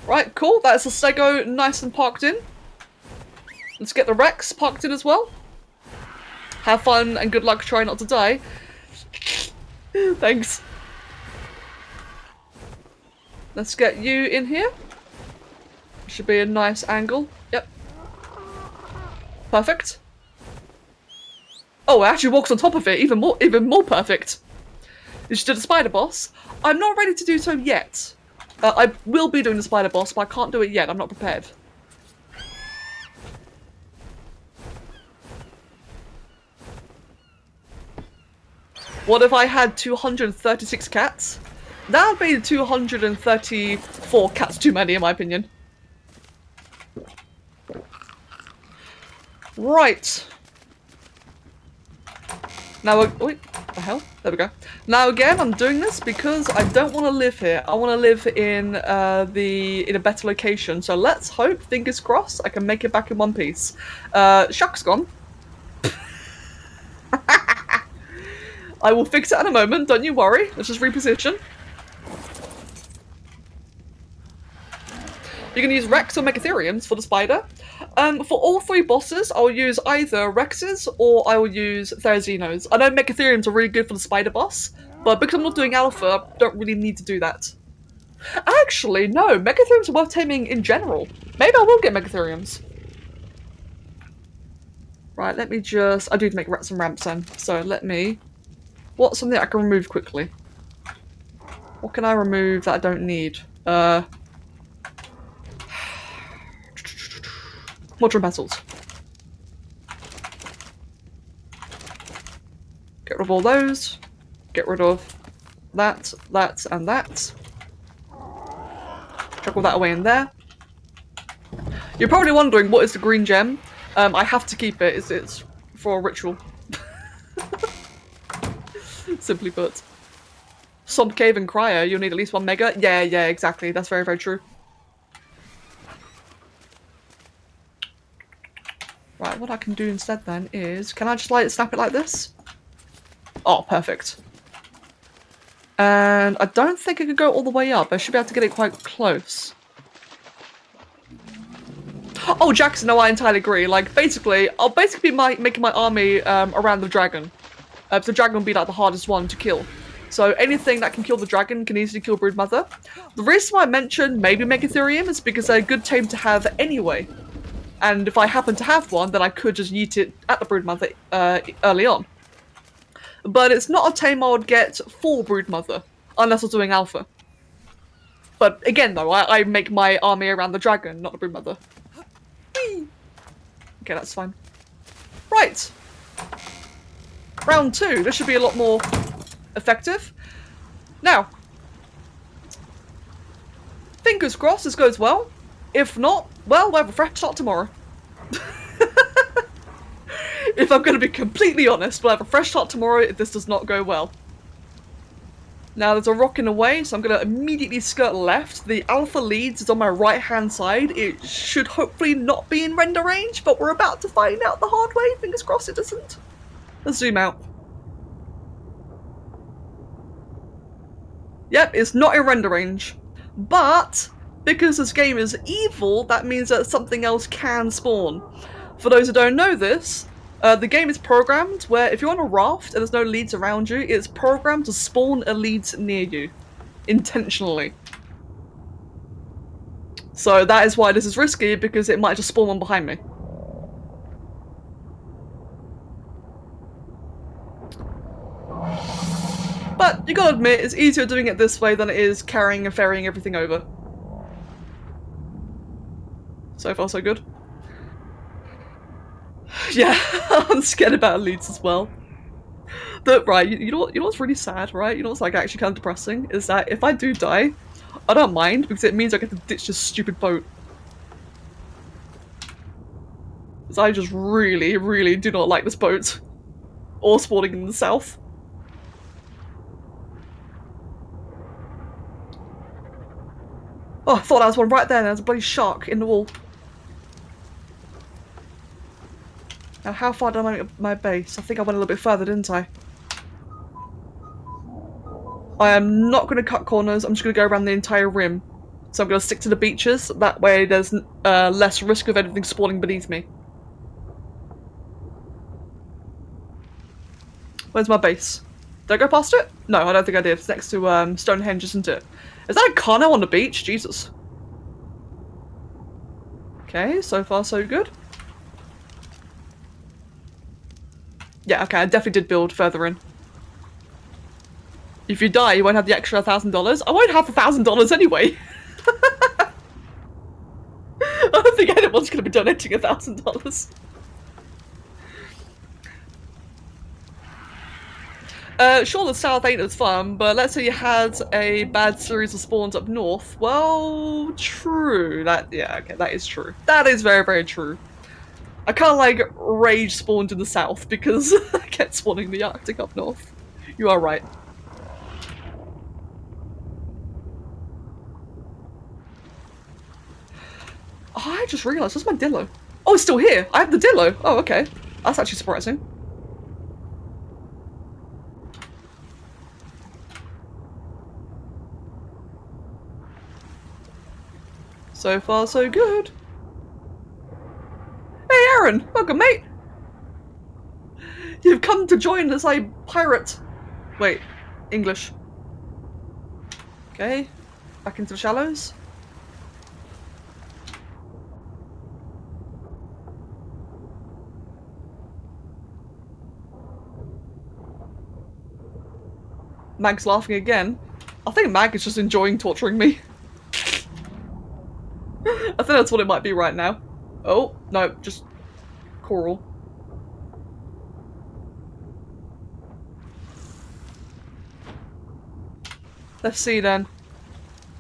Speaker 2: Right, cool. That's the Stego nice and parked in. Let's get the Rex parked in as well. Have fun and good luck trying not to die. Thanks. Let's get you in here. Should be a nice angle. Yep. Perfect. Oh, it actually walks on top of it. Even more perfect. You should do the spider boss. I'm not ready to do so yet. I will be doing the spider boss, but I can't do it yet. I'm not prepared. What if I had 236 cats? That would be 234 cats too many, in my opinion. Right. Now, wait, what the hell? There we go. Now again, I'm doing this because I don't want to live here. I want to live in in a better location. So let's hope, fingers crossed, I can make it back in one piece. Shuck's gone. I will fix it in a moment, don't you worry. Let's just reposition. You can use Rex or Megatheriums for the spider. For all three bosses, I'll use either Rexes or I will use Therazinos. I know Megatheriums are really good for the spider boss, but because I'm not doing alpha, I don't really need to do that. Actually, no, Megatheriums are worth taming in general. Maybe I will get Megatheriums. Right, let me just... I do need to make some ramps then, so let me... What's something I can remove quickly? What can I remove that I don't need? Mortar metals. Get rid of all those. Get rid of that, that, and that. Chuck all that away in there. You're probably wondering what is the green gem. I have to keep it. It's for a ritual. Simply put. Swamp Cave and Cryo, you'll need at least one mega. Yeah, exactly. That's very, very true. Right, what I can do instead then is... Can I just snap it like this? Oh, perfect. And I don't think I could go all the way up. I should be able to get it quite close. Oh, Jackson, no, I entirely agree. Like, basically, I'll basically be making my army around the dragon. So the dragon will be like the hardest one to kill. So anything that can kill the dragon can easily kill Broodmother. The reason why I mentioned maybe Megatherium is because they're a good tame to have anyway. And if I happen to have one, then I could just yeet it at the Broodmother early on. But it's not a tame I would get for Broodmother, unless I'm doing alpha. But again though, I make my army around the dragon, not the Broodmother. Whee! Okay, that's fine. Right. Round 2. This should be a lot more effective. Now, fingers crossed this goes well. If not, well, we'll have a fresh start tomorrow. If I'm going to be completely honest, we'll have a fresh start tomorrow if this does not go well. Now, there's a rock in the way, so I'm going to immediately skirt left. The alpha leads is on my right-hand side. It should hopefully not be in render range, but we're about to find out the hard way. Fingers crossed it doesn't. Let's zoom out. Yep, it's not in render range. But, because this game is evil, that means that something else can spawn. For those who don't know this, the game is programmed where if you're on a raft and there's no leads around you, it's programmed to spawn a lead near you. Intentionally. So that is why this is risky, because it might just spawn one behind me. But you gotta admit, it's easier doing it this way than it is carrying and ferrying everything over. So far, so good. Yeah, I'm scared about elites as well. Right, you know what's really sad, right? You know what's like actually kind of depressing? Is that if I do die, I don't mind, because it means I get to ditch this stupid boat. Because I just really, really do not like this boat. Or spawning in the south. Oh, I thought that was one right there. There's a bloody shark in the wall. Now, how far did I make my base? I think I went a little bit further, didn't I? I am not going to cut corners. I'm just going to go around the entire rim. So I'm going to stick to the beaches. That way there's less risk of anything spawning beneath me. Where's my base? Did I go past it? No, I don't think I did. It's next to Stonehenge, isn't it? Is that a Kano on the beach? Jesus. Okay, so far so good. Yeah, okay, I definitely did build further in. If you die, you won't have the extra $1,000. I won't have $1,000 anyway. I don't think anyone's going to be donating $1,000. Sure, the south ain't as fun, but let's say you had a bad series of spawns up north. Well, true. Yeah, okay, that is true. That is very, very true. I can't like rage spawned in the south because I kept spawning the Arctic up north. You are right. Oh, I just realised, where's my Dillo? Oh, it's still here! I have the Dillo! Oh, okay. That's actually surprising. So far, so good. Hey, Aaron! Welcome, mate! You've come to join as a pirate. Wait, English. Okay, back into the shallows. Mag's laughing again. I think Mag is just enjoying torturing me. I think that's what it might be right now. Oh, no, just coral. Let's see then.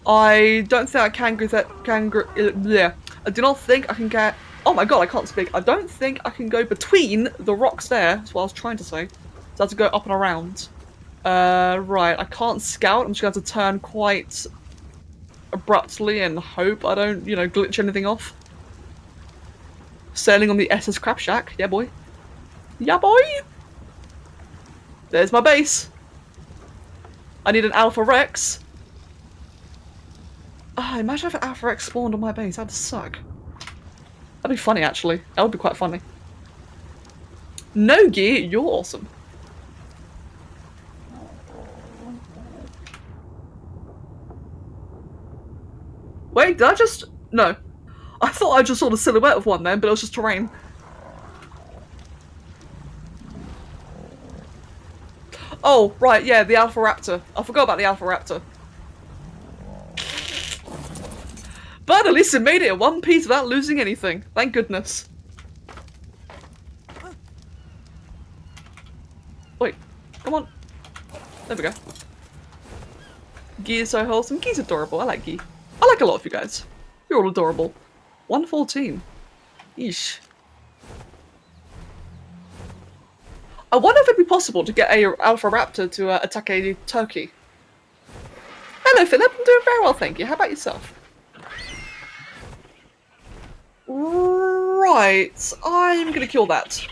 Speaker 2: I don't think I can get that. Yeah, I do not think I can get. Oh my god, I can't speak. I don't think I can go between the rocks there. That's what I was trying to say. So I have to go up and around. Right, I can't scout. I'm just going to have to turn quite abruptly and hope I don't, you know, glitch anything off. Sailing on the SS Crab Shack. Yeah, boy. Yeah, boy! There's my base. I need an Alpha Rex. Ah, imagine if an Alpha Rex spawned on my base. That'd suck. That'd be funny, actually. That would be quite funny. Nogi, you're awesome. Wait, did I just... No. I thought I just saw the silhouette of one then, but it was just terrain. Oh, right, yeah, the Alpha Raptor. I forgot about the Alpha Raptor. But at least it made it in one piece without losing anything. Thank goodness. Wait, come on. There we go. Guy is so wholesome. Guy's adorable. I like Guy. I like a lot of you guys. You're all adorable. 114. Yeesh. I wonder if it'd be possible to get a Alpha Raptor to attack a turkey. Hello, Philip. I'm doing very well, thank you. How about yourself? Right. I'm gonna kill that.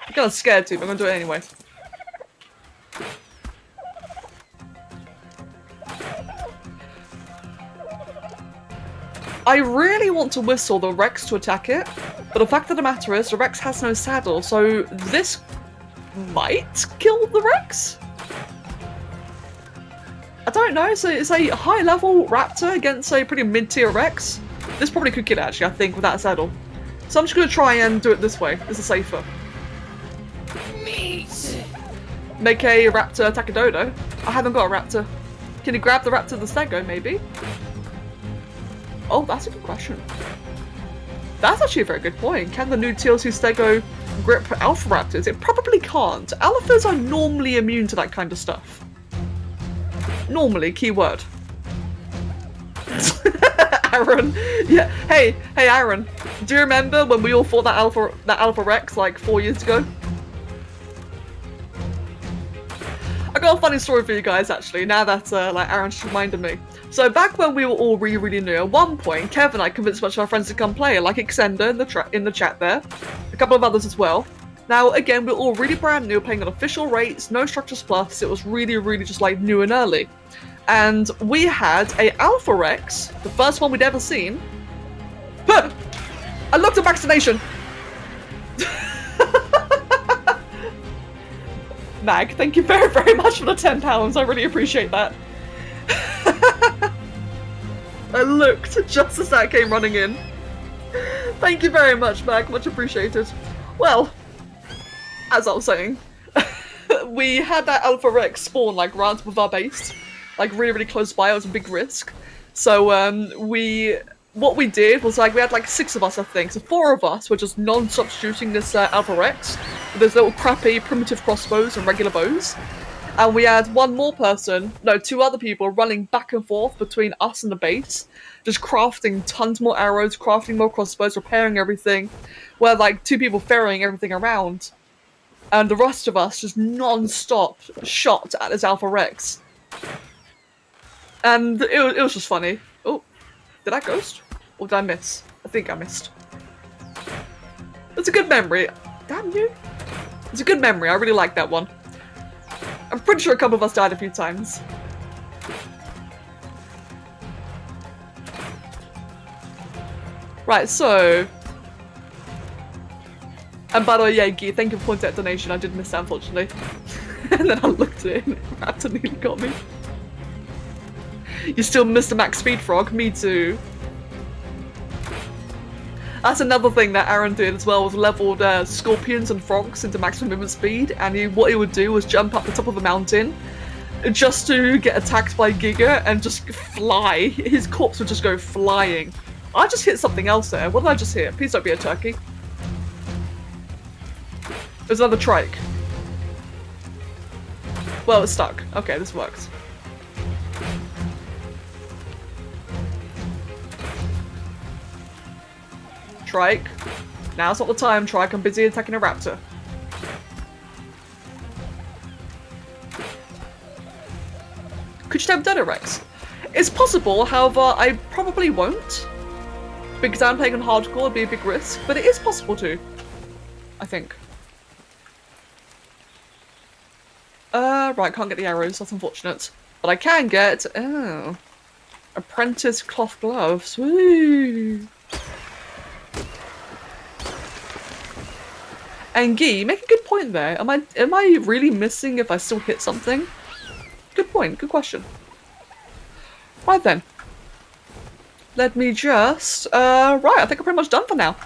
Speaker 2: I'm kind of scared to, but I'm gonna do it anyway. I really want to whistle the Rex to attack it, but the fact of the matter is the Rex has no saddle, so this might kill the Rex? I don't know, so it's a high-level raptor against a pretty mid-tier Rex. This probably could kill it, actually, I think, without a saddle. So I'm just going to try and do it this way. This is safer.
Speaker 3: Meat.
Speaker 2: Make a raptor attack a dodo. I haven't got a raptor. Can you grab the raptor the stego, maybe? Oh, that's a good question. That's actually a very good point. Can the new TLC stego grip alpha raptors? It probably can't. Alphas are normally immune to that kind of stuff. Normally, keyword. Aaron. Yeah. Hey, Aaron. Do you remember when we all fought that alpha Rex like 4 years ago? I got a funny story for you guys actually. Now that like Aaron just reminded me. So back when we were all really new, at one point, Kev and I convinced a bunch of our friends to come play, like Exender in the chat there, a couple of others as well. Now again, we're all really brand new, playing on official rates, no structures plus. It was really just like new and early. And we had a Alpha Rex, the first one we'd ever seen. Huh! I looked at vaccination! Mag, thank you very much for the £10. I really appreciate that. I looked just as that came running in. Thank you very much, Mag. Much appreciated. Well, as I was saying, we had that Alpha Rex spawn like right above our base, like really close by. It was a big risk. So what we did was like we had like 6 of us, I think. So 4 of us were just non-stop shooting this Alpha Rex with those little crappy primitive crossbows and regular bows. And we had 2 other people running back and forth between us and the base, just crafting tons more arrows, crafting more crossbows, repairing everything, where like 2 people ferrying everything around. And the rest of us just non-stop shot at this Alpha Rex. And it was just funny. Oh, did I ghost? Or did I miss? I think I missed. It's a good memory. Damn you. It's a good memory. I really like that one. I'm pretty sure a couple of us died a few times. Right, so... And by the way, yeah, Guy, thank you for pointing out donation. I did miss that, unfortunately. And then I looked at it and Raptor nearly got me. You still missed the max speed frog? Me too. That's another thing that Aaron did as well, was leveled scorpions and frogs into maximum movement speed, and what he would do was jump up the top of a mountain just to get attacked by Giga and just fly. His corpse would just go flying. I just hit something else there. What did I just hit? Please don't be a turkey. There's another trike. Well, it's stuck. Okay, this works. Trike. Now's not the time, Trike. I'm busy attacking a raptor. Could you take Dodo Rex? It's possible, however, I probably won't. Because I'm playing on hardcore, it'd be a big risk. But it is possible to. I think. Right, can't get the arrows. That's unfortunate. But I can get... Oh. Apprentice cloth gloves. Woo! And Guy, you make a good point there. Am I really missing if I still hit something? Good point, good question. Right then. Let me just... right, I think I'm pretty much done for now.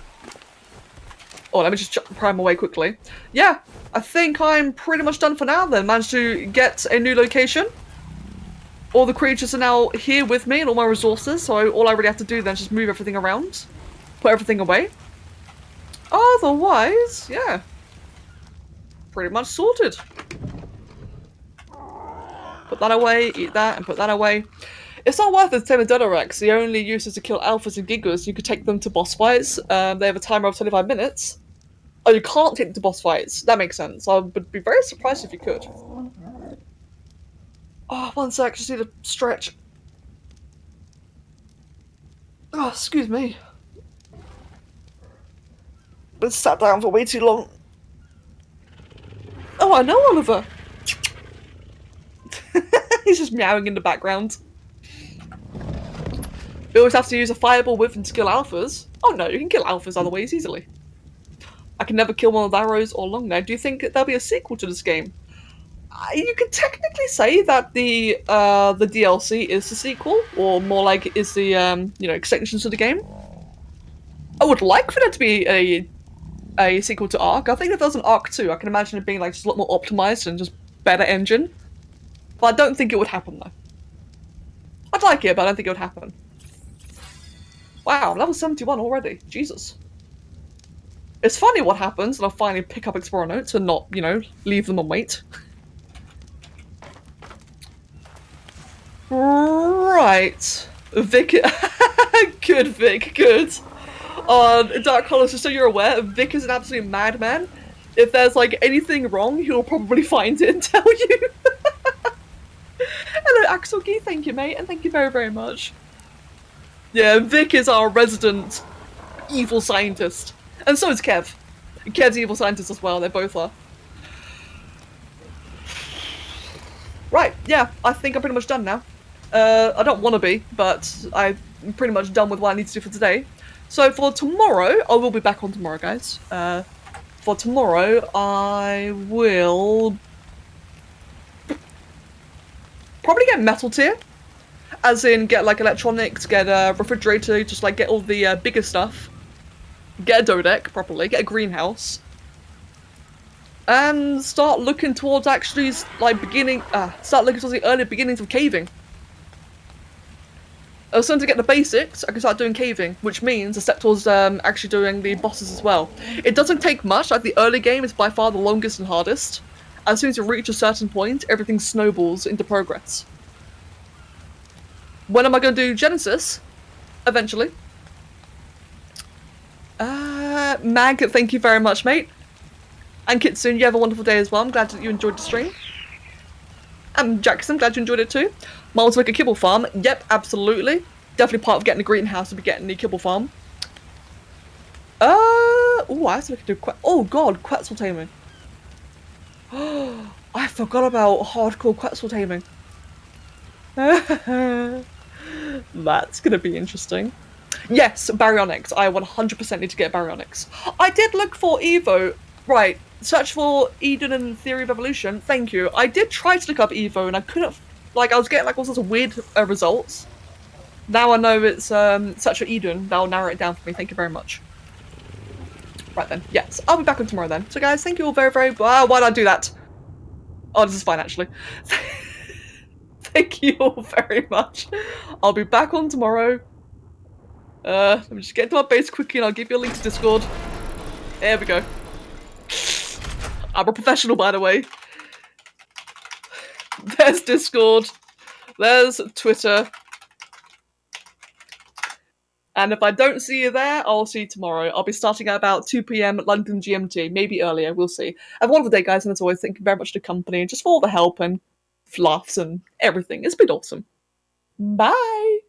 Speaker 2: Oh, let me just prime away quickly. Yeah, I think I'm pretty much done for now then. Managed to get a new location. All the creatures are now here with me and all my resources, so all I really have to do then is just move everything around. Put everything away. Otherwise, yeah. Pretty much sorted. Put that away, eat that, and put that away. It's not worth it to take the Dodorex. The only use is to kill alphas and gigas. You could take them to boss fights. They have a timer of 25 minutes. Oh, you can't take them to boss fights. That makes sense. I would be very surprised if you could. Oh, one sec. Just need to stretch. Oh, excuse me. Been sat down for way too long. Oh, I know Oliver. He's just meowing in the background. We always have to use a fireball with and to kill alphas. Oh no, you can kill alphas other ways easily. I can never kill one with arrows or long now. Do you think there'll be a sequel to this game? You could technically say that the DLC is the sequel, or more like is the extensions to the game. I would like for there to be a sequel to Ark. I think if there was an Ark 2, I can imagine it being like just a lot more optimized and just better engine. But I don't think it would happen though. I'd like it, but I don't think it would happen. Wow, level 71 already. Jesus. It's funny what happens, and I'll finally pick up Explorer Notes and not, leave them on wait. Right. Vic. Good, Vic, good. On Dark Colors, just so you're aware, Vic is an absolute madman. If there's like anything wrong, he'll probably find it and tell you. Hello, Axel Gee, thank you, mate, and thank you very, very much. Yeah, Vic is our resident evil scientist. And so is Kev. Kev's evil scientist as well, they both are. Right, yeah, I think I'm pretty much done now. I don't want to be, but I'm pretty much done with what I need to do for today. So for tomorrow, I will be back on tomorrow, guys. For tomorrow, I will probably get metal tier. As in, get like electronics, get a refrigerator, just like get all the bigger stuff. Get a dodeck properly, get a greenhouse. And start looking towards actually like start looking towards the early beginnings of caving. As soon as I get the basics, I can start doing caving, which means I step towards actually doing the bosses as well. It doesn't take much, like the early game is by far the longest and hardest. As soon as you reach a certain point, everything snowballs into progress. When am I going to do Genesis? Eventually. Mag, thank you very much, mate. And Kitsune, you have a wonderful day as well. I'm glad that you enjoyed the stream. And Jackson, glad you enjoyed it too. Mom wants to make a kibble farm. Yep, absolutely. Definitely part of getting a greenhouse to be getting the kibble farm. Oh, I have to look into oh god, Quetzal taming. I forgot about hardcore Quetzal taming. That's gonna be interesting. Yes, baryonyx. I 100% need to get baryonyx. I did look for Evo. Right, search for Eden and Theory of Evolution. Thank you. I did try to look up Evo and I couldn't, like, I was getting like all sorts of weird results. Now I know it's search for Eden. That'll narrow it down for me. Thank you very much. Right then, yes, I'll be back on tomorrow then. So guys, thank you all very, very, why did I do that? Oh, this is fine actually. Thank you all very much. I'll be back on tomorrow. Let me just get to my base quickly and I'll give you a link to Discord. There we go. I'm a professional, by the way. There's Discord. There's Twitter. And if I don't see you there, I'll see you tomorrow. I'll be starting at about 2 PM London GMT, maybe earlier, we'll see. Have a wonderful day, guys, and as always, thank you very much for the company and just for all the help and laughs and everything. It's been awesome. Bye!